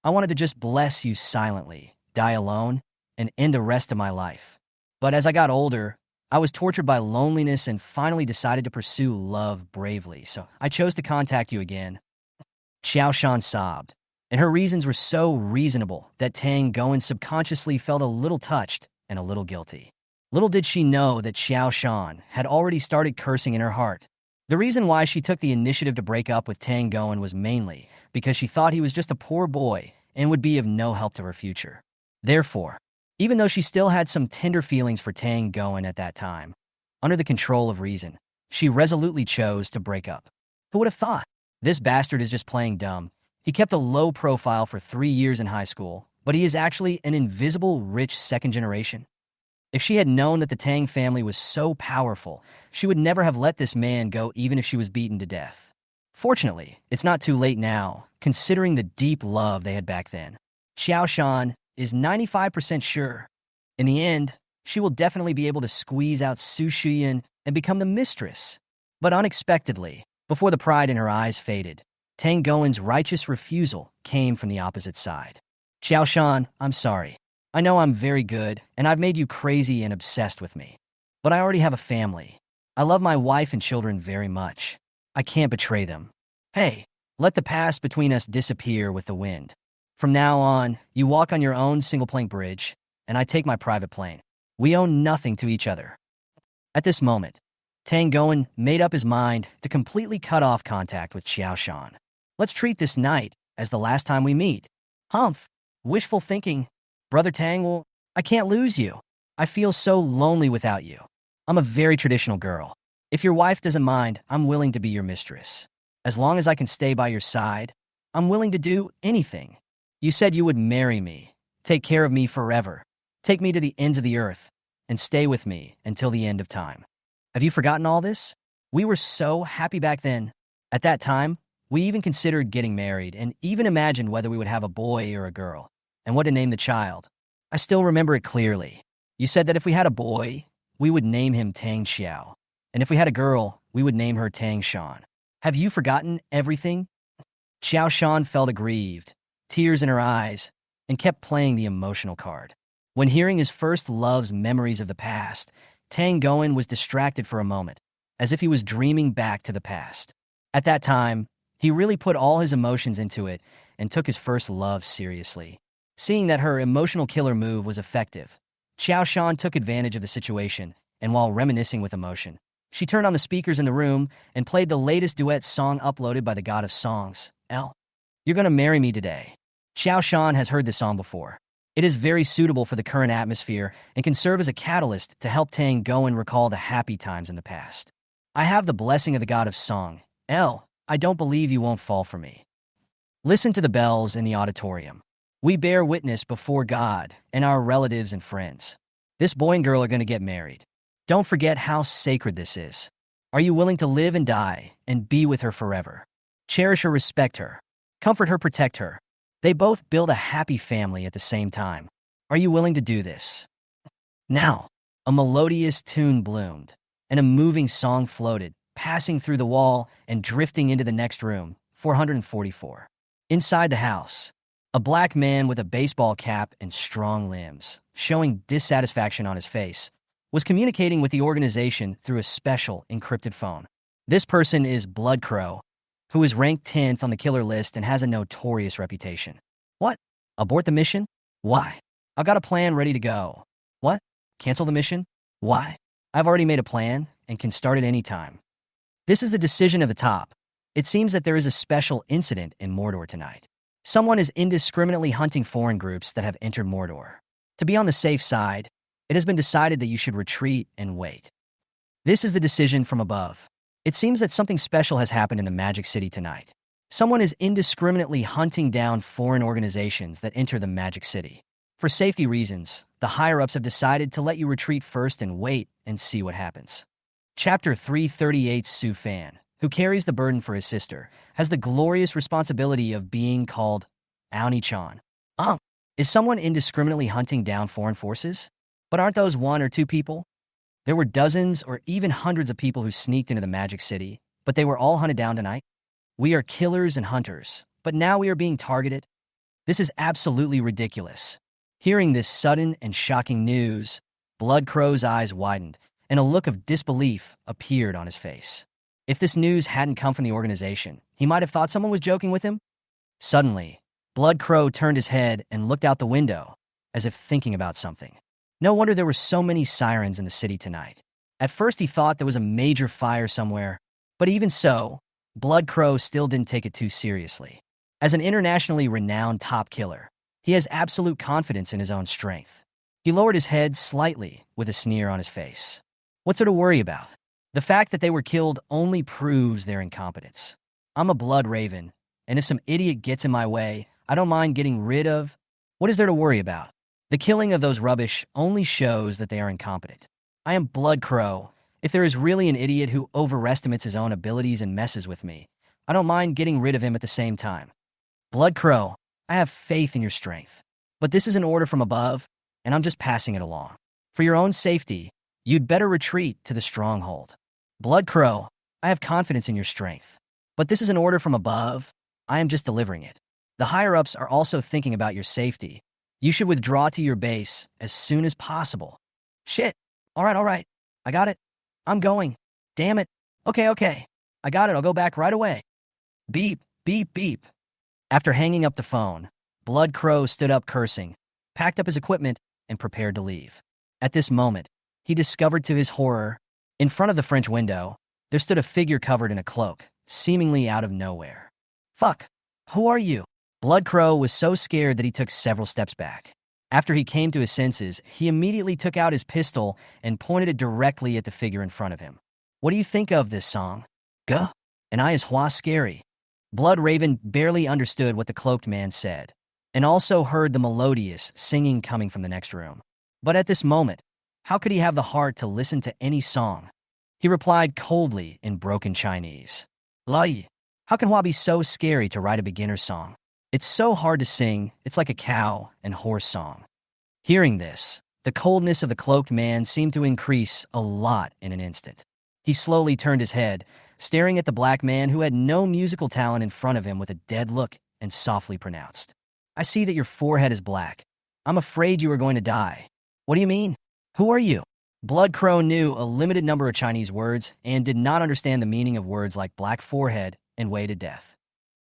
I wanted to just bless you silently, die alone, and end the rest of my life. But as I got older, I was tortured by loneliness and finally decided to pursue love bravely, so I chose to contact you again. Xiao Shan sobbed, and her reasons were so reasonable that Tang Goen subconsciously felt a little touched and a little guilty. Little did she know that Xiao Shan had already started cursing in her heart. The reason why she took the initiative to break up with Tang Goen was mainly because she thought he was just a poor boy and would be of no help to her future. Therefore, even though she still had some tender feelings for Tang Goen at that time, under the control of reason, she resolutely chose to break up. Who would have thought? This bastard is just playing dumb. He kept a low profile for 3 years in high school, but he is actually an invisible rich second generation. If she had known that the Tang family was so powerful, she would never have let this man go even if she was beaten to death. Fortunately, it's not too late now, considering the deep love they had back then. Xiao Shan is 95% sure. In the end, she will definitely be able to squeeze out Su Shiyan and become the mistress. But unexpectedly, before the pride in her eyes faded, Tang Goen's righteous refusal came from the opposite side. Xiao Shan, I'm sorry. I know I'm very good, and I've made you crazy and obsessed with me. But I already have a family. I love my wife and children very much. I can't betray them. Hey, let the past between us disappear with the wind. From now on, you walk on your own single-plank bridge, and I take my private plane. We own nothing to each other. At this moment, Tang Goen made up his mind to completely cut off contact with Xiao Shan. Let's treat this night as the last time we meet. Humph, wishful thinking. Brother Tang, well, I can't lose you. I feel so lonely without you. I'm a very traditional girl. If your wife doesn't mind, I'm willing to be your mistress. As long as I can stay by your side, I'm willing to do anything. You said you would marry me, take care of me forever, take me to the ends of the earth, and stay with me until the end of time. Have you forgotten all this? We were so happy back then. At that time, we even considered getting married and even imagined whether we would have a boy or a girl, and what to name the child. I still remember it clearly. You said that if we had a boy, we would name him Tang Xiao, and if we had a girl, we would name her Tang Shan. Have you forgotten everything? Xiao Shan felt aggrieved, tears in her eyes, and kept playing the emotional card. When hearing his first love's memories of the past, Tang Goen was distracted for a moment, as if he was dreaming back to the past. At that time, he really put all his emotions into it and took his first love seriously. Seeing that her emotional killer move was effective, Xiao Shan took advantage of the situation, and while reminiscing with emotion, she turned on the speakers in the room and played the latest duet song uploaded by the god of songs, L. You're Gonna Marry Me Today. Xiao Shan has heard this song before. It is very suitable for the current atmosphere and can serve as a catalyst to help Tang Goen recall the happy times in the past. I have the blessing of the god of song, L. I don't believe you won't fall for me. Listen to the bells in the auditorium. We bear witness before God and our relatives and friends. This boy and girl are going to get married. Don't forget how sacred this is. Are you willing to live and die and be with her forever? Cherish her, respect her. Comfort her, protect her. They both build a happy family at the same time. Are you willing to do this? Now, a melodious tune bloomed, and a moving song floated, passing through the wall and drifting into the next room, 444. Inside the house, a black man with a baseball cap and strong limbs, showing dissatisfaction on his face, was communicating with the organization through a special encrypted phone. This person is Blood Crow, who is ranked 10th on the killer list and has a notorious reputation. What? Abort the mission? Why? I've got a plan ready to go. What? Cancel the mission? Why? I've already made a plan and can start at any time. This is the decision of the top. It seems that there is a special incident in Mordor tonight. Someone is indiscriminately hunting foreign groups that have entered Mordor. To be on the safe side, it has been decided that you should retreat and wait. This is the decision from above. It seems that something special has happened in the Magic City tonight. Someone is indiscriminately hunting down foreign organizations that enter the Magic City. For safety reasons, the higher-ups have decided to let you retreat first and wait and see what happens. Chapter 338. Su Fan, who carries the burden for his sister, has the glorious responsibility of being called Aoni-chan. Is someone indiscriminately hunting down foreign forces? But aren't those one or two people? There were dozens or even hundreds of people who sneaked into the Magic City, but they were all hunted down tonight. We are killers and hunters, but now we are being targeted. This is absolutely ridiculous. Hearing this sudden and shocking news, Blood Crow's eyes widened, and a look of disbelief appeared on his face. If this news hadn't come from the organization, he might have thought someone was joking with him. Suddenly, Blood Crow turned his head and looked out the window, as if thinking about something. No wonder there were so many sirens in the city tonight. At first he thought there was a major fire somewhere, but even so, Blood Crow still didn't take it too seriously. As an internationally renowned top killer, he has absolute confidence in his own strength. He lowered his head slightly with a sneer on his face. What's there to worry about? The fact that they were killed only proves their incompetence. I'm a blood raven, and if some idiot gets in my way, I don't mind getting rid of. What is there to worry about? The killing of those rubbish only shows that they are incompetent. I am Blood Crow. If there is really an idiot who overestimates his own abilities and messes with me, I don't mind getting rid of him at the same time. Blood Crow, I have faith in your strength. But this is an order from above, and I'm just passing it along. For your own safety, you'd better retreat to the stronghold. Blood Crow, I have confidence in your strength. But this is an order from above. I am just delivering it. The higher-ups are also thinking about your safety. You should withdraw to your base as soon as possible. Shit. All right. I got it. I'm going. Damn it. Okay. I got it. I'll go back right away. Beep, beep, beep. After hanging up the phone, Blood Crow stood up cursing, packed up his equipment, and prepared to leave. At this moment, he discovered to his horror, in front of the French window, there stood a figure covered in a cloak, seemingly out of nowhere. Fuck. Who are you? Blood Crow was so scared that he took several steps back. After he came to his senses, he immediately took out his pistol and pointed it directly at the figure in front of him. What do you think of this song? Guh. And I is Hua Scary. Blood Raven barely understood what the cloaked man said, and also heard the melodious singing coming from the next room. But at this moment, how could he have the heart to listen to any song? He replied coldly in broken Chinese. Lai, how can Hua be so scary to write a beginner's song? It's so hard to sing, it's like a cow and horse song. Hearing this, the coldness of the cloaked man seemed to increase a lot in an instant. He slowly turned his head, staring at the black man who had no musical talent in front of him with a dead look, and softly pronounced, I see that your forehead is black. I'm afraid you are going to die. What do you mean? Who are you? Blood Crow knew a limited number of Chinese words and did not understand the meaning of words like black forehead and way to death.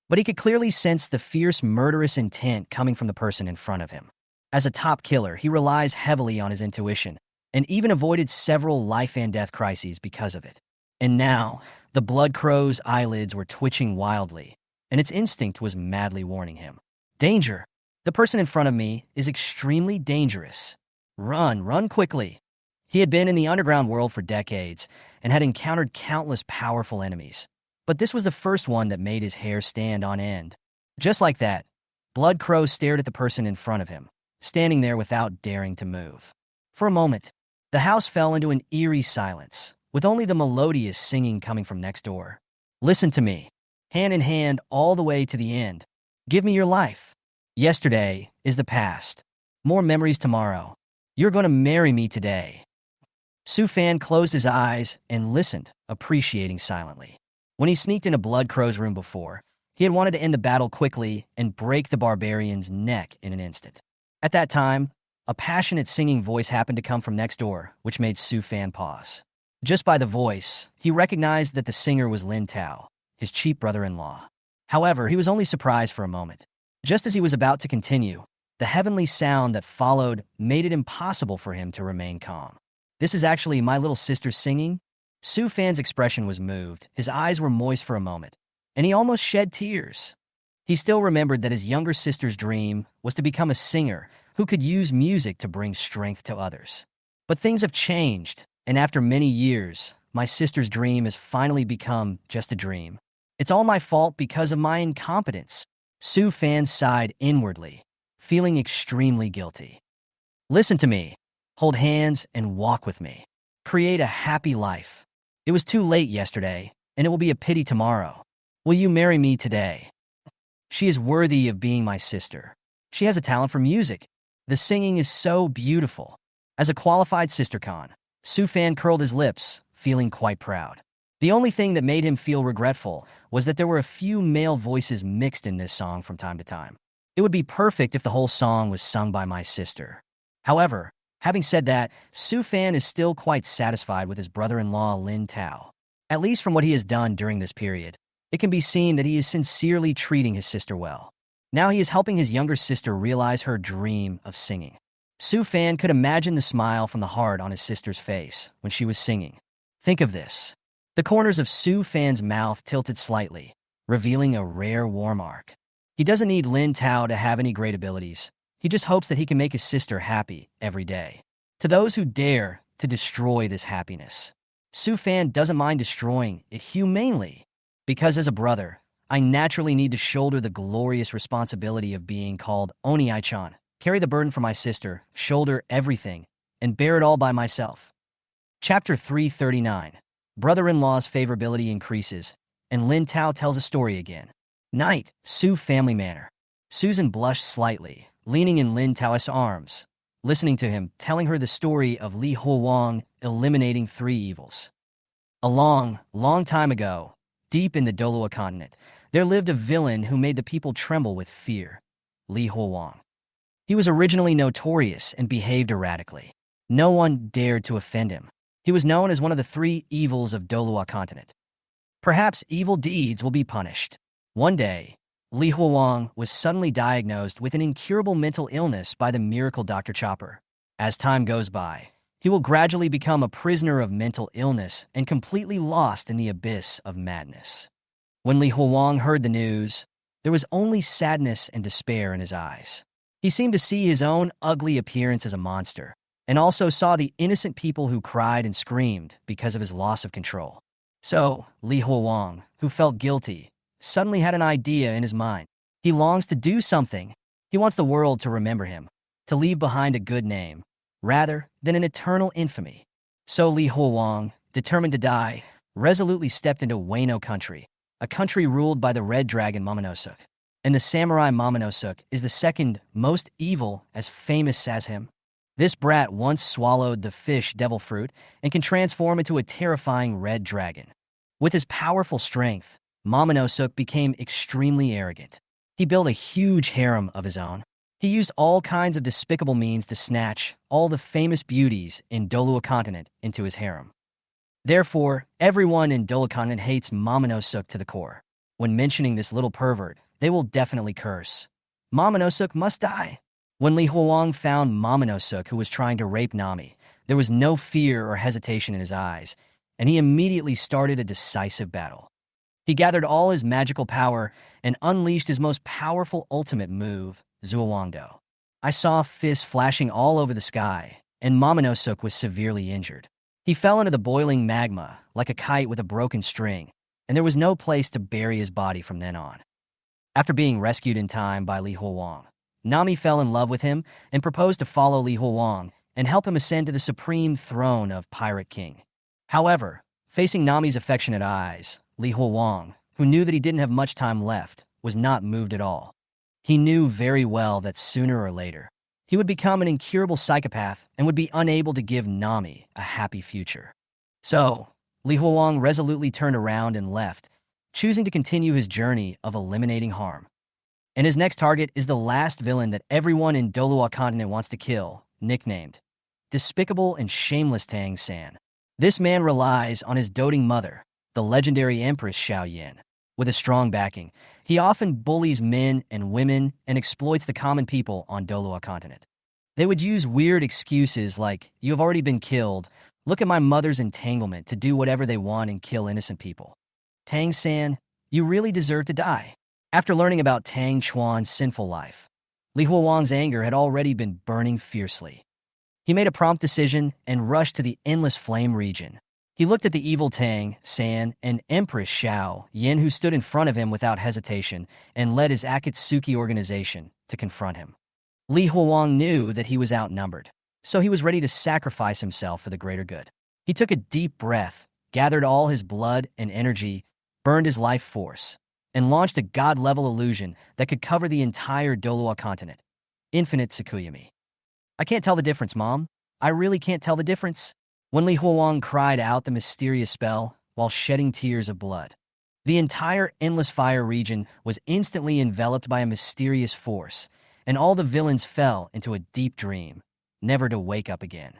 But he could clearly sense the fierce, murderous intent coming from the person in front of him. As a top killer, he relies heavily on his intuition, and even avoided several life and death crises because of it. And now, the Blood Crow's eyelids were twitching wildly, and its instinct was madly warning him. Danger! The person in front of me is extremely dangerous. Run quickly. He had been in the underground world for decades, and had encountered countless powerful enemies. But this was the first one that made his hair stand on end. Just like that, Blood Crow stared at the person in front of him, standing there without daring to move. For a moment, the house fell into an eerie silence, with only the melodious singing coming from next door. Listen to me, hand in hand all the way to the end. Give me your life. Yesterday is the past. More memories tomorrow. You're going to marry me today. Su Fan closed his eyes and listened, appreciating silently. When he sneaked into Blood Crow's room before, he had wanted to end the battle quickly and break the barbarian's neck in an instant. At that time, a passionate singing voice happened to come from next door, which made Su Fan pause. Just by the voice, he recognized that the singer was Lin Tao, his cheap brother-in-law. However, he was only surprised for a moment. Just as he was about to continue, the heavenly sound that followed made it impossible for him to remain calm. This is actually my little sister singing? Su Fan's expression was moved, his eyes were moist for a moment, and he almost shed tears. He still remembered that his younger sister's dream was to become a singer who could use music to bring strength to others. But things have changed, and after many years, my sister's dream has finally become just a dream. It's all my fault because of my incompetence. Su Fan sighed inwardly, feeling extremely guilty. Listen to me. Hold hands and walk with me. Create a happy life. It was too late yesterday, and it will be a pity tomorrow. Will you marry me today? She is worthy of being my sister. She has a talent for music. The singing is so beautiful. As a qualified sister-con, Su Fan curled his lips, feeling quite proud. The only thing that made him feel regretful was that there were a few male voices mixed in this song from time to time. It would be perfect if the whole song was sung by my sister. However, having said that, Su Fan is still quite satisfied with his brother-in-law Lin Tao. At least from what he has done during this period, it can be seen that he is sincerely treating his sister well. Now he is helping his younger sister realize her dream of singing. Su Fan could imagine the smile from the heart on his sister's face when she was singing. Think of this. The corners of Su Fan's mouth tilted slightly, revealing a rare war mark. He doesn't need Lin Tao to have any great abilities. He just hopes that he can make his sister happy every day. To those who dare to destroy this happiness, Su Fan doesn't mind destroying it humanely. Because as a brother, I naturally need to shoulder the glorious responsibility of being called Oni-chan, carry the burden for my sister, shoulder everything, and bear it all by myself. Chapter 339. Brother-in-law's favorability increases, and Lin Tao tells a story again. Night, Su family manor. Susan blushed slightly, leaning in Lin Tao's arms, listening to him telling her the story of Li Huowang eliminating 3 evils. A long, long time ago, deep in the Dolua continent, there lived a villain who made the people tremble with fear, Li Huowang. He was originally notorious and behaved erratically. No one dared to offend him. He was known as one of the 3 evils of Dolua continent. Perhaps evil deeds will be punished. One day, Li Huowang was suddenly diagnosed with an incurable mental illness by the miracle Dr. Chopper. As time goes by, he will gradually become a prisoner of mental illness and completely lost in the abyss of madness. When Li Huowang heard the news, there was only sadness and despair in his eyes. He seemed to see his own ugly appearance as a monster, and also saw the innocent people who cried and screamed because of his loss of control. So, Li Huowang, who felt guilty, suddenly had an idea in his mind. He longs to do something. He wants the world to remember him, to leave behind a good name, rather than an eternal infamy. So Li Huowang, determined to die, resolutely stepped into Wano country, a country ruled by the red dragon Momonosuke. And the samurai Momonosuke is the second most evil as famous as him. This brat once swallowed the fish devil fruit and can transform into a terrifying red dragon. With his powerful strength, Momonosuke became extremely arrogant. He built a huge harem of his own. He used all kinds of despicable means to snatch all the famous beauties in Dolua continent into his harem. Therefore, everyone in Dolua continent hates Momonosuke to the core. When mentioning this little pervert, they will definitely curse. Momonosuke must die. When Li Huowang found Momonosuke, who was trying to rape Nami, there was no fear or hesitation in his eyes, and he immediately started a decisive battle. He gathered all his magical power and unleashed his most powerful ultimate move, Zuowangdo. I saw fists flashing all over the sky, and Momonosuke was severely injured. He fell into the boiling magma like a kite with a broken string, and there was no place to bury his body from then on. After being rescued in time by Li Huowang, Nami fell in love with him and proposed to follow Li Huowang and help him ascend to the supreme throne of Pirate King. However, facing Nami's affectionate eyes, Li Huowang, who knew that he didn't have much time left, was not moved at all. He knew very well that sooner or later, he would become an incurable psychopath and would be unable to give Nami a happy future. So, Li Huowang resolutely turned around and left, choosing to continue his journey of eliminating harm. And his next target is the last villain that everyone in Dolua continent wants to kill, nicknamed Despicable and Shameless Tang San. This man relies on his doting mother, the legendary Empress Xiao Yan. With a strong backing, he often bullies men and women and exploits the common people on Dolua continent. They would use weird excuses like, "You have already been killed, look at my mother's entanglement," to do whatever they want and kill innocent people. Tang San, you really deserve to die. After learning about Tang Chuan's sinful life, Li Huowang's anger had already been burning fiercely. He made a prompt decision and rushed to the Endless Flame region. He looked at the evil Tang San and Empress Xiao Yan, who stood in front of him without hesitation, and led his Akatsuki organization to confront him. Li Huowang knew that he was outnumbered, so he was ready to sacrifice himself for the greater good. He took a deep breath, gathered all his blood and energy, burned his life force, and launched a god-level illusion that could cover the entire Dolua continent. Infinite Tsukuyami. I can't tell the difference, Mom. I really can't tell the difference. When Li Huowang cried out the mysterious spell while shedding tears of blood, the entire Endless Fire region was instantly enveloped by a mysterious force, and all the villains fell into a deep dream, never to wake up again.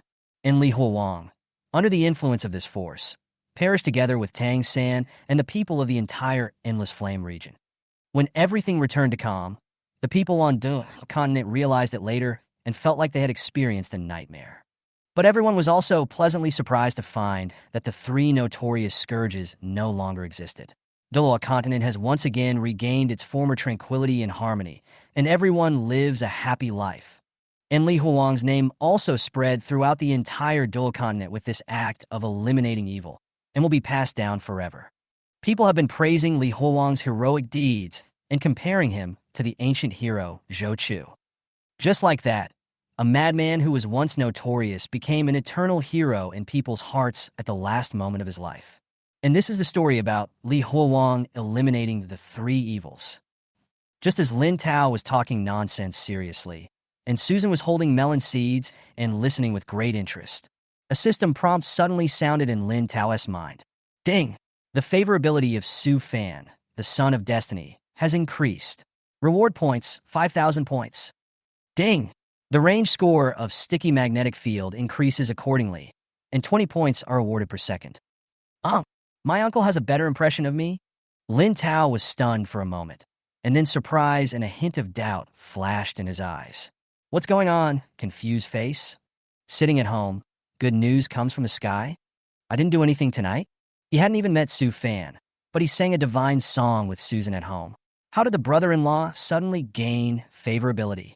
And Li Huowang, under the influence of this force, perished together with Tang San and the people of the entire Endless Flame region. When everything returned to calm, the people on Dolua continent realized it later and felt like they had experienced a nightmare. But everyone was also pleasantly surprised to find that the three notorious scourges no longer existed. Dolua continent has once again regained its former tranquility and harmony, and everyone lives a happy life. And Li Huowang's name also spread throughout the entire Dolua continent with this act of eliminating evil, and will be passed down forever. People have been praising Li Huowang's heroic deeds and comparing him to the ancient hero Zhou Chu. Just like that, a madman who was once notorious became an eternal hero in people's hearts at the last moment of his life. And this is the story about Li Huowang eliminating the three evils. Just as Lin Tao was talking nonsense seriously, and Susan was holding melon seeds and listening with great interest, a system prompt suddenly sounded in Lin Tao's mind. Ding! The favorability of Su Fan, the son of destiny, has increased. Reward points, 5,000 points. Ding! The range score of Sticky Magnetic Field increases accordingly, and 20 points are awarded per second. My uncle has a better impression of me? Lin Tao was stunned for a moment, and then surprise and a hint of doubt flashed in his eyes. What's going on? Confused face? Sitting at home, good news comes from the sky? I didn't do anything tonight? He hadn't even met Su Fan, but he sang a divine song with Susan at home. How did the brother-in-law suddenly gain favorability?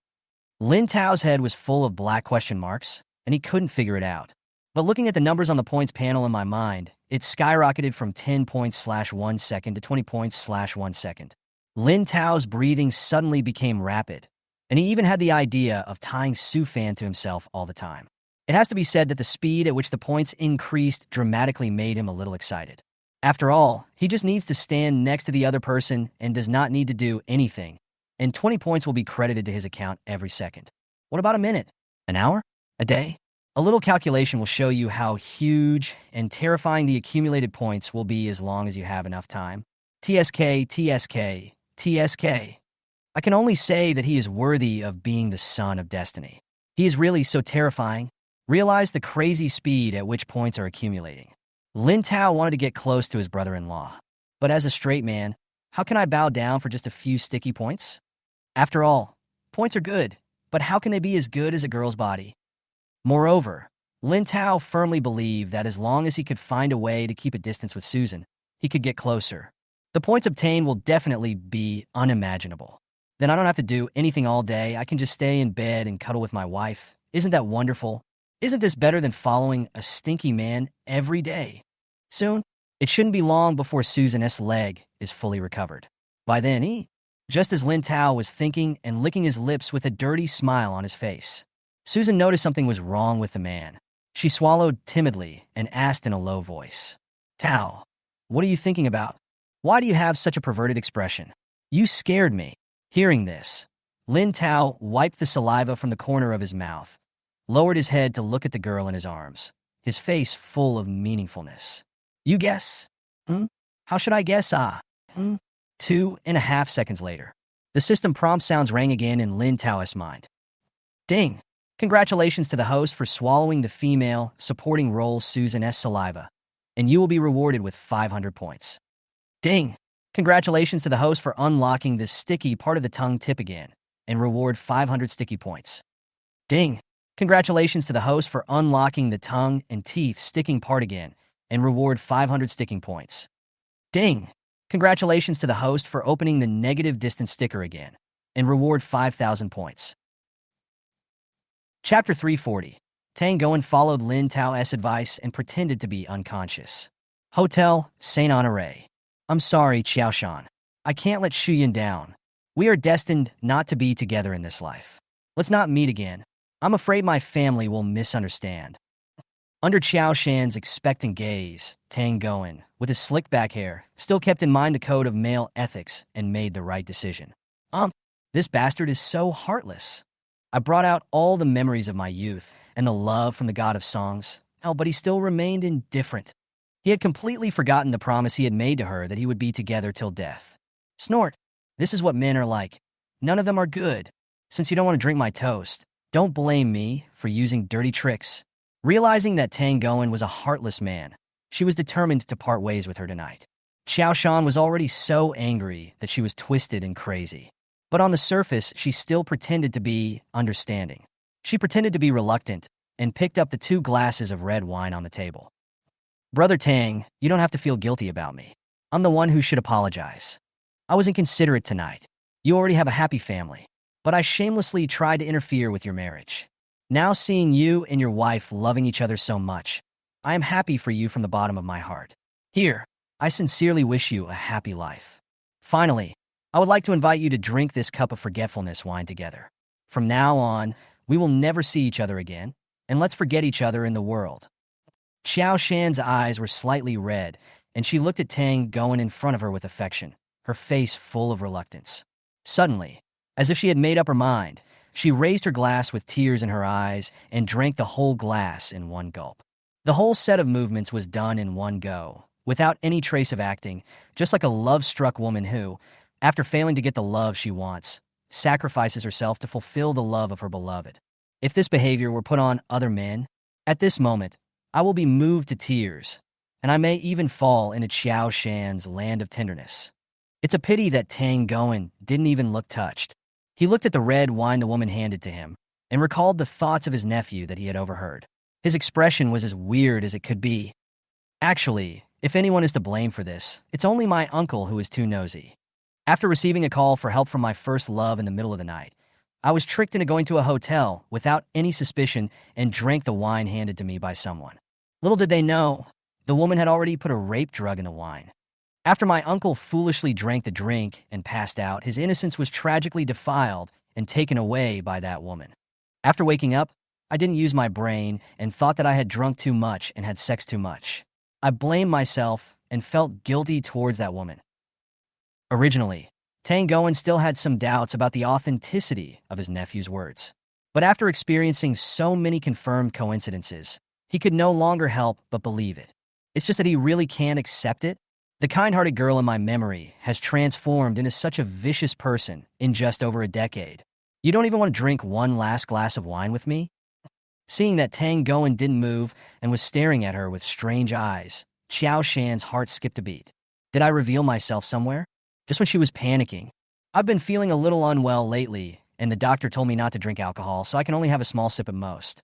Lin Tao's head was full of black question marks, and he couldn't figure it out. But looking at the numbers on the points panel in my mind, it skyrocketed from 10 points/1 second to 20 points/1 second. Lin Tao's breathing suddenly became rapid, and he even had the idea of tying Su Fan to himself all the time. It has to be said that the speed at which the points increased dramatically made him a little excited. After all, he just needs to stand next to the other person and does not need to do anything, and 20 points will be credited to his account every second. What about a minute? An hour? A day? A little calculation will show you how huge and terrifying the accumulated points will be as long as you have enough time. TSK, TSK, TSK. I can only say that he is worthy of being the son of destiny. He is really so terrifying. Realize the crazy speed at which points are accumulating. Lin Tao wanted to get close to his brother-in-law. But as a straight man, how can I bow down for just a few sticky points? After all, points are good, but how can they be as good as a girl's body? Moreover, Lin Tao firmly believed that as long as he could find a way to keep a distance with Susan, he could get closer. The points obtained will definitely be unimaginable. Then I don't have to do anything all day. I can just stay in bed and cuddle with my wife. Isn't that wonderful? Isn't this better than following a stinky man every day? Soon, It shouldn't be long before Susan S. leg is fully recovered. By then, just as Lin Tao was thinking and licking his lips with a dirty smile on his face, Susan noticed something was wrong with the man. She swallowed timidly and asked in a low voice, "Tao, what are you thinking about? Why do you have such a perverted expression? You scared me." Hearing this, Lin Tao wiped the saliva from the corner of his mouth, lowered his head to look at the girl in his arms, his face full of meaningfulness. "You guess? How should I guess? 2.5 seconds later, the system prompt sounds rang again in Lin Tao's mind. Ding! Congratulations to the host for swallowing the female supporting role Susan S. saliva, and you will be rewarded with 500 points. Ding! Congratulations to the host for unlocking the sticky part of the tongue tip again, and reward 500 sticky points. Ding! Congratulations to the host for unlocking the tongue and teeth sticking part again, and reward 500 sticking points. Ding! Congratulations to the host for opening the negative distance sticker again, and reward 5,000 points. Chapter 340. Tang Goen followed Lin Tao's advice and pretended to be unconscious. Hotel, Saint Honoré. I'm sorry, Xiaoshan. I can't let Shuyan down. We are destined not to be together in this life. Let's not meet again. I'm afraid my family will misunderstand. Under Xiaoshan's expectant gaze, Tang Goen, with his slick back hair, still kept in mind the code of male ethics and made the right decision. This bastard is so heartless. I brought out all the memories of my youth and the love from the god of songs. But he still remained indifferent. He had completely forgotten the promise he had made to her that he would be together till death. Snort. This is what men are like. None of them are good. Since you don't want to drink my toast, don't blame me for using dirty tricks. Realizing that Tang Goen was a heartless man, she was determined to part ways with her tonight. Xiaoshan was already so angry that she was twisted and crazy. But on the surface, she still pretended to be understanding. She pretended to be reluctant and picked up the 2 glasses of red wine on the table. Brother Tang, you don't have to feel guilty about me. I'm the one who should apologize. I was inconsiderate tonight. You already have a happy family, but I shamelessly tried to interfere with your marriage. Now seeing you and your wife loving each other so much, I am happy for you from the bottom of my heart. Here, I sincerely wish you a happy life. Finally, I would like to invite you to drink this cup of forgetfulness wine together. From now on, we will never see each other again, and let's forget each other in the world. Xiaoshan's eyes were slightly red, and she looked at Tang Goen in front of her with affection, her face full of reluctance. Suddenly, as if she had made up her mind, she raised her glass with tears in her eyes and drank the whole glass in one gulp. The whole set of movements was done in one go, without any trace of acting, just like a love-struck woman who, after failing to get the love she wants, sacrifices herself to fulfill the love of her beloved. If this behavior were put on other men, at this moment, I will be moved to tears, and I may even fall into Xiaoshan's land of tenderness. It's a pity that Tang Goen didn't even look touched. He looked at the red wine the woman handed to him and recalled the thoughts of his nephew that he had overheard. His expression was as weird as it could be. Actually, if anyone is to blame for this, it's only my uncle who is too nosy. After receiving a call for help from my first love in the middle of the night, I was tricked into going to a hotel without any suspicion and drank the wine handed to me by someone. Little did they know, the woman had already put a rape drug in the wine. After my uncle foolishly drank the drink and passed out, his innocence was tragically defiled and taken away by that woman. After waking up, I didn't use my brain and thought that I had drunk too much and had sex too much. I blamed myself and felt guilty towards that woman. Originally, Tang Goen still had some doubts about the authenticity of his nephew's words. But after experiencing so many confirmed coincidences, he could no longer help but believe it. It's just that he really can't accept it. The kind-hearted girl in my memory has transformed into such a vicious person in just over a decade. You don't even want to drink one last glass of wine with me? Seeing that Tang Goen didn't move and was staring at her with strange eyes, Xiaoshan's heart skipped a beat. Did I reveal myself somewhere? Just when she was panicking. I've been feeling a little unwell lately, and the doctor told me not to drink alcohol, so I can only have a small sip at most.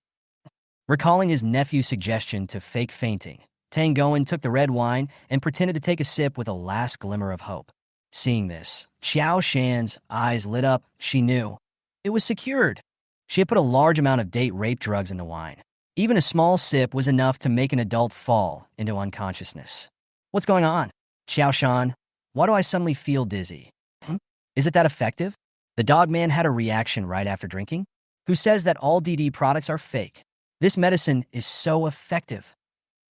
Recalling his nephew's suggestion to fake fainting, Tang Goen took the red wine and pretended to take a sip with a last glimmer of hope. Seeing this, Xiaoshan's eyes lit up. She knew. It was secured. She had put a large amount of date rape drugs in the wine. Even a small sip was enough to make an adult fall into unconsciousness. What's going on? Xiao Shan, why do I suddenly feel dizzy? Hmm? Is it that effective? The dog man had a reaction right after drinking. Who says that all DD products are fake? This medicine is so effective.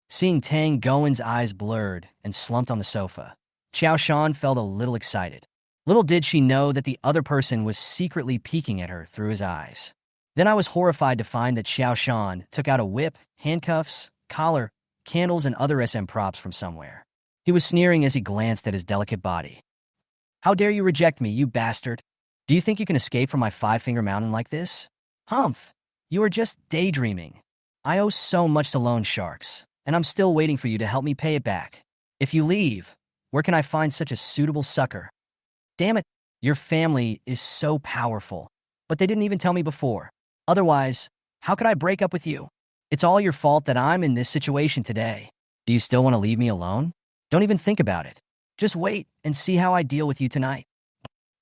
Seeing Tang Gowen's eyes blurred and slumped on the sofa, Xiao Shan felt a little excited. Little did she know that the other person was secretly peeking at her through his eyes. Then I was horrified to find that Xiao Shan took out a whip, handcuffs, collar, candles, and other SM props from somewhere. He was sneering as he glanced at his delicate body. How dare you reject me, you bastard? Do you think you can escape from my five-finger mountain like this? Humph! You are just daydreaming. I owe so much to loan sharks, and I'm still waiting for you to help me pay it back. If you leave, where can I find such a suitable sucker? Damn it, your family is so powerful, but they didn't even tell me before. Otherwise, how could I break up with you? It's all your fault that I'm in this situation today. Do you still want to leave me alone? Don't even think about it. Just wait and see how I deal with you tonight.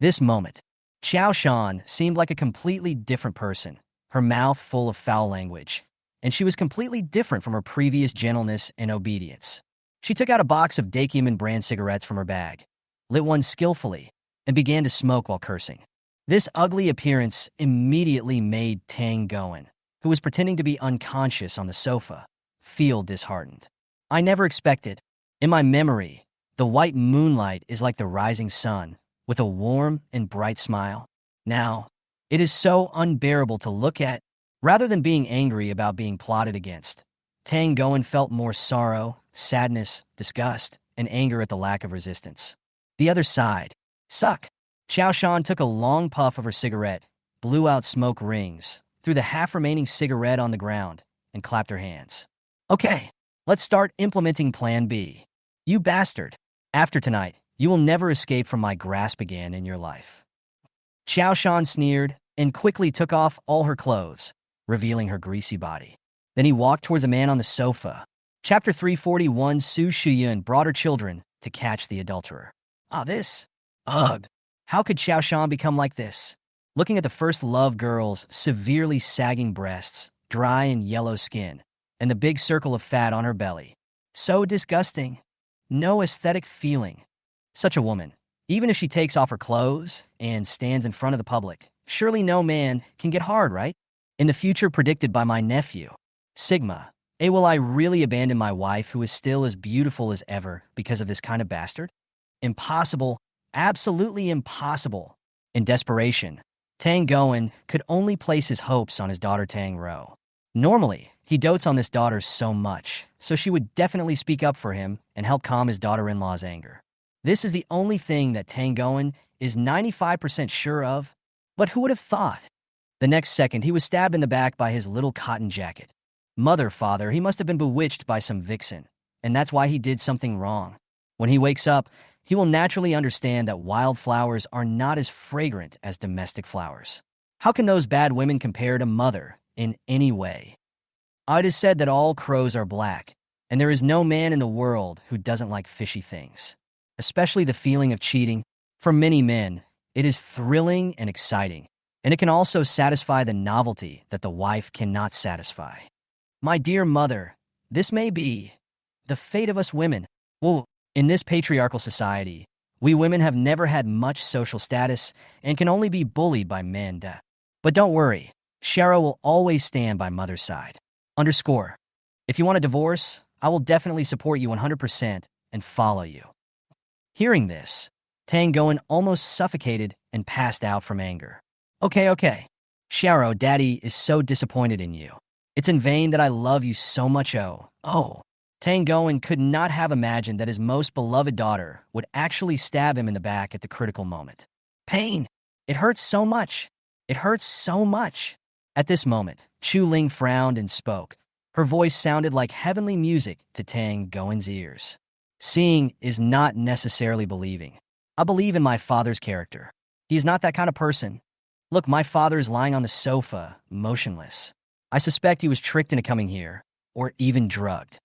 This moment, Xiao Shan seemed like a completely different person, her mouth full of foul language, and she was completely different from her previous gentleness and obedience. She took out a box of Dakiman brand cigarettes from her bag, lit one skillfully, and began to smoke while cursing. This ugly appearance immediately made Tang Gowen, who was pretending to be unconscious on the sofa, feel disheartened. I never expected. In my memory, the white moonlight is like the rising sun, with a warm and bright smile. Now, it is so unbearable to look at. Rather than being angry about being plotted against, Tang Gowen felt more sorrow, sadness, disgust, and anger at the lack of resistance. The other side. Suck. Xiao Shan took a long puff of her cigarette, blew out smoke rings, threw the half-remaining cigarette on the ground, and clapped her hands. Okay, let's start implementing Plan B. You bastard. After tonight, you will never escape from my grasp again in your life. Xiao Shan sneered and quickly took off all her clothes, revealing her greasy body. Then he walked towards a man on the sofa. Chapter 341, Su Shuyun brought her children to catch the adulterer. Ugh. How could Xiao Shan become like this? Looking at the first love girl's severely sagging breasts, dry and yellow skin, and the big circle of fat on her belly. So disgusting. No aesthetic feeling. Such a woman, even if she takes off her clothes and stands in front of the public, surely no man can get hard, right? In the future predicted by my nephew, Sigma, will I really abandon my wife who is still as beautiful as ever because of this kind of bastard? Impossible. Absolutely impossible. In desperation, Tang Gowen could only place his hopes on his daughter Tang Ro. Normally, he dotes on this daughter so much, so she would definitely speak up for him and help calm his daughter-in-law's anger. This is the only thing that Tang Gowen is 95% sure of, but who would have thought? The next second, he was stabbed in the back by his little cotton jacket. Mother, father, he must have been bewitched by some vixen, and that's why he did something wrong. When he wakes up, he will naturally understand that wildflowers are not as fragrant as domestic flowers. How can those bad women compare to Mother in any way? It is said that all crows are black, and there is no man in the world who doesn't like fishy things, especially the feeling of cheating. For many men, it is thrilling and exciting, and it can also satisfy the novelty that the wife cannot satisfy. My dear mother, this may be the fate of us women. Well, in this patriarchal society, we women have never had much social status and can only be bullied by men. But don't worry, Shara will always stand by Mother's side. _ If you want a divorce, I will definitely support you 100% and follow you. Hearing this, Tang Gowen almost suffocated and passed out from anger. Okay. Sharo, Daddy is so disappointed in you. It's in vain that I love you so much. Tang Gowen could not have imagined that his most beloved daughter would actually stab him in the back at the critical moment. Pain! It hurts so much! It hurts so much! At this moment, Chu Ling frowned and spoke. Her voice sounded like heavenly music to Tang Gowen's ears. Seeing is not necessarily believing. I believe in my father's character. He is not that kind of person. Look, my father is lying on the sofa, motionless. I suspect he was tricked into coming here, or even drugged.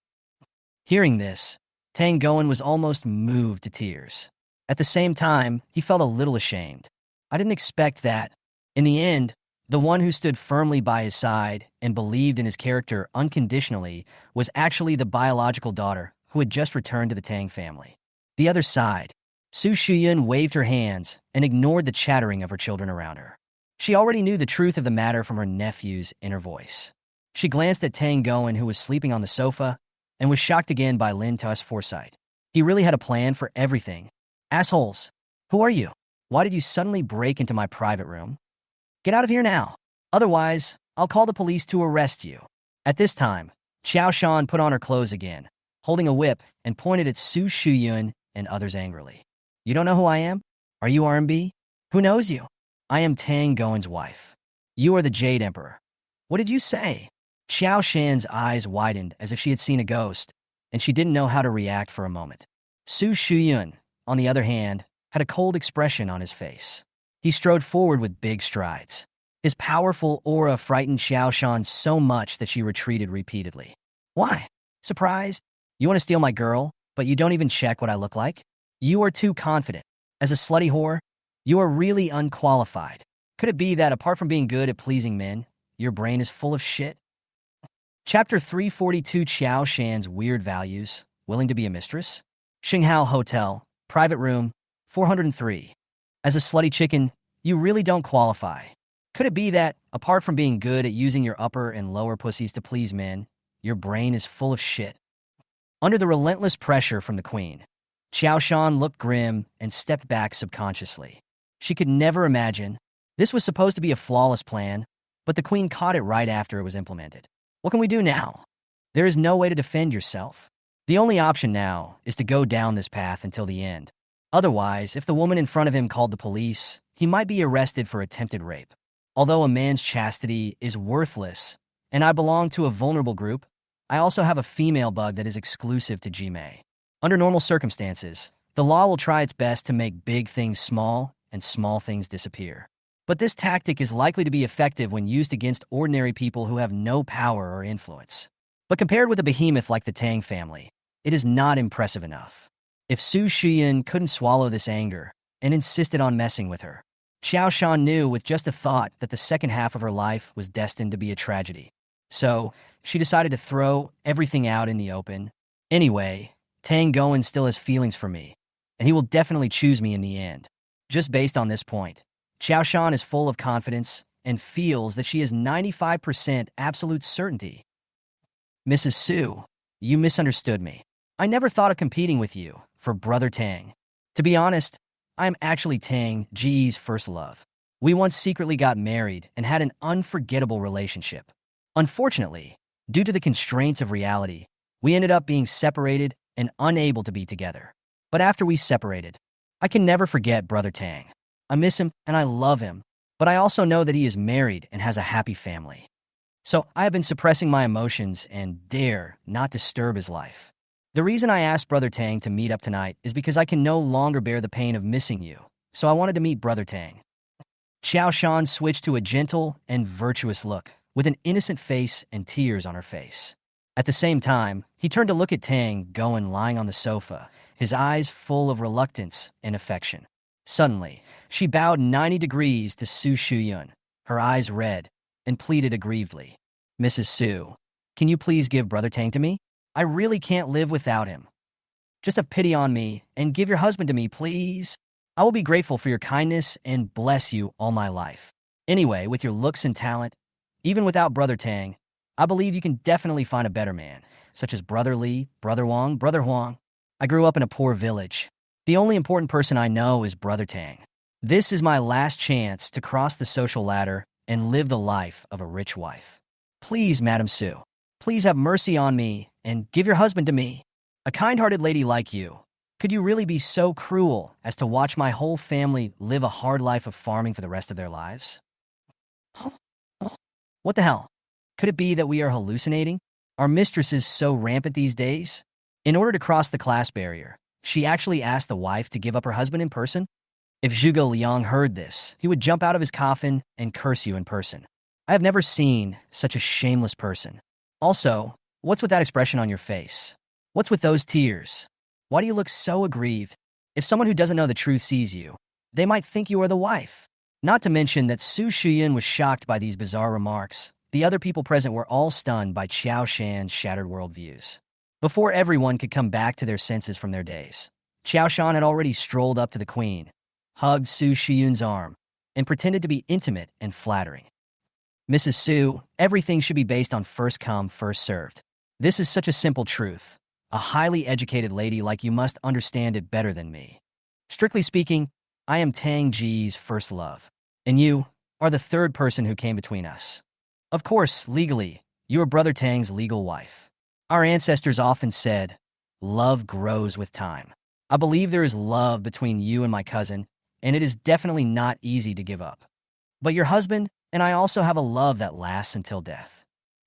Hearing this, Tang Gowen was almost moved to tears. At the same time, he felt a little ashamed. I didn't expect that. In the end, the one who stood firmly by his side and believed in his character unconditionally was actually the biological daughter who had just returned to the Tang family. The other side, Su Shuyun waved her hands and ignored the chattering of her children around her. She already knew the truth of the matter from her nephew's inner voice. She glanced at Tang Goen, who was sleeping on the sofa, and was shocked again by Lin Tu's foresight. He really had a plan for everything. Assholes, who are you? Why did you suddenly break into my private room? Get out of here now. Otherwise, I'll call the police to arrest you. At this time, Xiao Shan put on her clothes again, holding a whip, and pointed at Su Shuyun and others angrily. You don't know who I am? Are you RMB? Who knows you? I am Tang Goen's wife. You are the Jade Emperor. What did you say? Xiao Shan's eyes widened as if she had seen a ghost, and she didn't know how to react for a moment. Su Shuyun, on the other hand, had a cold expression on his face. He strode forward with big strides. His powerful aura frightened Xiao Shan so much that she retreated repeatedly. Why? Surprised? You want to steal my girl, but you don't even check what I look like? You are too confident. As a slutty whore, you are really unqualified. Could it be that apart from being good at pleasing men, your brain is full of shit? Chapter 342, Xiao Shan's Weird Values. Willing to be a mistress? Xinghao Hotel, private room, 403. As a slutty chicken, you really don't qualify. Could it be that, apart from being good at using your upper and lower pussies to please men, your brain is full of shit? Under the relentless pressure from the queen, Xiao Shan looked grim and stepped back subconsciously. She could never imagine. This was supposed to be a flawless plan, but the queen caught it right after it was implemented. What can we do now? There is no way to defend yourself. The only option now is to go down this path until the end. Otherwise, if the woman in front of him called the police, he might be arrested for attempted rape. Although a man's chastity is worthless, and I belong to a vulnerable group, I also have a female bug that is exclusive to Jimei. Under normal circumstances, the law will try its best to make big things small and small things disappear. But this tactic is likely to be effective when used against ordinary people who have no power or influence. But compared with a behemoth like the Tang family, it is not impressive enough. If Su Shuyun couldn't swallow this anger and insisted on messing with her, Xiao Shan knew with just a thought that the second half of her life was destined to be a tragedy. So, she decided to throw everything out in the open. Anyway, Tang Goen still has feelings for me, and he will definitely choose me in the end. Just based on this point, Xiao Shan is full of confidence and feels that she has 95% absolute certainty. Mrs. Su, you misunderstood me. I never thought of competing with you for Brother Tang. To be honest, I am actually Tang Ji's first love. We once secretly got married and had an unforgettable relationship. Unfortunately, due to the constraints of reality, we ended up being separated and unable to be together. But after we separated, I can never forget Brother Tang. I miss him and I love him, but I also know that he is married and has a happy family. So I have been suppressing my emotions and dare not disturb his life. The reason I asked Brother Tang to meet up tonight is because I can no longer bear the pain of missing you, so I wanted to meet Brother Tang. Xiao Shan switched to a gentle and virtuous look, with an innocent face and tears on her face. At the same time, he turned to look at Tang Goen lying on the sofa, his eyes full of reluctance and affection. Suddenly, she bowed 90 degrees to Su Shuyun, her eyes red, and pleaded aggrievedly. Mrs. Su, can you please give Brother Tang to me? I really can't live without him. Just have pity on me and give your husband to me, please. I will be grateful for your kindness and bless you all my life. Anyway, with your looks and talent, even without Brother Tang, I believe you can definitely find a better man, such as Brother Li, Brother Wang, Brother Huang. I grew up in a poor village. The only important person I know is Brother Tang. This is my last chance to cross the social ladder and live the life of a rich wife. Please, Madam Su, please have mercy on me and give your husband to me. A kind-hearted lady like you, could you really be so cruel as to watch my whole family live a hard life of farming for the rest of their lives? What the hell? Could it be that we are hallucinating? Are mistresses so rampant these days? In order to cross the class barrier, she actually asked the wife to give up her husband in person? If Zhuge Liang heard this, he would jump out of his coffin and curse you in person. I have never seen such a shameless person. Also, what's with that expression on your face? What's with those tears? Why do you look so aggrieved? If someone who doesn't know the truth sees you, they might think you are the wife. Not to mention that Su Shuyun was shocked by these bizarre remarks. The other people present were all stunned by Xiao Shan's shattered worldviews. Before everyone could come back to their senses from their daze, Xiao Shan had already strolled up to the queen, hugged Su Shiyun's arm, and pretended to be intimate and flattering. Mrs. Su, everything should be based on first come, first served. This is such a simple truth. A highly educated lady like you must understand it better than me. Strictly speaking, I am Tang Ji's first love, and you are the third person who came between us. Of course, legally, you are Brother Tang's legal wife. Our ancestors often said, love grows with time. I believe there is love between you and my cousin, and it is definitely not easy to give up. But your husband and I also have a love that lasts until death.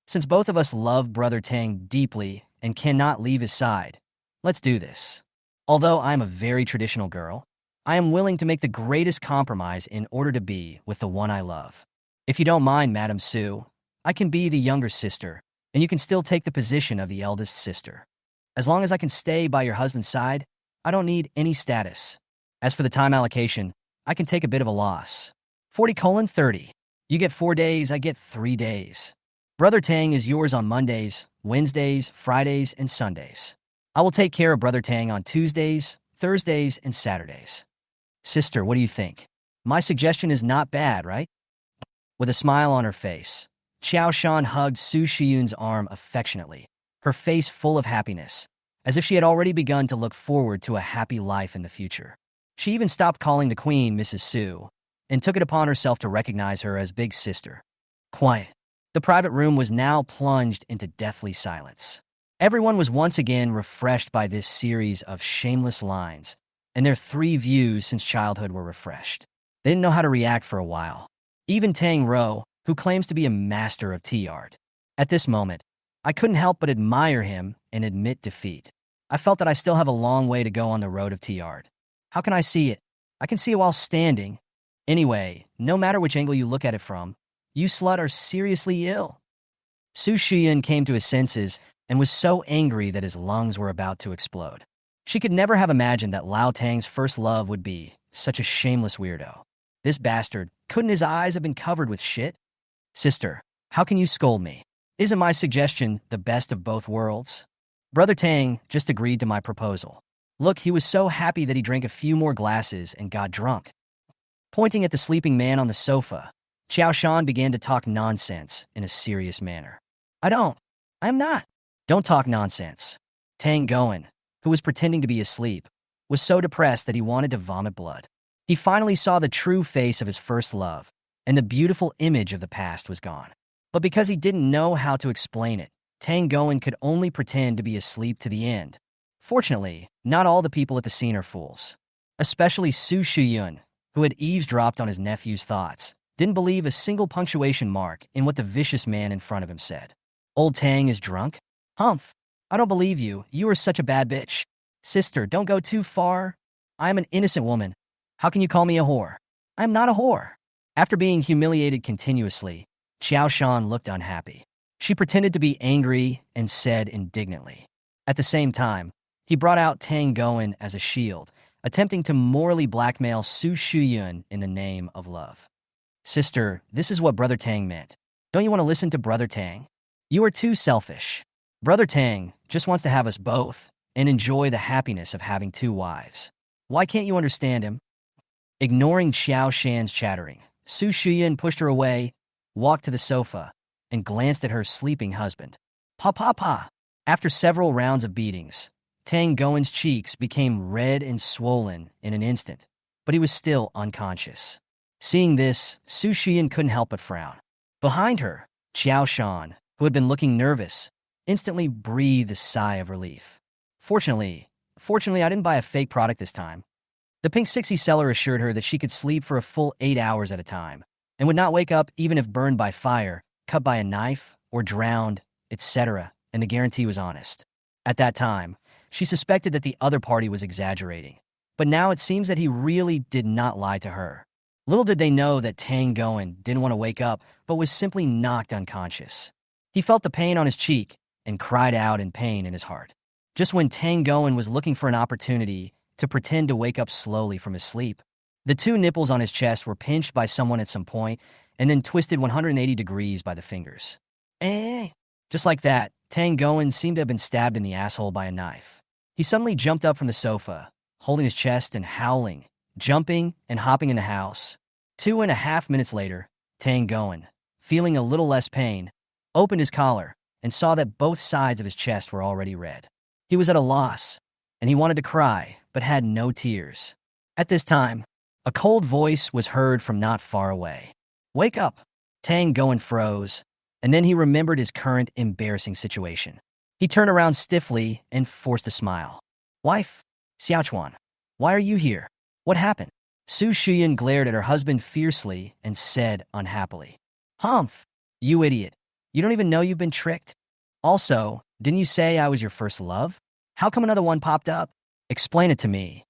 Since both of us love Brother Tang deeply and cannot leave his side, let's do this. Although I am a very traditional girl, I am willing to make the greatest compromise in order to be with the one I love. If you don't mind, Madam Su, I can be the younger sister, and you can still take the position of the eldest sister. As long as I can stay by your husband's side, I don't need any status. As for the time allocation, I can take a bit of a loss. 40:30. You get 4 days, I get 3 days. Brother Tang is yours on Mondays, Wednesdays, Fridays, and Sundays. I will take care of Brother Tang on Tuesdays, Thursdays, and Saturdays. Sister, what do you think? My suggestion is not bad, right? With a smile on her face, Xiao Shan hugged Su Shiyun's arm affectionately, her face full of happiness, as if she had already begun to look forward to a happy life in the future. She even stopped calling the queen Mrs. Su, and took it upon herself to recognize her as big sister. Quiet. The private room was now plunged into deathly silence. Everyone was once again refreshed by this series of shameless lines, and their 3 views since childhood were refreshed. They didn't know how to react for a while. Even Tang Ro, who claims to be a master of tea art. At this moment, I couldn't help but admire him and admit defeat. I felt that I still have a long way to go on the road of tea art. How can I see it? I can see it while standing. Anyway, no matter which angle you look at it from, you slut are seriously ill. Su Shiyun came to his senses and was so angry that his lungs were about to explode. She could never have imagined that Lao Tang's first love would be such a shameless weirdo. This bastard, couldn't his eyes have been covered with shit? Sister, how can you scold me? Isn't my suggestion the best of both worlds? Brother Tang just agreed to my proposal. Look, he was so happy that he drank a few more glasses and got drunk. Pointing at the sleeping man on the sofa, Xiao Shan began to talk nonsense in a serious manner. I'm not. Don't talk nonsense. Tang Goen, who was pretending to be asleep, was so depressed that he wanted to vomit blood. He finally saw the true face of his first love, and the beautiful image of the past was gone. But because he didn't know how to explain it, Tang Goen could only pretend to be asleep to the end. Fortunately, not all the people at the scene are fools. Especially Su Shiyun, who had eavesdropped on his nephew's thoughts, didn't believe a single punctuation mark in what the vicious man in front of him said. Old Tang is drunk? Humph. I don't believe you. You are such a bad bitch. Sister, don't go too far. I am an innocent woman. How can you call me a whore? I am not a whore. After being humiliated continuously, Xiao Shan looked unhappy. She pretended to be angry and said indignantly. At the same time, he brought out Tang Goen as a shield, attempting to morally blackmail Su Shiyun in the name of love. Sister, this is what Brother Tang meant. Don't you want to listen to Brother Tang? You are too selfish. Brother Tang just wants to have us both and enjoy the happiness of having 2 wives. Why can't you understand him? Ignoring Xiao Shan's chattering, Su Shiyun pushed her away, walked to the sofa, and glanced at her sleeping husband. Pa pa pa. After several rounds of beatings, Tang Goen's cheeks became red and swollen in an instant, but he was still unconscious. Seeing this, Su Shiyun couldn't help but frown. Behind her, Xiao Shan, who had been looking nervous, instantly breathed a sigh of relief. Fortunately, I didn't buy a fake product this time. The Pink 60 seller assured her that she could sleep for a full 8 hours at a time, and would not wake up even if burned by fire, cut by a knife, or drowned, etc., and the guarantee was honest. At that time, she suspected that the other party was exaggerating, but now it seems that he really did not lie to her. Little did they know that Tang Goen didn't want to wake up, but was simply knocked unconscious. He felt the pain on his cheek and cried out in pain in his heart. Just when Tang Goen was looking for an opportunity to pretend to wake up slowly from his sleep, the 2 nipples on his chest were pinched by someone at some point and then twisted 180 degrees by the fingers. Eh? Just like that, Tang Goen seemed to have been stabbed in the asshole by a knife. He suddenly jumped up from the sofa, holding his chest and howling, jumping and hopping in the house. 2.5 minutes later, Tang Goen, feeling a little less pain, opened his collar and saw that both sides of his chest were already red. He was at a loss, and he wanted to cry, but had no tears. At this time, a cold voice was heard from not far away. "Wake up!" Tang Goen froze, and then he remembered his current embarrassing situation. He turned around stiffly and forced a smile. "Wife, Xiaochuan, why are you here? What happened?" Su Shuyan glared at her husband fiercely and said unhappily, "Humph, you idiot. You don't even know you've been tricked. Also, didn't you say I was your first love? How come another one popped up? Explain it to me."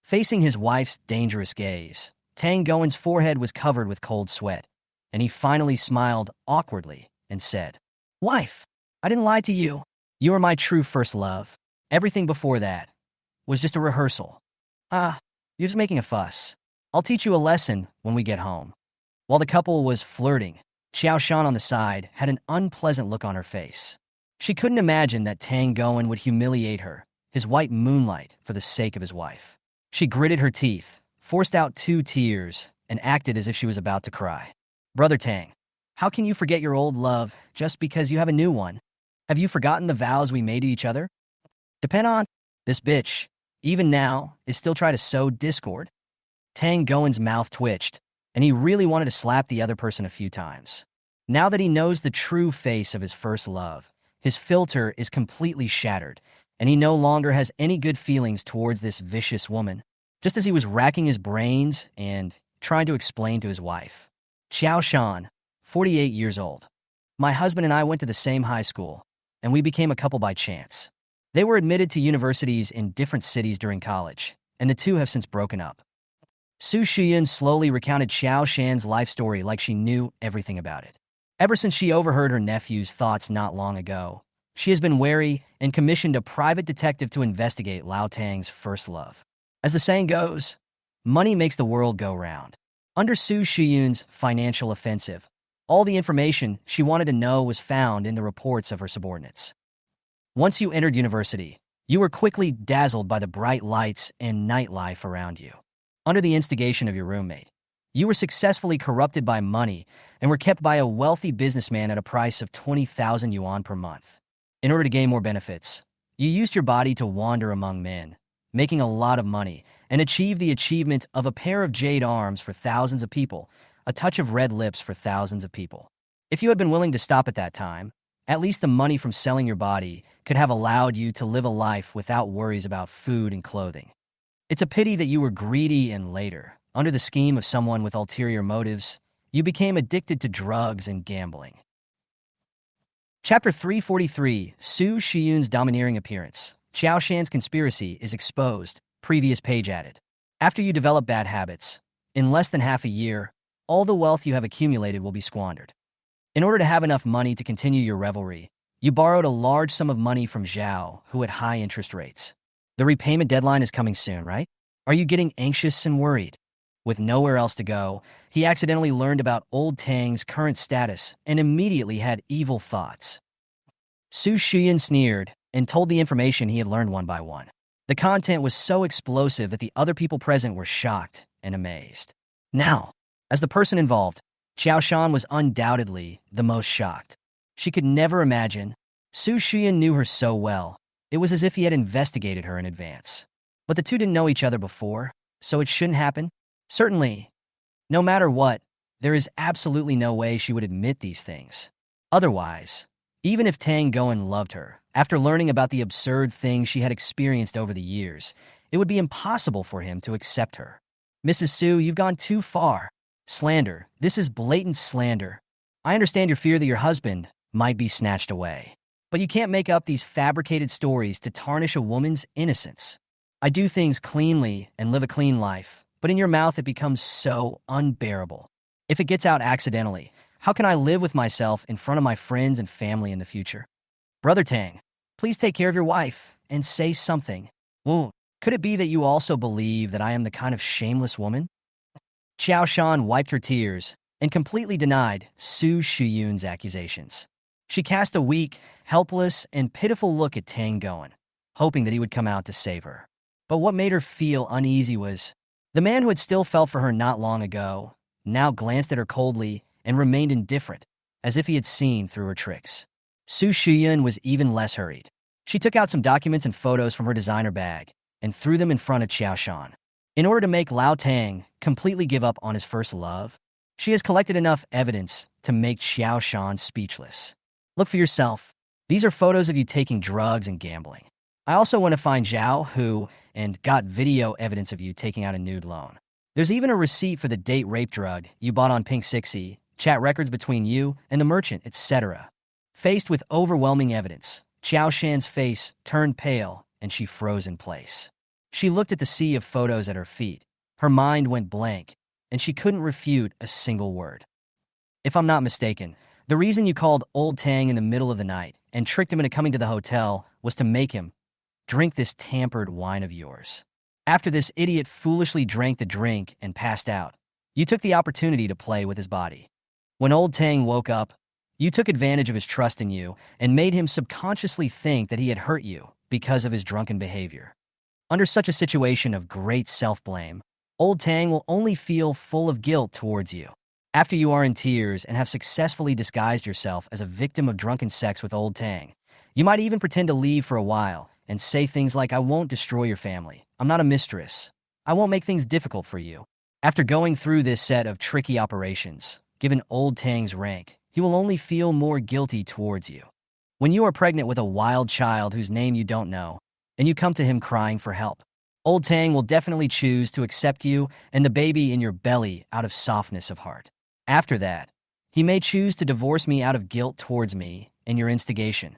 Facing his wife's dangerous gaze, Tang Goen's forehead was covered with cold sweat, and he finally smiled awkwardly and said, "Wife, I didn't lie to you. You were my true first love. Everything before that was just a rehearsal. You're just making a fuss. I'll teach you a lesson when we get home." While the couple was flirting, Xiao Shan on the side had an unpleasant look on her face. She couldn't imagine that Tang Goen would humiliate her, his white moonlight, for the sake of his wife. She gritted her teeth, forced out 2 tears, and acted as if she was about to cry. "Brother Tang, how can you forget your old love just because you have a new one? Have you forgotten the vows we made to each other? Depend on this bitch, even now, is still trying to sow discord." Tang Goen's mouth twitched, and he really wanted to slap the other person a few times. Now that he knows the true face of his first love, his filter is completely shattered, and he no longer has any good feelings towards this vicious woman. Just as he was racking his brains and trying to explain to his wife, "Xiao Shan, 48 years old. My husband and I went to the same high school, and we became a couple by chance. They were admitted to universities in different cities during college, and the two have since broken up." Su Shuyan slowly recounted Xiao Shan's life story like she knew everything about it. Ever since she overheard her nephew's thoughts not long ago, she has been wary and commissioned a private detective to investigate Lao Tang's first love. As the saying goes, money makes the world go round. Under Su Shiyun's financial offensive, all the information she wanted to know was found in the reports of her subordinates. Once you entered university, you were quickly dazzled by the bright lights and nightlife around you. Under the instigation of your roommate, you were successfully corrupted by money and were kept by a wealthy businessman at a price of 20,000 yuan per month. In order to gain more benefits, you used your body to wander among men, making a lot of money, and achieve the achievement of a pair of jade arms for thousands of people, a touch of red lips for thousands of people. If you had been willing to stop at that time, at least the money from selling your body could have allowed you to live a life without worries about food and clothing. It's a pity that you were greedy and later, under the scheme of someone with ulterior motives, you became addicted to drugs and gambling. Chapter 343, Su Shiyun's domineering appearance. Xiao Shan's conspiracy is exposed. Previous page added. After you develop bad habits, in less than half a year, all the wealth you have accumulated will be squandered. In order to have enough money to continue your revelry, you borrowed a large sum of money from Zhao, who had high interest rates. The repayment deadline is coming soon, right? Are you getting anxious and worried? With nowhere else to go, he accidentally learned about old Tang's current status and immediately had evil thoughts. Su Shuyan sneered and told the information he had learned one by one. The content was so explosive that the other people present were shocked and amazed. Now, as the person involved, Xiao Shan was undoubtedly the most shocked. She could never imagine. Su Shuyan knew her so well. It was as if he had investigated her in advance. But the two didn't know each other before, so it shouldn't happen. Certainly, no matter what, there is absolutely no way she would admit these things. Otherwise, even if Tang Goen loved her, after learning about the absurd things she had experienced over the years, it would be impossible for him to accept her. "Mrs. Su, you've gone too far. Slander. This is blatant slander. I understand your fear that your husband might be snatched away. But you can't make up these fabricated stories to tarnish a woman's innocence. I do things cleanly and live a clean life, but in your mouth it becomes so unbearable. If it gets out accidentally, how can I live with myself in front of my friends and family in the future? Brother Tang, please take care of your wife and say something. Well, could it be that you also believe that I am the kind of shameless woman?" Xiao Shan wiped her tears and completely denied Su Shiyun's accusations. She cast a weak, helpless, and pitiful look at Tang Goen, hoping that he would come out to save her. But what made her feel uneasy was the man who had still felt for her not long ago now glanced at her coldly and remained indifferent, as if he had seen through her tricks. Su Shiyun was even less hurried. She took out some documents and photos from her designer bag and threw them in front of Xiao Shan. In order to make Lao Tang completely give up on his first love, she has collected enough evidence to make Xiao Shan speechless. Look for yourself. These are photos of you taking drugs and gambling. I also want to find Zhao, who, and got video evidence of you taking out a nude loan. There's even a receipt for the date rape drug you bought on Pink Sixie, chat records between you and the merchant, etc. Faced with overwhelming evidence, Xiao Shan's face turned pale and she froze in place. She looked at the sea of photos at her feet. Her mind went blank, and she couldn't refute a single word. If I'm not mistaken, the reason you called old Tang in the middle of the night and tricked him into coming to the hotel was to make him drink this tampered wine of yours. After this idiot foolishly drank the drink and passed out, you took the opportunity to play with his body. When old Tang woke up, you took advantage of his trust in you and made him subconsciously think that he had hurt you because of his drunken behavior. Under such a situation of great self-blame, old Tang will only feel full of guilt towards you. After you are in tears and have successfully disguised yourself as a victim of drunken sex with old Tang, you might even pretend to leave for a while and say things like, "I won't destroy your family. I'm not a mistress. I won't make things difficult for you." After going through this set of tricky operations, given old Tang's rank, he will only feel more guilty towards you. When you are pregnant with a wild child whose name you don't know, and you come to him crying for help, old Tang will definitely choose to accept you and the baby in your belly out of softness of heart. After that, he may choose to divorce me out of guilt towards me and your instigation.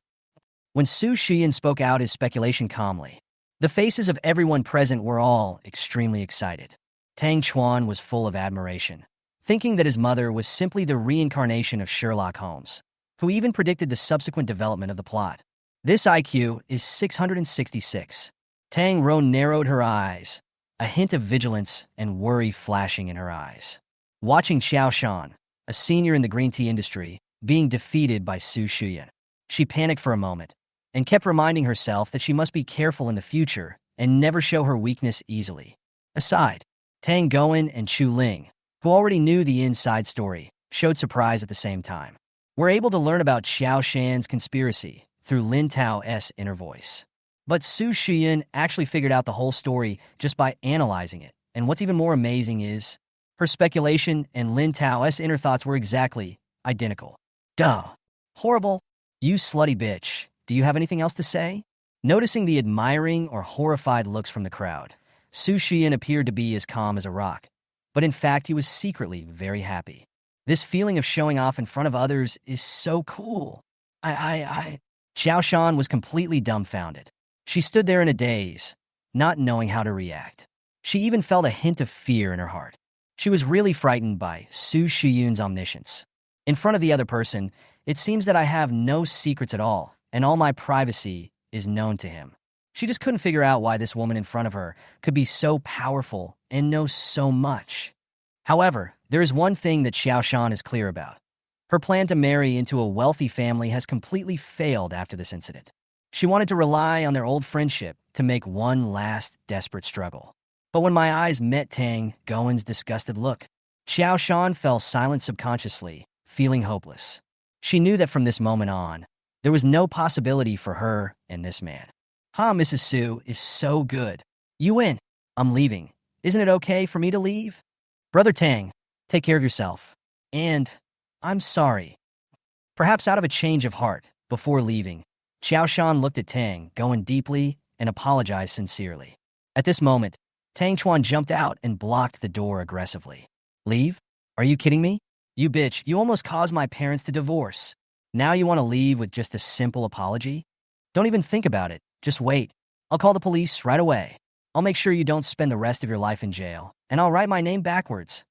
When Su Shiyan spoke out his speculation calmly, the faces of everyone present were all extremely excited. Tang Chuan was full of admiration, thinking that his mother was simply the reincarnation of Sherlock Holmes, who even predicted the subsequent development of the plot. This IQ is 666. Tang Ro narrowed her eyes, a hint of vigilance and worry flashing in her eyes. Watching Xiao Shan, a senior in the green tea industry, being defeated by Su Shiyan, she panicked for a moment and kept reminding herself that she must be careful in the future and never show her weakness easily. Aside, Tang Goen and Chu Ling, who already knew the inside story, showed surprise at the same time. We're able to learn about Xiao Shan's conspiracy through Lin Tao's inner voice. But Su Shiyan actually figured out the whole story just by analyzing it, and what's even more amazing is her speculation and Lin Tao's inner thoughts were exactly identical. Duh. Horrible. You slutty bitch. Do you have anything else to say? Noticing the admiring or horrified looks from the crowd, Su Shiyan appeared to be as calm as a rock, but in fact he was secretly very happy. This feeling of showing off in front of others is so cool. Xiao Shan was completely dumbfounded. She stood there in a daze, not knowing how to react. She even felt a hint of fear in her heart. She was really frightened by Su Shiyun's omniscience. In front of the other person, it seems that I have no secrets at all, and all my privacy is known to him. She just couldn't figure out why this woman in front of her could be so powerful and know so much. However, there is one thing that Xiao Shan is clear about. Her plan to marry into a wealthy family has completely failed after this incident. She wanted to rely on their old friendship to make one last desperate struggle. But when my eyes met Tang Goen's disgusted look, Xiao Shan fell silent subconsciously, feeling hopeless. She knew that from this moment on, there was no possibility for her and this man. Mrs. Su is so good. You win. I'm leaving. Isn't it okay for me to leave? Brother Tang, take care of yourself. And I'm sorry. Perhaps out of a change of heart, before leaving, Xiao Shan looked at Tang Goen deeply and apologized sincerely. At this moment, Tang Chuan jumped out and blocked the door aggressively. Leave? Are you kidding me? You bitch, you almost caused my parents to divorce. Now you want to leave with just a simple apology? Don't even think about it. Just wait. I'll call the police right away. I'll make sure you don't spend the rest of your life in jail, and I'll write my name backwards.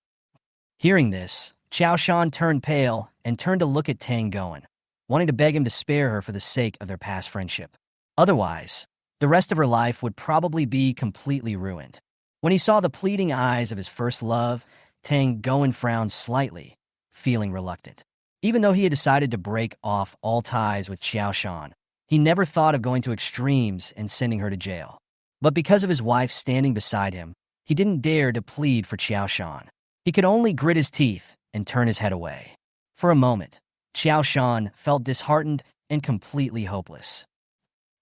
Hearing this, Xiao Shan turned pale and turned to look at Tang Goen, wanting to beg him to spare her for the sake of their past friendship. Otherwise, the rest of her life would probably be completely ruined. When he saw the pleading eyes of his first love, Tang Goen frowned slightly, feeling reluctant. Even though he had decided to break off all ties with Xiao Shan, he never thought of going to extremes and sending her to jail. But because of his wife standing beside him, he didn't dare to plead for Xiao Shan. He could only grit his teeth and turn his head away. For a moment, Xiao Shan felt disheartened and completely hopeless.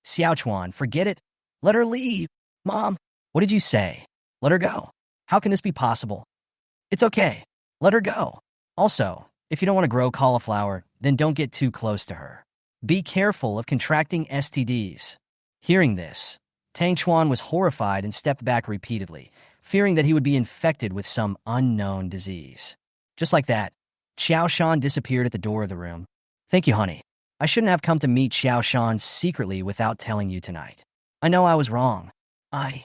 Xiao Chuan, forget it. Let her leave. Mom, what did you say? Let her go. How can this be possible? It's okay. Let her go. Also, if you don't want to grow cauliflower, then don't get too close to her. Be careful of contracting STDs. Hearing this, Tang Chuan was horrified and stepped back repeatedly, fearing that he would be infected with some unknown disease. Just like that, Xiao Shan disappeared at the door of the room. Thank you, honey. I shouldn't have come to meet Xiao Shan secretly without telling you tonight. I know I was wrong. I,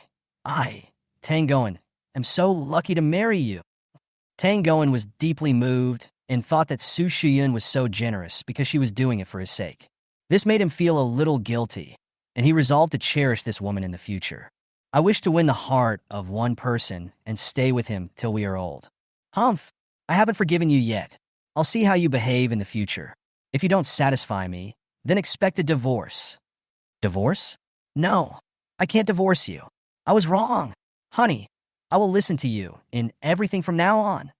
Tang Goen, am so lucky to marry you. Tang Goen was deeply moved and thought that Su Shiyun was so generous because she was doing it for his sake. This made him feel a little guilty, and he resolved to cherish this woman in the future. I wish to win the heart of one person and stay with him till we are old. Humph, I haven't forgiven you yet. I'll see how you behave in the future. If you don't satisfy me, then expect a divorce. Divorce? No, I can't divorce you. I was wrong. Honey, I will listen to you in everything from now on.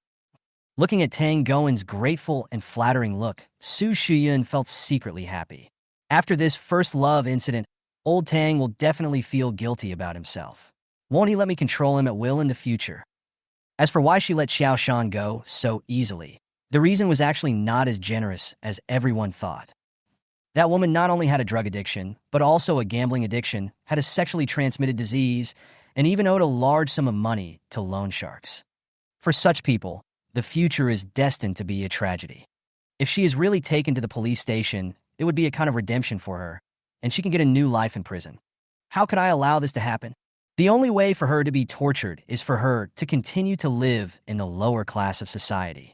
Looking at Tang Goen's grateful and flattering look, Su Shiyun felt secretly happy. After this first love incident, old Tang will definitely feel guilty about himself. Won't he let me control him at will in the future? As for why she let Xiao Shan go so easily, the reason was actually not as generous as everyone thought. That woman not only had a drug addiction, but also a gambling addiction, had a sexually transmitted disease, and even owed a large sum of money to loan sharks. For such people, the future is destined to be a tragedy. If she is really taken to the police station, it would be a kind of redemption for her, and she can get a new life in prison. How could I allow this to happen? The only way for her to be tortured is for her to continue to live in the lower class of society.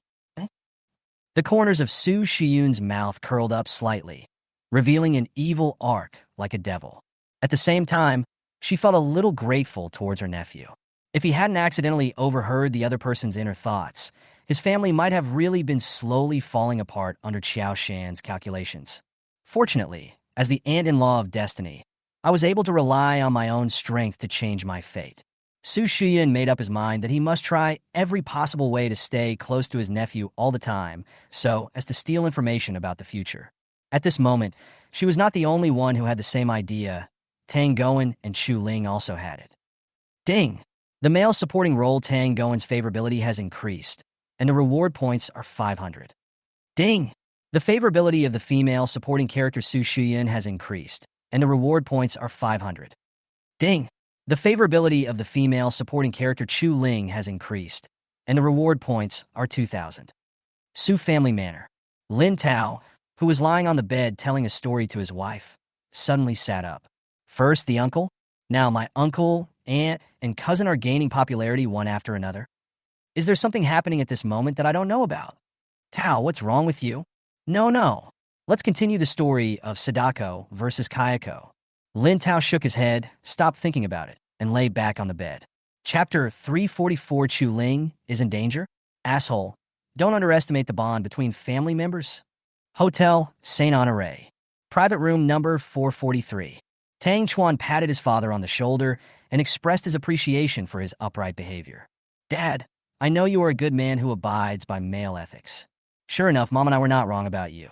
The corners of Su Shiyun's mouth curled up slightly, revealing an evil arc like a devil. At the same time, she felt a little grateful towards her nephew. If he hadn't accidentally overheard the other person's inner thoughts, his family might have really been slowly falling apart under Xiao Shan's calculations. Fortunately, as the aunt-in-law of destiny, I was able to rely on my own strength to change my fate. Su Shiyun made up his mind that he must try every possible way to stay close to his nephew all the time so as to steal information about the future. At this moment, she was not the only one who had the same idea. Tang Goen and Chu Ling also had it. Ding! The male supporting role Tang Goen's favorability has increased, and the reward points are 500. Ding! The favorability of the female supporting character Su Shiyun has increased, and the reward points are 500. Ding! The favorability of the female supporting character Chu Ling has increased, and the reward points are 2,000. Su Family Manor. Lin Tao, who was lying on the bed telling a story to his wife, suddenly sat up. First the uncle, now my uncle, aunt, and cousin are gaining popularity one after another. Is there something happening at this moment that I don't know about? Tao, what's wrong with you? No. Let's continue the story of Sadako versus Kayako. Lin Tao shook his head, stopped thinking about it, and lay back on the bed. Chapter 344. Chu Ling is in danger? Asshole. Don't underestimate the bond between family members. Hotel, Saint Honoré. Private room number 443. Tang Chuan patted his father on the shoulder and expressed his appreciation for his upright behavior. Dad, I know you are a good man who abides by male ethics. Sure enough, Mom and I were not wrong about you.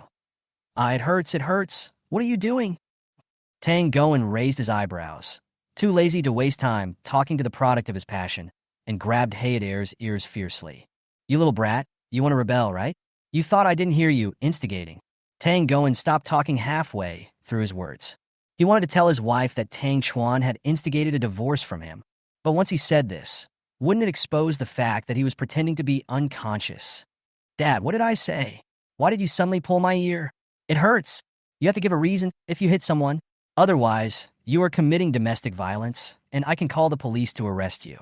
It hurts. What are you doing? Tang Goen raised his eyebrows, too lazy to waste time talking to the product of his passion, and grabbed Hayader's ears fiercely. You little brat, you want to rebel, right? You thought I didn't hear you instigating. Tang Goen stopped talking halfway through his words. He wanted to tell his wife that Tang Chuan had instigated a divorce from him, but once he said this, wouldn't it expose the fact that he was pretending to be unconscious? Dad, what did I say? Why did you suddenly pull my ear? It hurts. You have to give a reason if you hit someone. Otherwise, you are committing domestic violence, and I can call the police to arrest you.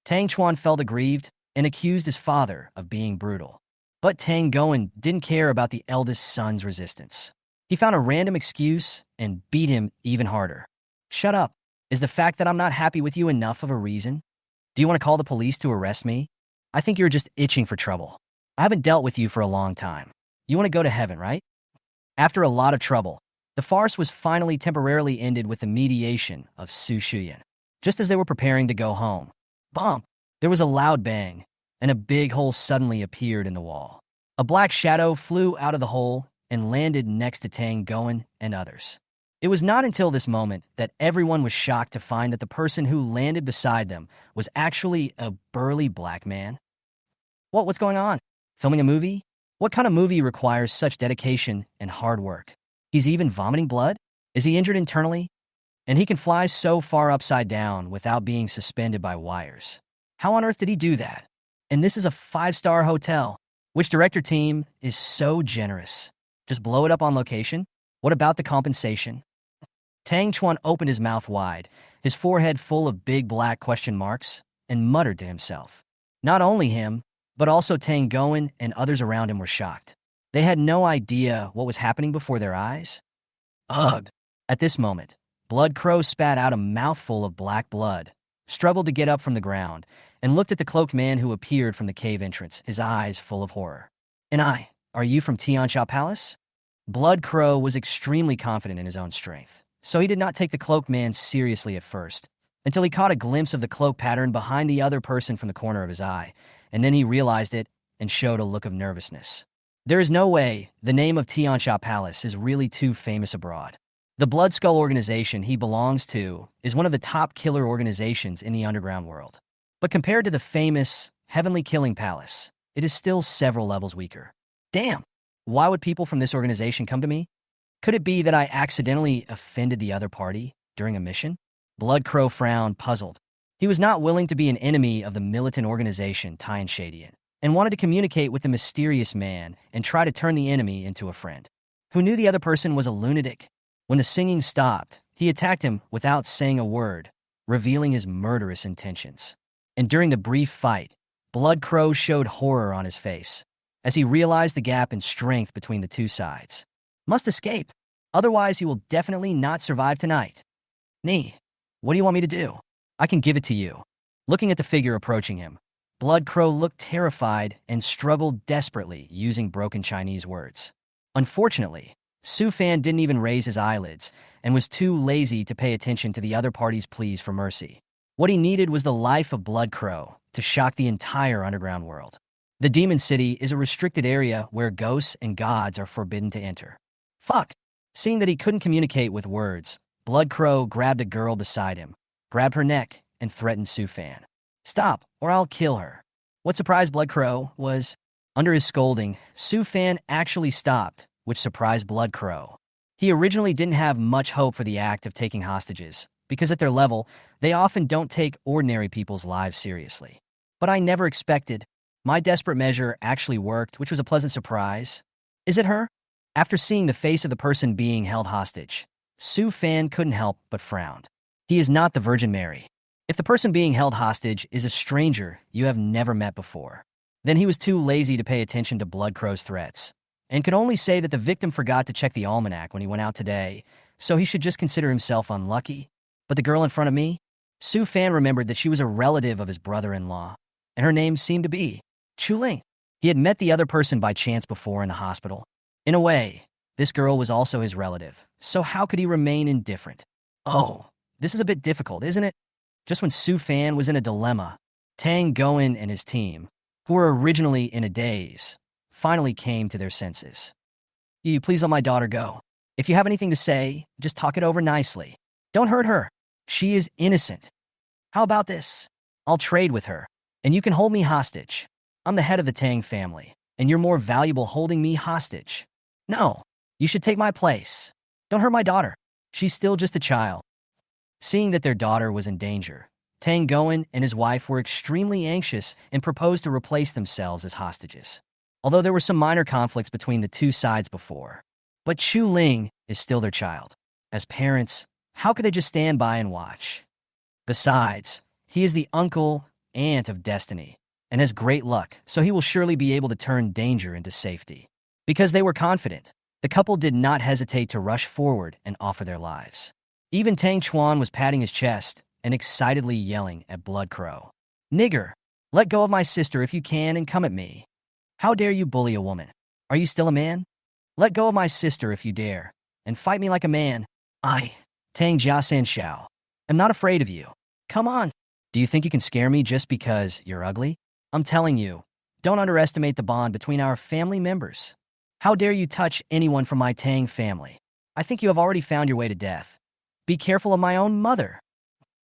Tang Chuan felt aggrieved and accused his father of being brutal. But Tang Goen didn't care about the eldest son's resistance. He found a random excuse and beat him even harder. Shut up. Is the fact that I'm not happy with you enough of a reason? Do you want to call the police to arrest me? I think you're just itching for trouble. I haven't dealt with you for a long time. You want to go to heaven, right? After a lot of trouble, the farce was finally temporarily ended with the mediation of Su Shuyan. Just as they were preparing to go home, bump! There was a loud bang, and a big hole suddenly appeared in the wall. A black shadow flew out of the hole and landed next to Tang Goen and others. It was not until this moment that everyone was shocked to find that the person who landed beside them was actually a burly black man. What's going on? Filming a movie? What kind of movie requires such dedication and hard work? He's even vomiting blood? Is he injured internally? And he can fly so far upside down without being suspended by wires. How on earth did he do that? And this is a 5-star hotel. Which director team is so generous? Just blow it up on location? What about the compensation? Tang Chuan opened his mouth wide, his forehead full of big black question marks, and muttered to himself. Not only him, but also Tang Goen and others around him were shocked. They had no idea what was happening before their eyes. Ugh! At this moment, Blood Crow spat out a mouthful of black blood, struggled to get up from the ground, and looked at the cloaked man who appeared from the cave entrance, his eyes full of horror. Are you from Tiansha Palace? Blood Crow was extremely confident in his own strength, so he did not take the cloaked man seriously at first, until he caught a glimpse of the cloak pattern behind the other person from the corner of his eye, and then he realized it and showed a look of nervousness. There is no way the name of Tiansha Palace is really too famous abroad. The Blood Skull organization he belongs to is one of the top killer organizations in the underground world. But compared to the famous Heavenly Killing Palace, it is still several levels weaker. Damn! Why would people from this organization come to me? Could it be that I accidentally offended the other party during a mission? Blood Crow frowned, puzzled. He was not willing to be an enemy of the militant organization Tyan Shadian, and wanted to communicate with the mysterious man and try to turn the enemy into a friend. Who knew the other person was a lunatic? When the singing stopped, he attacked him without saying a word, revealing his murderous intentions. And during the brief fight, Blood Crow showed horror on his face, as he realized the gap in strength between the two sides. Must escape, otherwise he will definitely not survive tonight. Nee, what do you want me to do? I can give it to you. Looking at the figure approaching him, Blood Crow looked terrified and struggled desperately using broken Chinese words. Unfortunately, Su Fan didn't even raise his eyelids and was too lazy to pay attention to the other party's pleas for mercy. What he needed was the life of Blood Crow to shock the entire underground world. The Demon City is a restricted area where ghosts and gods are forbidden to enter. Fuck! Seeing that he couldn't communicate with words, Blood Crow grabbed a girl beside him, grabbed her neck, and threatened Su Fan. Stop, or I'll kill her. What surprised Blood Crow was, under his scolding, Su Fan actually stopped, which surprised Blood Crow. He originally didn't have much hope for the act of taking hostages, because at their level, they often don't take ordinary people's lives seriously. But I never expected. My desperate measure actually worked, which was a pleasant surprise. Is it her? After seeing the face of the person being held hostage, Su Fan couldn't help but frowned. He is not the Virgin Mary. If the person being held hostage is a stranger you have never met before, then he was too lazy to pay attention to Blood Crow's threats, and could only say that the victim forgot to check the almanac when he went out today, so he should just consider himself unlucky. But the girl in front of me? Su Fan remembered that she was a relative of his brother-in-law, and her name seemed to be Chuling. He had met the other person by chance before in the hospital. In a way, this girl was also his relative, so how could he remain indifferent? Oh, this is a bit difficult, isn't it? Just when Su Fan was in a dilemma, Tang Goen and his team, who were originally in a daze, finally came to their senses. You please let my daughter go. If you have anything to say, just talk it over nicely. Don't hurt her. She is innocent. How about this? I'll trade with her, and you can hold me hostage. I'm the head of the Tang family, and you're more valuable holding me hostage. No, you should take my place. Don't hurt my daughter. She's still just a child. Seeing that their daughter was in danger, Tang Goen and his wife were extremely anxious and proposed to replace themselves as hostages. Although there were some minor conflicts between the two sides before. But Chu Ling is still their child. As parents, how could they just stand by and watch? Besides, he is the aunt of destiny, and has great luck, so he will surely be able to turn danger into safety. Because they were confident, the couple did not hesitate to rush forward and offer their lives. Even Tang Chuan was patting his chest and excitedly yelling at Blood Crow. Nigger, let go of my sister if you can and come at me. How dare you bully a woman? Are you still a man? Let go of my sister if you dare, and fight me like a man. I, Tang Jiasan Xiao, am not afraid of you. Come on. Do you think you can scare me just because you're ugly? I'm telling you, don't underestimate the bond between our family members. How dare you touch anyone from my Tang family? I think you have already found your way to death. Be careful of my own mother.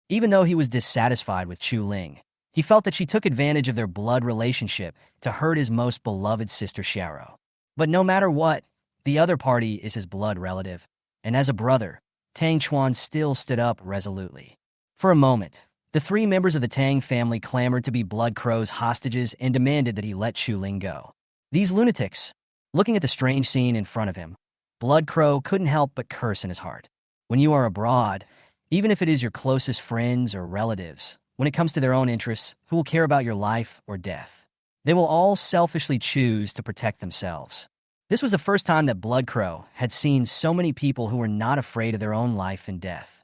Even though he was dissatisfied with Chu Ling, he felt that she took advantage of their blood relationship to hurt his most beloved sister Xiao. But no matter what, the other party is his blood relative, and as a brother, Tang Chuan still stood up resolutely. For a moment, the three members of the Tang family clamored to be Blood Crow's hostages and demanded that he let Chu Ling go. These lunatics. Looking at the strange scene in front of him, Blood Crow couldn't help but curse in his heart. When you are abroad, even if it is your closest friends or relatives, when it comes to their own interests, who will care about your life or death? They will all selfishly choose to protect themselves. This was the first time that Blood Crow had seen so many people who were not afraid of their own life and death.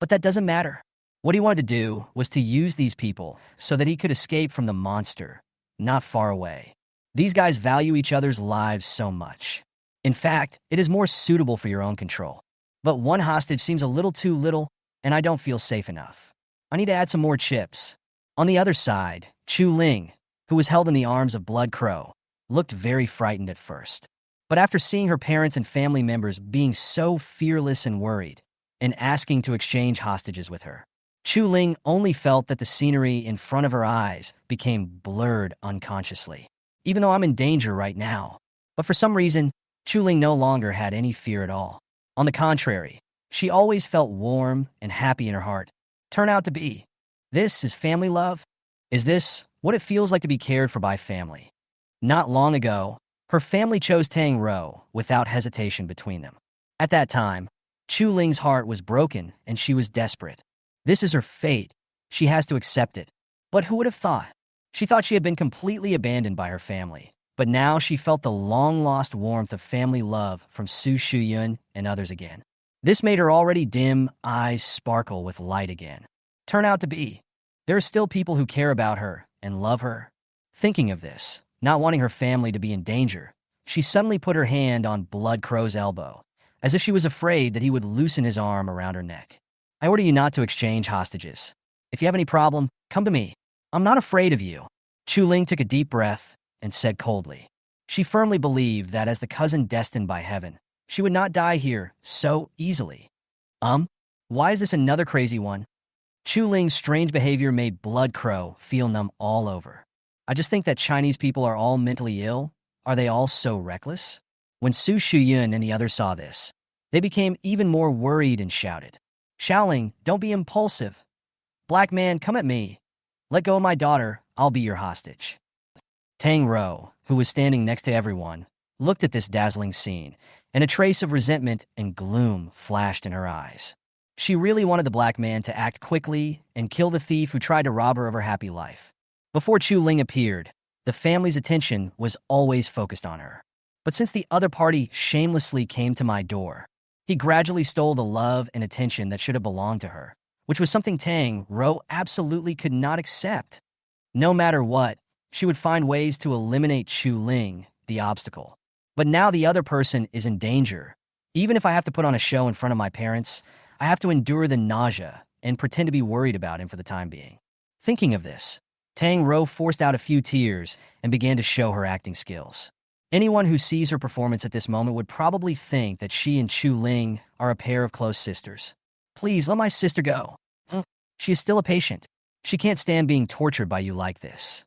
But that doesn't matter. What he wanted to do was to use these people so that he could escape from the monster, not far away. These guys value each other's lives so much. In fact, it is more suitable for your own control. But one hostage seems a little too little, and I don't feel safe enough. I need to add some more chips. On the other side, Chu Ling, who was held in the arms of Blood Crow, looked very frightened at first. But after seeing her parents and family members being so fearless and worried, and asking to exchange hostages with her, Chu Ling only felt that the scenery in front of her eyes became blurred unconsciously. Even though I'm in danger right now. But for some reason, Chu Ling no longer had any fear at all. On the contrary, she always felt warm and happy in her heart. Turn out to be. This is family love? Is this what it feels like to be cared for by family? Not long ago, her family chose Tang Rou without hesitation between them. At that time, Chu Ling's heart was broken and she was desperate. This is her fate. She has to accept it. But who would have thought? She thought she had been completely abandoned by her family. But now she felt the long-lost warmth of family love from Su Shuyun and others again. This made her already dim eyes sparkle with light again. Turn out to be. There are still people who care about her and love her. Thinking of this, not wanting her family to be in danger, she suddenly put her hand on Blood Crow's elbow, as if she was afraid that he would loosen his arm around her neck. I order you not to exchange hostages. If you have any problem, come to me. I'm not afraid of you. Chu Ling took a deep breath and said coldly. She firmly believed that as the cousin destined by heaven, she would not die here so easily. Why is this another crazy one? Chu Ling's strange behavior made Blood Crow feel numb all over. I just think that Chinese people are all mentally ill. Are they all so reckless? When Su Shuyun and the others saw this, they became even more worried and shouted, Xiaoling, don't be impulsive. Black man, come at me. Let go of my daughter, I'll be your hostage. Tang Rou, who was standing next to everyone, looked at this dazzling scene, and a trace of resentment and gloom flashed in her eyes. She really wanted the black man to act quickly and kill the thief who tried to rob her of her happy life. Before Chu Ling appeared, the family's attention was always focused on her. But since the other party shamelessly came to my door, he gradually stole the love and attention that should have belonged to her, which was something Tang Rou absolutely could not accept. No matter what, she would find ways to eliminate Chu Ling, the obstacle. But now the other person is in danger. Even if I have to put on a show in front of my parents, I have to endure the nausea and pretend to be worried about him for the time being. Thinking of this, Tang Rou forced out a few tears and began to show her acting skills. Anyone who sees her performance at this moment would probably think that she and Chu Ling are a pair of close sisters. Please, let my sister go. She is still a patient. She can't stand being tortured by you like this.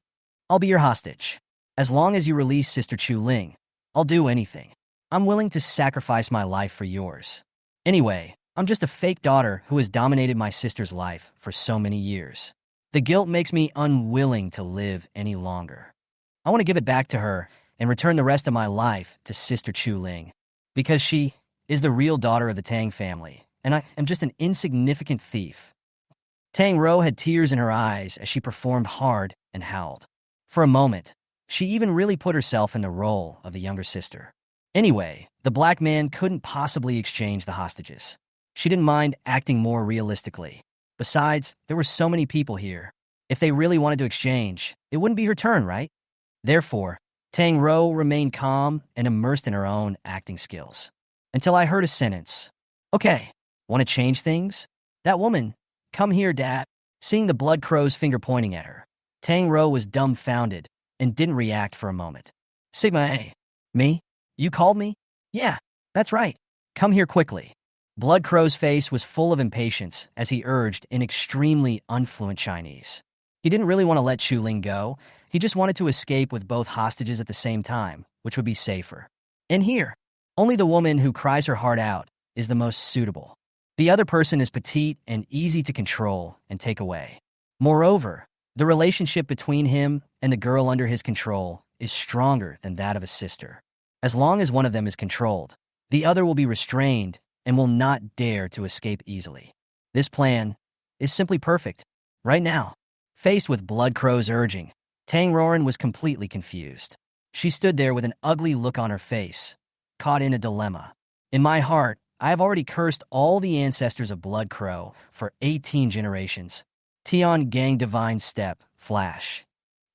I'll be your hostage. As long as you release Sister Chu Ling, I'll do anything. I'm willing to sacrifice my life for yours. Anyway, I'm just a fake daughter who has dominated my sister's life for so many years. The guilt makes me unwilling to live any longer. I want to give it back to her and return the rest of my life to Sister Chu Ling, because she is the real daughter of the Tang family, and I am just an insignificant thief. Tang Rou had tears in her eyes as she performed hard and howled. For a moment, she even really put herself in the role of the younger sister. Anyway, the black man couldn't possibly exchange the hostages. She didn't mind acting more realistically. Besides, there were so many people here. If they really wanted to exchange, it wouldn't be her turn, right? Therefore, Tang Ro remained calm and immersed in her own acting skills. Until I heard a sentence. Okay, want to change things? That woman, come here, Dad. Seeing the blood crow's finger pointing at her, Tang Ro was dumbfounded and didn't react for a moment. Sigma A. Me? You called me? Yeah, that's right. Come here quickly. Blood Crow's face was full of impatience as he urged in extremely unfluent Chinese. He didn't really want to let Chu Ling go. He just wanted to escape with both hostages at the same time, which would be safer. And here, only the woman who cries her heart out is the most suitable. The other person is petite and easy to control and take away. Moreover, the relationship between him and the girl under his control is stronger than that of a sister. As long as one of them is controlled, the other will be restrained and will not dare to escape easily. This plan is simply perfect. Right now, faced with Blood Crow's urging, Tang Roran was completely confused. She stood there with an ugly look on her face, caught in a dilemma. In my heart, I have already cursed all the ancestors of Blood Crow for 18 generations. Tian Gang Divine Step, Flash.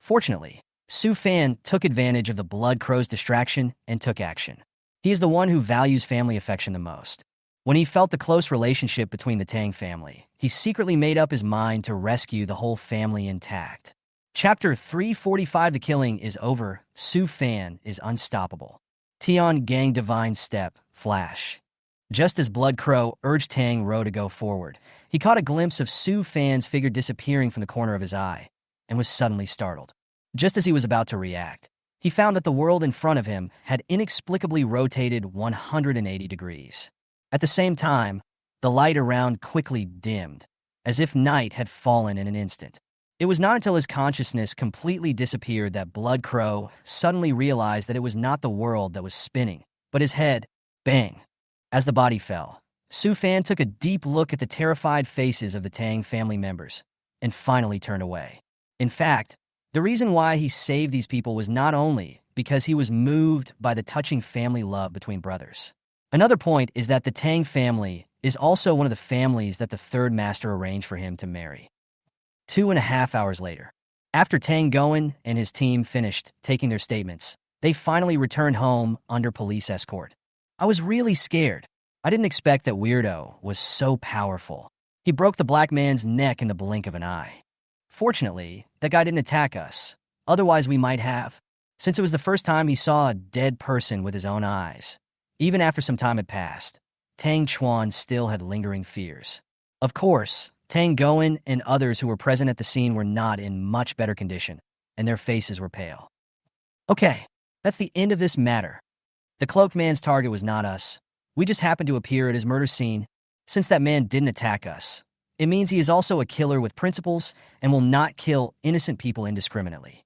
Fortunately, Su Fan took advantage of the Blood Crow's distraction and took action. He is the one who values family affection the most. When he felt the close relationship between the Tang family, he secretly made up his mind to rescue the whole family intact. Chapter 345. The killing is over. Su Fan is unstoppable. Tian Gang Divine Step, Flash. Just as Blood Crow urged Tang Ro to go forward, he caught a glimpse of Su Fan's figure disappearing from the corner of his eye, and was suddenly startled. Just as he was about to react, he found that the world in front of him had inexplicably rotated 180 degrees. At the same time, the light around quickly dimmed, as if night had fallen in an instant. It was not until his consciousness completely disappeared that Blood Crow suddenly realized that it was not the world that was spinning, but his head. Bang! As the body fell, Su Fan took a deep look at the terrified faces of the Tang family members, and finally turned away. In fact, the reason why he saved these people was not only because he was moved by the touching family love between brothers. Another point is that the Tang family is also one of the families that the third master arranged for him to marry. 2.5 hours later, after Tang Goen and his team finished taking their statements, they finally returned home under police escort. I was really scared. I didn't expect that Weirdo was so powerful. He broke the black man's neck in the blink of an eye. Fortunately, that guy didn't attack us. Otherwise, we might have. Since it was the first time he saw a dead person with his own eyes. Even after some time had passed, Tang Chuan still had lingering fears. Of course, Tang Goen and others who were present at the scene were not in much better condition, and their faces were pale. Okay, that's the end of this matter. The cloaked man's target was not us. We just happened to appear at his murder scene. Since that man didn't attack us, it means he is also a killer with principles and will not kill innocent people indiscriminately.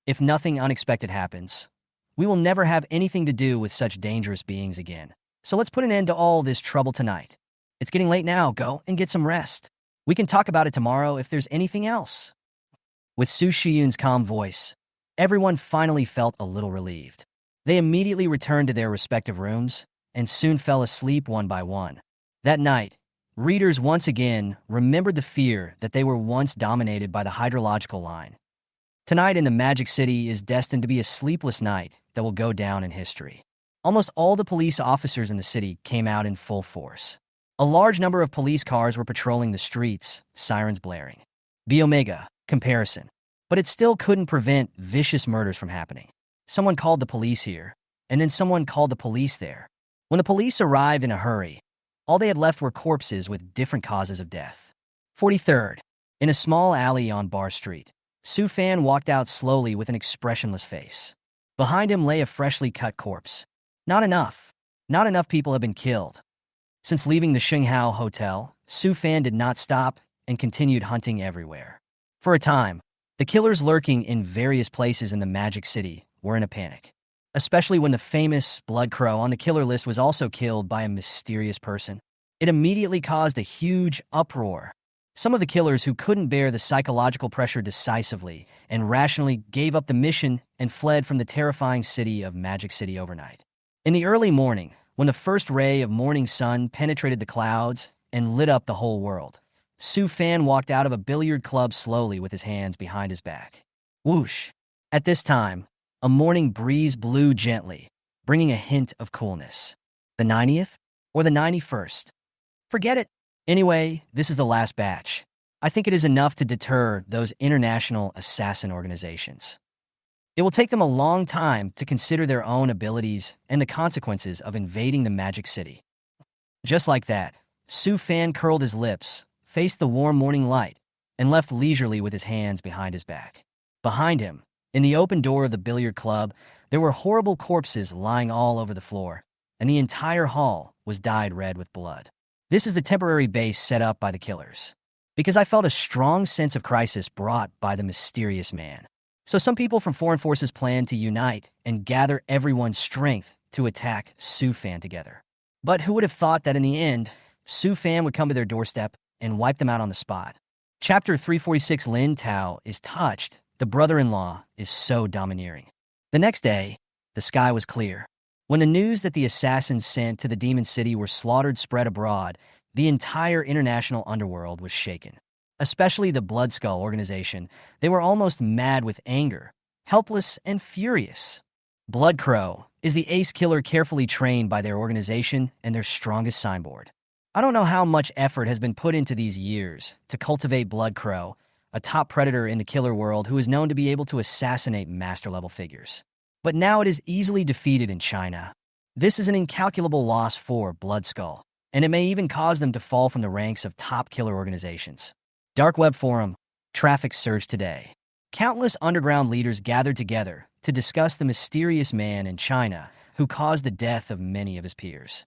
If nothing unexpected happens, we will never have anything to do with such dangerous beings again. So let's put an end to all this trouble tonight. It's getting late now. Go and get some rest. We can talk about it tomorrow if there's anything else. With Su Shiyun's calm voice, everyone finally felt a little relieved. They immediately returned to their respective rooms and soon fell asleep one by one. That night, readers once again remembered the fear that they were once dominated by the hydrological line. Tonight in the Magic City is destined to be a sleepless night that will go down in history. Almost all the police officers in the city came out in full force. A large number of police cars were patrolling the streets, sirens blaring. B Omega, comparison. But it still couldn't prevent vicious murders from happening. Someone called the police here, and then someone called the police there. When the police arrived in a hurry, all they had left were corpses with different causes of death. 43rd. In a small alley on Bar Street, Su Fan walked out slowly with an expressionless face. Behind him lay a freshly cut corpse. Not enough. Not enough people have been killed. Since leaving the Xinghao Hotel, Su Fan did not stop and continued hunting everywhere. For a time, the killers lurking in various places in the Magic City were in a panic, especially when the famous Blood Crow on the killer list was also killed by a mysterious person. It immediately caused a huge uproar. Some of the killers who couldn't bear the psychological pressure decisively and rationally gave up the mission and fled from the terrifying city of Magic City overnight. In the early morning, when the first ray of morning sun penetrated the clouds and lit up the whole world, Su Fan walked out of a billiard club slowly with his hands behind his back. Whoosh! At this time, A morning breeze blew gently, bringing a hint of coolness. The 90th? Or the 91st? Forget it. Anyway, this is the last batch. I think it is enough to deter those international assassin organizations. It will take them a long time to consider their own abilities and the consequences of invading the Magic City. Just like that, Su Fan curled his lips, faced the warm morning light, and left leisurely with his hands behind his back. Behind him, in the open door of the billiard club, there were horrible corpses lying all over the floor, and the entire hall was dyed red with blood. This is the temporary base set up by the killers, because I felt a strong sense of crisis brought by the mysterious man. So some people from foreign forces planned to unite and gather everyone's strength to attack Su Fan together. But who would have thought that in the end, Su Fan would come to their doorstep and wipe them out on the spot? Chapter 346. Lin Tao is touched. The brother-in-law is so domineering. The next day, the sky was clear. When the news that the assassins sent to the Demon City were slaughtered spread abroad, the entire international underworld was shaken. Especially the Blood Skull organization. They were almost mad with anger, helpless and furious. Blood Crow is the ace killer carefully trained by their organization and their strongest signboard. I don't know how much effort has been put into these years to cultivate Blood Crow, a top predator in the killer world who is known to be able to assassinate master-level figures. But now it is easily defeated in China. This is an incalculable loss for Blood Skull, and it may even cause them to fall from the ranks of top killer organizations. Dark Web Forum, traffic surged today. Countless underground leaders gathered together to discuss the mysterious man in China who caused the death of many of his peers.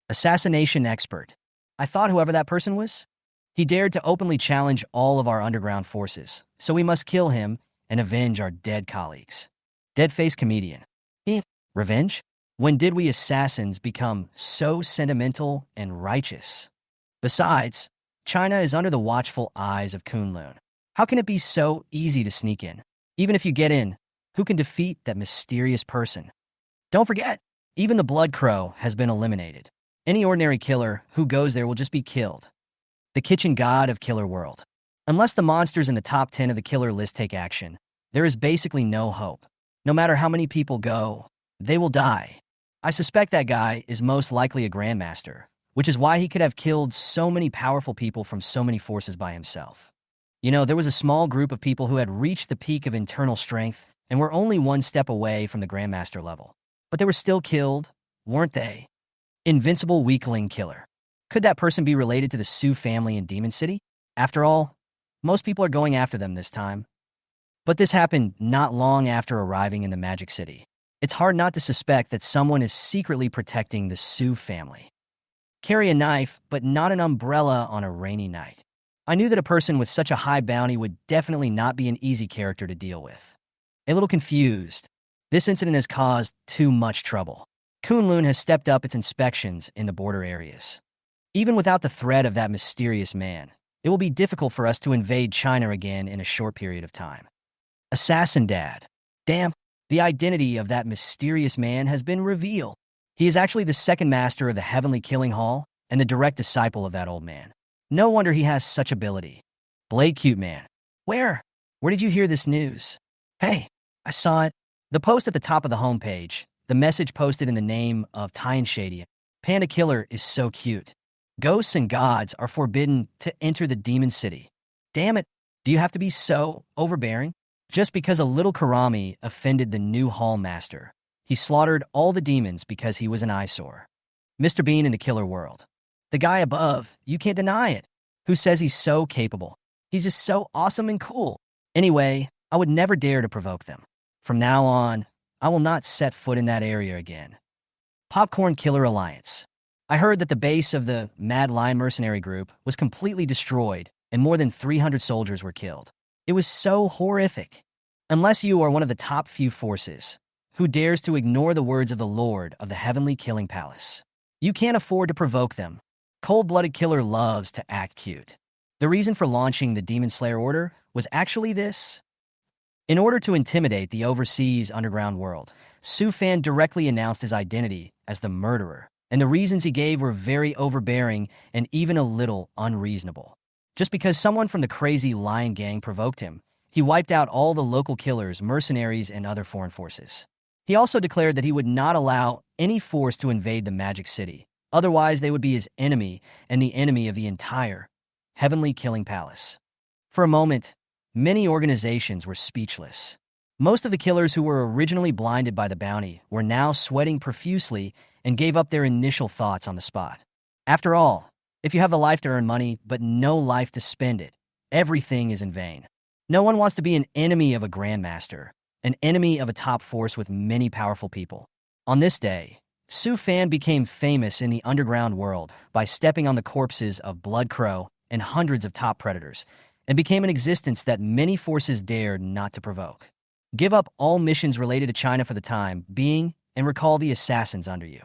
Assassination expert. I thought whoever that person was? He dared to openly challenge all of our underground forces, so we must kill him and avenge our dead colleagues. Dead-faced comedian. Revenge? When did we assassins become so sentimental and righteous? Besides, China is under the watchful eyes of Kunlun. How can it be so easy to sneak in? Even if you get in, who can defeat that mysterious person? Don't forget, even the Blood Crow has been eliminated. Any ordinary killer who goes there will just be killed. The kitchen god of Killer World. Unless the monsters in the top 10 of the killer list take action, there is basically no hope. No matter how many people go, they will die. I suspect that guy is most likely a grandmaster, which is why he could have killed so many powerful people from so many forces by himself. You know, there was a small group of people who had reached the peak of internal strength and were only one step away from the grandmaster level. But they were still killed, weren't they? Invincible weakling killer. Could that person be related to the Su family in Demon City? After all, most people are going after them this time. But this happened not long after arriving in the Magic City. It's hard not to suspect that someone is secretly protecting the Su family. Carry a knife, but not an umbrella on a rainy night. I knew that a person with such a high bounty would definitely not be an easy character to deal with. A little confused. This incident has caused too much trouble. Kunlun has stepped up its inspections in the border areas. Even without the threat of that mysterious man, it will be difficult for us to invade China again in a short period of time. Assassin Dad. Damn, the identity of that mysterious man has been revealed. He is actually the second master of the Heavenly Killing Hall and the direct disciple of that old man. No wonder he has such ability. Blade Cute Man. Where did you hear this news? Hey, I saw it. The post at the top of the homepage. The message posted in the name of Tyan Shady. Panda Killer is so cute. Ghosts and gods are forbidden to enter the Demon City. Damn it, do you have to be so overbearing? Just because a little Karami offended the new hall master, he slaughtered all the demons because he was an eyesore. Mr. Bean in the killer world. The guy above, you can't deny it. Who says he's so capable? He's just so awesome and cool. Anyway, I would never dare to provoke them. From now on, I will not set foot in that area again. Popcorn Killer Alliance. I heard that the base of the Mad Lion mercenary group was completely destroyed and more than 300 soldiers were killed. It was so horrific. Unless you are one of the top few forces who dares to ignore the words of the Lord of the Heavenly Killing Palace, you can't afford to provoke them. Cold-blooded killer loves to act cute. The reason for launching the Demon Slayer Order was actually this. In order to intimidate the overseas underground world, Su Fan directly announced his identity as the murderer, and the reasons he gave were very overbearing and even a little unreasonable. Just because someone from the crazy Lion Gang provoked him, He wiped out all the local killers, mercenaries, and other foreign forces. He also declared that he would not allow any force to invade the Magic City. Otherwise, they would be his enemy and the enemy of the entire Heavenly Killing Palace. For a moment, many organizations were speechless. Most of the killers who were originally blinded by the bounty were now sweating profusely and gave up their initial thoughts on the spot. After all, if you have the life to earn money but no life to spend it, everything is in vain. No one wants to be an enemy of a grandmaster, an enemy of a top force with many powerful people. On this day, Su Fan became famous in the underground world by stepping on the corpses of Blood Crow and hundreds of top predators, and became an existence that many forces dared not to provoke. Give up all missions related to China for the time being and recall the assassins under you.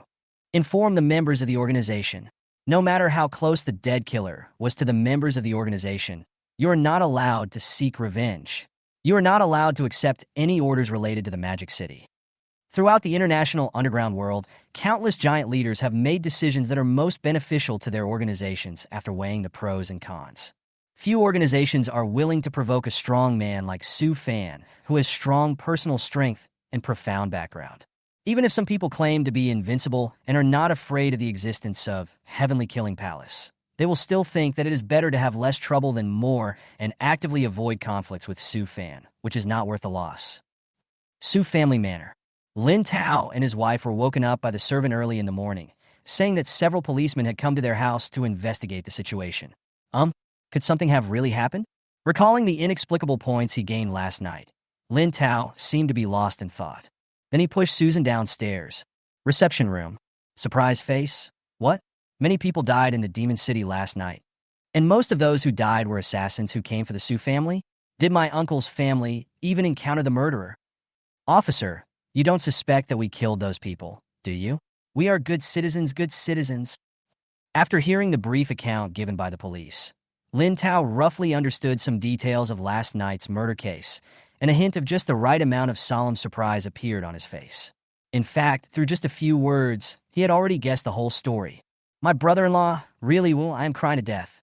Inform the members of the organization. No matter how close the dead killer was to the members of the organization, you are not allowed to seek revenge. You are not allowed to accept any orders related to the Magic City. Throughout the international underground world, countless giant leaders have made decisions that are most beneficial to their organizations after weighing the pros and cons. Few organizations are willing to provoke a strong man like Su Fan, who has strong personal strength and profound background. Even if some people claim to be invincible and are not afraid of the existence of Heavenly Killing Palace, they will still think that it is better to have less trouble than more and actively avoid conflicts with Su Fan, which is not worth the loss. Su Family Manor. Lin Tao and his wife were woken up by the servant early in the morning, saying that several policemen had come to their house to investigate the situation. Could something have really happened? Recalling the inexplicable points he gained last night, Lin Tao seemed to be lost in thought. Then he pushed Susan downstairs. Reception room. Surprised face. What? Many people died in the Demon City last night. And most of those who died were assassins who came for the Su family? Did my uncle's family even encounter the murderer? Officer, you don't suspect that we killed those people, do you? We are good citizens, good citizens. After hearing the brief account given by the police, Lin Tao roughly understood some details of last night's murder case, and a hint of just the right amount of solemn surprise appeared on his face. In fact, through just a few words, he had already guessed the whole story. My brother-in-law, really, well, I am crying to death.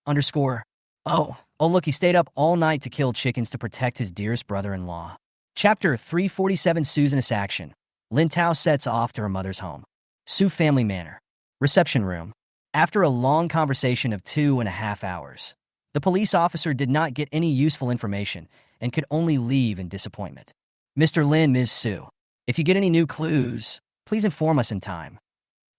Oh, look, he stayed up all night to kill chickens to protect his dearest brother-in-law. Chapter 347 Susan's Action. Lin Tao sets off to her mother's home. Su Family Manor. Reception room. After a long conversation of 2.5 hours, the police officer did not get any useful information and could only leave in disappointment. Mr. Lin, Ms. Su, if you get any new clues, please inform us in time.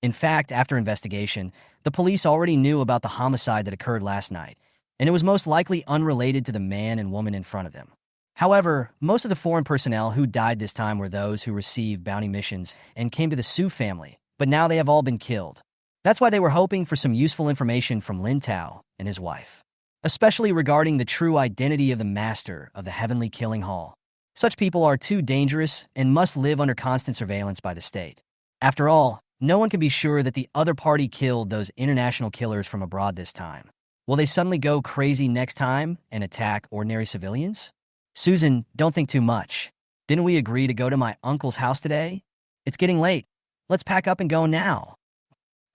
In fact, after investigation, the police already knew about the homicide that occurred last night, and it was most likely unrelated to the man and woman in front of them. However, most of the foreign personnel who died this time were those who received bounty missions and came to the Su family, but now they have all been killed. That's why they were hoping for some useful information from Lin Tao and his wife, especially regarding the true identity of the master of the Heavenly Killing Hall. Such people are too dangerous and must live under constant surveillance by the state. After all, no one can be sure that the other party killed those international killers from abroad this time. Will they suddenly go crazy next time and attack ordinary civilians? Susan, don't think too much. Didn't we agree to go to my uncle's house today? It's getting late. Let's pack up and go now.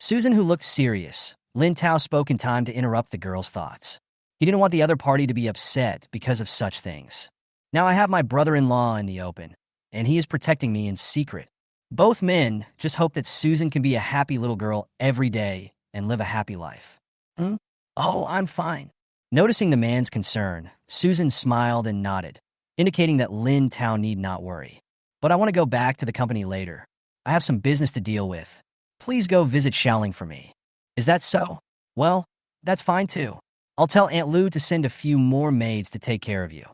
Susan, who looked serious, Lin Tao spoke in time to interrupt the girl's thoughts. He didn't want the other party to be upset because of such things. Now I have my brother-in-law in the open, and he is protecting me in secret. Both men just hope that Susan can be a happy little girl every day and live a happy life. Oh, I'm fine. Noticing the man's concern, Susan smiled and nodded, indicating that Lin Tao need not worry. But I want to go back to the company later. I have some business to deal with. Please go visit Xiaoling for me. Is that so? Well, that's fine too. I'll tell Aunt Lu to send a few more maids to take care of you.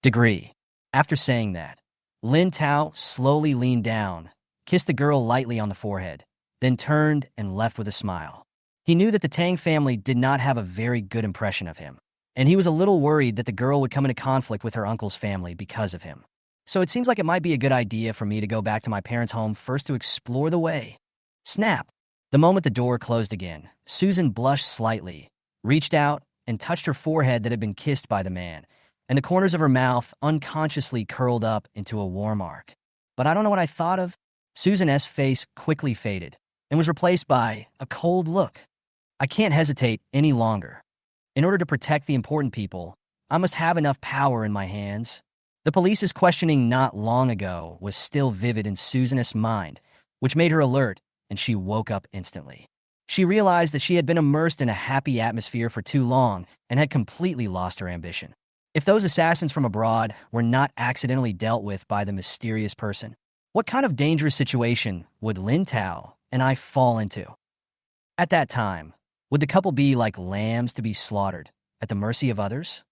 Degree. After saying that, Lin Tao slowly leaned down, kissed the girl lightly on the forehead, then turned and left with a smile. He knew that the Tang family did not have a very good impression of him, and he was a little worried that the girl would come into conflict with her uncle's family because of him. So it seems like it might be a good idea for me to go back to my parents' home first to explore the way. Snap! The moment the door closed again, Susan blushed slightly, reached out, and touched her forehead that had been kissed by the man, and the corners of her mouth unconsciously curled up into a warm arc. But I don't know what I thought of. Susan's face quickly faded and was replaced by a cold look. I can't hesitate any longer. In order to protect the important people, I must have enough power in my hands. The police's questioning not long ago was still vivid in Susan's mind, which made her alert, and she woke up instantly. She realized that she had been immersed in a happy atmosphere for too long and had completely lost her ambition. If those assassins from abroad were not accidentally dealt with by the mysterious person, what kind of dangerous situation would Lin Tao and I fall into? At that time, would the couple be like lambs to be slaughtered, at the mercy of others?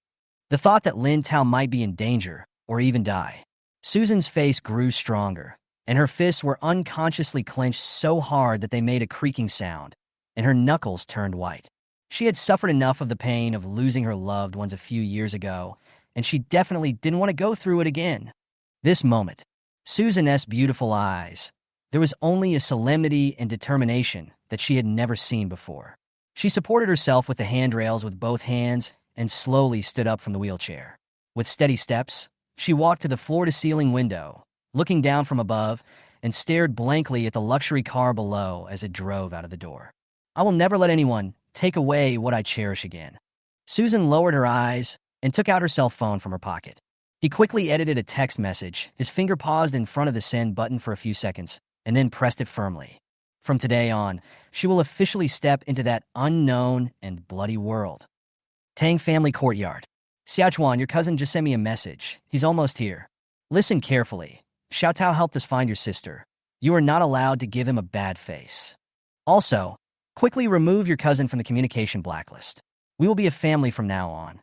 The thought that Lin Tao might be in danger, or even die. Susan's face grew stronger, and her fists were unconsciously clenched so hard that they made a creaking sound, and her knuckles turned white. She had suffered enough of the pain of losing her loved ones a few years ago, and she definitely didn't want to go through it again. This moment, Susan's beautiful eyes, there was only a solemnity and determination that she had never seen before. She supported herself with the handrails with both hands and slowly stood up from the wheelchair. With steady steps, she walked to the floor-to-ceiling window, looking down from above, and stared blankly at the luxury car below as it drove out of the door. I will never let anyone take away what I cherish again. Susan lowered her eyes and took out her cell phone from her pocket. He quickly edited a text message. His finger paused in front of the send button for a few seconds, and then pressed it firmly. From today on, she will officially step into that unknown and bloody world. Tang Family Courtyard. Xiaochuan, your cousin just sent me a message. He's almost here. Listen carefully. Xiao Tao helped us find your sister. You are not allowed to give him a bad face. Also, quickly remove your cousin from the communication blacklist. We will be a family from now on.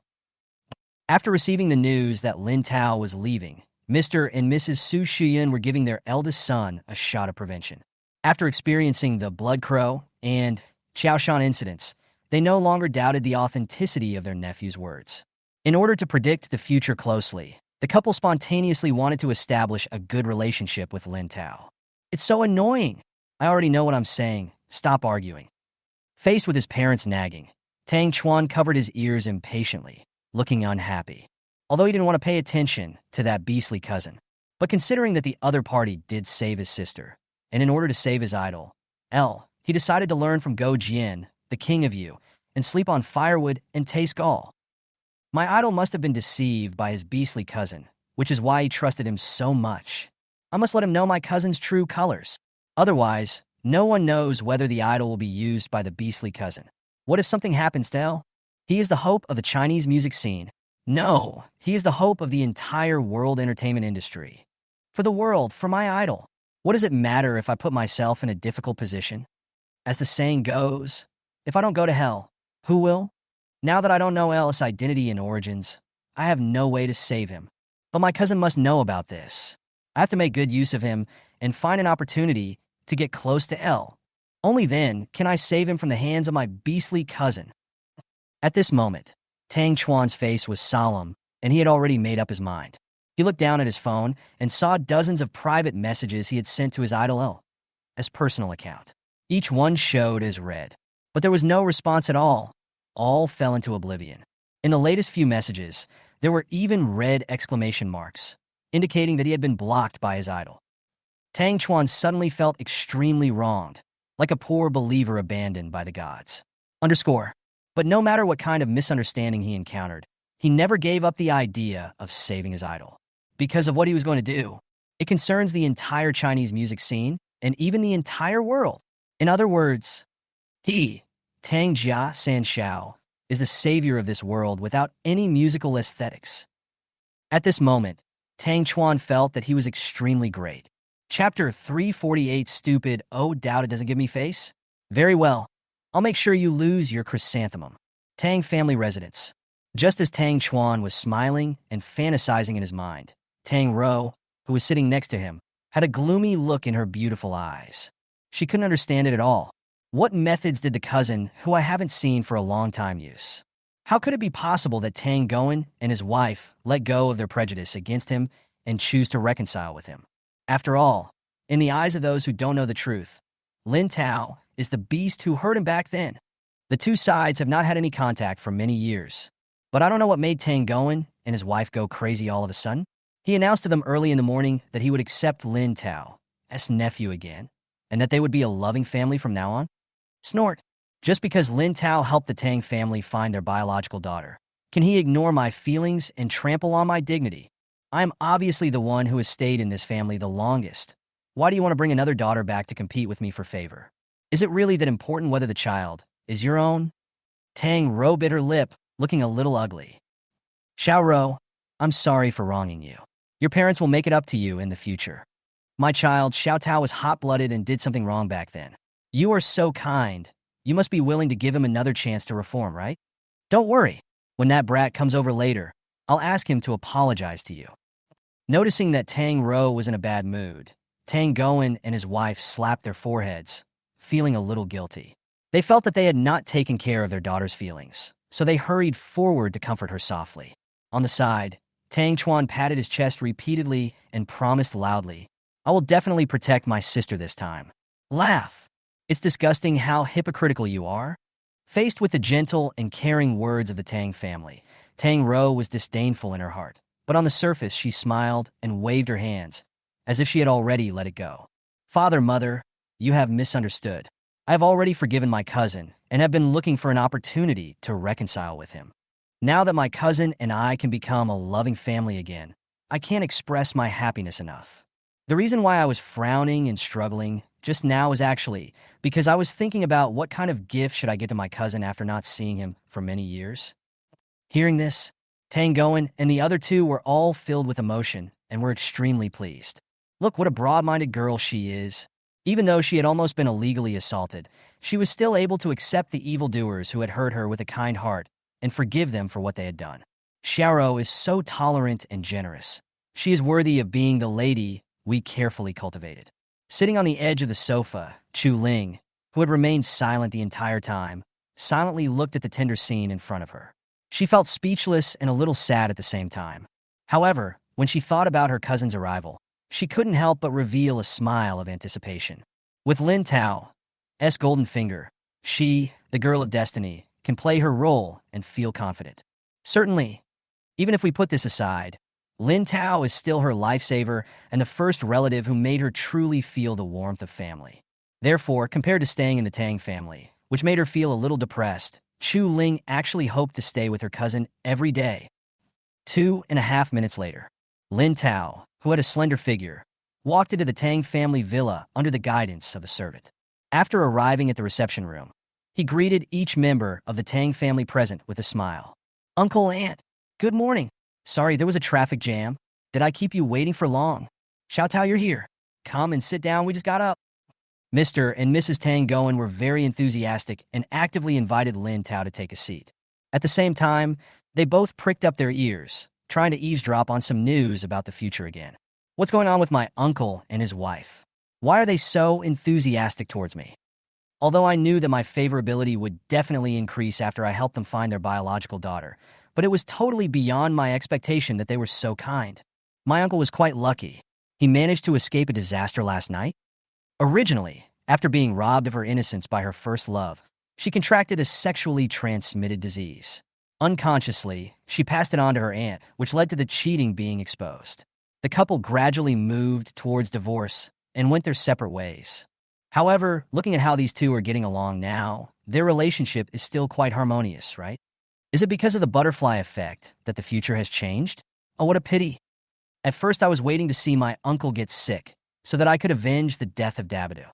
After receiving the news that Lin Tao was leaving, Mr. and Mrs. Su Shiyun were giving their eldest son a shot of prevention. After experiencing the blood crow and Chaoshan incidents, they no longer doubted the authenticity of their nephew's words. In order to predict the future closely, the couple spontaneously wanted to establish a good relationship with Lin Tao. It's so annoying. I already know what I'm saying. Stop arguing. Faced with his parents nagging, Tang Chuan covered his ears impatiently, looking unhappy. Although he didn't want to pay attention to that beastly cousin. But considering that the other party did save his sister, and in order to save his idol, he decided to learn from Go Jian, the king of Yu, and sleep on firewood and taste gall. My idol must have been deceived by his beastly cousin, which is why he trusted him so much. I must let him know my cousin's true colors. Otherwise, no one knows whether the idol will be used by the beastly cousin. What if something happens to El? He is the hope of the Chinese music scene. No, he is the hope of the entire world entertainment industry. For the world, for my idol. What does it matter if I put myself in a difficult position? As the saying goes, if I don't go to hell, who will? Now that I don't know El's identity and origins, I have no way to save him. But my cousin must know about this. I have to make good use of him and find an opportunity to get close to El. Only then can I save him from the hands of my beastly cousin. At this moment, Tang Chuan's face was solemn, and he had already made up his mind. He looked down at his phone and saw dozens of private messages he had sent to his idol as personal account. Each one showed as read, but there was no response at all. All fell into oblivion. In the latest few messages, there were even red exclamation marks, indicating that he had been blocked by his idol. Tang Chuan suddenly felt extremely wronged, like a poor believer abandoned by the gods. But no matter what kind of misunderstanding he encountered, he never gave up the idea of saving his idol. Because of what he was going to do, it concerns the entire Chinese music scene and even the entire world. In other words, he, Tang Jia Sanshao, is the savior of this world without any musical aesthetics. At this moment, Tang Chuan felt that he was extremely great. Chapter 348 Stupid, oh doubt it doesn't give me face? Very well. I'll make sure you lose your chrysanthemum. Tang family residence. Just as Tang Chuan was smiling and fantasizing in his mind, Tang Ro, who was sitting next to him, had a gloomy look in her beautiful eyes. She couldn't understand it at all. What methods did the cousin, who I haven't seen for a long time, use? How could it be possible that Tang Goen and his wife let go of their prejudice against him and choose to reconcile with him? After all, in the eyes of those who don't know the truth, Lin Tao is the beast who hurt him back then. The two sides have not had any contact for many years. But I don't know what made Tang Goen and his wife go crazy all of a sudden. He announced to them early in the morning that he would accept Lin Tao as nephew again, and that they would be a loving family from now on. Snort. Just because Lin Tao helped the Tang family find their biological daughter, Can he ignore my feelings and trample on my dignity? I am obviously the one who has stayed in this family the longest. Why do you want to bring another daughter back to compete with me for favor? Is it really that important whether the child is your own? Tang Ro bit her lip, looking a little ugly. Xiao Ro, I'm sorry for wronging you. Your parents will make it up to you in the future. My child, Xiao Tao, was hot-blooded and did something wrong back then. You are so kind. You must be willing to give him another chance to reform, right? Don't worry. When that brat comes over later, I'll ask him to apologize to you. Noticing that Tang Ro was in a bad mood, Tang Goen and his wife slapped their foreheads, feeling a little guilty. They felt that they had not taken care of their daughter's feelings, so they hurried forward to comfort her softly. On the side, Tang Chuan patted his chest repeatedly and promised loudly, I will definitely protect my sister this time. Laugh. It's disgusting how hypocritical you are. Faced with the gentle and caring words of the Tang family, Tang Ro was disdainful in her heart, but on the surface she smiled and waved her hands, as if she had already let it go. Father, mother, you have misunderstood. I have already forgiven my cousin and have been looking for an opportunity to reconcile with him. Now that my cousin and I can become a loving family again, I can't express my happiness enough. The reason why I was frowning and struggling just now is actually because I was thinking about what kind of gift should I get to my cousin after not seeing him for many years. Hearing this, Tang Goen and the other two were all filled with emotion and were extremely pleased. Look what a broad-minded girl she is. Even though she had almost been illegally assaulted, she was still able to accept the evildoers who had hurt her with a kind heart and forgive them for what they had done. Xiaoro is so tolerant and generous. She is worthy of being the lady we carefully cultivated. Sitting on the edge of the sofa, Chu Ling, who had remained silent the entire time, silently looked at the tender scene in front of her. She felt speechless and a little sad at the same time. However, when she thought about her cousin's arrival, she couldn't help but reveal a smile of anticipation. With Lin Tao's golden finger, she, the girl of destiny, can play her role and feel confident. Certainly, even if we put this aside, Lin Tao is still her lifesaver and the first relative who made her truly feel the warmth of family. Therefore, compared to staying in the Tang family, which made her feel a little depressed, Chu Ling actually hoped to stay with her cousin every day. 2.5 minutes later, Lin Tao, who had a slender figure, walked into the Tang family villa under the guidance of a servant. After arriving at the reception room, he greeted each member of the Tang family present with a smile. Uncle, Aunt, good morning. Sorry, there was a traffic jam. Did I keep you waiting for long? Xiao Tao, you're here. Come and sit down, we just got up. Mr. and Mrs. Tang Goen were very enthusiastic and actively invited Lin Tao to take a seat. At the same time, they both pricked up their ears, trying to eavesdrop on some news about the future again. What's going on with my uncle and his wife? Why are they so enthusiastic towards me? Although I knew that my favorability would definitely increase after I helped them find their biological daughter, but it was totally beyond my expectation that they were so kind. My uncle was quite lucky. He managed to escape a disaster last night. Originally, after being robbed of her innocence by her first love, she contracted a sexually transmitted disease. Unconsciously, she passed it on to her aunt, which led to the cheating being exposed. The couple gradually moved towards divorce and went their separate ways. However, looking at how these two are getting along now, their relationship is still quite harmonious, right? Is it because of the butterfly effect that the future has changed? Oh, what a pity. At first I was waiting to see my uncle get sick, so that I could avenge the death of Dabadoo.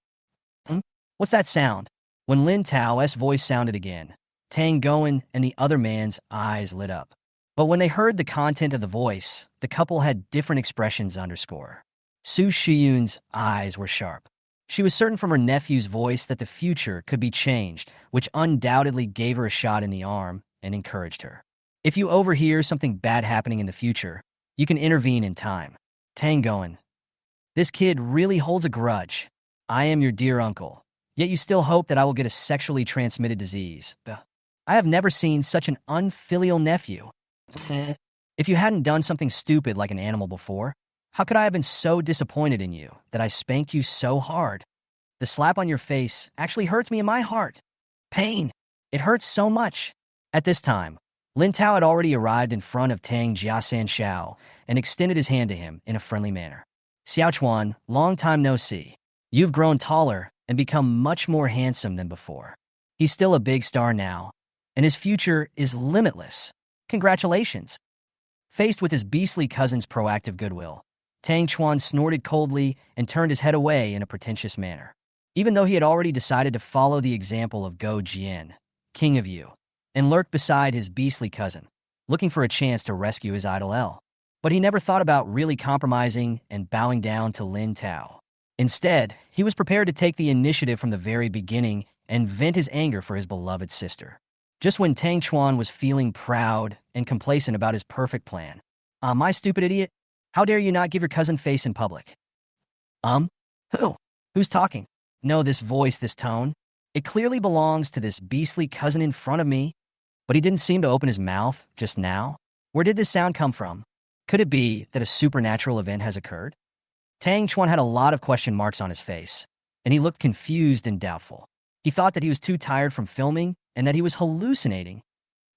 What's that sound? When Lin Tao's voice sounded again, Tang Goen and the other man's eyes lit up. But when they heard the content of the voice, the couple had different expressions underscore. Su Shiyun's eyes were sharp. She was certain from her nephew's voice that the future could be changed, which undoubtedly gave her a shot in the arm and encouraged her. If you overhear something bad happening in the future, you can intervene in time. Tang Goen, this kid really holds a grudge. I am your dear uncle, yet you still hope that I will get a sexually transmitted disease. I have never seen such an unfilial nephew. If you hadn't done something stupid like an animal before, how could I have been so disappointed in you that I spanked you so hard? The slap on your face actually hurts me in my heart. Pain. It hurts so much. At this time, Lin Tao had already arrived in front of Tang Jiasan Xiao and extended his hand to him in a friendly manner. Xiao Chuan, long time no see. You've grown taller and become much more handsome than before. He's still a big star now, and his future is limitless. Congratulations. Faced with his beastly cousin's proactive goodwill, Tang Chuan snorted coldly and turned his head away in a pretentious manner. Even though he had already decided to follow the example of Go Jian, king of Yu, and lurked beside his beastly cousin, looking for a chance to rescue his idol L. But he never thought about really compromising and bowing down to Lin Tao. Instead, he was prepared to take the initiative from the very beginning and vent his anger for his beloved sister. Just when Tang Chuan was feeling proud and complacent about his perfect plan. My stupid idiot, how dare you not give your cousin face in public? Who? Who's talking? No, this voice, this tone. It clearly belongs to this beastly cousin in front of me, but he didn't seem to open his mouth just now. Where did this sound come from? Could it be that a supernatural event has occurred? Tang Chuan had a lot of question marks on his face, and he looked confused and doubtful. He thought that he was too tired from filming and that he was hallucinating.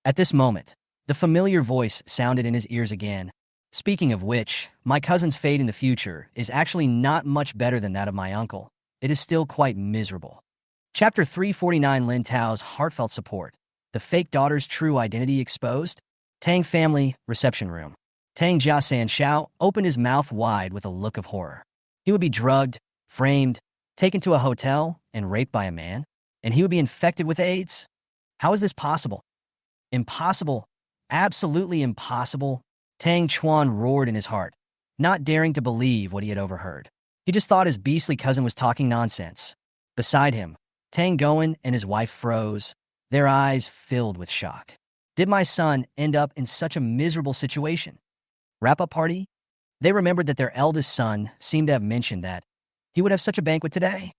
At this moment, the familiar voice sounded in his ears again. Speaking of which, my cousin's fate in the future is actually not much better than that of my uncle. It is still quite miserable. Chapter 349, Lin Tao's heartfelt support. The fake daughter's true identity exposed. Tang family reception room. Tang Jiasan Xiao opened his mouth wide with a look of horror. He would be drugged, framed, taken to a hotel, and raped by a man, and he would be infected with AIDS? How is this possible? Impossible. Absolutely impossible. Tang Chuan roared in his heart, not daring to believe what he had overheard. He just thought his beastly cousin was talking nonsense. Beside him, Tang Goen and his wife froze, their eyes filled with shock. Did my son end up in such a miserable situation? Wrap-up party? They remembered that their eldest son seemed to have mentioned that he would have such a banquet today.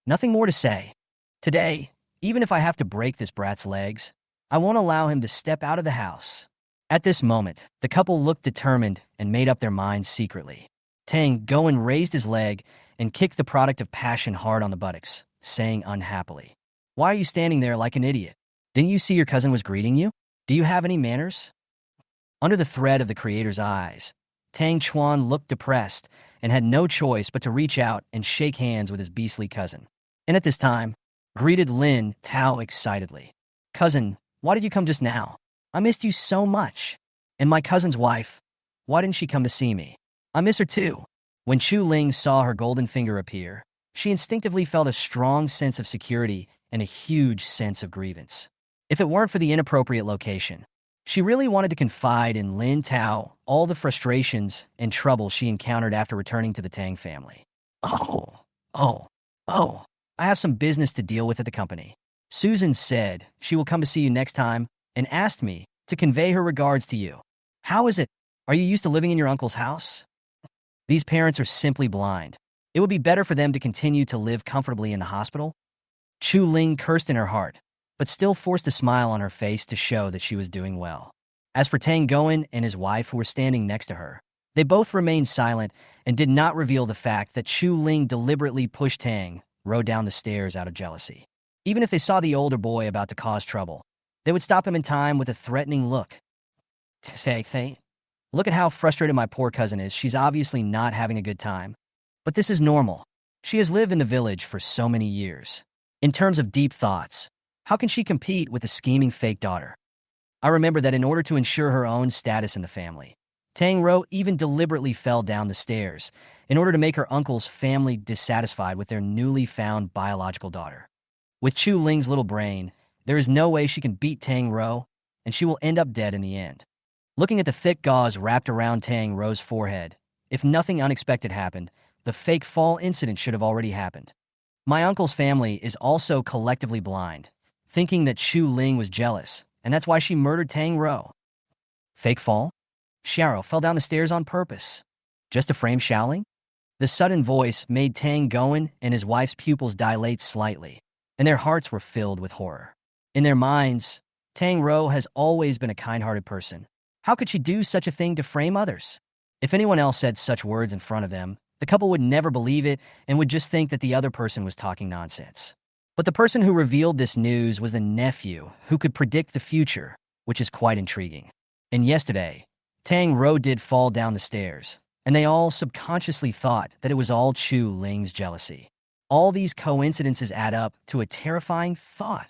Nothing more to say. Today, even if I have to break this brat's legs, I won't allow him to step out of the house. At this moment, the couple looked determined and made up their minds secretly. Tang Goen raised his leg and kicked the product of passion hard on the buttocks, saying unhappily, "Why are you standing there like an idiot? Didn't you see your cousin was greeting you? Do you have any manners?" Under the threat of the creator's eyes, Tang Chuan looked depressed and had no choice but to reach out and shake hands with his beastly cousin. And at this time, greeted Lin Tao excitedly. "Cousin, why did you come just now? I missed you so much. And my cousin's wife, why didn't she come to see me? I miss her too." When Chu Ling saw her golden finger appear, she instinctively felt a strong sense of security and a huge sense of grievance. If it weren't for the inappropriate location, she really wanted to confide in Lin Tao all the frustrations and trouble she encountered after returning to the Tang family. Oh, I have some business to deal with at the company. Susan said she will come to see you next time and asked me to convey her regards to you. How is it? Are you used to living in your uncle's house? These parents are simply blind. It would be better for them to continue to live comfortably in the hospital. Chu Ling cursed in her heart, but still forced a smile on her face to show that she was doing well. As for Tang Goen and his wife who were standing next to her, they both remained silent and did not reveal the fact that Chu Ling deliberately pushed Tang Ro down the stairs out of jealousy. Even if they saw the older boy about to cause trouble, they would stop him in time with a threatening look. Say, look at how frustrated my poor cousin is. She's obviously not having a good time. But this is normal. She has lived in the village for so many years. In terms of deep thoughts, how can she compete with a scheming fake daughter? I remember that in order to ensure her own status in the family, Tang Ro even deliberately fell down the stairs in order to make her uncle's family dissatisfied with their newly found biological daughter. With Chu Ling's little brain, there is no way she can beat Tang Ro, and she will end up dead in the end. Looking at the thick gauze wrapped around Tang Ro's forehead, if nothing unexpected happened, the fake fall incident should have already happened. My uncle's family is also collectively blind, thinking that Chu Ling was jealous, and that's why she murdered Tang Ro. Fake fall? Xiao fell down the stairs on purpose, just to frame Xiaoling? The sudden voice made Tang Goen and his wife's pupils dilate slightly, and their hearts were filled with horror. In their minds, Tang Ro has always been a kind-hearted person. How could she do such a thing to frame others? If anyone else said such words in front of them, the couple would never believe it and would just think that the other person was talking nonsense. But the person who revealed this news was the nephew who could predict the future, which is quite intriguing. And yesterday, Tang Ro did fall down the stairs, and they all subconsciously thought that it was all Chu Ling's jealousy. All these coincidences add up to a terrifying thought.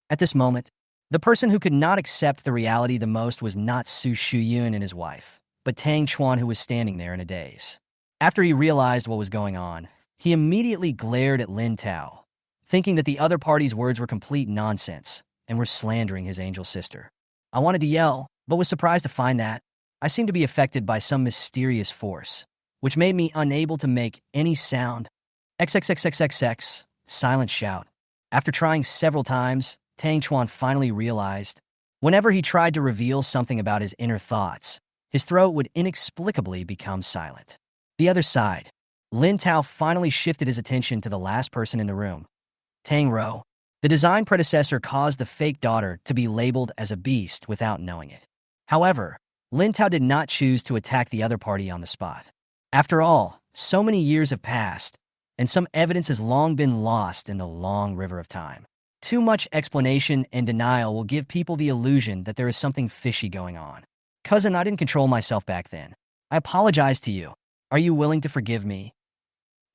At this moment, The person who could not accept the reality the most was not Su Shuyun and his wife, but Tang Chuan, who was standing there in a daze. After he realized what was going on, he immediately glared at Lin Tao, thinking that the other party's words were complete nonsense and were slandering his angel sister. I wanted to yell, but was surprised to find that I seemed to be affected by some mysterious force, which made me unable to make any sound. XXXXXX, silent shout. After trying several times, Tang Chuan finally realized whenever he tried to reveal something about his inner thoughts, his throat would inexplicably become silent. The other side. Lin Tao finally shifted his attention to the last person in the room, Tang Ro. The design predecessor caused the fake daughter to be labeled as a beast without knowing it. However, Lin Tao did not choose to attack the other party on the spot. After all, so many years have passed, and some evidence has long been lost in the long river of time. Too much explanation and denial will give people the illusion that there is something fishy going on. Cousin, I didn't control myself back then. I apologize to you. Are you willing to forgive me?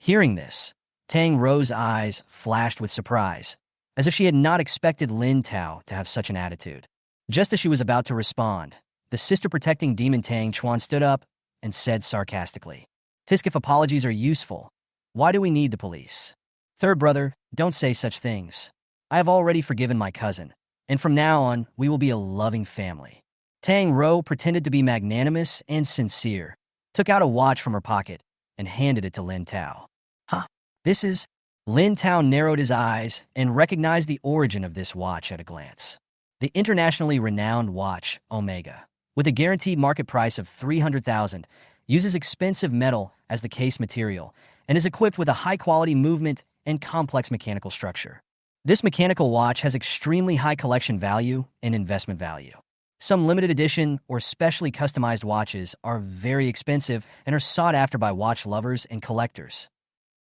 Hearing this, Tang Ro's eyes flashed with surprise, as if she had not expected Lin Tao to have such an attitude. Just as she was about to respond, the sister-protecting demon Tang Chuan stood up and said sarcastically, "Tisk, if apologies are useful, why do we need the police? Third brother, don't say such things. I have already forgiven my cousin, and from now on, we will be a loving family." Tang Ro pretended to be magnanimous and sincere, took out a watch from her pocket, and handed it to Lin Tao. Huh, this is... Lin Tao narrowed his eyes and recognized the origin of this watch at a glance. The internationally renowned watch, Omega, with a guaranteed market price of 300,000, uses expensive metal as the case material and is equipped with a high-quality movement and complex mechanical structure. This mechanical watch has extremely high collection value and investment value. Some limited edition or specially customized watches are very expensive and are sought after by watch lovers and collectors.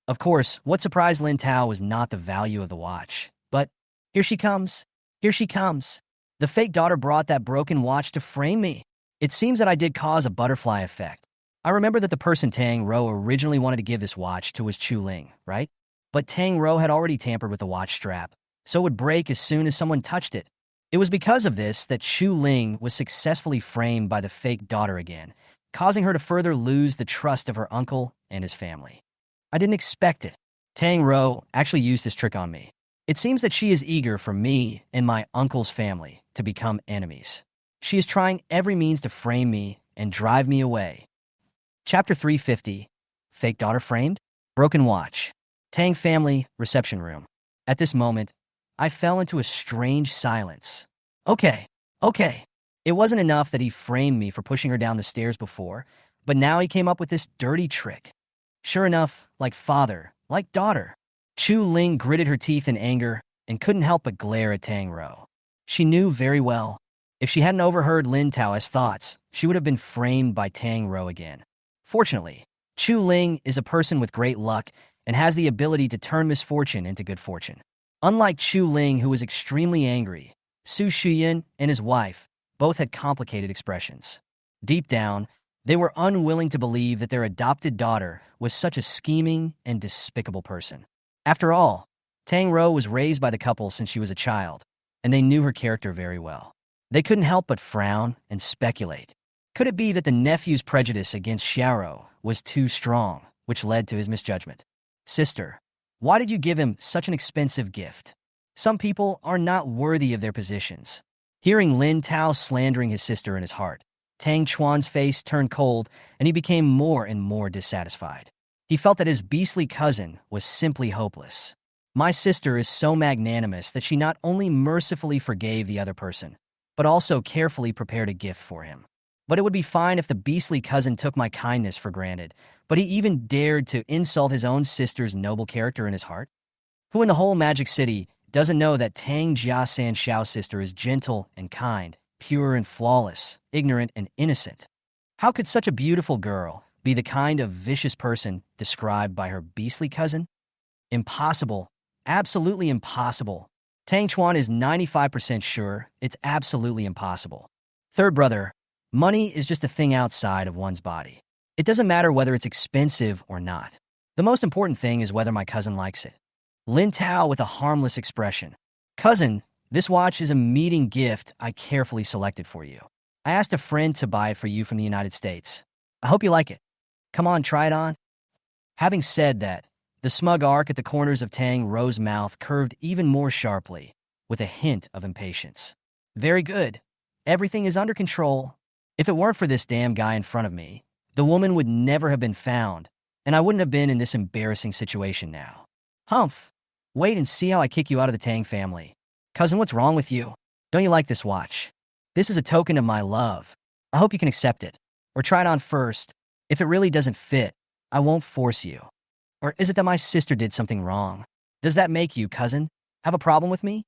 Of course, what surprised Lin Tao was not the value of the watch, but here she comes. Here she comes. The fake daughter brought that broken watch to frame me. It seems that I did cause a butterfly effect. I remember that the person Tang Ro originally wanted to give this watch to was Chu Ling, right? But Tang Ro had already tampered with the watch strap, so it would break as soon as someone touched it. It was because of this that Chu Ling was successfully framed by the fake daughter again, causing her to further lose the trust of her uncle and his family. I didn't expect it. Tang Ro actually used this trick on me. It seems that she is eager for me and my uncle's family to become enemies. She is trying every means to frame me and drive me away. Chapter 350, Fake Daughter Framed? Broken Watch. Tang family reception room. At this moment, I fell into a strange silence. Okay. It wasn't enough that he framed me for pushing her down the stairs before, but now he came up with this dirty trick. Sure enough, like father, like daughter. Chu Ling gritted her teeth in anger and couldn't help but glare at Tang Ro. She knew very well, if she hadn't overheard Lin Tao's thoughts, she would have been framed by Tang Ro again. Fortunately, Chu Ling is a person with great luck and has the ability to turn misfortune into good fortune. Unlike Chu Ling, who was extremely angry, Su Shuyun and his wife both had complicated expressions. Deep down, they were unwilling to believe that their adopted daughter was such a scheming and despicable person. After all, Tang Ro was raised by the couple since she was a child, and they knew her character very well. They couldn't help but frown and speculate. Could it be that the nephew's prejudice against Xiaoro was too strong, which led to his misjudgment? Sister, why did you give him such an expensive gift? Some people are not worthy of their positions. Hearing Lin Tao slandering his sister in his heart, Tang Chuan's face turned cold and he became more and more dissatisfied. He felt that his beastly cousin was simply hopeless. My sister is so magnanimous that she not only mercifully forgave the other person, but also carefully prepared a gift for him. But it would be fine if the beastly cousin took my kindness for granted, but he even dared to insult his own sister's noble character in his heart? Who in the whole Magic City doesn't know that Tang Jia-san Xiao's sister is gentle and kind, pure and flawless, ignorant and innocent? How could such a beautiful girl be the kind of vicious person described by her beastly cousin? Impossible. Absolutely impossible. Tang Chuan is 95% sure it's absolutely impossible. Third brother, money is just a thing outside of one's body. It doesn't matter whether it's expensive or not. The most important thing is whether my cousin likes it. Lin Tao with a harmless expression. Cousin, This watch is a meeting gift I carefully selected for you. I asked a friend to buy it for you from the United States. I hope you like it. Come on, try it on." Having said that, the smug arc at the corners of Tang Ro's mouth curved even more sharply, with a hint of impatience. "Very good. Everything is under control. If it weren't for this damn guy in front of me, the woman would never have been found, and I wouldn't have been in this embarrassing situation now. Humph. Wait and see how I kick you out of the Tang family. Cousin, what's wrong with you? Don't you like this watch? This is a token of my love. I hope you can accept it. Or try it on first. If it really doesn't fit, I won't force you. Or is it that my sister did something wrong? Does that make you, cousin, have a problem with me?"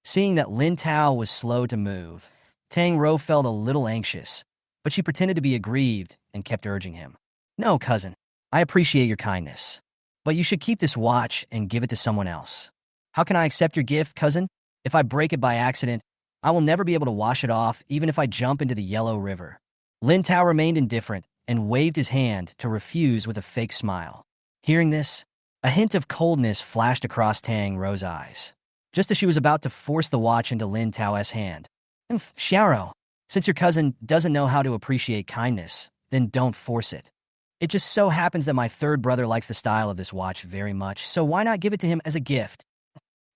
Seeing that Lin Tao was slow to move, Tang Ro felt a little anxious, but she pretended to be aggrieved and kept urging him. "No, cousin, I appreciate your kindness, but you should keep this watch and give it to someone else." "How can I accept your gift, cousin? If I break it by accident, I will never be able to wash it off, even if I jump into the Yellow River." Lin Tao remained indifferent and waved his hand to refuse with a fake smile. Hearing this, a hint of coldness flashed across Tang Ro's eyes, just as she was about to force the watch into Lin Tao's hand. "Xiaoro, since your cousin doesn't know how to appreciate kindness, then don't force it. It just so happens that my third brother likes the style of this watch very much, so why not give it to him as a gift?"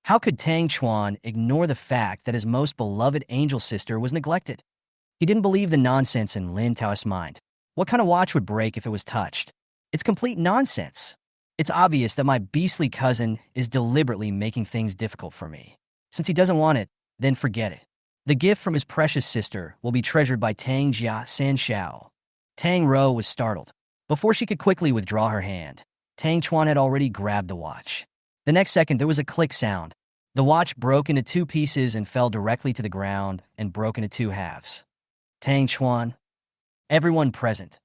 How could Tang Chuan ignore the fact that his most beloved angel sister was neglected? He didn't believe the nonsense in Lin Tao's mind. What kind of watch would break if it was touched? It's complete nonsense. It's obvious that my beastly cousin is deliberately making things difficult for me. Since he doesn't want it, then forget it. The gift from his precious sister will be treasured by Tang Jia San Xiao. Tang Ro was startled. Before she could quickly withdraw her hand, Tang Chuan had already grabbed the watch. The next second, there was a click sound. The watch broke into two pieces and fell directly to the ground and broke into two halves. Tang Chuan. Everyone present.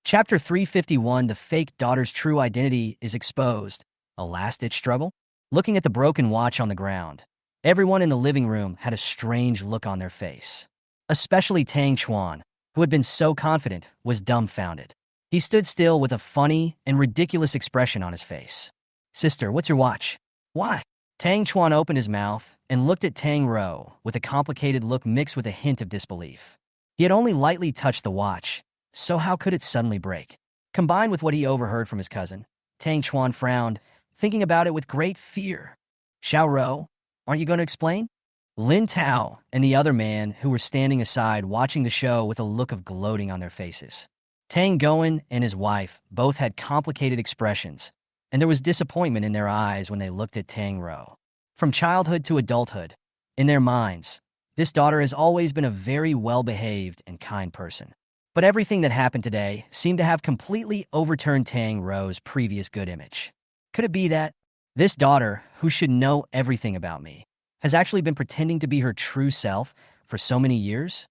Chapter 351, The Fake Daughter's True Identity is Exposed. A last-ditch struggle? Looking at the broken watch on the ground, everyone in the living room had a strange look on their face. Especially Tang Chuan, who had been so confident, was dumbfounded. He stood still with a funny and ridiculous expression on his face. "Sister, what's your watch?" "Why?" Tang Chuan opened his mouth and looked at Tang Ro with a complicated look mixed with a hint of disbelief. He had only lightly touched the watch, so how could it suddenly break? Combined with what he overheard from his cousin, Tang Chuan frowned, thinking about it with great fear. "Xiao Ro, aren't you going to explain?" Lin Tao and the other man who were standing aside watching the show with a look of gloating on their faces. Tang Goen and his wife both had complicated expressions, and there was disappointment in their eyes when they looked at Tang Ro. From childhood to adulthood, in their minds, this daughter has always been a very well-behaved and kind person. But everything that happened today seemed to have completely overturned Tang Ro's previous good image. Could it be that this daughter, who should know everything about me, has actually been pretending to be her true self for so many years?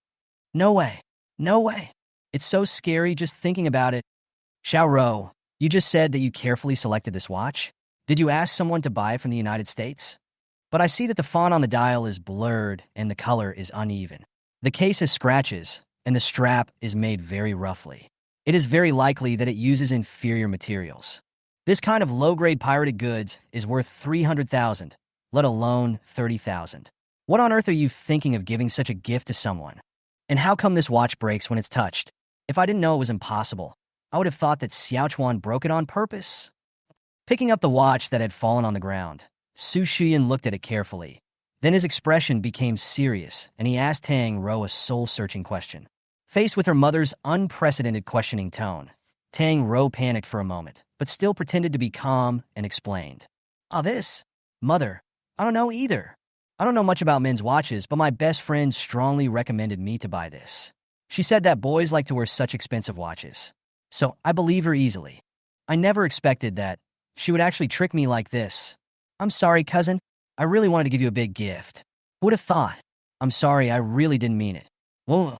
No way. No way. It's so scary just thinking about it. "Xiao Ro, you just said that you carefully selected this watch. Did you ask someone to buy it from the United States? But I see that the font on the dial is blurred and the color is uneven. The case has scratches, and the strap is made very roughly. It is very likely that it uses inferior materials. This kind of low-grade pirated goods is worth 300,000, let alone 30,000. What on earth are you thinking of giving such a gift to someone? And how come this watch breaks when it's touched? If I didn't know it was impossible, I would have thought that Xiao Chuan broke it on purpose." Picking up the watch that had fallen on the ground, Su Shuyan looked at it carefully. Then his expression became serious, and he asked Tang Ro a soul-searching question. Faced with her mother's unprecedented questioning tone, Tang Ro panicked for a moment, but still pretended to be calm and explained. This? Mother, I don't know either. I don't know much about men's watches, but my best friend strongly recommended me to buy this. She said that boys like to wear such expensive watches. So I believe her easily. I never expected that she would actually trick me like this. I'm sorry, cousin. I really wanted to give you a big gift. Who would have thought? I'm sorry, I really didn't mean it. Whoa.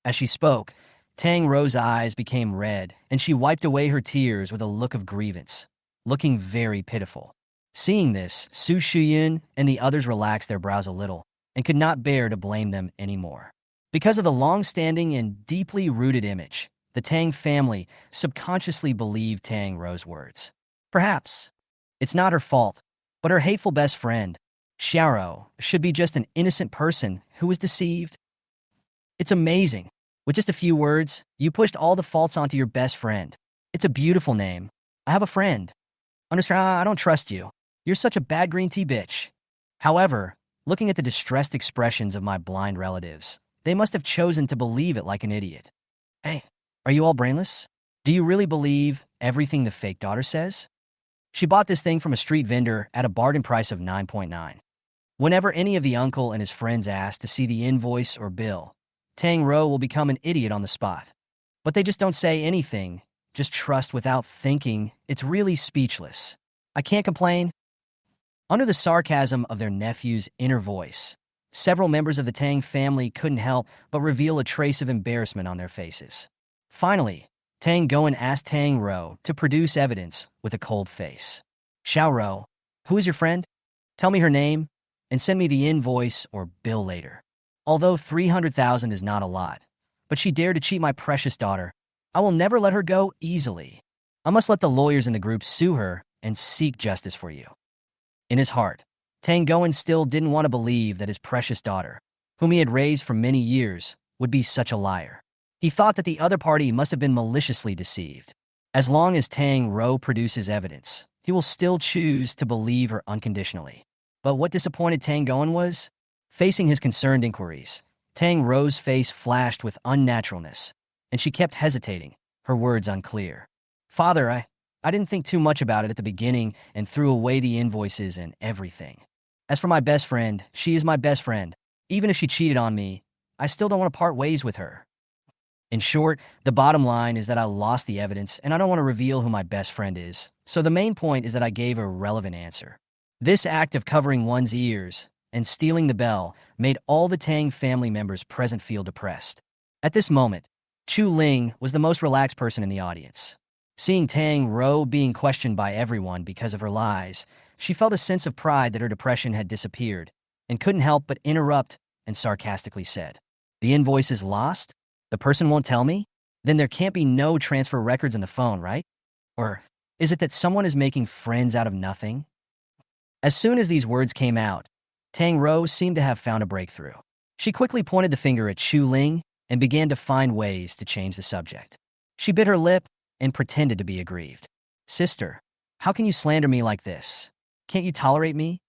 As she spoke, Tang Ro's eyes became red, and she wiped away her tears with a look of grievance, looking very pitiful. Seeing this, Su Shuyan and the others relaxed their brows a little and could not bear to blame them anymore. Because of the long-standing and deeply rooted image, the Tang family subconsciously believed Tang Ro's words. Perhaps it's not her fault, but her hateful best friend, Xiaoro should be just an innocent person who was deceived. It's amazing. With just a few words, you pushed all the faults onto your best friend. It's a beautiful name. I have a friend. Understand? I don't trust you. You're such a bad green tea bitch. However, looking at the distressed expressions of my blind relatives, they must have chosen to believe it like an idiot. Hey, are you all brainless? Do you really believe everything the fake daughter says? She bought this thing from a street vendor at a bargain price of 9.9. Whenever any of the uncle and his friends ask to see the invoice or bill, Tang Ro will become an idiot on the spot. But they just don't say anything, just trust without thinking. It's really speechless. I can't complain. Under the sarcasm of their nephew's inner voice, several members of the Tang family couldn't help but reveal a trace of embarrassment on their faces. Finally, Tang Goen asked Tang Ro to produce evidence with a cold face. Xiao Ro, who is your friend? Tell me her name, and send me the invoice or bill later. Although 300,000 is not a lot, but she dared to cheat my precious daughter. I will never let her go easily. I must let the lawyers in the group sue her and seek justice for you. In his heart, Tang Goen still didn't want to believe that his precious daughter, whom he had raised for many years, would be such a liar. He thought that the other party must have been maliciously deceived. As long as Tang Ro produces evidence, he will still choose to believe her unconditionally. But what disappointed Tang Goen was, facing his concerned inquiries, Tang Ro's face flashed with unnaturalness, and she kept hesitating, her words unclear. Father, I didn't think too much about it at the beginning and threw away the invoices and everything. As for my best friend, she is my best friend. Even if she cheated on me, I still don't want to part ways with her. In short, the bottom line is that I lost the evidence and I don't want to reveal who my best friend is. So the main point is that I gave a relevant answer. This act of covering one's ears and stealing the bell made all the Tang family members present feel depressed. At this moment, Chu Ling was the most relaxed person in the audience. Seeing Tang Ro being questioned by everyone because of her lies, she felt a sense of pride that her depression had disappeared and couldn't help but interrupt and sarcastically said, "The invoice is lost? The person won't tell me? Then there can't be no transfer records on the phone, right? Or is it that someone is making friends out of nothing?" As soon as these words came out, Tang Ro seemed to have found a breakthrough. She quickly pointed the finger at Chu Ling and began to find ways to change the subject. She bit her lip and pretended to be aggrieved. "Sister, how can you slander me like this? Can't you tolerate me?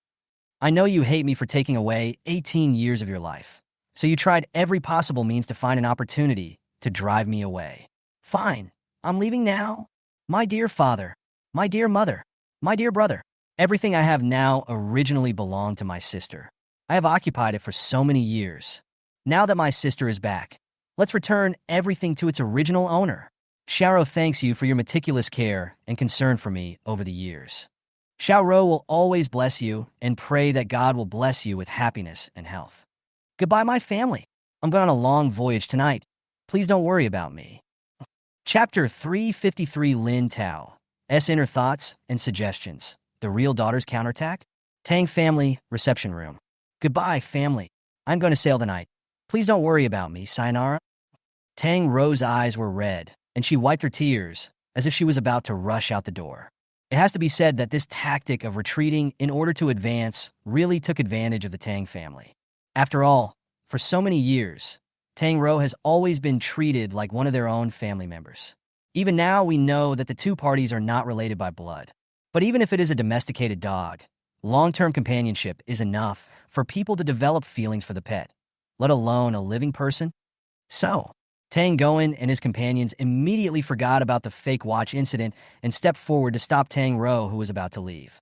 I know you hate me for taking away 18 years of your life, so you tried every possible means to find an opportunity to drive me away. Fine, I'm leaving now. My dear father, my dear mother, my dear brother, everything I have now originally belonged to my sister. I have occupied it for so many years. Now that my sister is back, let's return everything to its original owner. Xiaoro thanks you for your meticulous care and concern for me over the years. Xiaoro will always bless you and pray that God will bless you with happiness and health. Goodbye, my family. I'm going on a long voyage tonight. Please don't worry about me." Chapter 353 Lin Tao. S. Inner Thoughts and Suggestions. The Real Daughter's Counterattack? Tang Family Reception Room. "Goodbye, family. I'm going to sail tonight. Please don't worry about me, sayonara." Tang Ro's eyes were red, and she wiped her tears as if she was about to rush out the door. It has to be said that this tactic of retreating in order to advance really took advantage of the Tang family. After all, for so many years, Tang Ro has always been treated like one of their own family members. Even now, we know that the two parties are not related by blood. But even if it is a domesticated dog, long-term companionship is enough for people to develop feelings for the pet, let alone a living person. So, Tang Goen and his companions immediately forgot about the fake watch incident and stepped forward to stop Tang Ro, who was about to leave.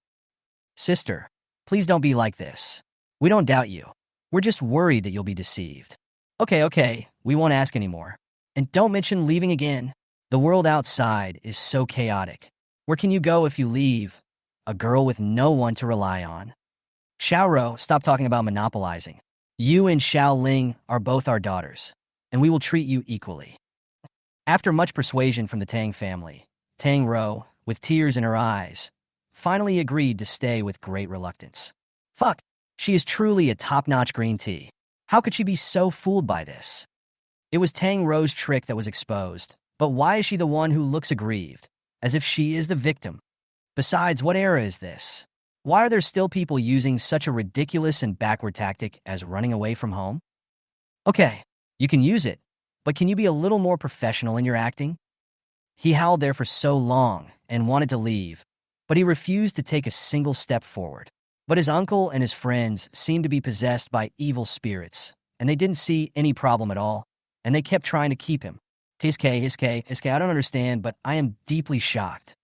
"Sister, please don't be like this. We don't doubt you. We're just worried that you'll be deceived. Okay, we won't ask anymore. And don't mention leaving again. The world outside is so chaotic. Where can you go if you leave? A girl with no one to rely on." "Xiaoro, stop talking about monopolizing. You and Xiao Ling are both our daughters, and we will treat you equally." After much persuasion from the Tang family, Tang Ro, with tears in her eyes, finally agreed to stay with great reluctance. Fuck, she is truly a top-notch green tea. How could she be so fooled by this? It was Tang Ro's trick that was exposed, but why is she the one who looks aggrieved, as if she is the victim? Besides, what era is this? Why are there still people using such a ridiculous and backward tactic as running away from home? Okay, you can use it, but can you be a little more professional in your acting? He howled there for so long and wanted to leave, but he refused to take a single step forward. But his uncle and his friends seemed to be possessed by evil spirits, and they didn't see any problem at all, and they kept trying to keep him. Hiske, I don't understand, but I am deeply shocked.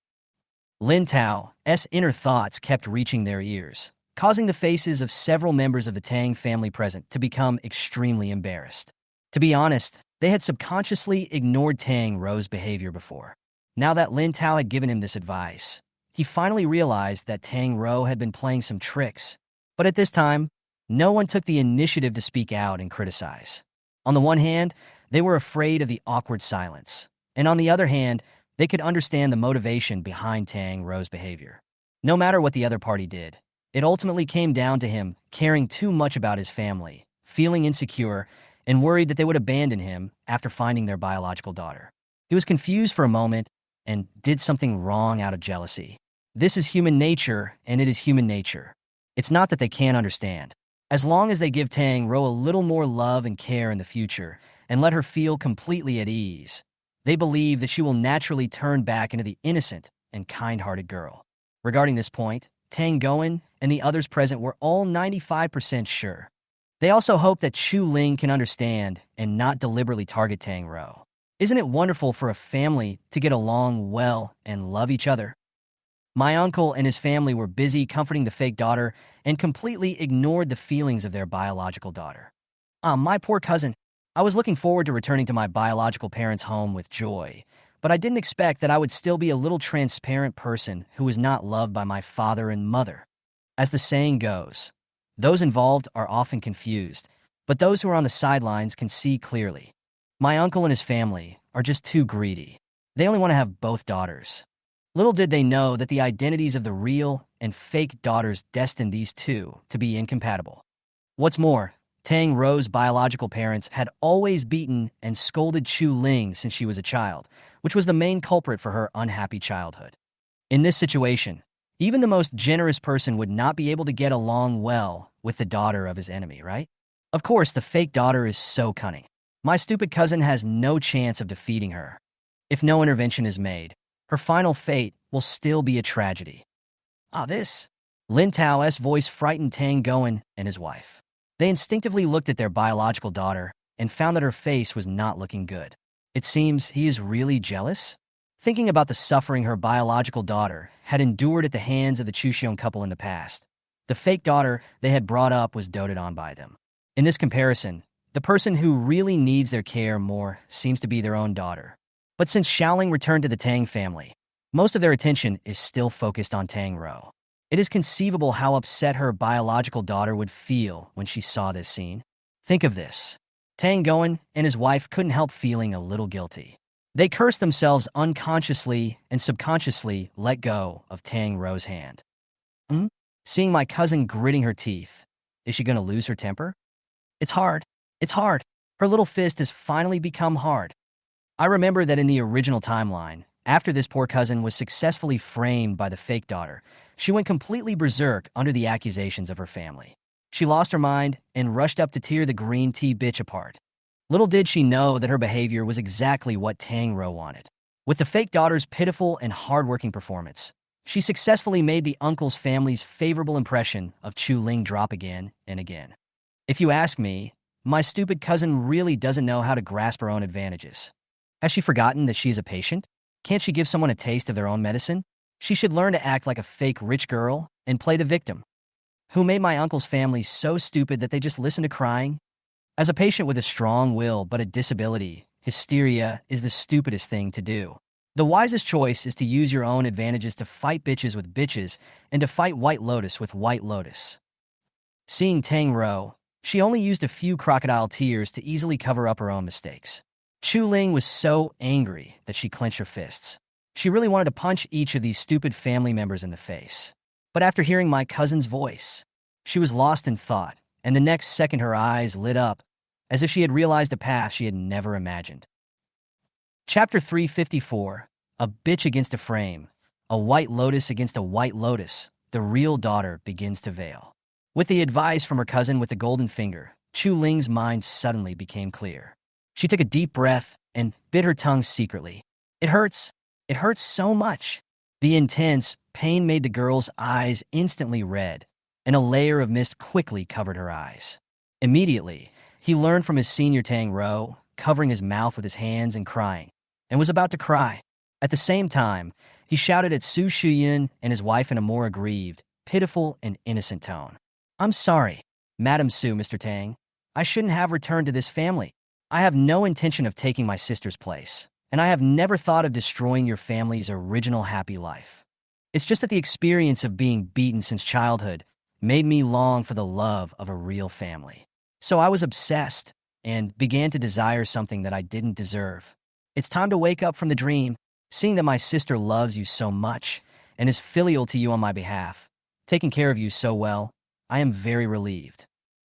Lin Tao's inner thoughts kept reaching their ears, causing the faces of several members of the Tang family present to become extremely embarrassed. To be honest, they had subconsciously ignored Tang Ro's behavior before. Now that Lin Tao had given him this advice, he finally realized that Tang Ro had been playing some tricks. But at this time, no one took the initiative to speak out and criticize. On the one hand, they were afraid of the awkward silence, and on the other hand, they could understand the motivation behind Tang Ro's behavior. No matter what the other party did, it ultimately came down to him caring too much about his family, feeling insecure, and worried that they would abandon him after finding their biological daughter. He was confused for a moment and did something wrong out of jealousy. This is human nature, and it is human nature. It's not that they can't understand. As long as they give Tang Ro a little more love and care in the future and let her feel completely at ease, they believe that she will naturally turn back into the innocent and kind-hearted girl. Regarding this point, Tang Goen and the others present were all 95% sure. They also hope that Chu Ling can understand and not deliberately target Tang Ro. Isn't it wonderful for a family to get along well and love each other? My uncle and his family were busy comforting the fake daughter and completely ignored the feelings of their biological daughter. My poor cousin. I was looking forward to returning to my biological parents' home with joy, but I didn't expect that I would still be a little transparent person who was not loved by my father and mother. As the saying goes, those involved are often confused, but those who are on the sidelines can see clearly. My uncle and his family are just too greedy. They only want to have both daughters. Little did they know that the identities of the real and fake daughters destined these two to be incompatible. What's more, Tang Ro's biological parents had always beaten and scolded Chu Ling since she was a child, which was the main culprit for her unhappy childhood. In this situation, even the most generous person would not be able to get along well with the daughter of his enemy, right? Of course, the fake daughter is so cunning. My stupid cousin has no chance of defeating her. If no intervention is made, her final fate will still be a tragedy. Lin Tao's voice frightened Tang Goen and his wife. They instinctively looked at their biological daughter and found that her face was not looking good. It seems he is really jealous? Thinking about the suffering her biological daughter had endured at the hands of the Chuxiong couple in the past, the fake daughter they had brought up was doted on by them. In this comparison, the person who really needs their care more seems to be their own daughter. But since Xiaoling returned to the Tang family, most of their attention is still focused on Tang Ro. It is conceivable how upset her biological daughter would feel when she saw this scene. Think of this. Tang Goen and his wife couldn't help feeling a little guilty. They cursed themselves unconsciously and subconsciously let go of Tang Ro's hand. Seeing my cousin gritting her teeth, is she going to lose her temper? It's hard. It's hard. Her little fist has finally become hard. I remember that in the original timeline, after this poor cousin was successfully framed by the fake daughter, she went completely berserk under the accusations of her family. She lost her mind and rushed up to tear the green tea bitch apart. Little did she know that her behavior was exactly what Tang Ro wanted. With the fake daughter's pitiful and hardworking performance, she successfully made the uncle's family's favorable impression of Chu Ling drop again and again. If you ask me, my stupid cousin really doesn't know how to grasp her own advantages. Has she forgotten that she is a patient? Can't she give someone a taste of their own medicine? She should learn to act like a fake rich girl and play the victim. Who made my uncle's family so stupid that they just listen to crying? As a patient with a strong will but a disability, hysteria is the stupidest thing to do. The wisest choice is to use your own advantages to fight bitches with bitches and to fight White Lotus with White Lotus. Seeing Tang Ro, she only used a few crocodile tears to easily cover up her own mistakes. Chu Ling was so angry that she clenched her fists. She really wanted to punch each of these stupid family members in the face. But after hearing my cousin's voice, she was lost in thought, and the next second her eyes lit up, as if she had realized a path she had never imagined. Chapter 354, A Bitch Against a Frame, A White Lotus Against a White Lotus, the real daughter begins to veil. With the advice from her cousin with the golden finger, Chu Ling's mind suddenly became clear. She took a deep breath and bit her tongue secretly. It hurts. It hurts so much. The intense pain made the girl's eyes instantly red, and a layer of mist quickly covered her eyes. Immediately, he learned from his senior Tang Ro, covering his mouth with his hands and crying, and was about to cry. At the same time, he shouted at Su Shuyun and his wife in a more aggrieved, pitiful, and innocent tone. "I'm sorry, Madam Su, Mr. Tang. I shouldn't have returned to this family. I have no intention of taking my sister's place, and I have never thought of destroying your family's original happy life. It's just that the experience of being beaten since childhood made me long for the love of a real family. So I was obsessed and began to desire something that I didn't deserve. It's time to wake up from the dream, seeing that my sister loves you so much and is filial to you on my behalf, taking care of you so well. I am very relieved.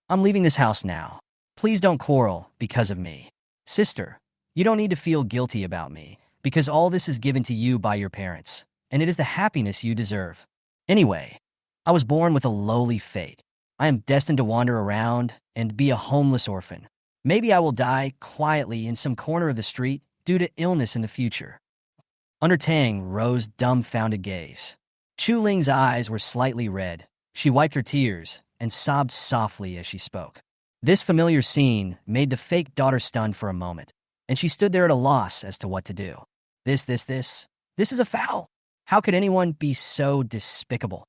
I'm leaving this house now. Please don't quarrel because of me. Sister, you don't need to feel guilty about me, because all this is given to you by your parents, and it is the happiness you deserve. Anyway, I was born with a lowly fate. I am destined to wander around and be a homeless orphan. Maybe I will die quietly in some corner of the street due to illness in the future." Under Tang Ro's dumbfounded gaze, Chu Ling's eyes were slightly red. She wiped her tears and sobbed softly as she spoke. This familiar scene made the fake daughter stunned for a moment, and she stood there at a loss as to what to do. This is a foul. How could anyone be so despicable?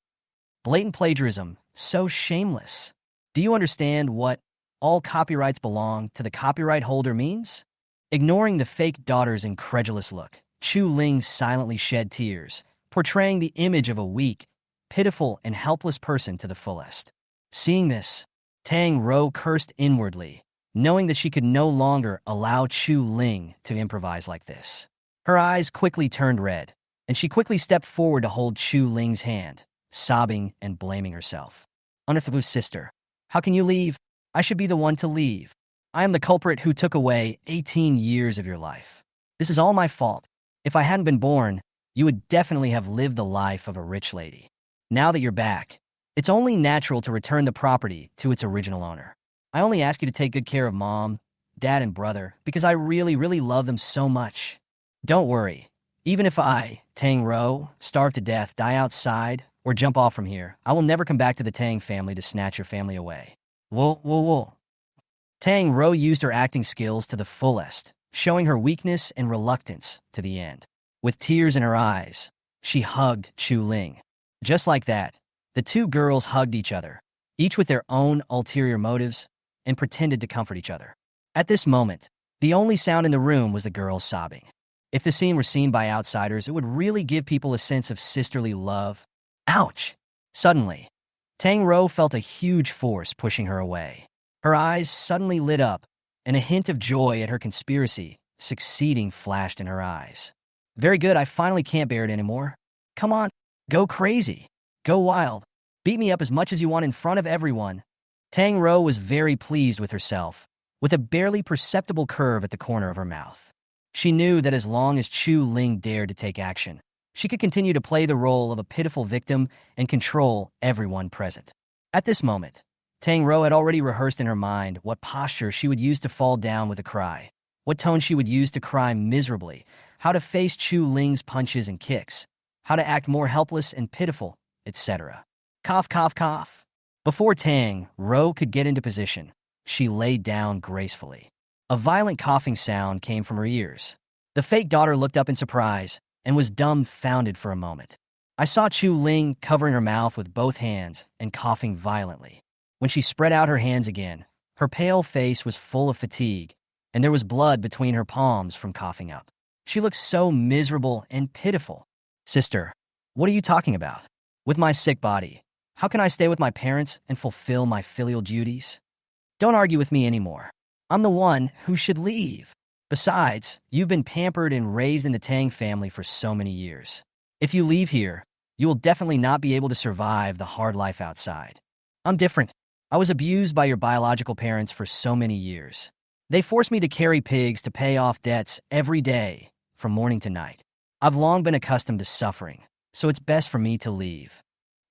Blatant plagiarism, so shameless. Do you understand what "all copyrights belong to the copyright holder" means? Ignoring the fake daughter's incredulous look, Chu Ling silently shed tears, portraying the image of a weak, pitiful, and helpless person to the fullest. Seeing this, Tang Ro cursed inwardly, knowing that she could no longer allow Chu Ling to improvise like this. Her eyes quickly turned red, and she quickly stepped forward to hold Chu Ling's hand, sobbing and blaming herself. "Unfaithful sister, how can you leave? I should be the one to leave. I am the culprit who took away 18 years of your life. This is all my fault. If I hadn't been born, you would definitely have lived the life of a rich lady. Now that you're back, it's only natural to return the property to its original owner. I only ask you to take good care of Mom, Dad, and brother because I really, really love them so much. Don't worry. Even if I, Tang Ro, starve to death, die outside, or jump off from here, I will never come back to the Tang family to snatch your family away." Whoa. Tang Ro used her acting skills to the fullest, showing her weakness and reluctance to the end. With tears in her eyes, she hugged Chu Ling. Just like that, the two girls hugged each other, each with their own ulterior motives, and pretended to comfort each other. At this moment, the only sound in the room was the girls sobbing. If the scene were seen by outsiders, it would really give people a sense of sisterly love. Ouch! Suddenly, Tang Ro felt a huge force pushing her away. Her eyes suddenly lit up, and a hint of joy at her conspiracy succeeding flashed in her eyes. "Very good, I finally can't bear it anymore. Come on, go crazy. Go wild. Beat me up as much as you want in front of everyone." Tang Ro was very pleased with herself, with a barely perceptible curve at the corner of her mouth. She knew that as long as Chu Ling dared to take action, she could continue to play the role of a pitiful victim and control everyone present. At this moment, Tang Ro had already rehearsed in her mind what posture she would use to fall down with a cry, what tone she would use to cry miserably, how to face Chu Ling's punches and kicks, how to act more helpless and pitiful, etc. Cough, cough, cough. Before Tang Ro could get into position, she lay down gracefully. A violent coughing sound came from her ears. The fake daughter looked up in surprise and was dumbfounded for a moment. I saw Chu Ling covering her mouth with both hands and coughing violently. When she spread out her hands again, her pale face was full of fatigue, and there was blood between her palms from coughing up. She looked so miserable and pitiful. "Sister, what are you talking about? With my sick body, how can I stay with my parents and fulfill my filial duties? Don't argue with me anymore. I'm the one who should leave. Besides, you've been pampered and raised in the Tang family for so many years. If you leave here, you will definitely not be able to survive the hard life outside. I'm different. I was abused by your biological parents for so many years. They forced me to carry pigs to pay off debts every day, from morning to night. I've long been accustomed to suffering, so it's best for me to leave."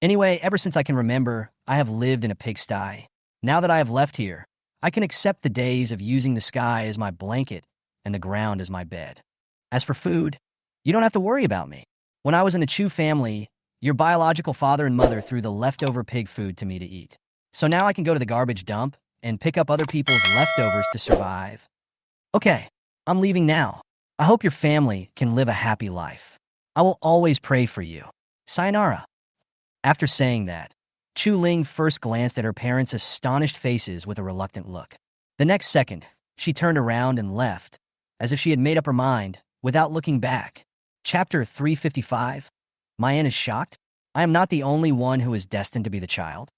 Anyway, ever since I can remember, I have lived in a pigsty. Now that I have left here, I can accept the days of using the sky as my blanket and the ground as my bed. As for food, you don't have to worry about me. When I was in a Chu family, your biological father and mother threw the leftover pig food to me to eat. So now I can go to the garbage dump and pick up other people's leftovers to survive. Okay, I'm leaving now. I hope your family can live a happy life. I will always pray for you. Sayonara. After saying that, Chu Ling first glanced at her parents' astonished faces with a reluctant look. The next second, she turned around and left, as if she had made up her mind, without looking back. Chapter 355. Mayan is shocked. I am not the only one who is destined to be the child.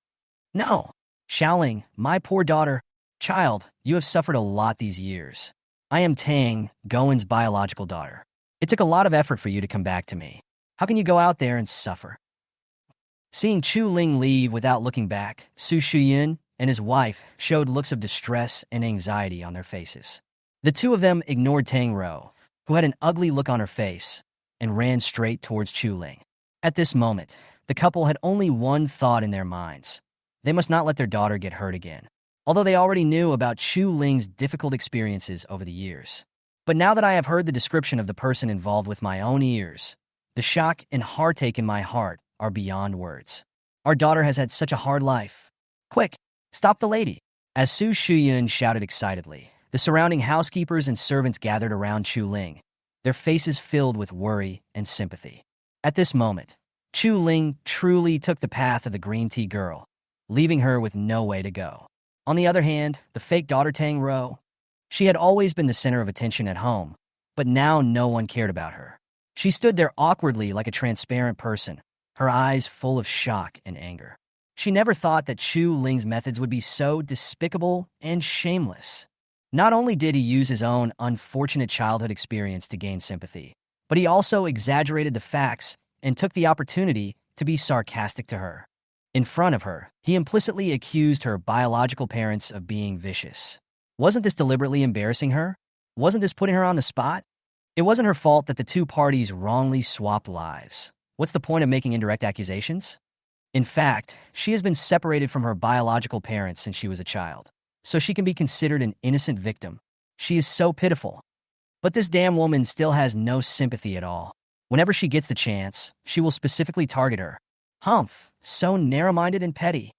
No. Xiaoling, my poor daughter. Child, you have suffered a lot these years. I am Tang, Goen's biological daughter. It took a lot of effort for you to come back to me. How can you go out there and suffer? Seeing Chu Ling leave without looking back, Su Shuyun and his wife showed looks of distress and anxiety on their faces. The two of them ignored Tang Ro, who had an ugly look on her face, and ran straight towards Chu Ling. At this moment, the couple had only one thought in their minds. They must not let their daughter get hurt again, although they already knew about Chu Ling's difficult experiences over the years. But now that I have heard the description of the person involved with my own ears, the shock and heartache in my heart are beyond words. Our daughter has had such a hard life. Quick, stop the lady. As Su Shuyun shouted excitedly, the surrounding housekeepers and servants gathered around Chu Ling, their faces filled with worry and sympathy. At this moment, Chu Ling truly took the path of the green tea girl, leaving her with no way to go. On the other hand, the fake daughter Tang Ro, she had always been the center of attention at home, but now no one cared about her. She stood there awkwardly like a transparent person, her eyes full of shock and anger. She never thought that Chu Ling's methods would be so despicable and shameless. Not only did he use his own unfortunate childhood experience to gain sympathy, but he also exaggerated the facts and took the opportunity to be sarcastic to her. In front of her, he implicitly accused her biological parents of being vicious. Wasn't this deliberately embarrassing her? Wasn't this putting her on the spot? It wasn't her fault that the two parties wrongly swapped lives. What's the point of making indirect accusations? In fact, she has been separated from her biological parents since she was a child, so she can be considered an innocent victim. She is so pitiful. But this damn woman still has no sympathy at all. Whenever she gets the chance, she will specifically target her. Humph, so narrow-minded and petty.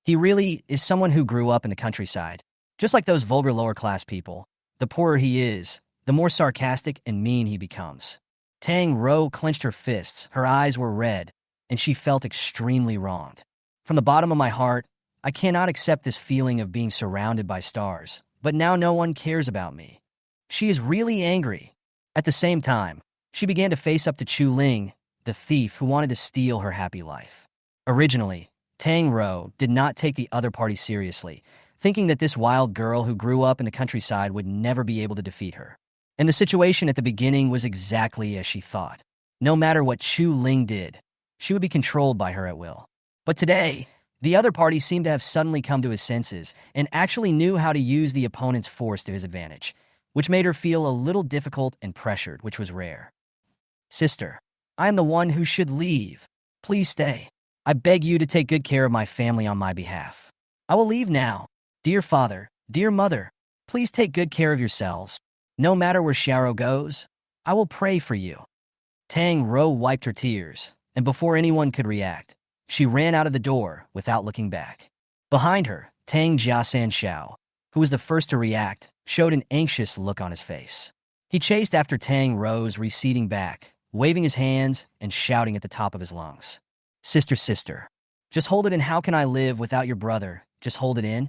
He really is someone who grew up in the countryside. Just like those vulgar lower-class people, the poorer he is, the more sarcastic and mean he becomes. Tang Ro clenched her fists, her eyes were red, and she felt extremely wronged. From the bottom of my heart, I cannot accept this feeling of being surrounded by stars, but now no one cares about me. She is really angry. At the same time, she began to face up to Chu Ling, the thief who wanted to steal her happy life. Originally, Tang Ro did not take the other party seriously, thinking that this wild girl who grew up in the countryside would never be able to defeat her. And the situation at the beginning was exactly as she thought. No matter what Chu Ling did, she would be controlled by her at will. But today, the other party seemed to have suddenly come to his senses and actually knew how to use the opponent's force to his advantage, which made her feel a little difficult and pressured, which was rare. Sister, I am the one who should leave. Please stay. I beg you to take good care of my family on my behalf. I will leave now. Dear father, dear mother, please take good care of yourselves. No matter where Xiao goes, I will pray for you. Tang Ro wiped her tears, and before anyone could react, she ran out of the door without looking back. Behind her, Tang Jiasan Xiao, who was the first to react, showed an anxious look on his face. He chased after Tang Ro's receding back, waving his hands and shouting at the top of his lungs. Sister, sister, just hold it in. How can I live without your brother? Just hold it in.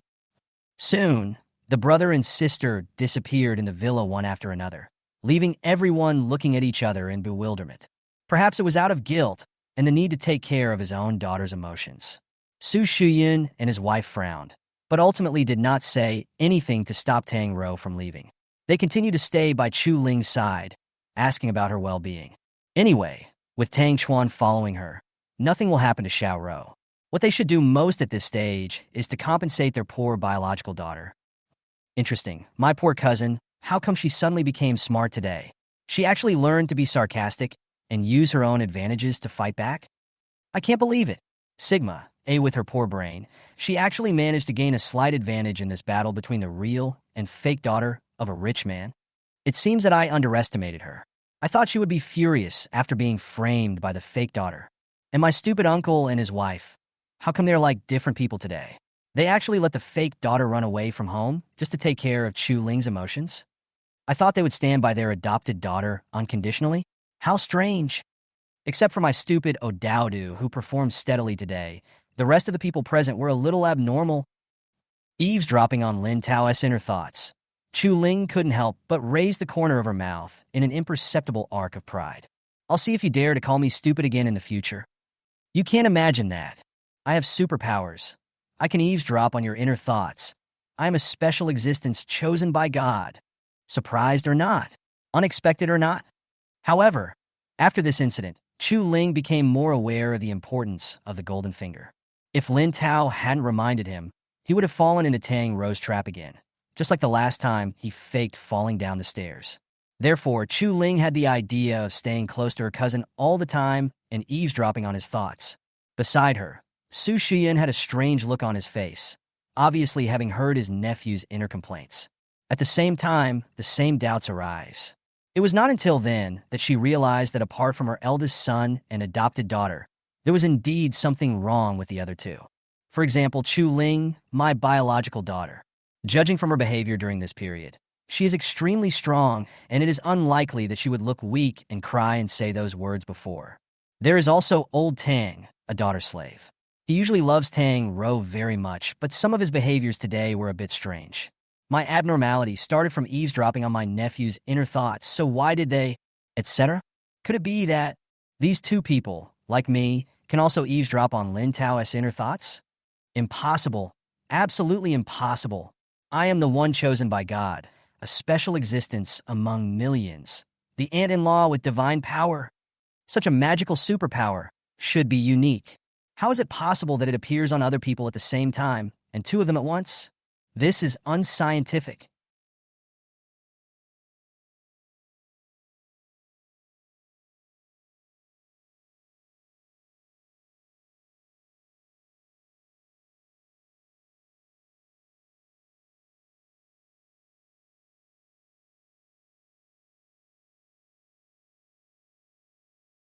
Soon, the brother and sister disappeared in the villa one after another, leaving everyone looking at each other in bewilderment. Perhaps it was out of guilt and the need to take care of his own daughter's emotions. Su Shuyun and his wife frowned, but ultimately did not say anything to stop Tang Ro from leaving. They continued to stay by Chu Ling's side, asking about her well-being. Anyway, with Tang Chuan following her, nothing will happen to Xiao Ro. What they should do most at this stage is to compensate their poor biological daughter. Interesting. My poor cousin, how come she suddenly became smart today? She actually learned to be sarcastic and use her own advantages to fight back? I can't believe it. Sigma, A with her poor brain, she actually managed to gain a slight advantage in this battle between the real and fake daughter of a rich man. It seems that I underestimated her. I thought she would be furious after being framed by the fake daughter. And my stupid uncle and his wife, how come they're like different people today? They actually let the fake daughter run away from home just to take care of Chu Ling's emotions? I thought they would stand by their adopted daughter unconditionally. How strange. Except for my stupid O'Dowdu, who performed steadily today, the rest of the people present were a little abnormal, eavesdropping on Lin Tao's inner thoughts. Chu Ling couldn't help but raise the corner of her mouth in an imperceptible arc of pride. I'll see if you dare to call me stupid again in the future. You can't imagine that. I have superpowers. I can eavesdrop on your inner thoughts. I am a special existence chosen by God. Surprised or not? Unexpected or not? However, after this incident, Chu Ling became more aware of the importance of the golden finger. If Lin Tao hadn't reminded him, he would have fallen into Tang Ro's trap again, just like the last time he faked falling down the stairs. Therefore, Chu Ling had the idea of staying close to her cousin all the time and eavesdropping on his thoughts. Beside her, Su Xian had a strange look on his face, obviously having heard his nephew's inner complaints. At the same time, the same doubts arise. It was not until then that she realized that apart from her eldest son and adopted daughter, there was indeed something wrong with the other two. For example, Chu Ling, my biological daughter. Judging from her behavior during this period, she is extremely strong, and it is unlikely that she would look weak and cry and say those words before. There is also old Tang, a daughter slave. He usually loves Tang Ro very much, but some of his behaviors today were a bit strange. My abnormality started from eavesdropping on my nephew's inner thoughts, so why did they, etc.? Could it be that these two people, like me, can also eavesdrop on Lin Tao's inner thoughts? Impossible. Absolutely impossible. I am the one chosen by God, a special existence among millions, the aunt-in-law with divine power. Such a magical superpower should be unique. How is it possible that it appears on other people at the same time, and two of them at once? This is unscientific.